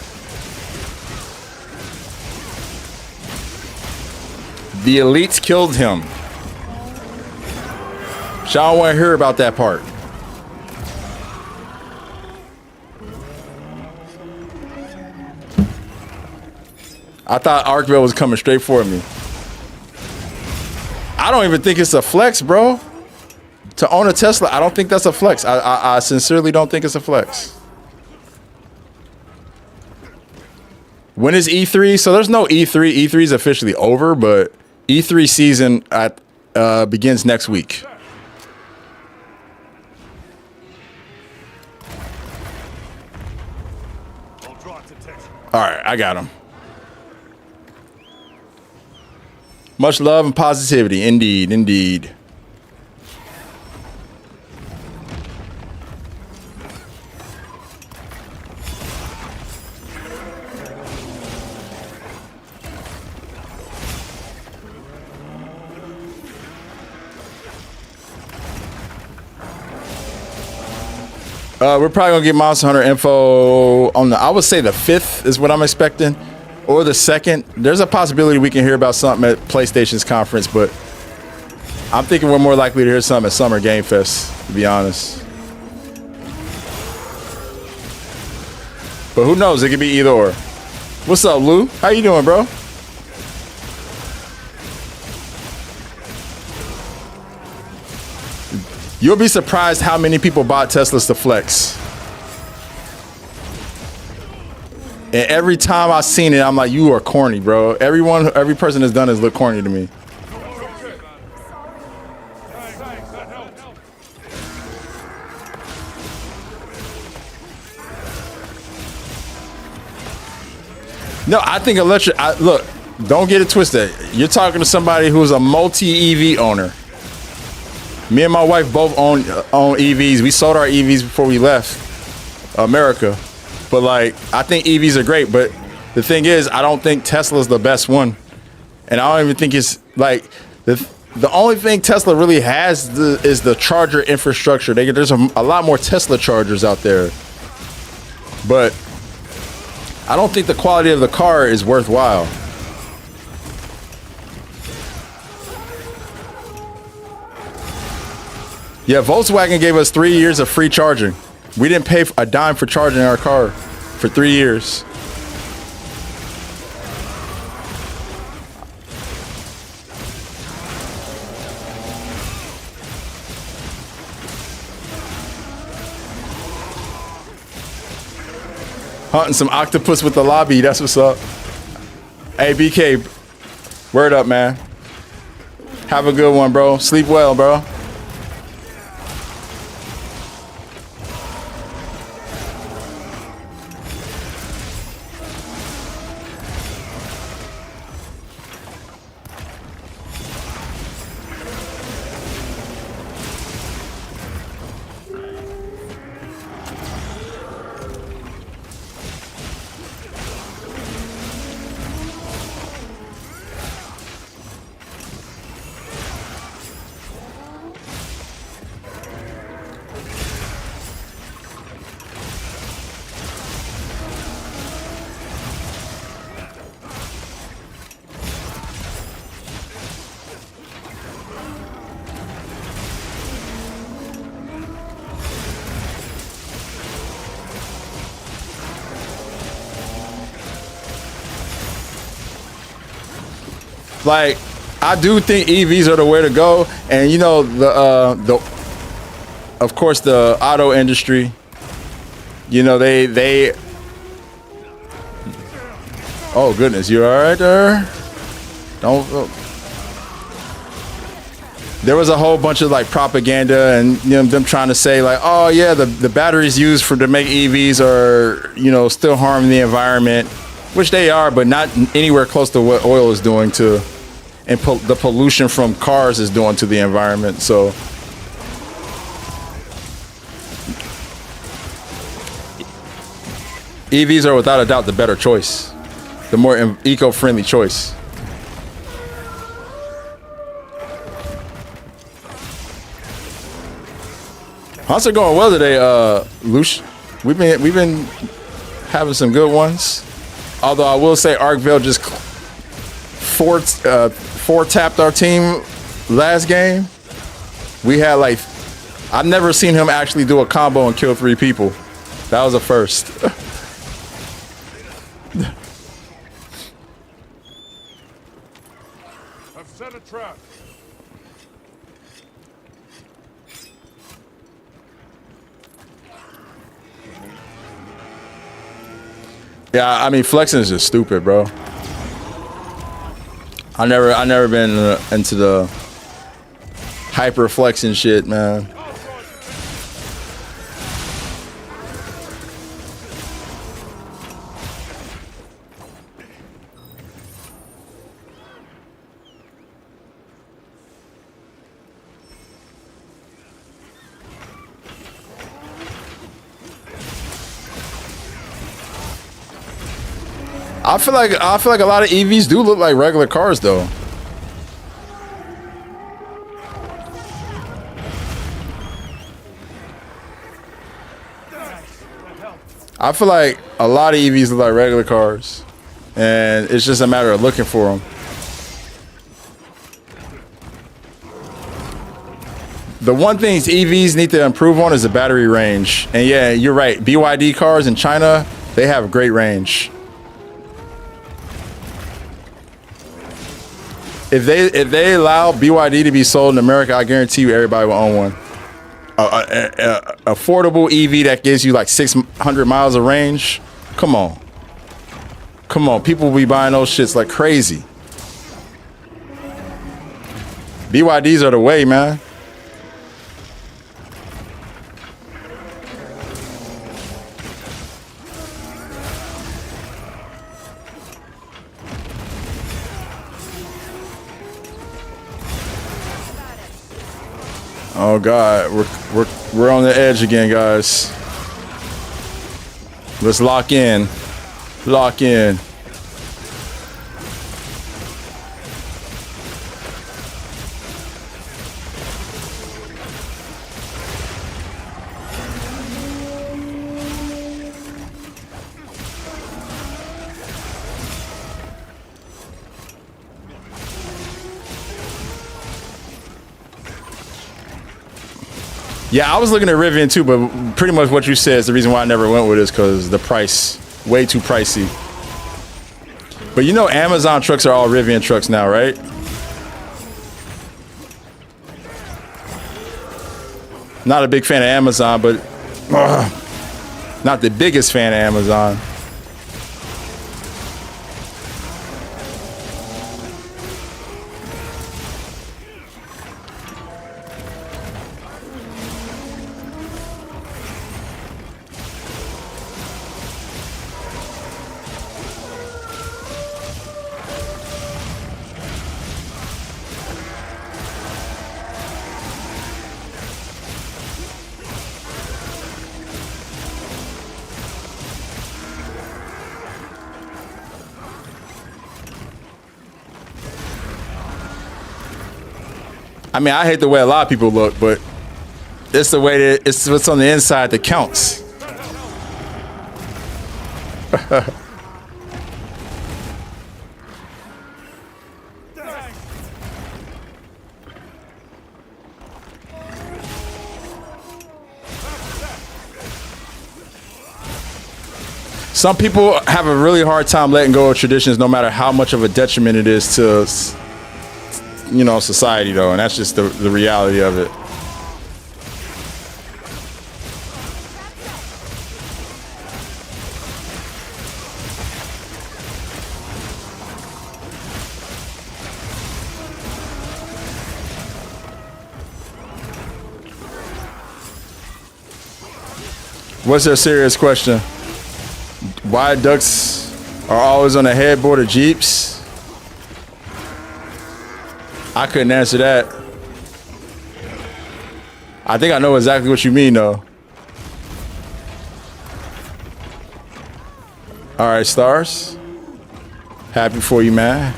The elites killed him. Y'all don't want to hear about that part. I thought Arkville was coming straight for me. I don't even think it's a flex, bro. To own a Tesla, I don't think that's a flex. I sincerely don't think it's a flex. When is E3? So there's no E3. E3 is officially over, but E3 season begins next week. All right, I got him. Much love and positivity. Indeed, indeed. We're probably gonna get Monster Hunter info on I would say the 5th is what I'm expecting, or the 2nd. There's a possibility we can hear about something at PlayStation's conference, but I'm thinking we're more likely to hear something at Summer Game Fest, to be honest. But who knows? It could be either or. What's up, Lou? How you doing, bro? You'll be surprised how many people bought Teslas to flex. And every time I've seen it, I'm like, you are corny, bro. Every person that's done this look corny to me. No, I think electric. Look, don't get it twisted. You're talking to somebody who's a multi-EV owner. Me and my wife both own EVs. We sold our EVs before we left America. But like, I think EVs are great. But the thing is, I don't think Tesla's the best one. And I don't even think it's like the only thing Tesla really has is the charger infrastructure. There's a lot more Tesla chargers out there. But I don't think the quality of the car is worthwhile. Yeah, Volkswagen gave us 3 years of free charging. We didn't pay a dime for charging our car for 3 years. Hunting some octopus with the lobby. That's what's up. Hey, BK, word up, man. Have a good one, bro. Sleep well, bro. Like, I do think EVs are the way to go, and you know of course the auto industry. You know they. Oh goodness, you all right there? Don't. There was a whole bunch of like propaganda and them trying to say like, oh yeah, the batteries used to make EVs are still harming the environment, which they are, but not anywhere close to what oil is doing to. And the pollution from cars is doing to the environment. So EVs are without a doubt the better choice, the more eco-friendly choice. Hunts are going well today, Lush. We've been having some good ones. Although I will say Arkville just four tapped our team last game. We had like, I've never seen him actually do a combo and kill 3 people. That was a first. I've set a trap. Yeah, I mean, flexing is just stupid, bro. I never been into the hyper flexing shit, man. I feel like a lot of EVs do look like regular cars, though. I feel like a lot of EVs look like regular cars, and it's just a matter of looking for them. The one thing EVs need to improve on is the battery range. And yeah, you're right. BYD cars in China, they have great range. If they allow BYD to be sold in America, I guarantee you everybody will own one. Affordable EV that gives you like 600 miles of range. Come on. Come on. People will be buying those shits like crazy. BYDs are the way, man. Oh God, we're on the edge again, guys. Let's lock in. Lock in. Yeah, I was looking at Rivian too, but pretty much what you said is the reason why I never went with it is because the price, way too pricey. But you know Amazon trucks are all Rivian trucks now, right? Not a big fan of Amazon, but not the biggest fan of Amazon. I mean, I hate the way a lot of people look, but it's the way that it's what's on the inside that counts. Some people have a really hard time letting go of traditions, no matter how much of a detriment it is to, you know, society, though, and that's just the reality of it. What's their serious question? Why ducks are always on the headboard of Jeeps? I couldn't answer that. I think I know exactly what you mean, though. All right, Stars. Happy for you, man.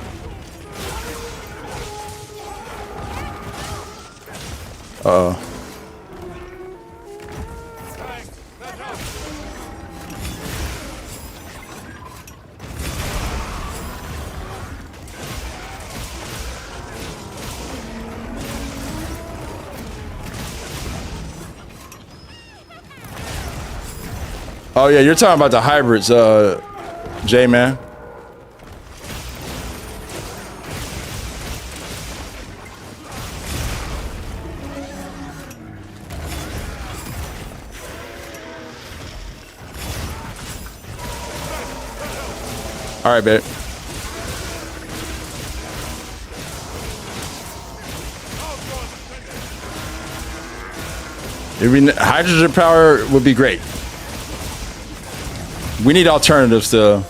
Uh-oh. Oh yeah, you're talking about the hybrids, J-Man. All right, babe. Hydrogen power would be great. We need alternatives to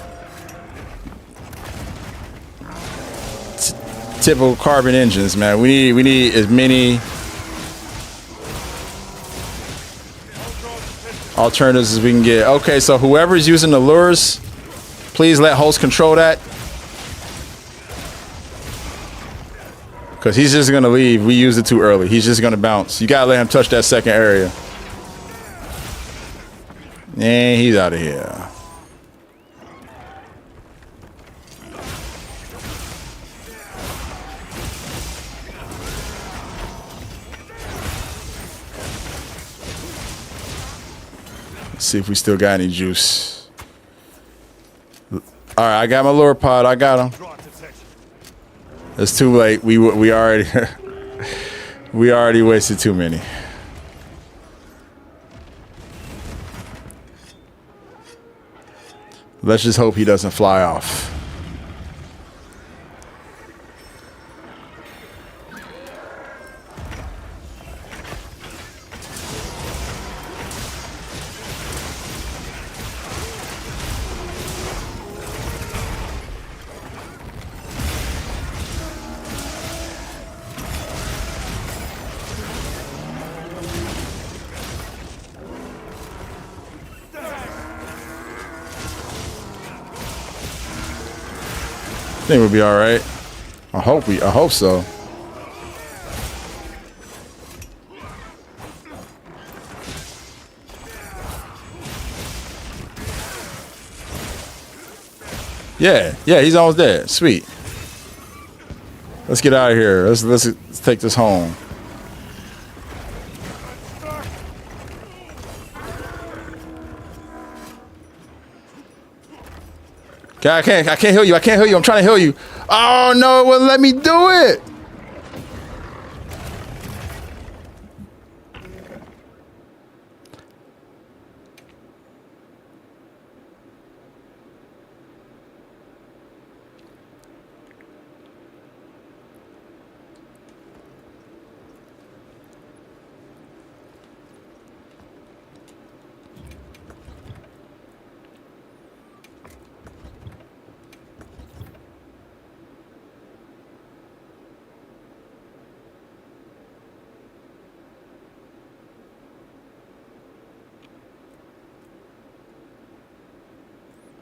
typical carbon engines, man. We need as many alternatives as we can get. Okay, so whoever's using the lures, please let host control that. Because he's just going to leave. We used it too early. He's just going to bounce. You got to let him touch that second area. And he's out of here. Let's see if we still got any juice. All right, I got my lure pod. I got him. It's too late. We already we already wasted too many. Let's just hope he doesn't fly off. I think we'll be all right. I hope so. Yeah, he's almost dead. Sweet. Let's get out of here. Let's take this home. I can't heal you. I can't heal you. I'm trying to heal you. Oh no, it wouldn't let me do it.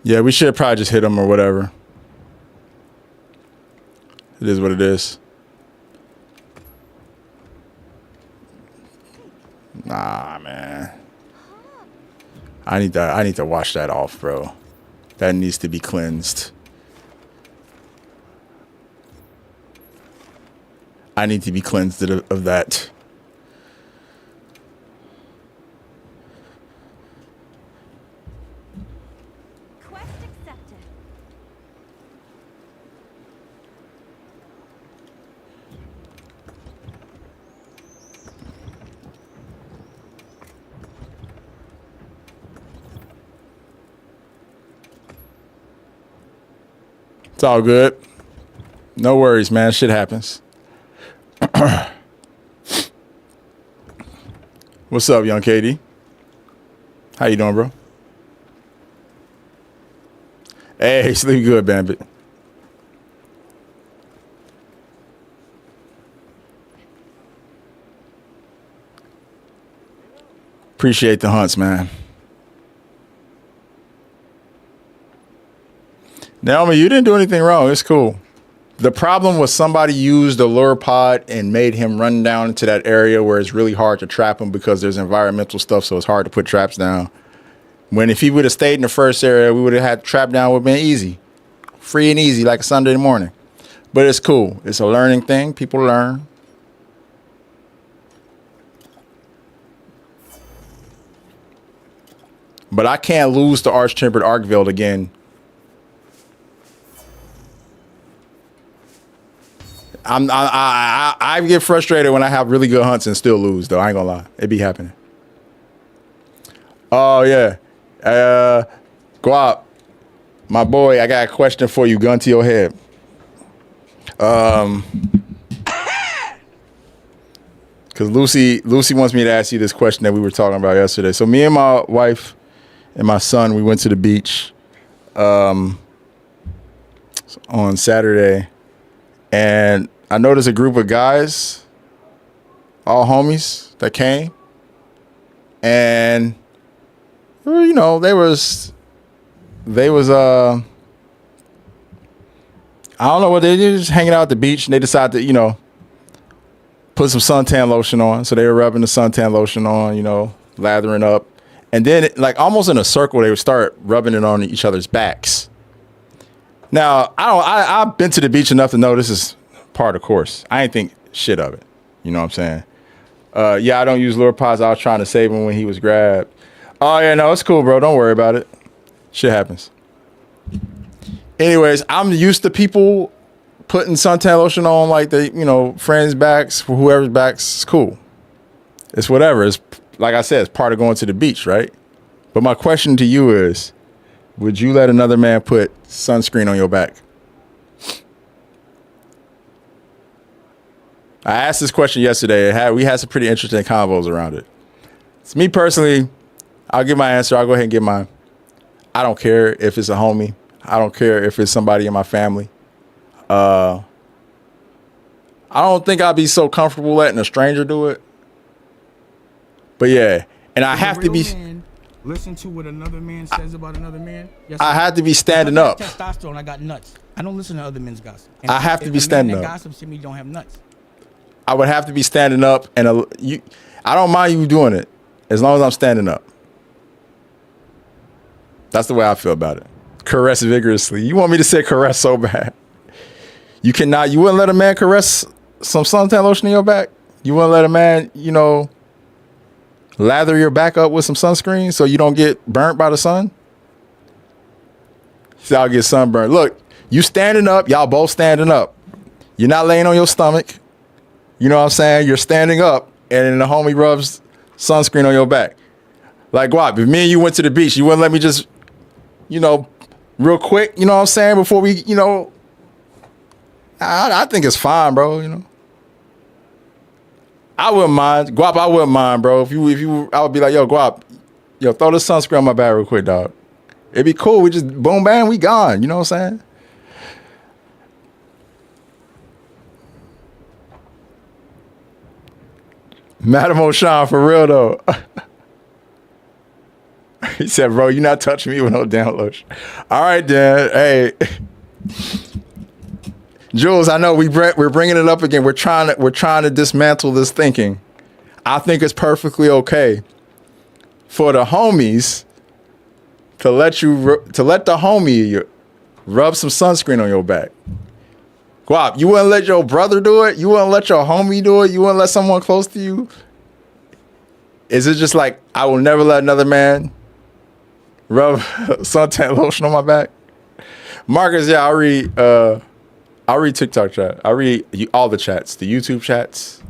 Yeah, we should probably just hit him or whatever. It is what it is. Nah, man. I need to wash that off, bro. That needs to be cleansed. I need to be cleansed of that. It's all good. No worries, man. Shit happens. What's up, young KD? How you doing, bro? Hey, sleep good, Bambit. Appreciate the hunts, man. Naomi, you didn't do anything wrong. It's cool. The problem was somebody used the lure pod and made him run down into that area where it's really hard to trap him because there's environmental stuff, so it's hard to put traps down. When if he would have stayed in the first area, we would have had trap down would have been easy. Free and easy like a Sunday morning. But it's cool. It's a learning thing. People learn. But I can't lose to Arch-Tempered Arkveld again. I get frustrated when I have really good hunts and still lose, though. I ain't gonna lie. It be happening. Oh, yeah. Guap. My boy, I got a question for you. Gun to your head. Because Lucy wants me to ask you this question that we were talking about yesterday. So me and my wife and my son, we went to the beach on Saturday, and I noticed a group of guys, all homies that came, and you know they was I don't know what they did, just hanging out at the beach, and they decided to, you know, put some suntan lotion on. So they were rubbing the suntan lotion on, you know, lathering up. And then, like, almost in a circle, they would start rubbing it on each other's backs. Now, I've been to the beach enough to know this is part of the course. I ain't think shit of it. You know what I'm saying? Yeah, I don't use lure pods. I was trying to save him when he was grabbed. Oh, yeah, no, it's cool, bro. Don't worry about it. Shit happens. Anyways, I'm used to people putting suntan lotion on, like, the, you know, friends' backs, for whoever's backs. It's cool. It's whatever. It's, like I said, it's part of going to the beach, right? But my question to you is, would you let another man put sunscreen on your back? I asked this question yesterday. We had some pretty interesting combos around it. It's me personally, I'll give my answer. I'll go ahead and give mine. I don't care if it's a homie. I don't care if it's somebody in my family. I don't think I'd be so comfortable letting a stranger do it. But yeah, and I have to be. Listen to what another man says about another man. Yes, I have to be standing up. Testosterone, I got nuts. I don't listen to other men's gossip. And I have to be standing up. Gossip to me don't have nuts. I would have to be standing up, and I don't mind you doing it as long as I'm standing up. That's the way I feel about it. Caress vigorously. You want me to say caress so bad? You cannot. You wouldn't let a man caress some suntan lotion in your back? You wouldn't let a man, you know, lather your back up with some sunscreen so you don't get burnt by the sun? So I'll get sunburned. Look, you standing up. Y'all both standing up. You're not laying on your stomach. You know what I'm saying? You're standing up, and then the homie rubs sunscreen on your back. Like, Guap, if me and you went to the beach, you wouldn't let me just, you know, real quick, you know what I'm saying, before we, you know, I think it's fine, bro, you know. I wouldn't mind. Guap, I wouldn't mind, bro. If you, I would be like, yo, Guap, yo, throw the sunscreen on my back real quick, dog. It'd be cool. We just, boom, bang, we gone. You know what I'm saying? Madam O'Shawn, for real, though. He said, bro, you're not touching me with no damn lotion. All right, then. Hey. Jules, I know we're bringing it up again. We're trying to dismantle this thinking. I think it's perfectly okay for the homies to let the homie rub some sunscreen on your back. Guap, you wouldn't let your brother do it? You wouldn't let your homie do it? You wouldn't let someone close to you? Is it just like, I will never let another man rub suntan lotion on my back? Marcus, yeah, I'll read TikTok chat. I'll read all the chats, the YouTube chats.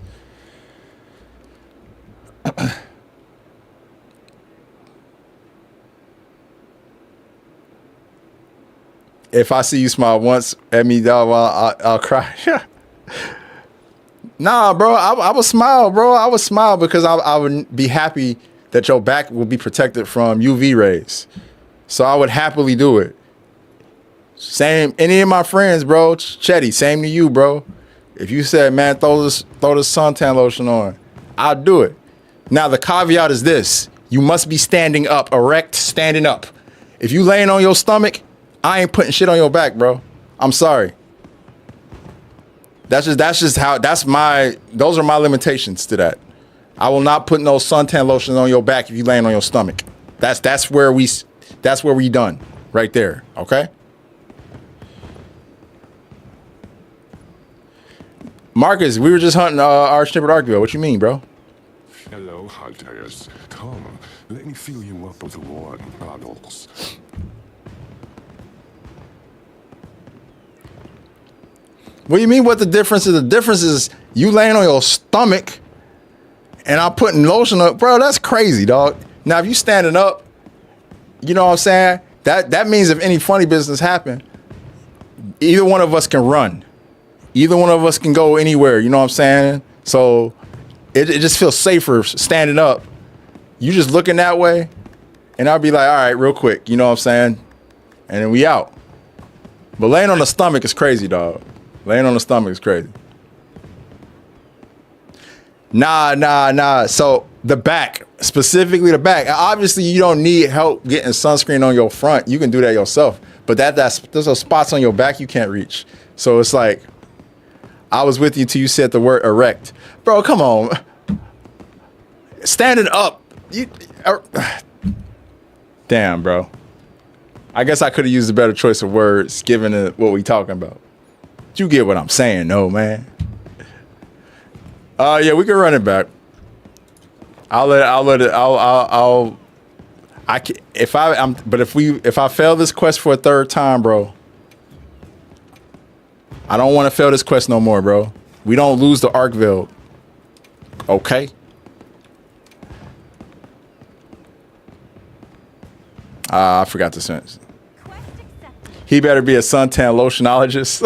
If I see you smile once at me, dog, I'll cry. Nah, bro, I would smile, bro. I would smile because I would be happy that your back will be protected from UV rays. So I would happily do it. Same, any of my friends, bro. Chetty, same to you, bro. If you said, man, throw this suntan lotion on, I'll do it. Now, the caveat is this. You must be standing up, erect, standing up. If you laying on your stomach, I ain't putting shit on your back, bro. I'm sorry. Those are my limitations to that. I will not put no suntan lotion on your back if you laying on your stomach. That's where we done right there, okay? Marcus, we were just hunting Archnippard Archville. What you mean, bro? Hello, hunters. Come, let me fill you up with warm bottles. What do you mean what the difference is? The difference is you laying on your stomach and I'm putting lotion up. Bro, that's crazy, dog. Now, if you standing up, you know what I'm saying? That means if any funny business happen, either one of us can run. Either one of us can go anywhere. You know what I'm saying? So it just feels safer standing up. You just looking that way, and I'll be like, all right, real quick. You know what I'm saying? And then we out. But laying on the stomach is crazy, dog. Laying on the stomach is crazy. Nah. So the back, specifically the back. Obviously, you don't need help getting sunscreen on your front. You can do that yourself. But there's those spots on your back you can't reach. So it's like, I was with you till you said the word erect. Bro, come on. Standing up. Damn, bro. I guess I could have used a better choice of words given what we talking about. You get what I'm saying, though, man. Yeah, we can run it back. If I fail this quest for a third time, bro, I don't want to fail this quest no more, bro. We don't lose the Arkville. Okay. I forgot the sentence. He better be a suntan lotionologist.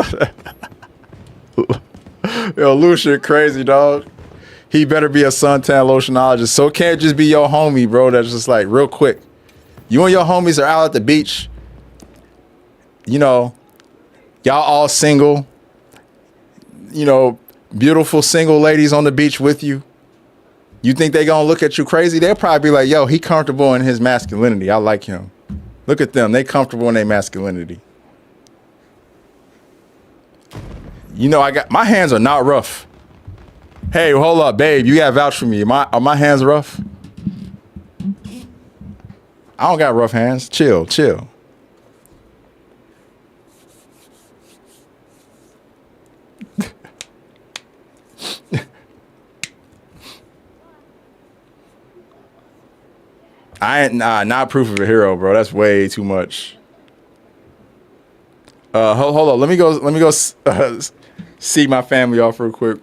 Yo, Lucia, crazy, dog. He better be a suntan lotionologist. So it can't just be your homie, bro. That's just like real quick. You and your homies are out at the beach. You know, y'all all single. You know, beautiful single ladies on the beach with you. You think they gonna look at you crazy? They'll probably be like, yo, he comfortable in his masculinity. I like him. Look at them. They comfortable in their masculinity. You know, my hands are not rough. Hey, hold up, babe. You gotta vouch for me. Are my hands rough? I don't got rough hands. Chill. I ain't not proof of a hero, bro. That's way too much. Hold on. Let me go see my family off real quick.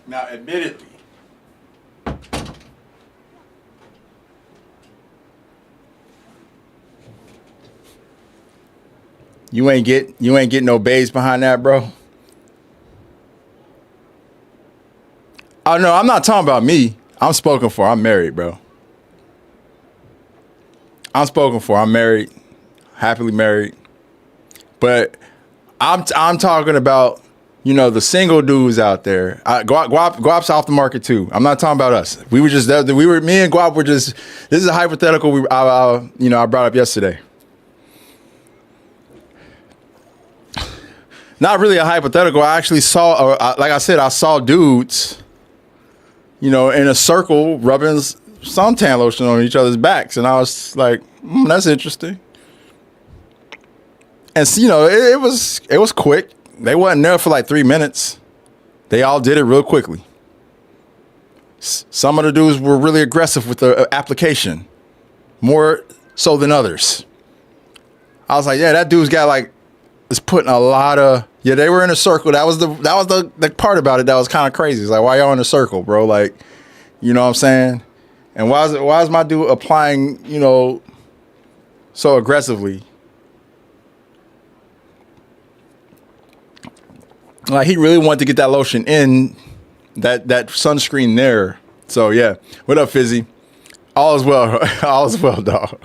Now, admittedly, you ain't get no bays behind that, bro. Oh no, I'm not talking about me. I'm spoken for. I'm married, bro. I'm spoken for. I'm married, happily married. But I'm talking about, you know, the single dudes out there. Guap's off the market too. I'm not talking about us. Me and Guap were just. This is a hypothetical. I brought up yesterday. Not really a hypothetical. I actually saw, like I said, I saw dudes, you know, in a circle rubbing suntan lotion on each other's backs, and I was like, that's interesting. And so, you know, it was quick. They wasn't there for like 3 minutes. They all did it real quickly. Some of the dudes were really aggressive with the application, more so than others. I was like, yeah, that dude's got like, is putting a lot of, yeah, they were in a circle. That was the part about it that was kind of crazy. It's like, why y'all in a circle, bro? Like, you know what I'm saying? And why is my dude applying, you know, so aggressively? Like, he really wanted to get that lotion in, that sunscreen there. So yeah, what up, Fizzy? All is well, all is well, dog.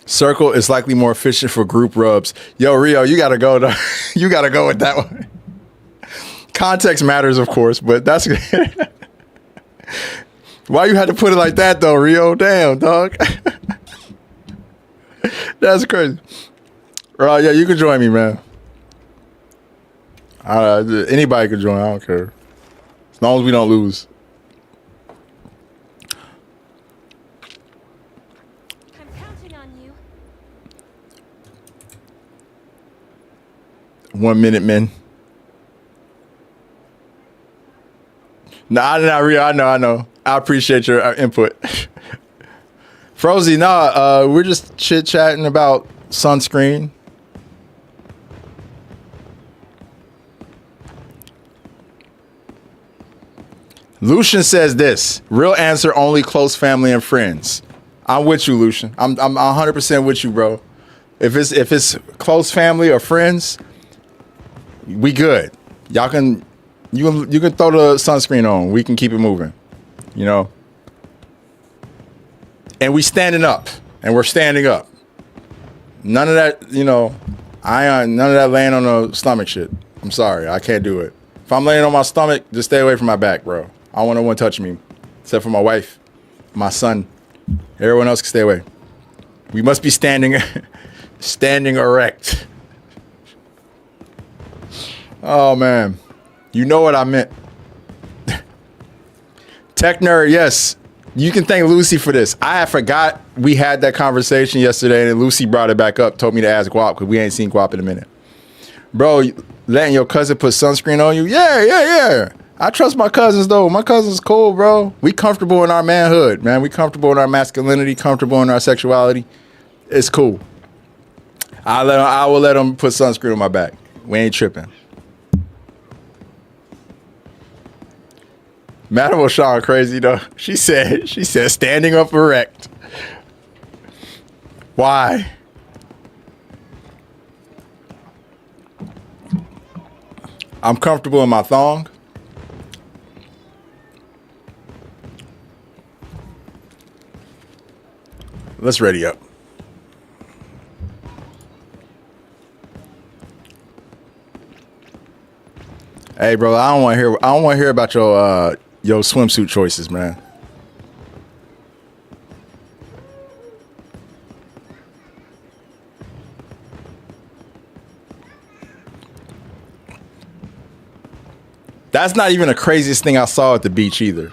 Circle is likely more efficient for group rubs. Yo, Rio, you gotta go. You gotta go with that one. Context matters, of course, but that's why you had to put it like that, though, Rio. Damn, dog. That's crazy. Yeah, you can join me, man. Anybody can join. I don't care, as long as we don't lose. I'm counting on you. 1 minute, men. Nah, Rio. I know. I appreciate your input. Frozy, we're just chit chatting about sunscreen. Lucian says this: real answer, only close family and friends. I'm with you, Lucian. I'm 100% with you, bro. If it's close family or friends, we good. Y'all can you can throw the sunscreen on. We can keep it moving. You know. And we standing up, and we're standing up. None of that, you know, none of that laying on the stomach shit. I'm sorry, I can't do it. If I'm laying on my stomach, just stay away from my back, bro. I don't want no one touching me, except for my wife, my son. Everyone else can stay away. We must be standing erect. Oh man, you know what I meant. Tech nerd, yes. You can thank Lucy for this. I forgot we had that conversation yesterday, and Lucy brought it back up, told me to ask Guap, because we ain't seen Guap in a minute. Bro, letting your cousin put sunscreen on you? Yeah. I trust my cousins, though. My cousin's cool, bro. We comfortable in our manhood, man. We comfortable in our masculinity, comfortable in our sexuality. It's cool. I will let them put sunscreen on my back. We ain't tripping. Madam O'Shawn crazy though. She said standing up erect. Why? I'm comfortable in my thong. Let's ready up. Hey, bro, I don't want to hear about your swimsuit choices, man. That's not even the craziest thing I saw at the beach either.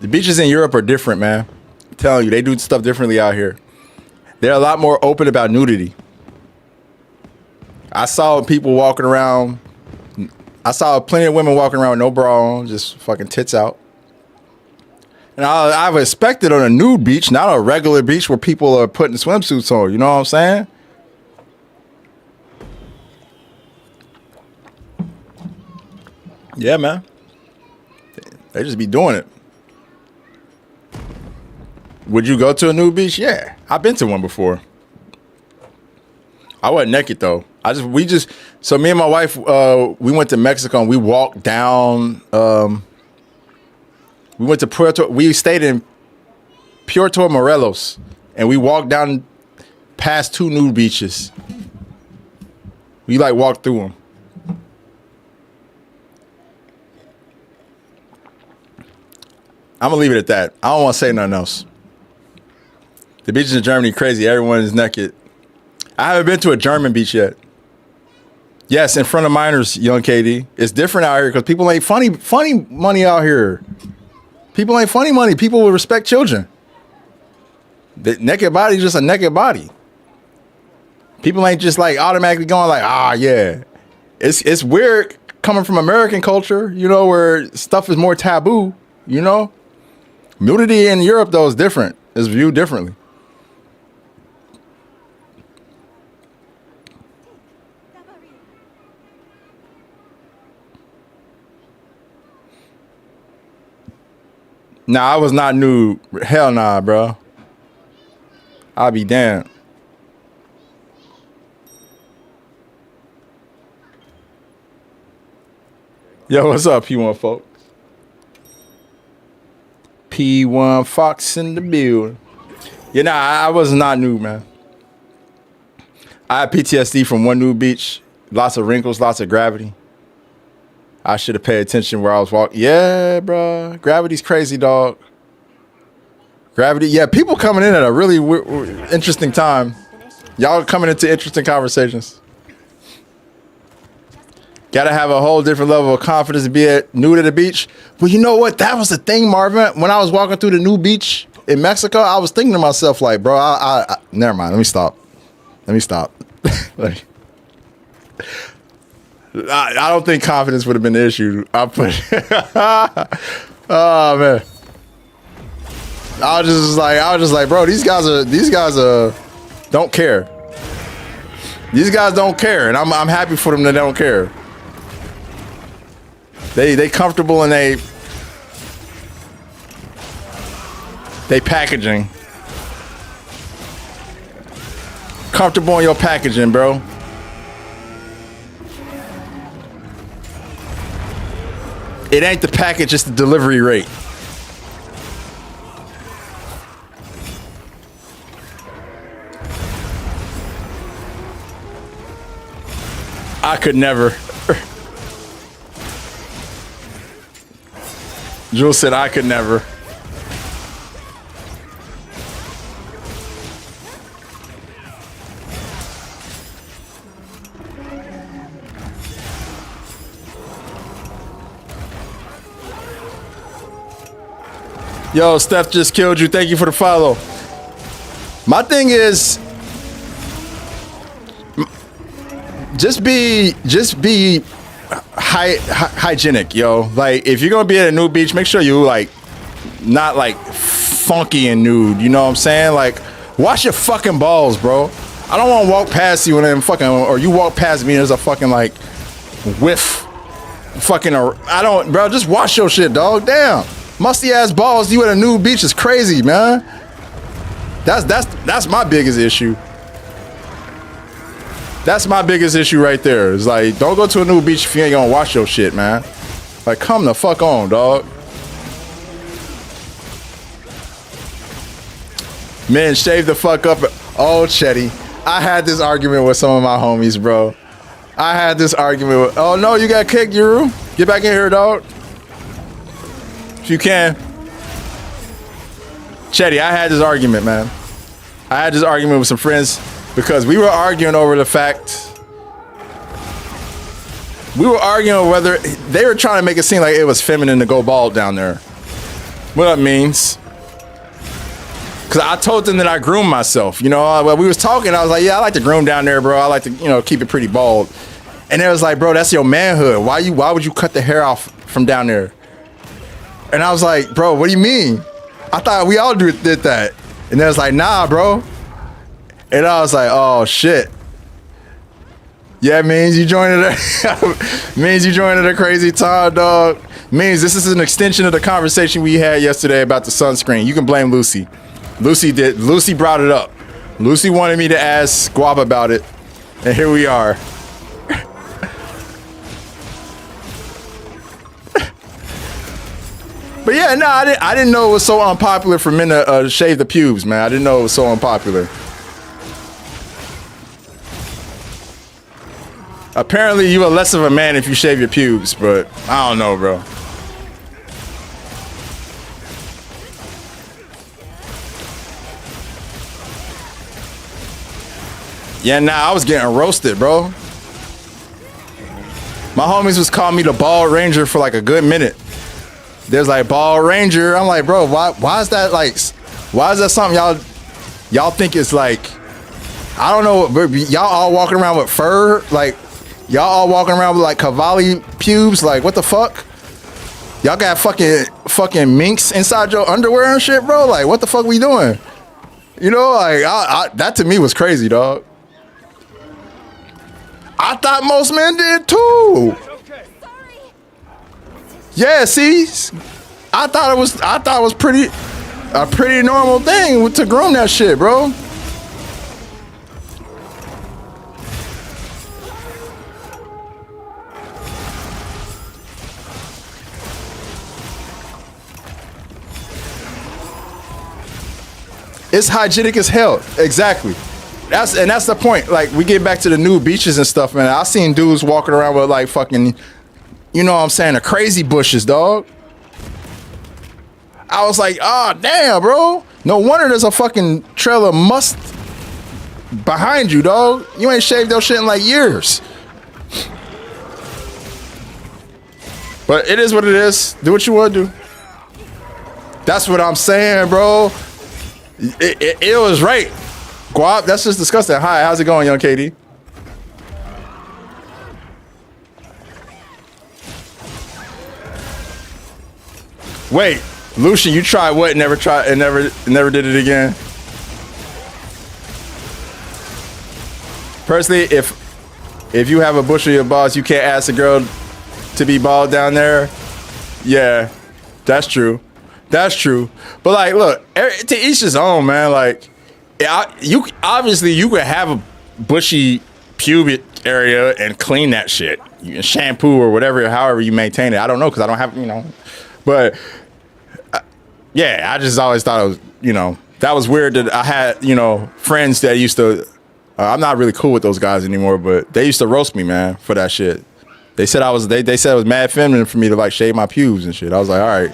The beaches in Europe are different, man. I'm telling you, they do stuff differently out here. They're a lot more open about nudity. I saw people walking around. I saw plenty of women walking around with no bra on, just fucking tits out. And I've expected on a nude beach, not a regular beach where people are putting swimsuits on. You know what I'm saying? Yeah, man. They just be doing it. Would you go to a nude beach? Yeah, I've been to one before. I wasn't naked though. So me and my wife, we went to Mexico and we walked down. We went to we stayed in Puerto Morelos, and we walked down past 2 nude beaches. We walked through them. I'm gonna leave it at that. I don't want to say nothing else. The beaches in Germany crazy. Everyone is naked. I haven't been to a German beach yet. Yes, in front of minors, young KD. It's different out here because people ain't funny money out here. People ain't funny money. People will respect children. The naked body is just a naked body. People ain't just like automatically going like, ah, yeah. It's weird coming from American culture, you know, where stuff is more taboo, you know? Nudity in Europe, though, is different. It's viewed differently. Nah, I was not nude. Hell nah, bro. I'll be damned. Yo, what's up, P1 folks? P1 Fox in the building. Yeah, nah, I was not nude, man. I had PTSD from one nude beach. Lots of wrinkles, lots of gravity. I should have paid attention where I was walking. Yeah, bro. Gravity's crazy, dog. Gravity. Yeah, people coming in at a really interesting time. Y'all coming into interesting conversations. Gotta have a whole different level of confidence to be nude at the beach. Well, you know what? That was the thing, Marvin. When I was walking through the new beach in Mexico, I was thinking to myself, like, bro, I never mind. Let me stop. Like, I don't think confidence would have been the issue. I put, oh man, I was just like, bro, these guys don't care. These guys don't care, and I'm happy for them that they don't care. They comfortable and they packaging. Comfortable in your packaging, bro. It ain't the package, it's the delivery rate. I could never. Jules said I could never. Yo, Steph just killed you. Thank you for the follow. My thing is, just be hygienic, yo. Like, if you're gonna be at a nude beach, make sure you like not like funky and nude. You know what I'm saying? Like, wash your fucking balls, bro. I don't want to walk past you and then fucking, or you walk past me and there's a fucking like whiff, fucking. I don't, bro. Just wash your shit, dog. Damn. Musty ass balls, you at a nude beach is crazy, man. That's my biggest issue. That's my biggest issue right there. It's like, don't go to a nude beach if you ain't gonna wash your shit, man. Like, come the fuck on, dog. Men, shave the fuck up. Oh, Chetty. I had this argument with some of my homies, bro. I had this argument with, oh no, you got kicked, Yuru. Get back in here, dog. If you can. Chetty, I had this argument, man. I had this argument with some friends because we were arguing over the fact. We were arguing whether they were trying to make it seem like it was feminine to go bald down there. What that means? Because I told them that I groom myself. You know, when we was talking, I was like, yeah, I like to groom down there, bro. I like to, you know, keep it pretty bald. And it was like, bro, that's your manhood. Why would you cut the hair off from down there? And I was like, bro, what do you mean? I thought we all did that. And they was like, nah, bro. And I was like, oh shit. Yeah, means you joined it. Means you joined at a crazy time, dog. Means this is an extension of the conversation we had yesterday about the sunscreen. You can blame Lucy. Lucy brought it up. Lucy wanted me to ask Squab about it. And here we are. But yeah, no, I didn't know it was so unpopular for men to shave the pubes, man. I didn't know it was so unpopular. Apparently, you are less of a man if you shave your pubes, but I don't know, bro. Yeah, nah, I was getting roasted, bro. My homies was calling me the Bald Ranger for like a good minute. There's like Bald Ranger. I'm like, bro, why is that like, why is that something y'all think is like I don't know, but y'all all walking around with fur, like y'all all walking around with like Cavalli pubes, like what the fuck? Y'all got fucking minks inside your underwear and shit, bro. Like what the fuck we doing? You know, like that to me was crazy, dog. I thought most men did too. Sorry. Yeah, see, I thought it was a pretty normal thing to groom that shit, bro. It's hygienic as hell. Exactly. That's the point. Like we get back to the new beaches and stuff, man. I seen dudes walking around with like fucking, you know what I'm saying, the crazy bushes, dog. I was like, oh damn, bro. No wonder there's a fucking trail of must behind you, dog. You ain't shaved your shit in like years. But it is what it is. Do what you want to do. That's what I'm saying, bro. It was right. Guap, that's just disgusting. Hi, how's it going, young Katie? Wait, Lucian, you tried what? Never did it again. Personally, if you have a bush of your balls, you can't ask a girl to be bald down there. Yeah, that's true. That's true. But like, look, to each his own, man. Like, you obviously you could have a bushy pubic area and clean that shit. You can shampoo or whatever, however you maintain it. I don't know because I don't have, you know. But yeah, I just always thought it was, you know, that was weird that I had, you know, friends that used to. I'm not really cool with those guys anymore, but they used to roast me, man, for that shit. They said they said it was mad feminine for me to like shave my pubes and shit. I was like, all right.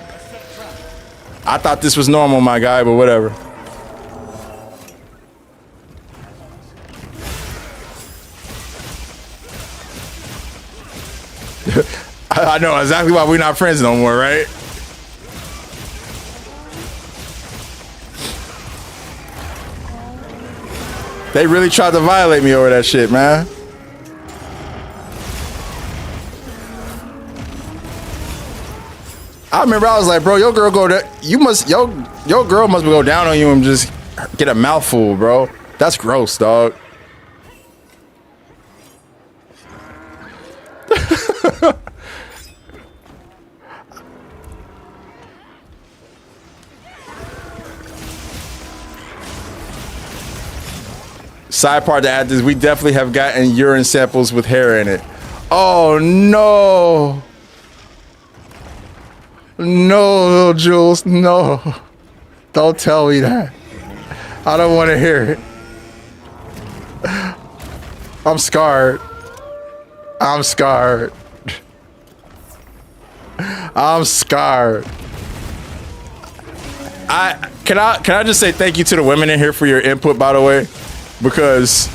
I thought this was normal, my guy, but whatever. I know exactly why we're not friends no more, right? They really tried to violate me over that shit, man. I remember I was like, bro, your girl your girl must go down on you and just get a mouthful, bro. That's gross, dog. Side part to add this, we definitely have gotten urine samples with hair in it. Oh no. No, little Jules, no. Don't tell me that. I don't want to hear it. I'm scarred. I'm scarred. I'm scarred. Can I just say thank you to the women in here for your input, by the way, because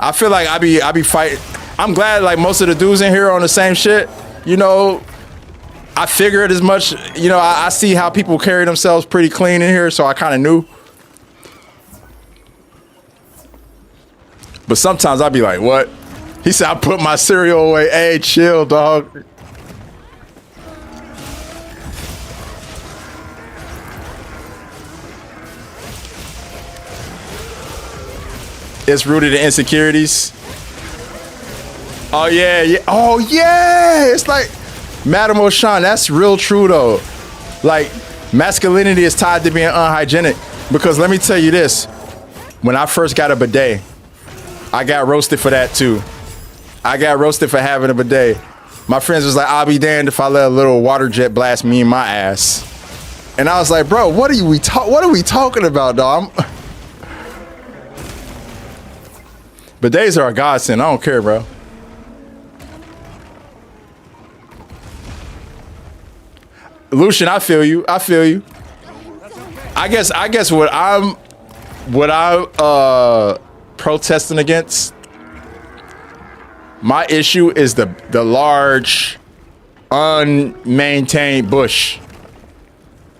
I feel like I be fighting. I'm glad like most of the dudes in here are on the same shit, you know. I figured as much, you know, I see how people carry themselves pretty clean in here, so I kind of knew. But sometimes I'd be like, what? He said, I put my cereal away. Hey, chill, dog. It's rooted in insecurities. Oh, yeah, yeah. Oh, yeah. It's like... Madam O'Shawn, that's real true though. Like, masculinity is tied to being unhygienic. Because let me tell you this, when I first got a bidet, I got roasted for that too. I got roasted for having a bidet. My friends was like, I'll be damned if I let a little water jet blast me in my ass. And I was like, bro, what are we talking about, dog? Bidets are a godsend. I don't care, bro. Lucian, I feel you. I feel you. I guess what I'm protesting against, my issue is the large unmaintained bush.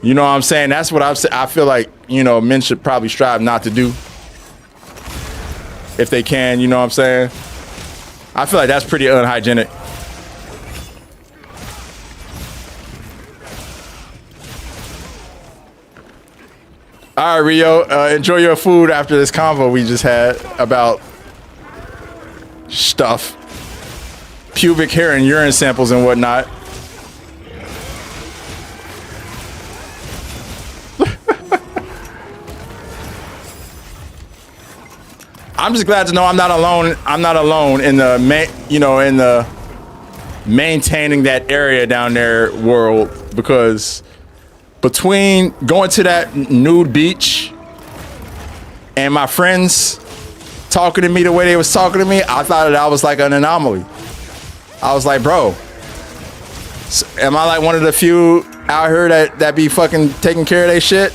You know what I'm saying? That's what I feel like, you know, men should probably strive not to do. if they can. You know what I'm saying? I feel like that's pretty unhygienic. All right, Rio, enjoy your food after this convo we just had about stuff, pubic hair and urine samples and whatnot. I'm just glad to know I'm not alone. I'm not alone in the in the maintaining that area down there world, because between going to that nude beach and my friends talking to me the way they was talking to me, I thought that I was like an anomaly. I was like, bro, am I like one of the few out here that be fucking taking care of their shit?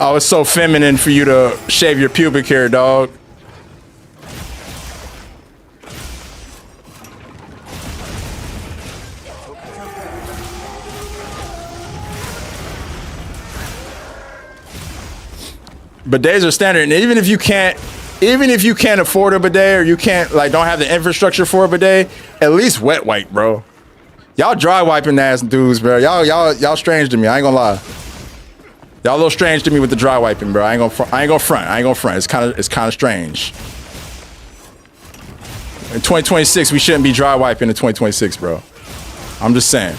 Oh, it's so feminine for you to shave your pubic hair, dog. Bidets are standard, and even if you can't afford a bidet, or you can't don't have the infrastructure for a bidet, at least wet wipe, bro. Y'all dry wiping ass dudes, bro. Y'all strange to me. I ain't gonna lie. Y'all a little strange to me with the dry wiping, bro. I ain't gonna front. It's kind of strange. In 2026, we shouldn't be dry wiping in 2026, bro. I'm just saying.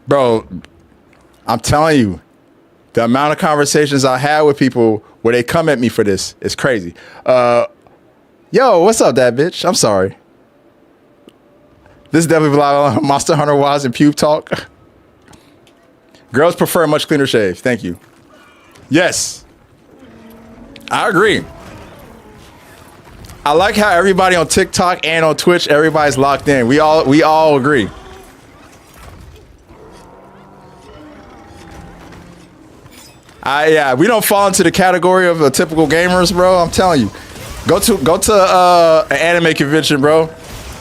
Bro, I'm telling you, the amount of conversations I had with people where they come at me for this is crazy. Yo, what's up, that bitch? I'm sorry. This is definitely like Monster Hunter Wise and pube talk. Girls prefer a much cleaner shave. Thank you. Yes, I agree. I like how everybody on TikTok and on Twitch, everybody's locked in. We all agree. Yeah, we don't fall into the category of typical gamers, bro. I'm telling you, go to an anime convention, bro.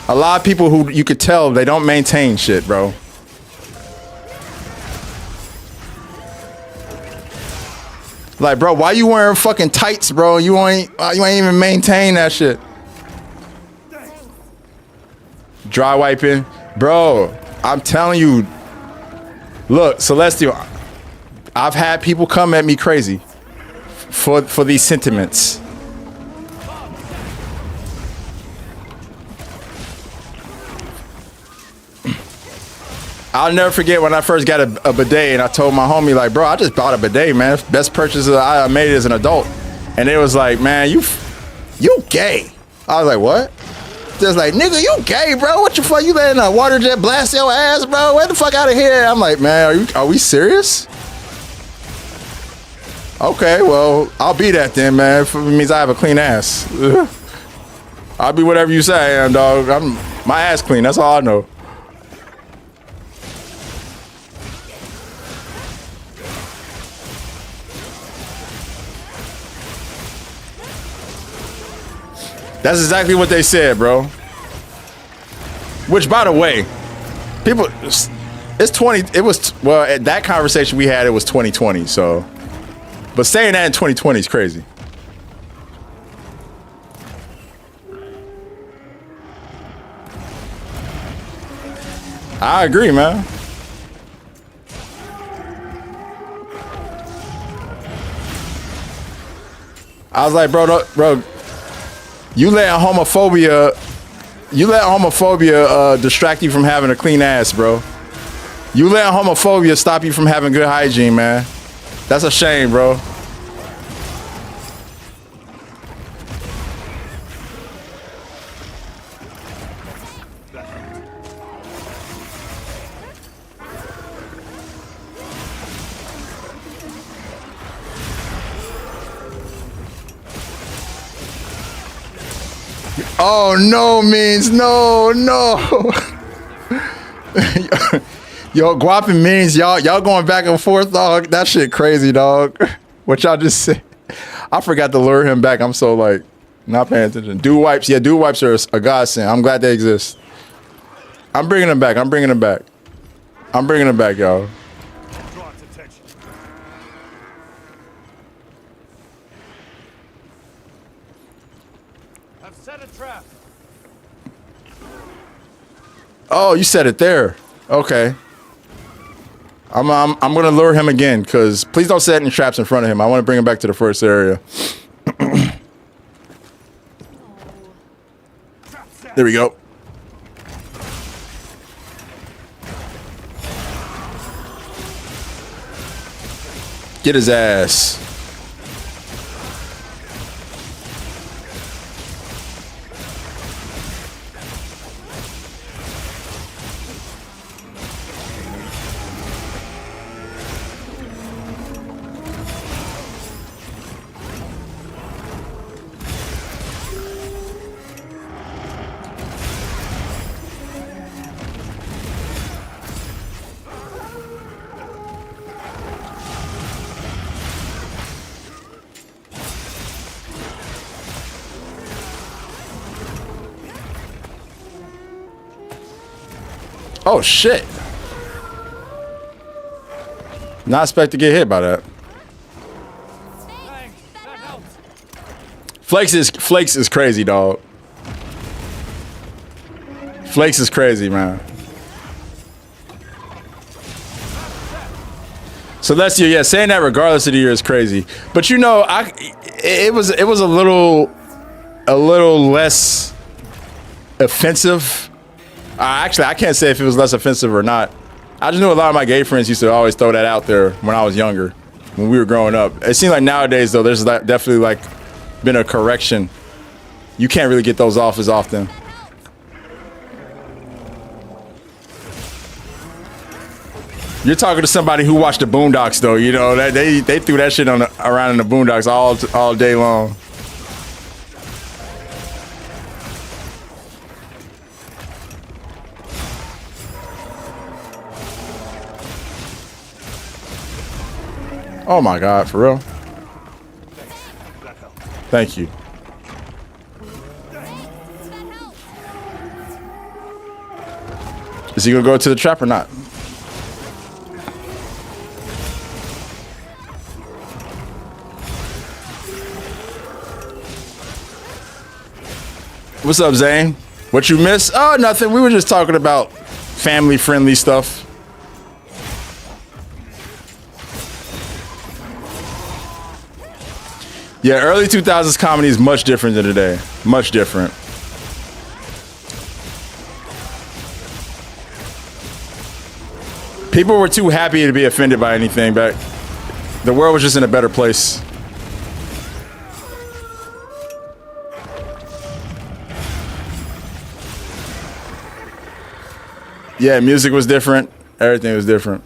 A lot of people who you could tell they don't maintain shit, bro. Like, bro, why you wearing fucking tights, bro? You ain't even maintain that shit. Dry wiping, bro. I'm telling you. Look, Celestial. I've had people come at me crazy for these sentiments. I'll never forget when I first got a bidet, and I told my homie, like, bro, I just bought a bidet, man. Best purchase I made as an adult. And it was like, man, you gay. I was like, what? Just like, nigga, you gay, bro. What the fuck? You letting a water jet blast your ass, bro? Get the fuck out of here. I'm like, man, are we serious? Okay, well, I'll be that then, man. It means I have a clean ass. I'll be whatever you say I am, dog. My ass clean. That's all I know. That's exactly what they said, bro. Which, by the way, people, it's 20. It was, well, at that conversation we had, it was 2020, so. But saying that in 2020 is crazy. I agree, man. I was like, bro, you let homophobia distract you from having a clean ass, bro. You let homophobia stop you from having good hygiene, man. That's a shame, bro. Oh, no means no. Yo, guaping means y'all going back and forth, dog. That shit crazy, dog. What y'all just said. I forgot to lure him back. I'm so like Not paying attention. Dude wipes. Yeah, dude wipes are a godsend. I'm glad they exist. I'm bringing them back. I'm bringing them back. I'm bringing them back, y'all. Draw its attention. I've set a trap. Oh, you said it there. Okay. I'm gonna lure him again, because please don't set any traps in front of him. I want to bring him back to the first area. There we go. Get his ass. Oh shit. Not expect to get hit by that. Thanks, that helps. Flakes is crazy, dog. Flakes is crazy, man. So that's you. Yeah, saying that regardless of the year is crazy. But you know, it was a little less offensive. Actually, I can't say if it was less offensive or not. I just knew a lot of my gay friends used to always throw that out there when I was younger, when we were growing up. It seems like nowadays, though, there's definitely like been a correction. You can't really get those off as often. You're talking to somebody who watched the Boondocks, though. You know that they threw that shit around in the Boondocks all day long. Oh my God, for real? Thank you. Is he gonna go to the trap or not? What's up, Zane? What you miss? Oh, nothing. We were just talking about family-friendly stuff. Yeah, early 2000s comedy is much different than today. Much different. People were too happy to be offended by anything back. The world was just in a better place. Yeah, music was different. Everything was different.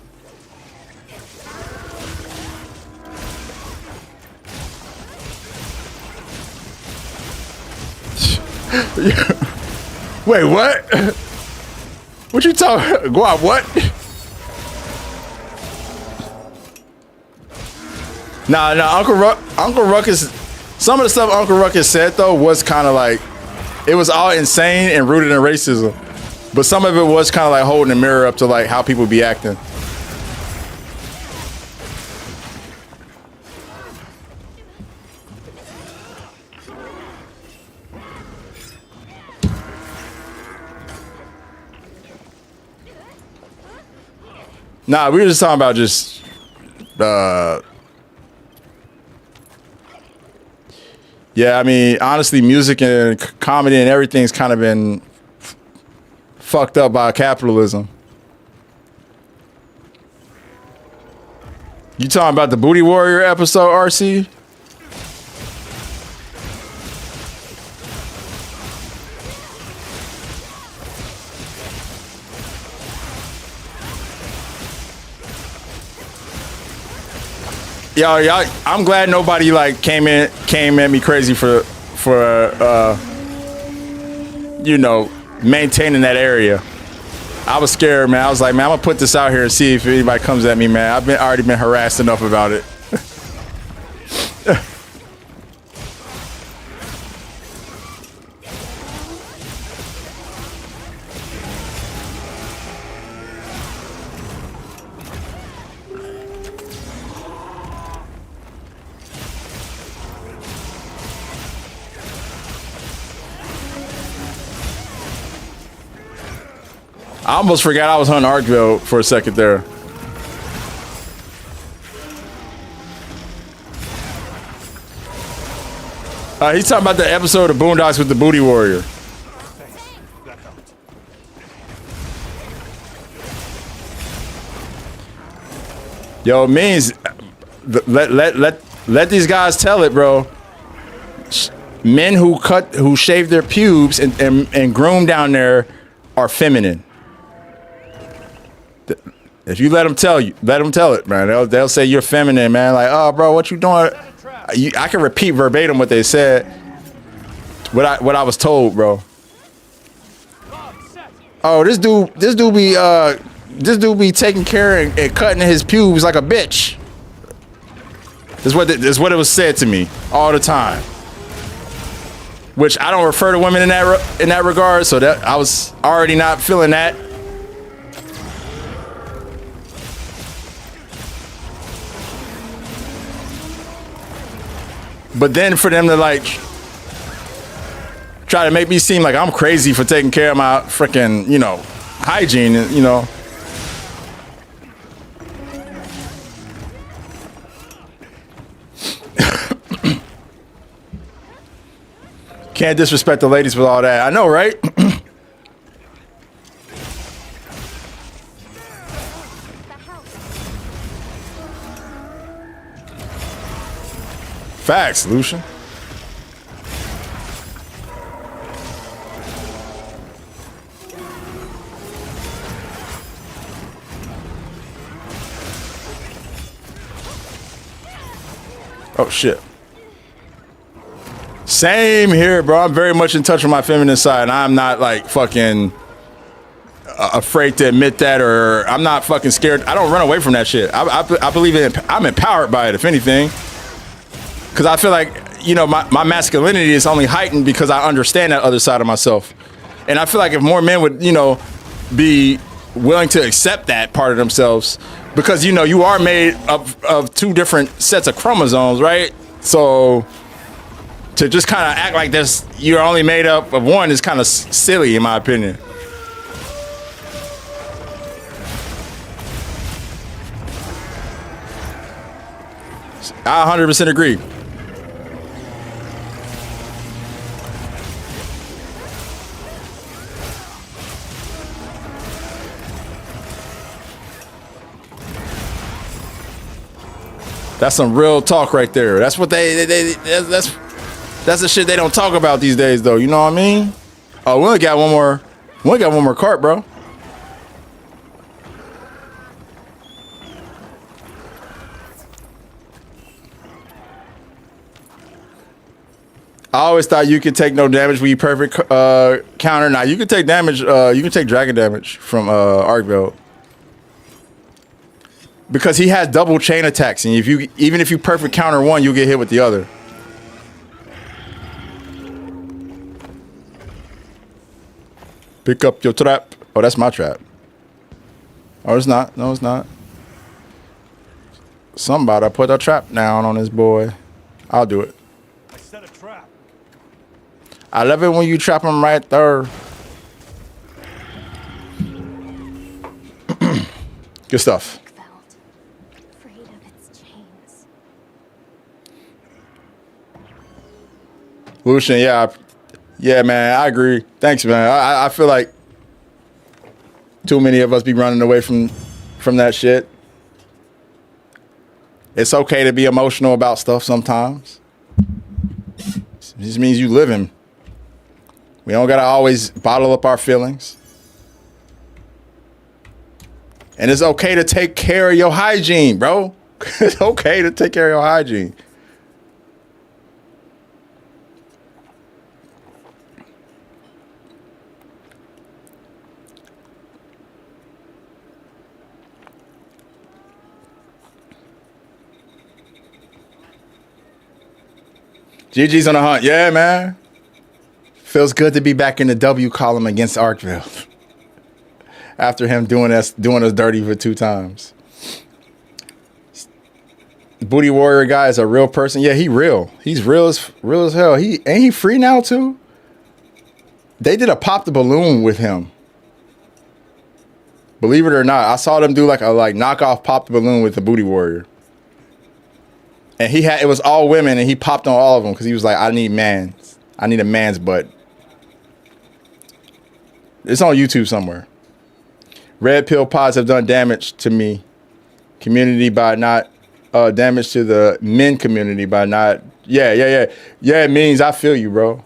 Wait, what? What you talking? Guap, what? Nah, Uncle Ruckus. Some of the stuff Uncle Ruckus said though was kind of like, it was all insane and rooted in racism, but some of it was kind of like holding a mirror up to like how people be acting. Nah, we were just talking about just yeah, I mean, honestly, music and comedy and everything's kind of been fucked up by capitalism. You talking about the Booty Warrior episode, RC? Y'all, I'm glad nobody like came at me crazy for you know, maintaining that area. I was scared, man. I was like, man, I'm gonna put this out here and see if anybody comes at me, man. I've already been harassed enough about it. I almost forgot I was hunting Arkville for a second there. He's talking about the episode of Boondocks with the Booty Warrior. Yo, it means let these guys tell it, bro. Men who shave their pubes and groom down there are feminine. If you let them tell it, man. They'll say you're feminine, man. Like, oh, bro, what you doing? I can repeat verbatim what they said. What I was told, bro. Oh, this dude be taking care and cutting his pubes like a bitch. That's what it was said to me all the time. Which I don't refer to women in that regard, so that I was already not feeling that. But then for them to like try to make me seem like I'm crazy for taking care of my freaking, hygiene, Can't disrespect the ladies with all that. I know, right? Facts, Lucian. Oh, shit. Same here, bro. I'm very much in touch with my feminine side, and I'm not like fucking afraid to admit that, or I'm not fucking scared. I don't run away from that shit. I believe I'm empowered by it, if anything. Because I feel like, my masculinity is only heightened because I understand that other side of myself. And I feel like if more men would, be willing to accept that part of themselves, because, you are made of two different sets of chromosomes, right? So to just kind of act like you're only made up of one is kind of silly, in my opinion. I 100% agree. That's some real talk right there. That's what that's the shit they don't talk about these days, though. You know what I mean? Oh, we only got one more cart, bro. I always thought you could take no damage when you perfect counter. Now you can take damage. You can take dragon damage from Arkville. Because he has double chain attacks, and even if you perfect counter one, you'll get hit with the other. Pick up your trap. Oh, that's my trap. Oh, it's not. No, it's not. Somebody put a trap down on this boy. I'll do it. I set a trap. I love it when you trap him right there. Good stuff. Lucian, yeah, man, I agree. Thanks, man. I feel like too many of us be running away from that shit. It's okay to be emotional about stuff sometimes. It just means you living. We don't gotta always bottle up our feelings. And it's okay to take care of your hygiene, bro. It's okay to take care of your hygiene. GG's on the hunt. Yeah, man. Feels good to be back in the W column against Arkville. After him doing us dirty for 2 times. Booty Warrior guy is a real person. Yeah, he real. He's real as hell. Ain't he free now too? They did a pop the balloon with him. Believe it or not, I saw them do like a knockoff pop the balloon with the Booty Warrior. And it was all women, and he popped on all of them because he was like, I need a man's butt. It's on YouTube somewhere. Red pill pods have done damage to me community by not damage to the men community by not. Yeah. It means I feel you, bro.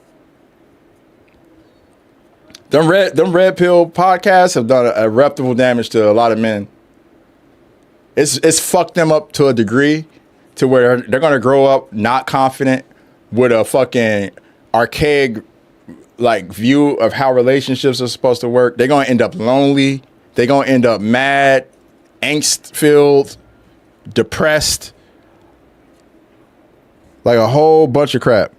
Them red pill podcasts have done a reputable damage to a lot of men. It's fucked them up to a degree to where they're gonna grow up not confident with a fucking archaic view of how relationships are supposed to work. They're gonna end up lonely. They're gonna end up mad, angst filled, depressed, like a whole bunch of crap.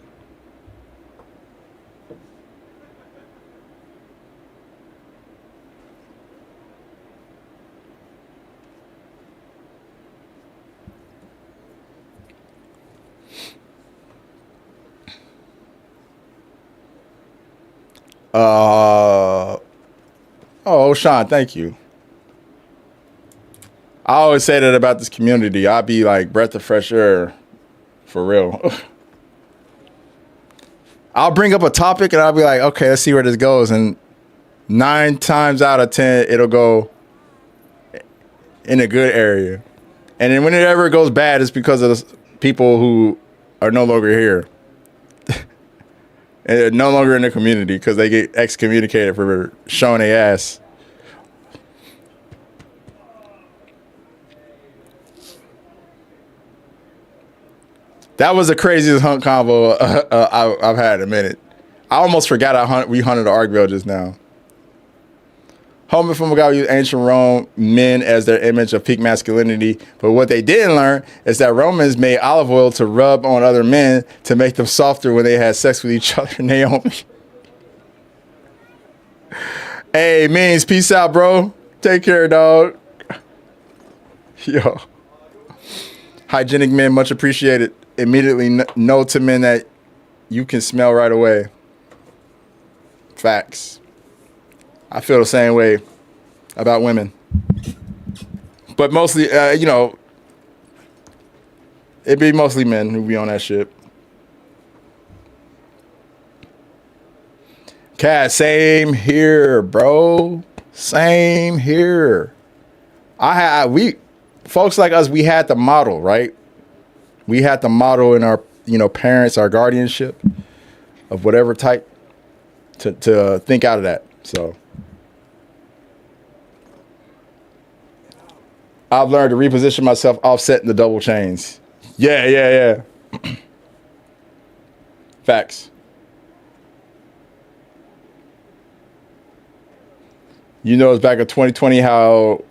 Sean, thank you. I always say that about this community. I'll be like breath of fresh air, for real. I'll bring up a topic and I'll be like, okay, let's see where this goes. And 9 times out of 10, it'll go in a good area. And then when it ever goes bad, it's because of the people who are no longer here. And they're no longer in the community because they get excommunicated for showing their ass. That was the craziest hunt convo I've had in a minute. I almost forgot we hunted the Argville just now. Homie from a guy who used ancient Rome men as their image of peak masculinity. But what they didn't learn is that Romans made olive oil to rub on other men to make them softer when they had sex with each other. Naomi. Hey, Means, peace out, bro. Take care, dog. Yo. Hygienic men, much appreciated. Immediately know to men that you can smell right away. Facts. I feel the same way about women. But mostly, it'd be mostly men who be on that shit. Cass, same here, bro. Same here. Folks like us, we had the model, right? We had the model in our, parents, our guardianship of whatever type to think out of that. So I've learned to reposition myself offsetting the double chains. Yeah. Facts. It's back in 2020 how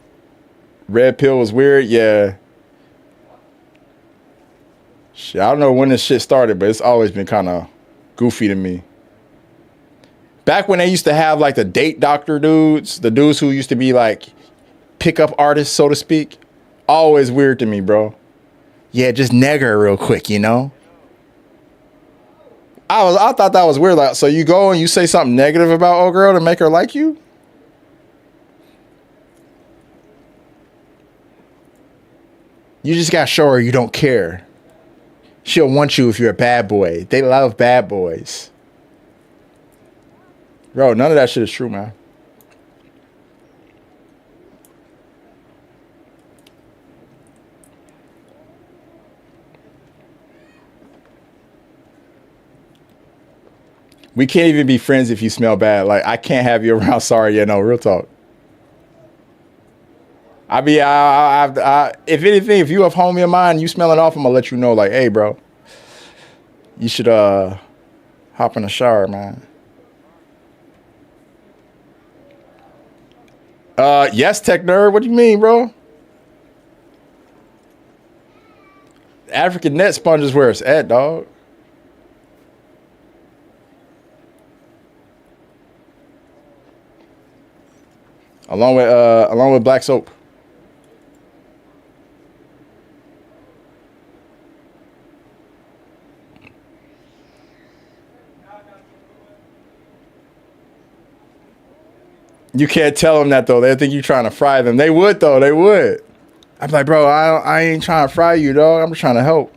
red pill was weird. Yeah. Shit, I don't know when this shit started, but it's always been kind of goofy to me. Back when they used to have like the date doctor dudes, the dudes who used to be like pickup artists, so to speak, always weird to me, bro. Yeah, just neg her real quick, I thought that was weird. Like, so you go and you say something negative about old girl to make her like you? You just gotta show her you don't care. She'll want you if you're a bad boy. They love bad boys. Bro, none of that shit is true, man. We can't even be friends if you smell bad. Like, I can't have you around. Sorry, real talk. If anything, if you have homie of mine, you smelling off, I'm gonna let you know, like, hey, bro, you should hop in the shower, man. Yes, tech nerd. What do you mean, bro? African net sponge is where it's at, dog. Along with black soap. You can't tell them that though. They think you're trying to fry them. They would though. They would. I'm like, bro, I ain't trying to fry you, dog. I'm just trying to help.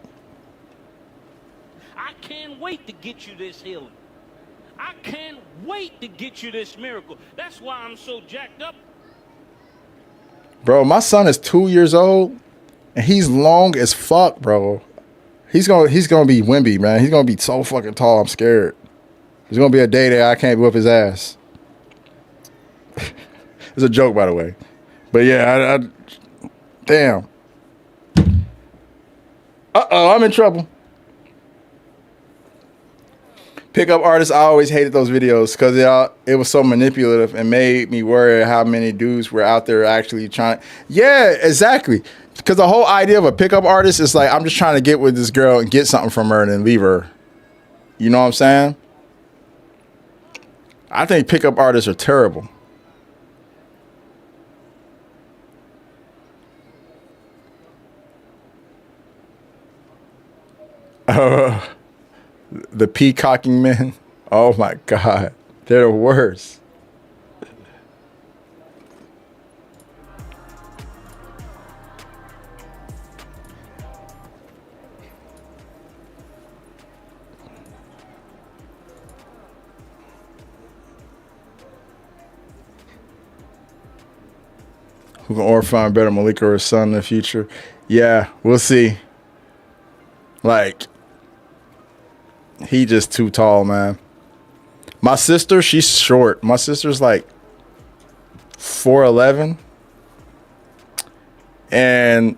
I can't wait to get you this healing. I can't wait to get you this miracle. That's why I'm so jacked up. Bro, my son is 2 years old and he's long as fuck, bro. He's gonna be Wimby, man. He's gonna be so fucking tall. I'm scared. There's gonna be a day that I can't whip his ass. It's a joke, by the way. But yeah, damn. Uh-oh, I'm in trouble. Pickup artists, I always hated those videos because it was so manipulative and made me worry how many dudes were out there actually trying. Yeah, exactly. Because the whole idea of a pickup artist is like, I'm just trying to get with this girl and get something from her and then leave her. You know what I'm saying? I think pickup artists are terrible. The peacocking men. Oh my God. They're the worst. Who can or find better, Malika or his son in the future? Yeah, we'll see. Like, he just too tall, man. My sister, she's short. My sister's like 4'11". And,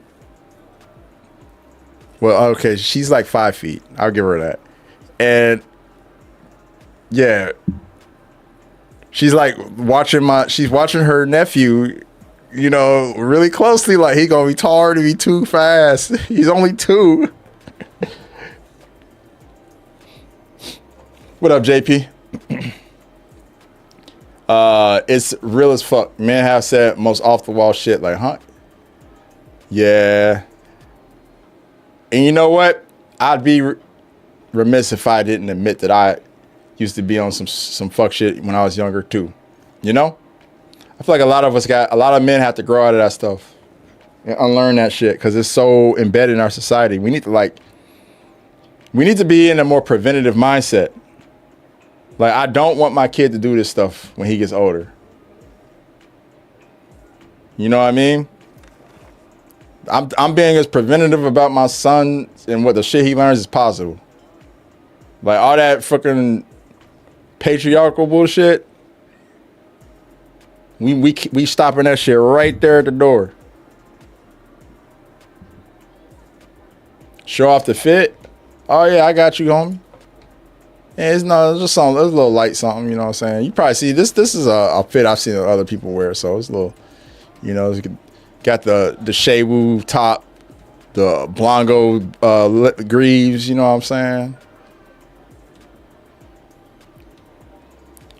well, okay, she's like 5 feet. I'll give her that. And, yeah, she's like she's watching her nephew, you know, really closely. Like, he gonna be taller to be too fast. He's only 2. What up, JP? It's real as fuck. Men have said most off the wall shit like, huh? Yeah. And you know what? I'd be remiss if I didn't admit that I used to be on some fuck shit when I was younger too. You know? I feel like a lot of men have to grow out of that stuff and unlearn that shit because it's so embedded in our society. We need to be in a more preventative mindset. Like, I don't want my kid to do this stuff when he gets older. You know what I mean? I'm being as preventative about my son and what the shit he learns as possible. Like, all that fucking patriarchal bullshit, we stopping that shit right there at the door. Show off the fit. Oh yeah, I got you, homie. Yeah, it's just something, it's a little light something, you know what I'm saying? You probably see this is a fit I've seen other people wear, so it's a little, you know, it's got the Shewu top, the Blanco greaves, you know what I'm saying?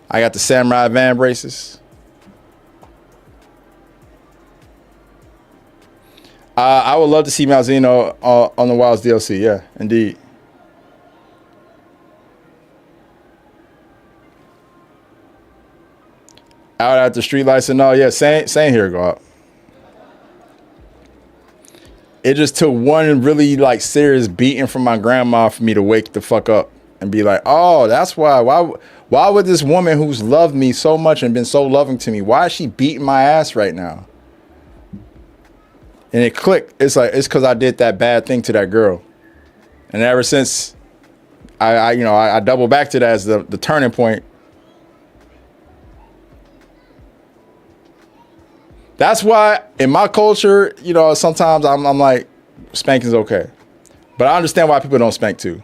I got the Samurai Van braces. I would love to see Malzino on the Wilds DLC, yeah, indeed. Out at the street lights and all, yeah, same here, go out. It just took one really like serious beating from my grandma for me to wake the fuck up and be like, oh, that's why would this woman who's loved me so much and been so loving to me, why is she beating my ass right now? And it clicked. It's like, it's because I did that bad thing to that girl. And ever since I double back to that as the turning point. That's why in my culture, you know, sometimes I'm like, spanking's okay. But I understand why people don't spank too.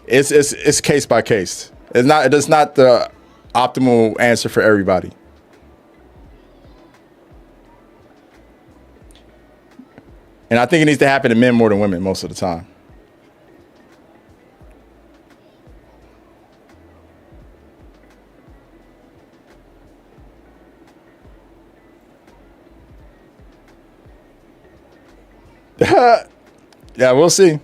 It's case by case. It's not the optimal answer for everybody. And I think it needs to happen to men more than women most of the time. Yeah, we'll see.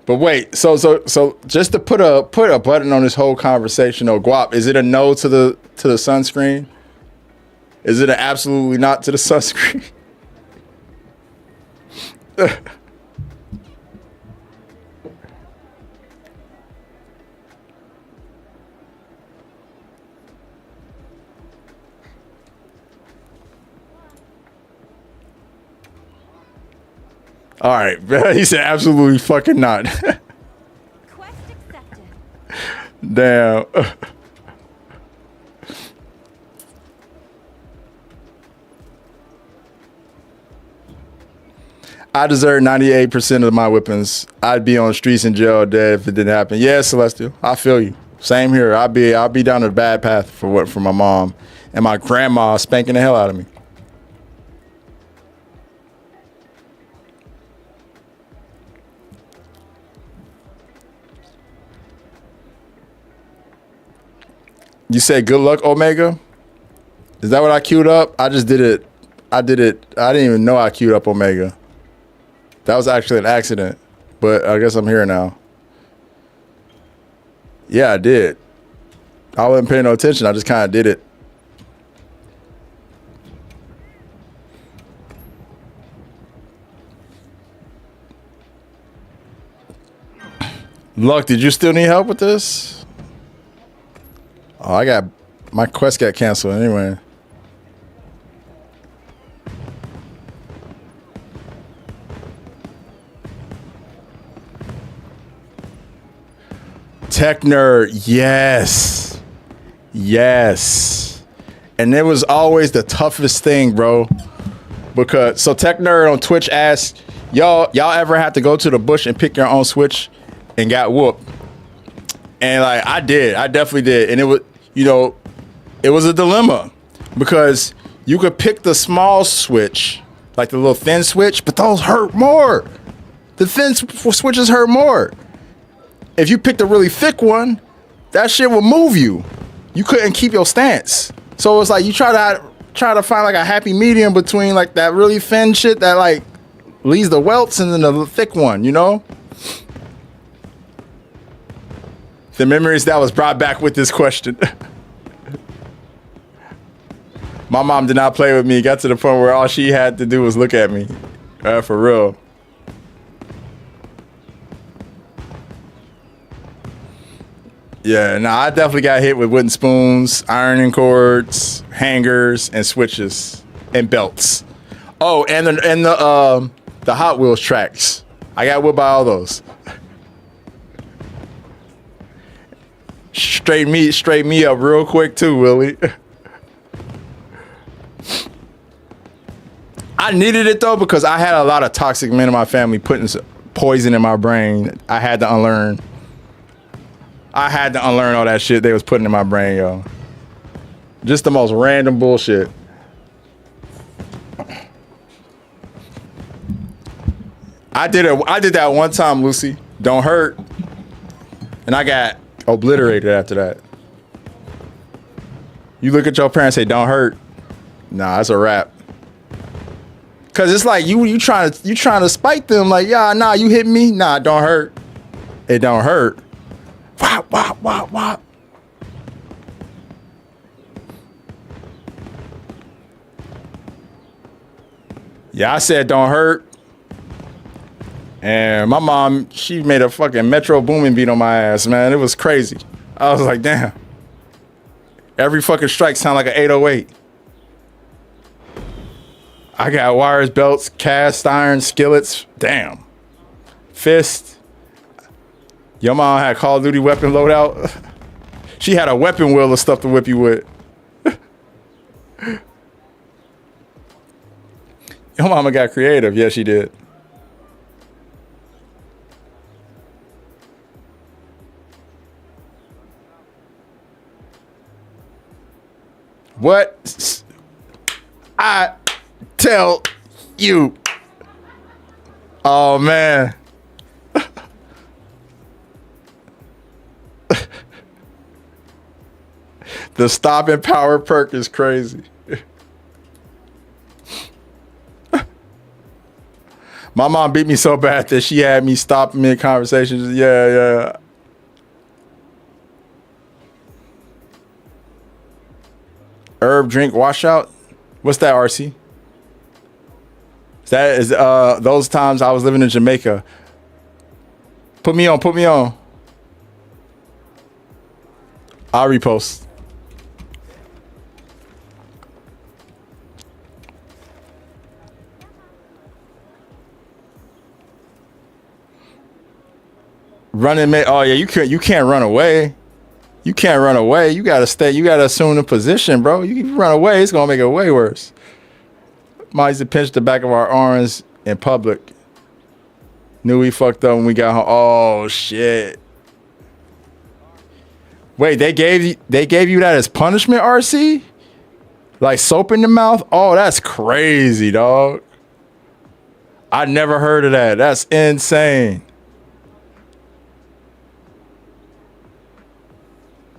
But wait, so just to put a button on this whole conversation, though, Guap, is it a no to the sunscreen? Is it an absolutely not to the sunscreen? All right, he said absolutely fucking not. Quest accepted. Damn. I deserve 98% of my whippings. I'd be on the streets in jail dead if it didn't happen. Yeah, Celestial, I feel you. Same here. I'll be down the bad path for my mom and my grandma spanking the hell out of me. You said good luck, Omega? Is that what I queued up? I just did it. I didn't even know I queued up Omega. That was actually an accident, but I guess I'm here now. Yeah, I did. I wasn't paying no attention. I just kind of did it. Luck, did you still need help with this? Oh, my quest got canceled anyway. Tech Nerd, yes. Yes. And it was always the toughest thing, bro. Because, so Tech Nerd on Twitch asked, y'all ever have to go to the bush and pick your own switch and got whooped? And like, I definitely did. And it was, it was a dilemma because you could pick the small switch, like the little thin switch, but those hurt more. The thin switches hurt more. If you picked a really thick one, that shit will move you. You couldn't keep your stance. So it's like you try to find like a happy medium between like that really thin shit that like leaves the welts and then the thick one, The memories that was brought back with this question. My mom did not play with me. It got to the point where all she had to do was look at me. For real. Yeah, no, I definitely got hit with wooden spoons, ironing cords, hangers, and switches, and belts. Oh, and the Hot Wheels tracks. I got whipped by all those. Straight me up real quick too, Willie. I needed it though because I had a lot of toxic men in my family putting poison in my brain. I had to unlearn all that shit they was putting in my brain, yo. Just the most random bullshit. I did that one time, Lucy. Don't hurt. And I got obliterated after that. You look at your parents and say, don't hurt. Nah, that's a wrap. Cause it's like you trying to spite them, like, yeah, nah, you hit me. Nah, don't hurt. It don't hurt. Wop, wop, wop, wop. Yeah, I said don't hurt. And my mom, she made a fucking Metro Boomin beat on my ass, man. It was crazy. I was like, damn. Every fucking strike sound like an 808. I got wires, belts, cast iron, skillets. Damn. Fist. Your mom had Call of Duty weapon loadout. She had a weapon wheel of stuff to whip you with. Your mama got creative. Yeah, she did. What I tell you. Oh, man. The stop and power perk is crazy. My mom beat me so bad that she had me stop mid conversations. Yeah. Herb drink washout. What's that, RC? That is those times I was living in Jamaica. Put me on. I'll repost. Oh yeah, you can't run away. You can't run away. You gotta stay. You gotta assume the position, bro. You run away, it's gonna make it way worse. Mom used to pinch the back of our arms in public. Knew we fucked up when we got home. Oh shit. Wait, they gave you that as punishment, RC? Like soap in the mouth? Oh, that's crazy, dog. I never heard of that. That's insane.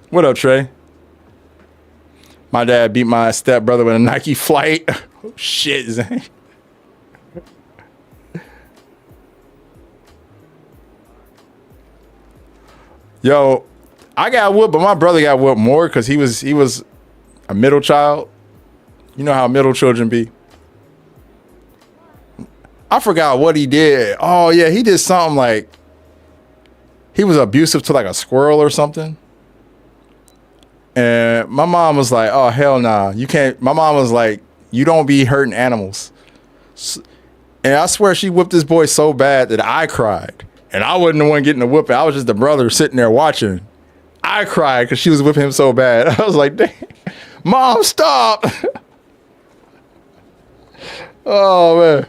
What up, Trey? My dad beat my stepbrother with a Nike Flight. Oh, shit, Zane. Yo, I got whooped, but my brother got whooped more because he was a middle child. You know how middle children be. I forgot what he did. Oh yeah, he did something like he was abusive to like a squirrel or something. And my mom was like, "Oh hell nah, you can't." My mom was like, "You don't be hurting animals." And I swear she whipped this boy so bad that I cried. And I wasn't the one getting the whipping. I was just the brother sitting there watching. I cried because she was whipping him so bad. I was like, "Dang, Mom, stop!" Oh man.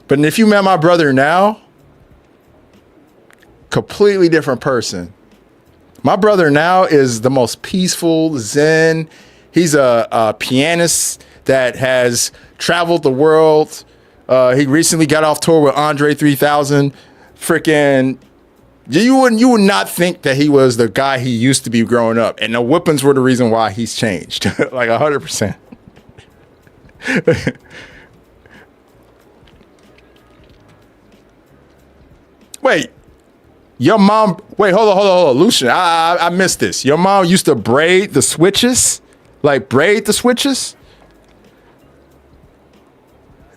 But if you met my brother now, completely different person. My brother now is the most peaceful, zen. He's a pianist that has traveled the world. He recently got off tour with Andre 3000. Freaking, you would not think that he was the guy he used to be growing up. And the whippings were the reason why he's changed. Like 100%. Wait. Your mom, wait, hold on, Lucian, I missed this. Your mom used to braid the switches? Like braid the switches?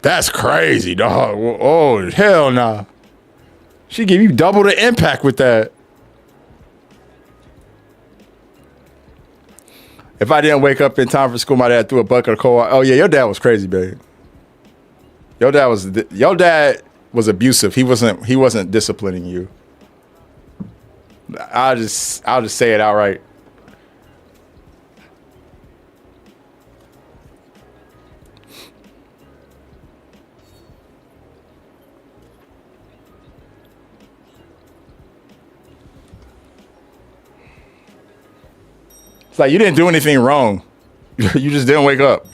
That's crazy, dog. Oh, hell nah. She give you double the impact with that. If I didn't wake up in time for school, my dad threw a bucket of cold. Oh yeah, your dad was crazy, babe. Your dad was abusive. He wasn't disciplining you. I'll just say it outright. It's like you didn't do anything wrong. You just didn't wake up.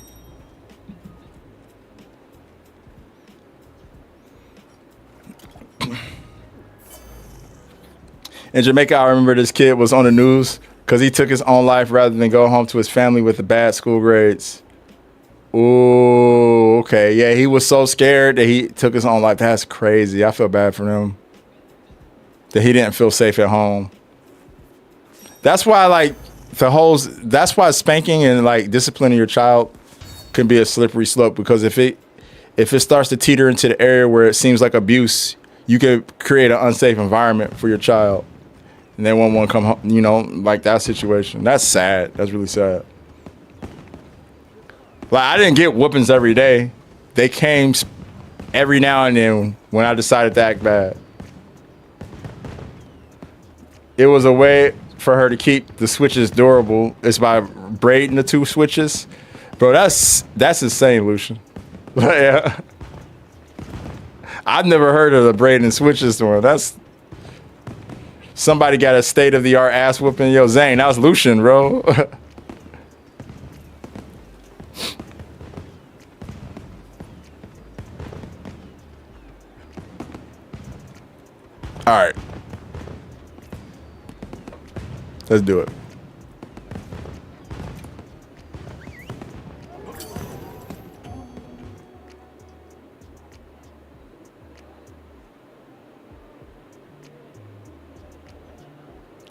In Jamaica, I remember this kid was on the news because he took his own life rather than go home to his family with the bad school grades. Ooh, okay. Yeah, he was so scared that he took his own life. That's crazy. I feel bad for him. That he didn't feel safe at home. That's why, that's why spanking and like disciplining your child can be a slippery slope, because if it starts to teeter into the area where it seems like abuse, you could create an unsafe environment for your child. And they won't want to come home, like that situation. That's sad. That's really sad. Like, I didn't get whoopings every day. They came every now and then when I decided to act bad. It was a way for her to keep the switches durable. It's by braiding the two switches. Bro, that's insane, Lucian. Yeah. I've never heard of the braiding switches one. That's somebody got a state-of-the-art ass whooping. Yo, Zane, that was Lucian, bro. All right. Let's do it.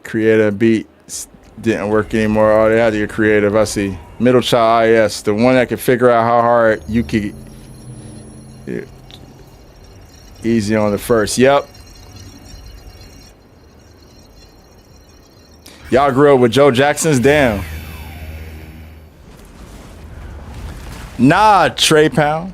Creative beats didn't work anymore. Oh, they had to get creative. I see. Middle child IS, the one that can figure out how hard you could. Yeah. Easy on the first. Yep. Y'all grew up with Joe Jackson's? Damn. Nah, Trey Pound.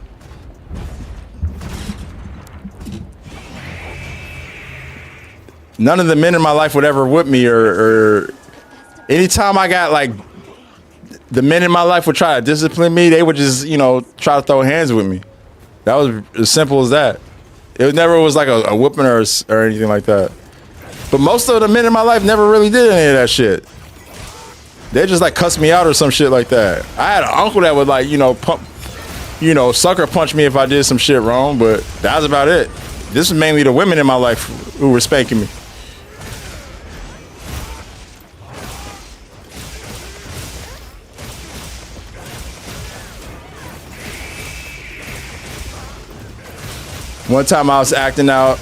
None of the men in my life would ever whip me or anytime I got like the men in my life would try to discipline me, they would just, you know, try to throw hands with me. That was as simple as that. It never was like a whooping or anything like that. But most of the men in my life never really did any of that shit. They just like cussed me out or some shit like that. I had an uncle that would like, sucker punch me if I did some shit wrong, but that was about it. This was mainly the women in my life who were spanking me. One time I was acting out.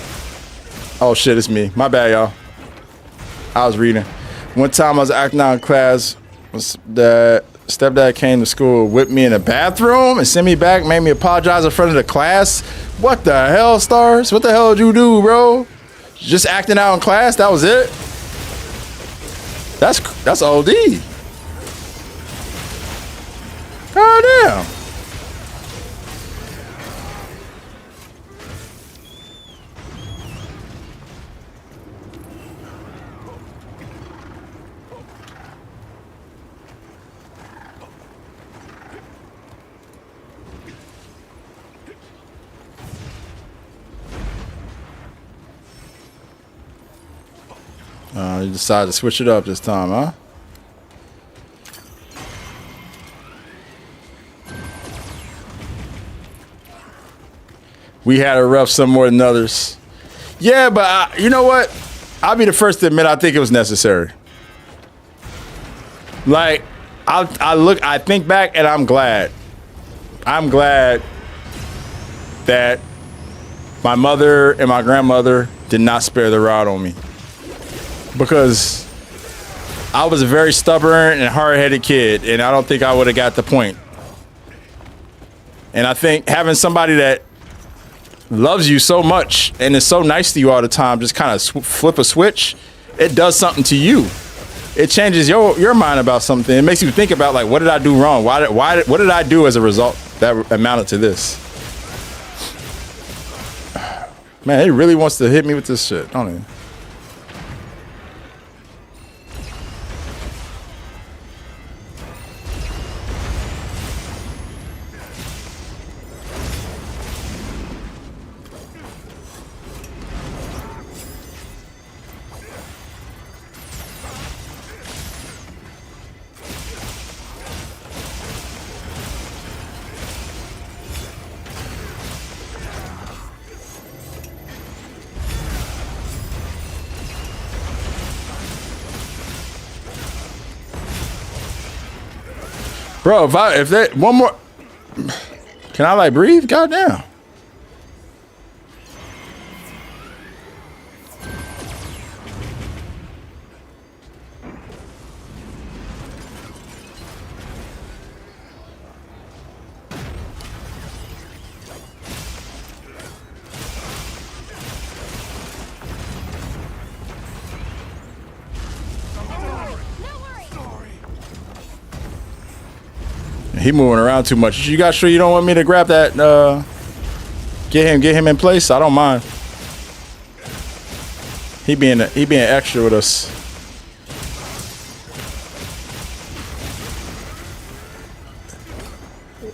Oh shit, it's me. My bad, y'all. I was reading. One time I was acting out in class. That stepdad came to school, whipped me in the bathroom and sent me back, made me apologize in front of the class. What the hell, Stars? What the hell did you do, bro? Just acting out in class? That was it? That's OD. God damn. You decided to switch it up this time, huh? We had it rough some more than others. Yeah, but you know what? I'll be the first to admit I think it was necessary. Like, I think back and I'm glad. I'm glad that my mother and my grandmother did not spare the rod on me. Because I was a very stubborn and hard-headed kid, and I don't think I would have got the point. And I think having somebody that loves you so much and is so nice to you all the time, just kind of flip a switch, it does something to you. It changes your mind about something. It makes you think about, like, what did I do wrong? What did I do as a result that amounted to this? Man, he really wants to hit me with this shit, don't he? Bro, if that one more, can I like breathe? Goddamn. He moving around too much. You guys sure you don't want me to grab that? Get him in place. I don't mind. He being extra with us.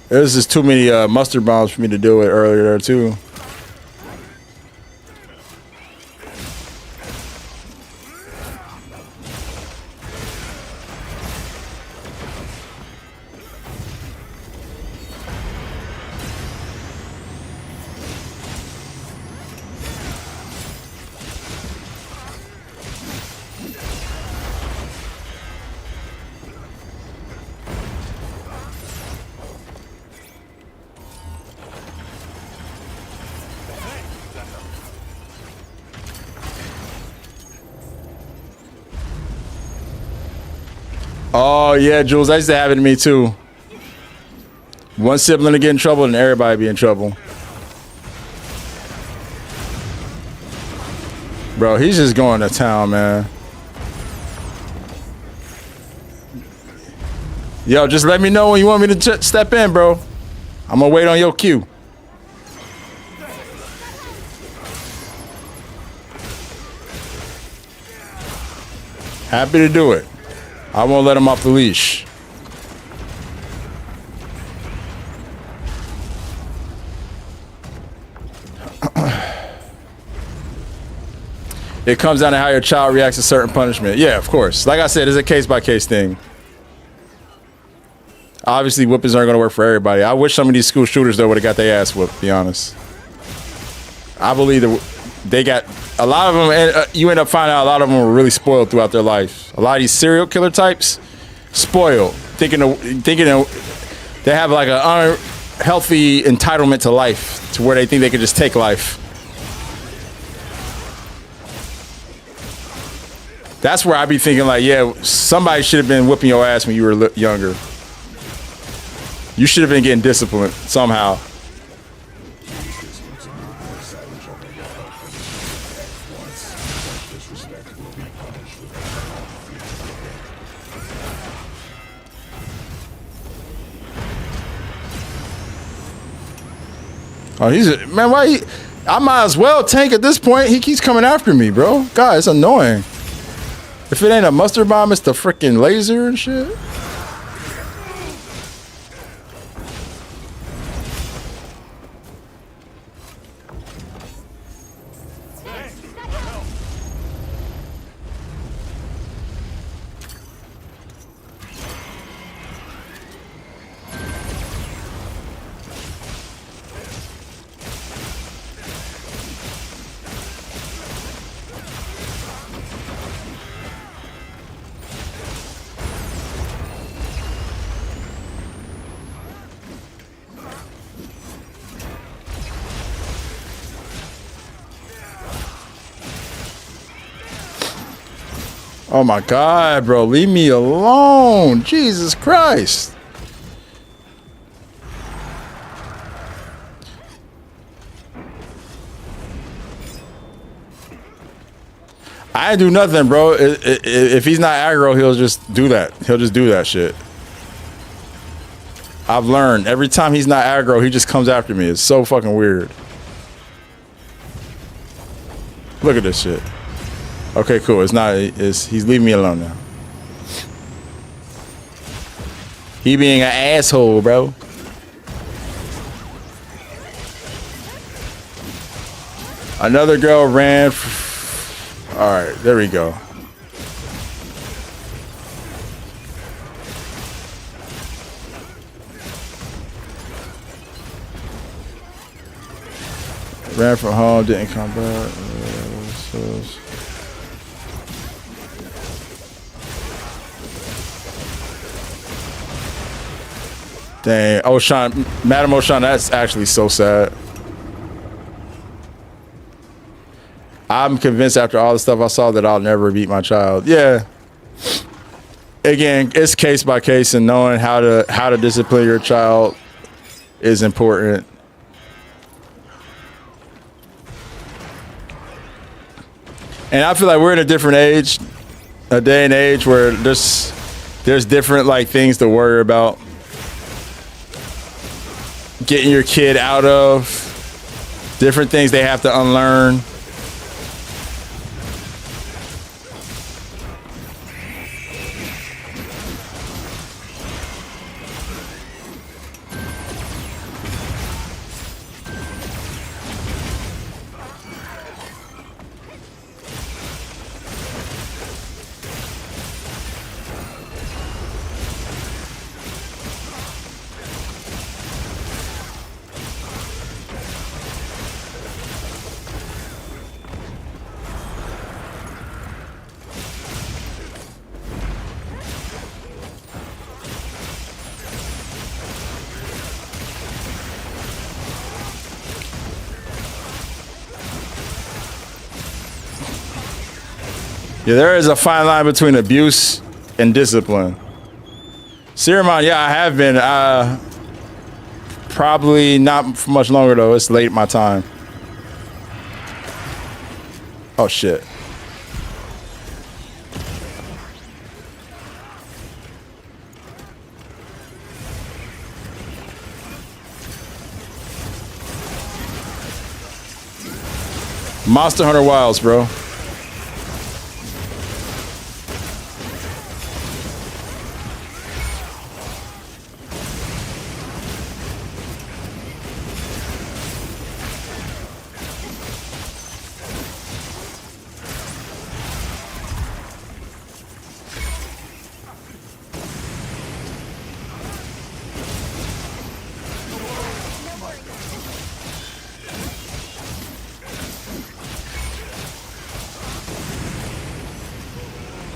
There's just too many mustard bombs for me to deal with earlier there too. Oh yeah, Jules, that used to happen to me too. One sibling to get in trouble and everybody be in trouble. Bro, he's just going to town, man. Yo, just let me know when you want me to step in, bro. I'm gonna wait on your cue. Happy to do it. I won't let him off the leash. It comes down to how your child reacts to certain punishment. Yeah, of course. Like I said, it's a case-by-case thing. Obviously, whippings aren't going to work for everybody. I wish some of these school shooters, though, would have got their ass whooped, to be honest. I believe that they got a lot of them, and you end up finding out a lot of them were really spoiled throughout their life. A lot of these serial killer types, spoiled, thinking they have like an unhealthy entitlement to life, to where they think they can just take life. That's where I be thinking like, yeah, somebody should have been whipping your ass when you were younger. You should have been getting disciplined somehow. Oh, man, why I might as well tank at this point. He keeps coming after me, bro. God, it's annoying. If it ain't a mustard bomb, it's the freaking laser and shit. Oh my God, bro, leave me alone. Jesus Christ. I ain't do nothing, bro. If he's not aggro, he'll just do that. He'll just do that shit. I've learned every time he's not aggro, he just comes after me. It's so fucking weird. Look at this shit. Okay, cool. It's not. He's leaving me alone now. He being an asshole, bro. Another girl ran. All right, there we go. Ran from home, didn't come back. Dang, O'Shawn, Madam O'Shawn, that's actually so sad. I'm convinced after all the stuff I saw that I'll never beat my child. Yeah. Again, it's case by case, and knowing how to discipline your child is important. And I feel like we're in a different age, a day and age where there's different like things to worry about. Getting your kid out of, different things they have to unlearn. Yeah, there is a fine line between abuse and discipline. Ceramon, yeah, I have been. Probably not for much longer though. It's late my time. Oh shit. Monster Hunter Wilds, bro.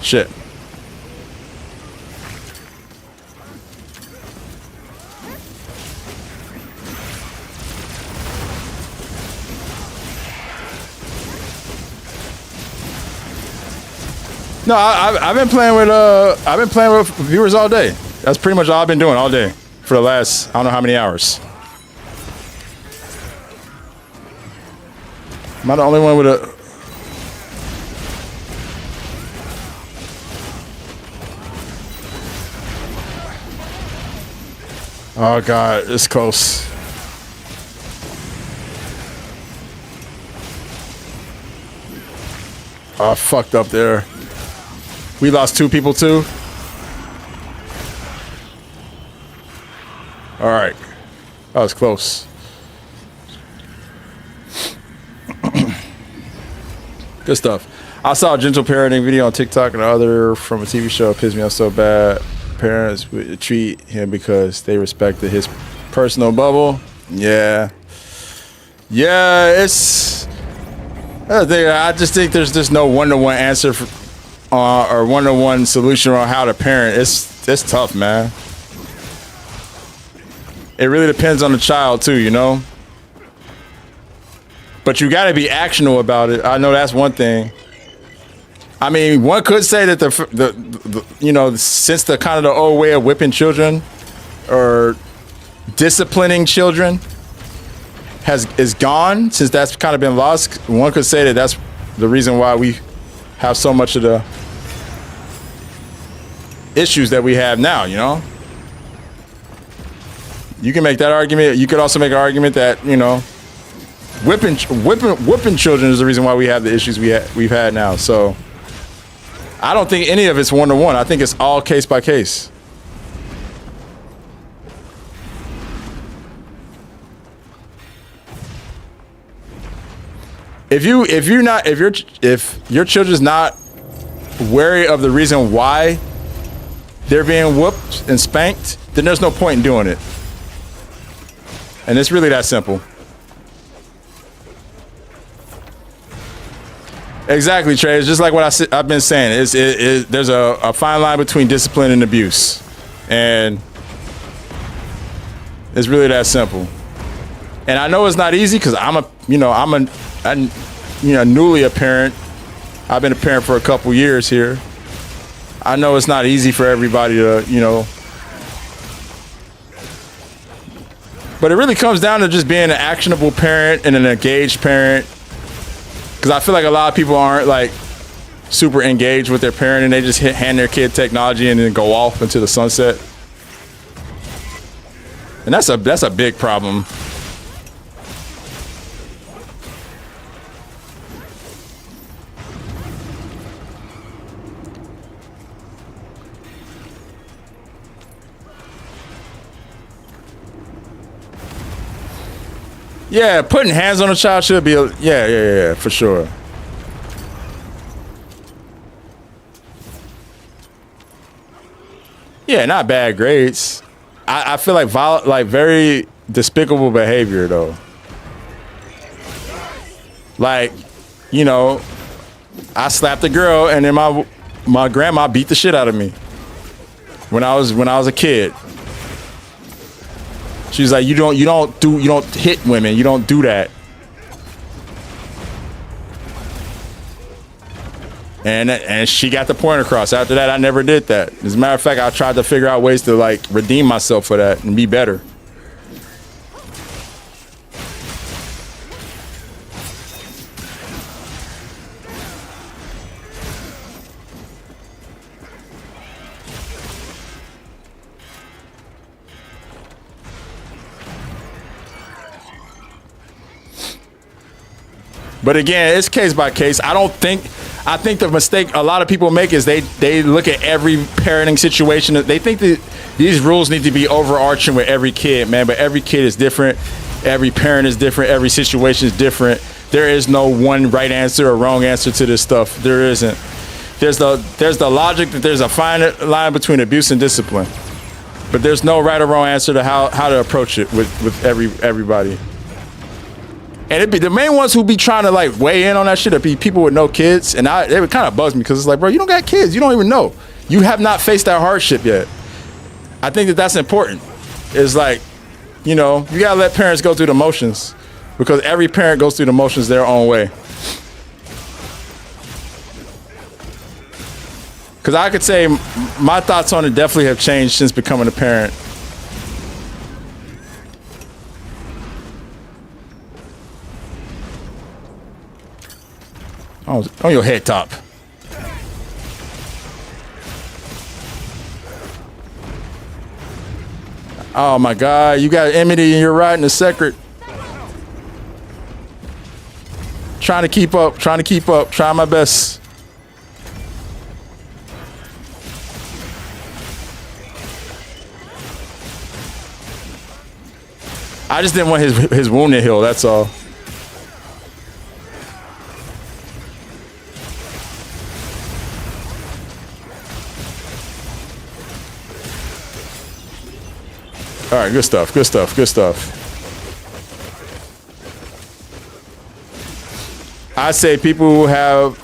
Shit. No, I've been playing with viewers all day. That's pretty much all I've been doing all day for the last I don't know how many hours. Am I the only one with a? Oh god, it's close. Oh, I fucked up there. We lost 2 people too. All right, that was close. Good stuff. I saw a gentle parenting video on TikTok and other from a TV show. It pissed me off so bad. Parents would treat him because they respected his personal bubble. Yeah, it's. I just think there's just no one-to-one answer for, or one-to-one solution on how to parent. It's tough, man. It really depends on the child too, you know. But you got to be actionable about it. I know that's one thing. I mean, one could say that the you know, since the kind of the old way of whipping children or disciplining children is gone, since that's kind of been lost, one could say that that's the reason why we have so much of the issues that we have now, you know? You can make that argument. You could also make an argument that, you know, whipping children is the reason why we have the issues we've had now. So I don't think any of it's one-to-one. I think it's all case by case. If your children's not wary of the reason why they're being whooped and spanked, then there's no point in doing it. And it's really that simple. Exactly, Trey. It's just like what I've been saying. There's a fine line between discipline and abuse, and it's really that simple. And I know it's not easy because I'm newly a parent. I've been a parent for a couple years here. I know it's not easy for everybody to, you know. But it really comes down to just being an actionable parent and an engaged parent. Because I feel like a lot of people aren't like super engaged with their parent and they just hand their kid technology and then go off into the sunset. And that's a big problem. Yeah, putting hands on a child should be yeah, for sure. Yeah, not bad grades. I feel like very despicable behavior though. Like, you know, I slapped a girl and then my grandma beat the shit out of me when I was a kid. She's like, you don't hit women. You don't do that. And she got the point across. After that, I never did that. As a matter of fact, I tried to figure out ways to like redeem myself for that and be better. But again, it's case by case. I think the mistake a lot of people make is they look at every parenting situation. They think that these rules need to be overarching with every kid, man. But every kid is different. Every parent is different. Every situation is different. There is no one right answer or wrong answer to this stuff. There isn't. There's the logic that there's a fine line between abuse and discipline. But there's no right or wrong answer to how to approach it with everybody. And it'd be the main ones who be trying to like weigh in on that shit. It'd be people with no kids, and it would kind of buzz me because it's like, bro, you don't got kids, you don't even know, you have not faced that hardship yet. I think that's important. It's like, you know, you gotta let parents go through the motions because every parent goes through the motions their own way. Because I could say my thoughts on it definitely have changed since becoming a parent. On your head top. Oh my God, you got enmity and you're riding the secret. Trying to keep up, trying my best. I just didn't want his wound to heal, that's all. All right, good stuff, good stuff, good stuff. I say people who have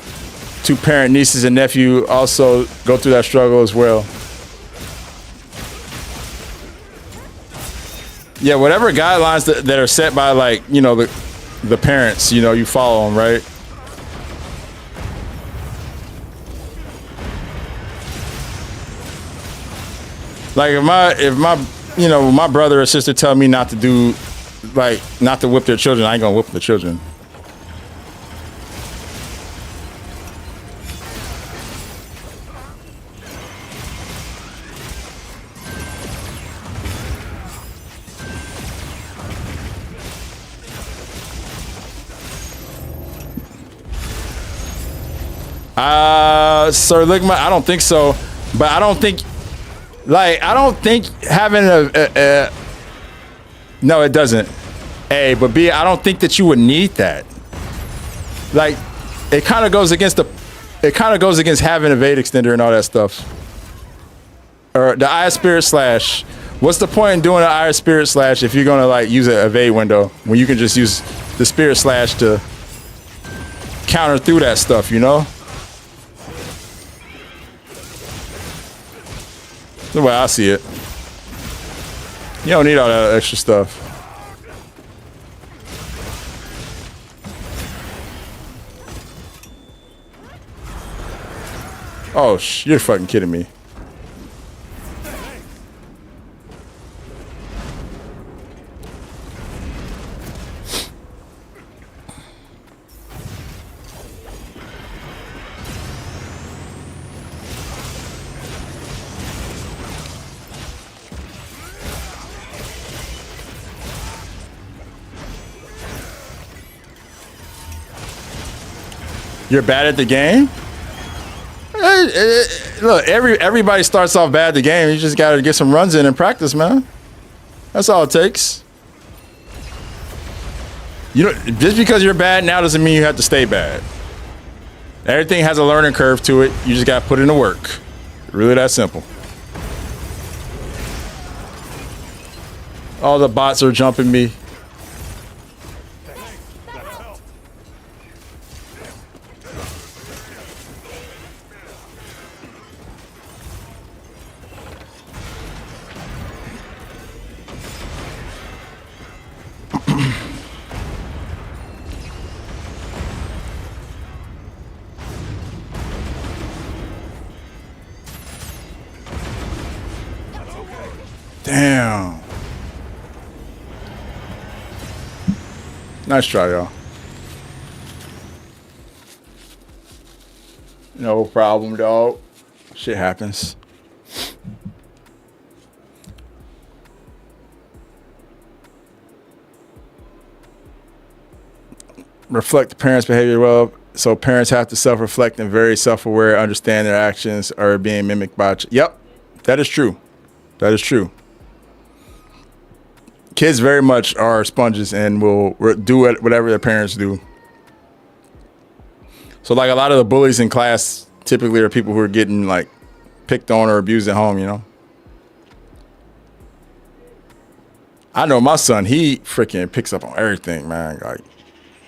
two-parent nieces and nephew also go through that struggle as well. Yeah, whatever guidelines that are set by, like, you know, the parents, you know, you follow them, right? Like if my you know, my brother or sister tell me not to do, like, not to whip their children, I ain't gonna whip the children. Sir Ligma, I don't think so, but I don't think having no, it doesn't. A, but B, I don't think that you would need that. Like, it kind of goes against having a Evade extender and all that stuff. Or the Eye of Spirit Slash. What's the point in doing an Eye of Spirit Slash if you're gonna like use an Evade window when you can just use the Spirit Slash to counter through that stuff, you know? The way I see it. You don't need all that extra stuff. Oh, you're fucking kidding me. You're bad at the game? Look, everybody starts off bad at the game. You just gotta get some runs in and practice, man. That's all it takes. You know, just because you're bad now doesn't mean you have to stay bad. Everything has a learning curve to it. You just gotta put in the work. Really that simple. All the bots are jumping me. Damn. Nice try, y'all. No problem, dog. Shit happens. Reflect the parents' behavior well. So parents have to self-reflect and very self-aware, understand their actions are being mimicked by. Yep, that is true. That is true. Kids very much are sponges and will do whatever their parents do. So like a lot of the bullies in class typically are people who are getting like picked on or abused at home, you know? I know my son, he freaking picks up on everything, man. Like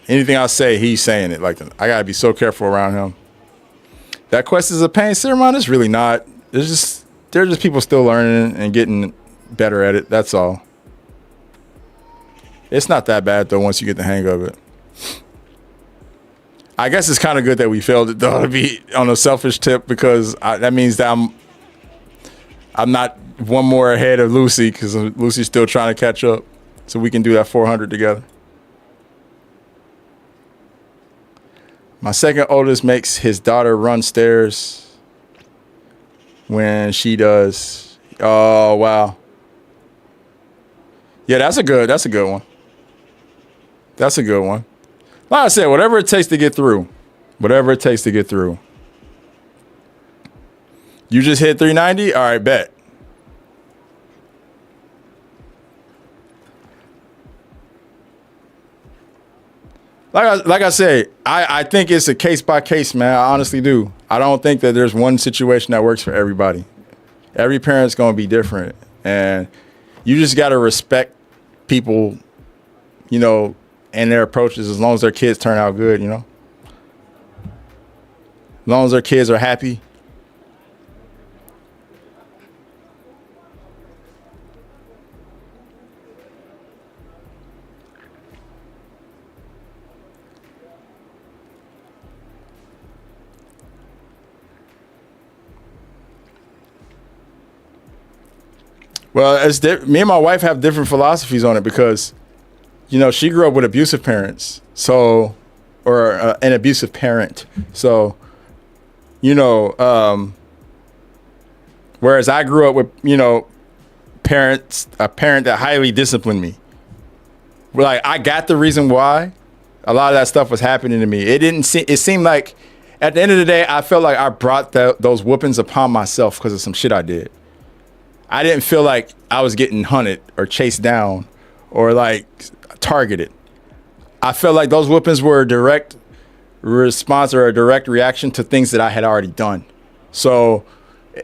anything I say, he's saying it. Like I gotta be so careful around him. That quest is a pain, Cinnamon. It's really not. They're just people still learning and getting better at it. That's all. It's not that bad though once you get the hang of it. I guess it's kind of good that we failed it though, to be on a selfish tip, because that means that I'm not one more ahead of Lucy, because Lucy's still trying to catch up, so we can do that 400 together. My second oldest makes his daughter run stairs when she does. Oh wow. Yeah, that's a good one. That's a good one. Like I said, whatever it takes to get through. Whatever it takes to get through. You just hit 390? All right, bet. Like I say, I think it's a case by case, man. I honestly do. I don't think that there's one situation that works for everybody. Every parent's going to be different. And you just got to respect people, you know, and their approaches, as long as their kids turn out good, you know? As long as their kids are happy. Well, me and my wife have different philosophies on it, because you know, she grew up with abusive parents, or an abusive parent. So, you know, whereas I grew up with, you know, a parent that highly disciplined me. Like, I got the reason why a lot of that stuff was happening to me. It seemed like at the end of the day, I felt like I brought those whoopings upon myself because of some shit I did. I didn't feel like I was getting hunted or chased down or like targeted. I felt like those whoopings were a direct response or a direct reaction to things that I had already done. So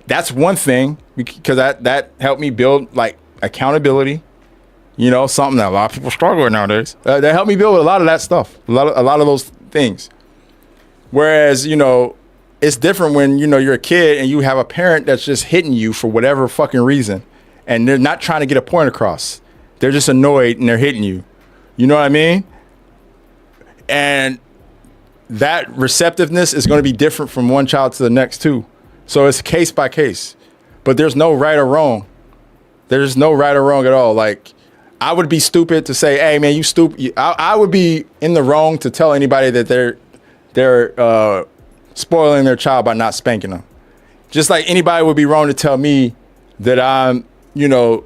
that's one thing, because that helped me build like accountability, you know, something that a lot of people struggle with nowadays. That helped me build a lot of that stuff, a lot of those things. Whereas, you know, it's different when, you know, you're a kid and you have a parent that's just hitting you for whatever fucking reason, and they're not trying to get a point across. They're just annoyed and they're hitting you. You know what I mean? And that receptiveness is going to be different from one child to the next too. So it's case by case. But there's no right or wrong. There's no right or wrong at all. Like, I would be stupid to say, hey man, you stupid. I would be in the wrong to tell anybody that they're spoiling their child by not spanking them. Just like anybody would be wrong to tell me that I'm, you know,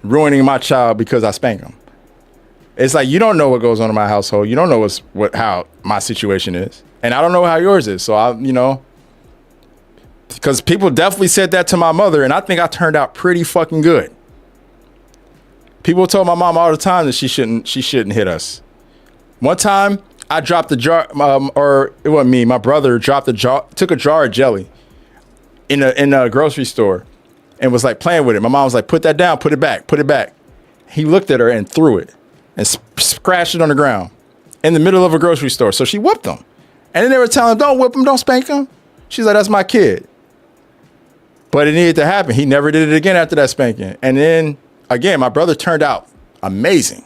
ruining my child because I spank them. It's like, you don't know what goes on in my household. You don't know how my situation is. And I don't know how yours is. So you know, because people definitely said that to my mother, and I think I turned out pretty fucking good. People told my mom all the time that she shouldn't hit us. One time I dropped a jar, or it wasn't me, my brother took a jar of jelly in a grocery store and was like playing with it. My mom was like, put that down, put it back. He looked at her and threw it and scratched it on the ground in the middle of a grocery store. So she whooped him. And then they were telling him, don't whip him, don't spank him. She's like, that's my kid. But it needed to happen. He never did it again after that spanking. And then again, my brother turned out amazing.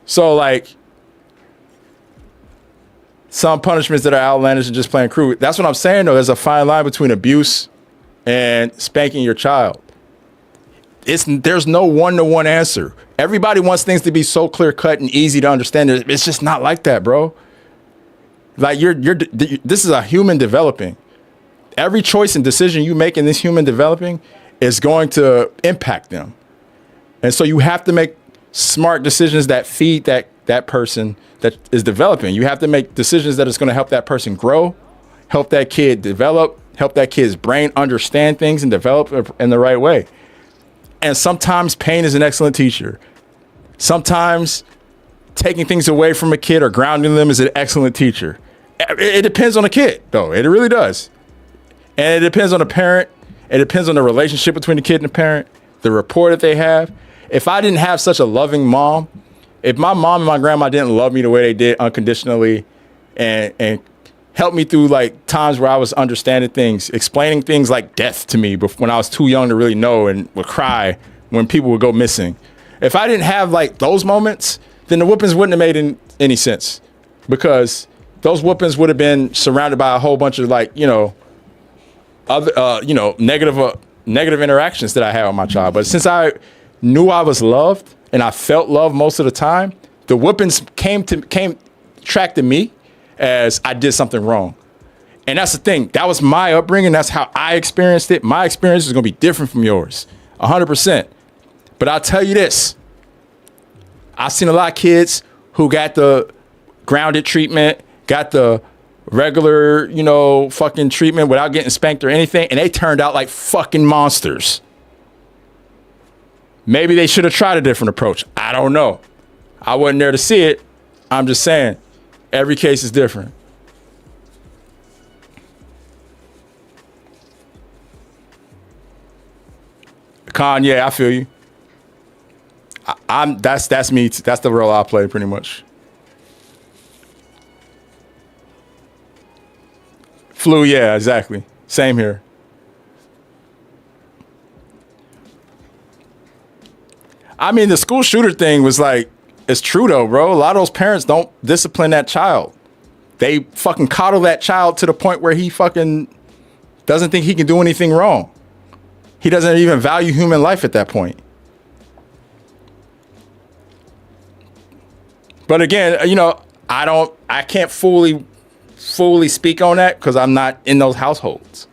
So like, some punishments that are outlandish and just plain crude. That's what I'm saying though. There's a fine line between abuse and spanking your child. there's no one-to-one answer. Everybody wants things to be so clear-cut and easy to understand. It's just not like that, bro. Like this is a human developing. Every choice and decision you make in this human developing is going to impact them. And so you have to make smart decisions that feed that person that is developing. You have to make decisions that is going to help that person grow, help that kid develop, help that kid's brain understand things and develop in the right way. And sometimes pain is an excellent teacher. Sometimes taking things away from a kid or grounding them is an excellent teacher. It depends on the kid, though. It really does. And it depends on the parent. It depends on the relationship between the kid and the parent, the rapport that they have. If I didn't have such a loving mom, if my mom and my grandma didn't love me the way they did unconditionally and help me through like times where I was understanding things, explaining things like death to me when I was too young to really know and would cry when people would go missing. If I didn't have like those moments, then the whoopings wouldn't have made any sense, because those whoopings would have been surrounded by a whole bunch of like, other, negative interactions that I had with my child. But since I knew I was loved and I felt love most of the time, the whoopings came tracked to me as I did something wrong. And that's the thing. That was my upbringing. That's how I experienced it. My experience is going to be different from yours, 100%. But I'll tell you this. I've seen a lot of kids who got the grounded treatment, got the regular, fucking treatment without getting spanked or anything, and they turned out like fucking monsters. Maybe they should have tried a different approach. I don't know. I wasn't there to see it. I'm just saying. Every case is different. Con, yeah, I feel you. That's me. That's the role I play pretty much. Flu, yeah, exactly. Same here. I mean, the school shooter thing was like, it's true though, bro. A lot of those parents don't discipline that child. They fucking coddle that child to the point where he fucking doesn't think he can do anything wrong. He doesn't even value human life at that point. But again, I can't fully speak on that because I'm not in those households.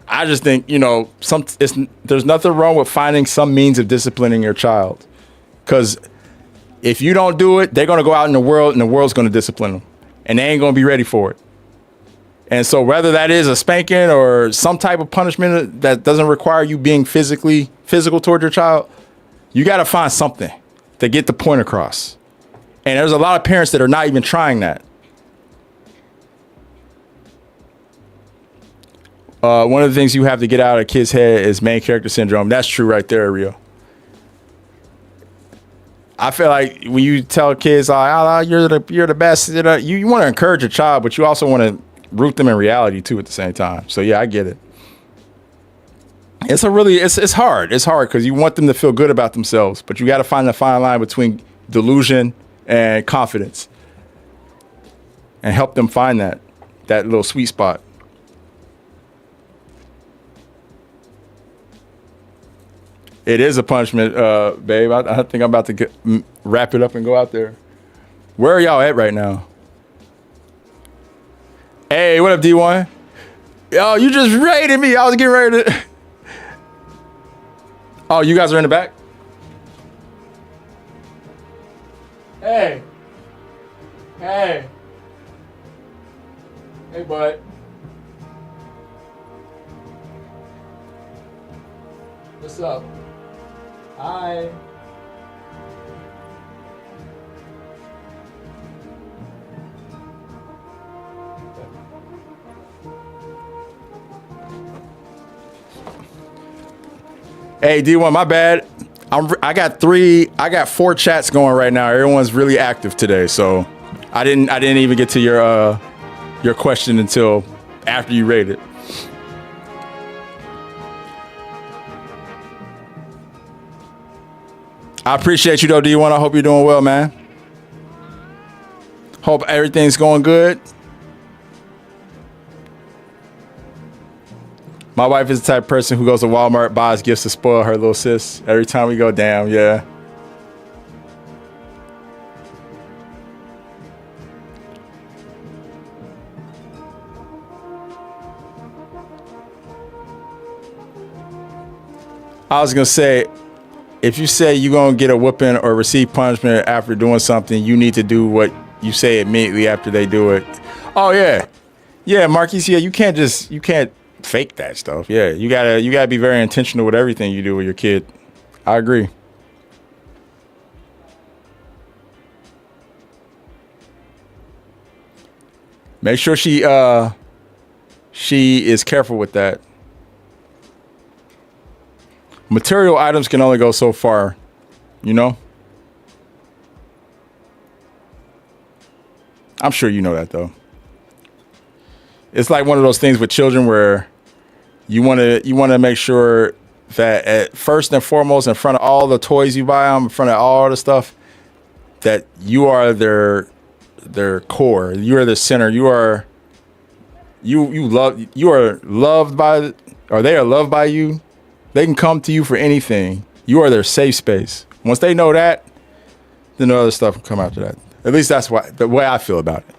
I just think, there's nothing wrong with finding some means of disciplining your child. Because if you don't do it, they're going to go out in the world and the world's going to discipline them. And they ain't going to be ready for it. And so whether that is a spanking or some type of punishment that doesn't require you being physical toward your child, you got to find something to get the point across. And there's a lot of parents that are not even trying that. One of the things you have to get out of a kid's head is main character syndrome. That's true right there, Rio. I feel like when you tell kids, oh, you're the best, you want to encourage your child, but you also want to root them in reality too at the same time. So yeah, I get it. It's hard. It's hard because you want them to feel good about themselves, but you got to find the fine line between delusion and confidence, and help them find that little sweet spot. It is a punishment, babe. I think I'm about to wrap it up and go out there. Where are y'all at right now? Hey, what up, D1? Yo, you just raided me. I was getting ready to... Oh, you guys are in the back? Hey. Hey, bud. What's up? Hi. Hey, D1, my bad. I got 4 chats going right now. Everyone's really active today, so I didn't even get to your question until after you rated. I appreciate you though, D1. I hope you're doing well, man. Hope everything's going good. My wife is the type of person who goes to Walmart, buys gifts to spoil her little sis. Every time we go down, yeah. I was going to say, if you say you're going to get a whooping or receive punishment after doing something, you need to do what you say immediately after they do it. Oh, yeah. Yeah, Marquise, yeah, you can't fake that stuff. Yeah, you gotta be very intentional with everything you do with your kid. I agree. Make sure she is careful with that. Material items can only go so far, you know? I'm sure you know that, though. It's like one of those things with children where you want to make sure that at first and foremost, in front of all the toys you buy them, in front of all the stuff, that you are their core. You are the center. You are loved by, or they are loved by you. They can come to you for anything. You are their safe space. Once they know that, then the other stuff will come after that. At least that's the way I feel about it.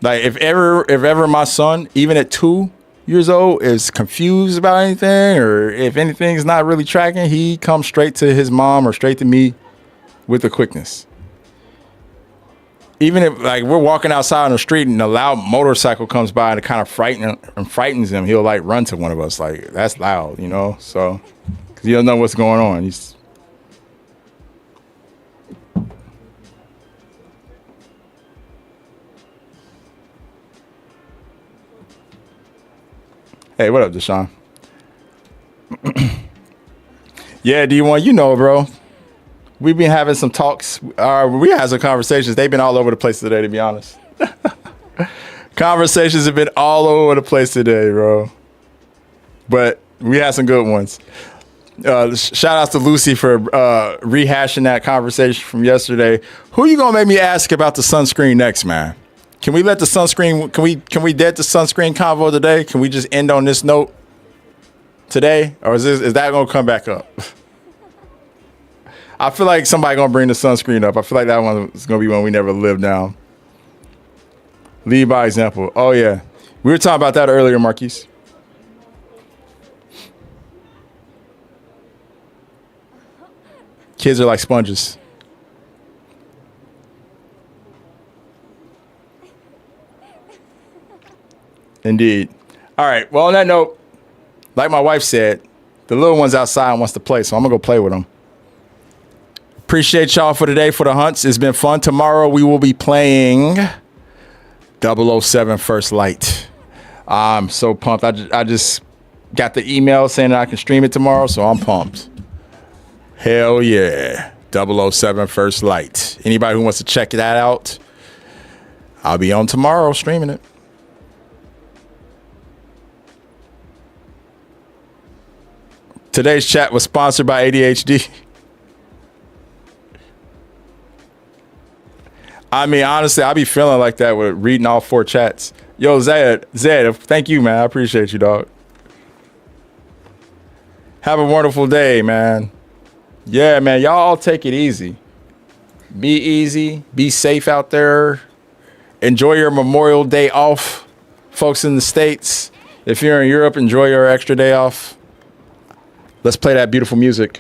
Like if ever my son, even at 2 years old, is confused about anything, or if anything's not really tracking, he comes straight to his mom or straight to me with the quickness. Even if like we're walking outside on the street and a loud motorcycle comes by and it kind of frightens him, he'll like run to one of us. Like, that's loud, you know? So, because he doesn't know what's going on. Hey, what up, Deshaun? Yeah, D1, you know, bro. We've been having some talks. We had some conversations. They've been all over the place today, to be honest. Conversations have been all over the place today, bro. But we had some good ones. Shout out to Lucy for rehashing that conversation from yesterday. Who you gonna make me ask about the sunscreen next, man? Can we let the sunscreen? Can we dead the sunscreen convo today? Can we just end on this note today, or is that gonna come back up? I feel like somebody gonna bring the sunscreen up. I feel like that one is gonna be one we never live down. Lead by example. Oh yeah, we were talking about that earlier, Marquise. Kids are like sponges. Indeed. All right. Well, on that note, like my wife said, the little one's outside and wants to play, so I'm gonna go play with them. Appreciate y'all for today for the hunts. It's been fun. Tomorrow we will be playing 007 First Light. I'm so pumped. I just got the email saying that I can stream it tomorrow, so I'm pumped. Hell yeah. 007 First Light. Anybody who wants to check that out, I'll be on tomorrow streaming it. Today's chat was sponsored by ADHD. I mean, honestly, I be feeling like that with reading all 4 chats. Yo, Zed, thank you, man. I appreciate you, dog. Have a wonderful day, man. Yeah, man, y'all all take it easy. Be easy. Be safe out there. Enjoy your Memorial Day off, folks in the States. If you're in Europe, enjoy your extra day off. Let's play that beautiful music.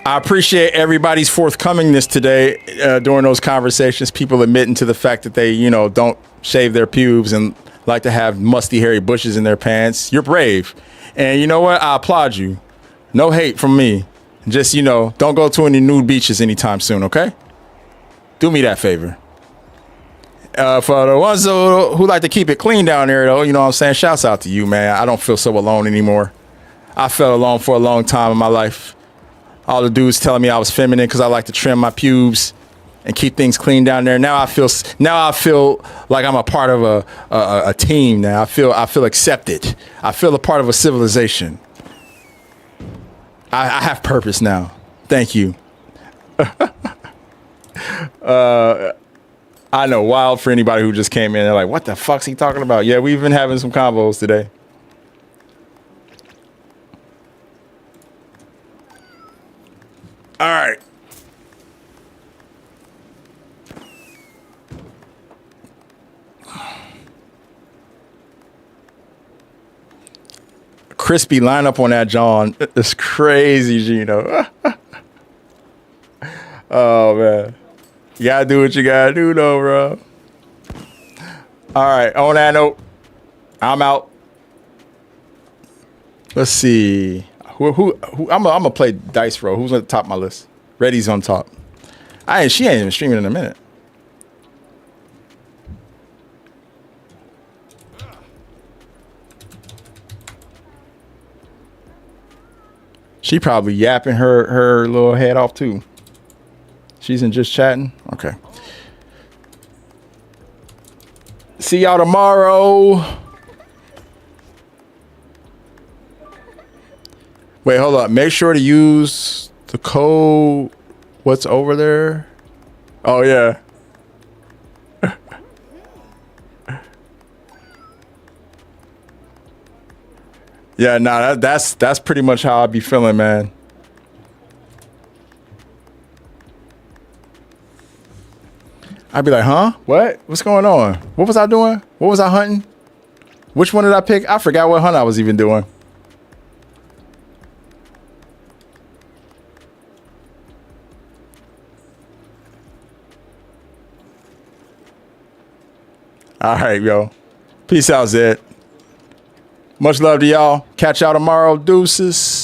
I appreciate everybody's forthcomingness today during those conversations. People admitting to the fact that they, don't shave their pubes and like to have musty, hairy bushes in their pants. You're brave. And you know what? I applaud you. No hate from me. Just, don't go to any nude beaches anytime soon, okay? Do me that favor. For the ones who like to keep it clean down there, though, you know what I'm saying? Shouts out to you, man. I don't feel so alone anymore. I felt alone for a long time in my life. All the dudes telling me I was feminine because I like to trim my pubes. and keep things clean down there. Now I feel like I'm a part of a team. Now I feel accepted. I feel a part of a civilization. I have purpose now. Thank you. I know, wild for anybody who just came in. They're like, what the fuck's he talking about? Yeah, we've been having some combos today. All right. Crispy lineup on that John. It's crazy, Gino. Oh, man. You gotta do what you gotta do, though, bro. All right. On that note, I'm out. Let's see. Who I'm gonna play Dice Roll. Who's on the top of my list? Reddy's on top. She ain't even streaming in a minute. She probably yapping her little head off too. She's in just chatting. Okay. See y'all tomorrow. Wait, hold up. Make sure to use the code. What's over there? Oh, yeah. Yeah, nah, that's pretty much how I be feeling, man. I'd be like, huh? What? What's going on? What was I doing? What was I hunting? Which one did I pick? I forgot what hunt I was even doing. All right, yo. Peace out, Zed. Much love to y'all. Catch y'all tomorrow. Deuces.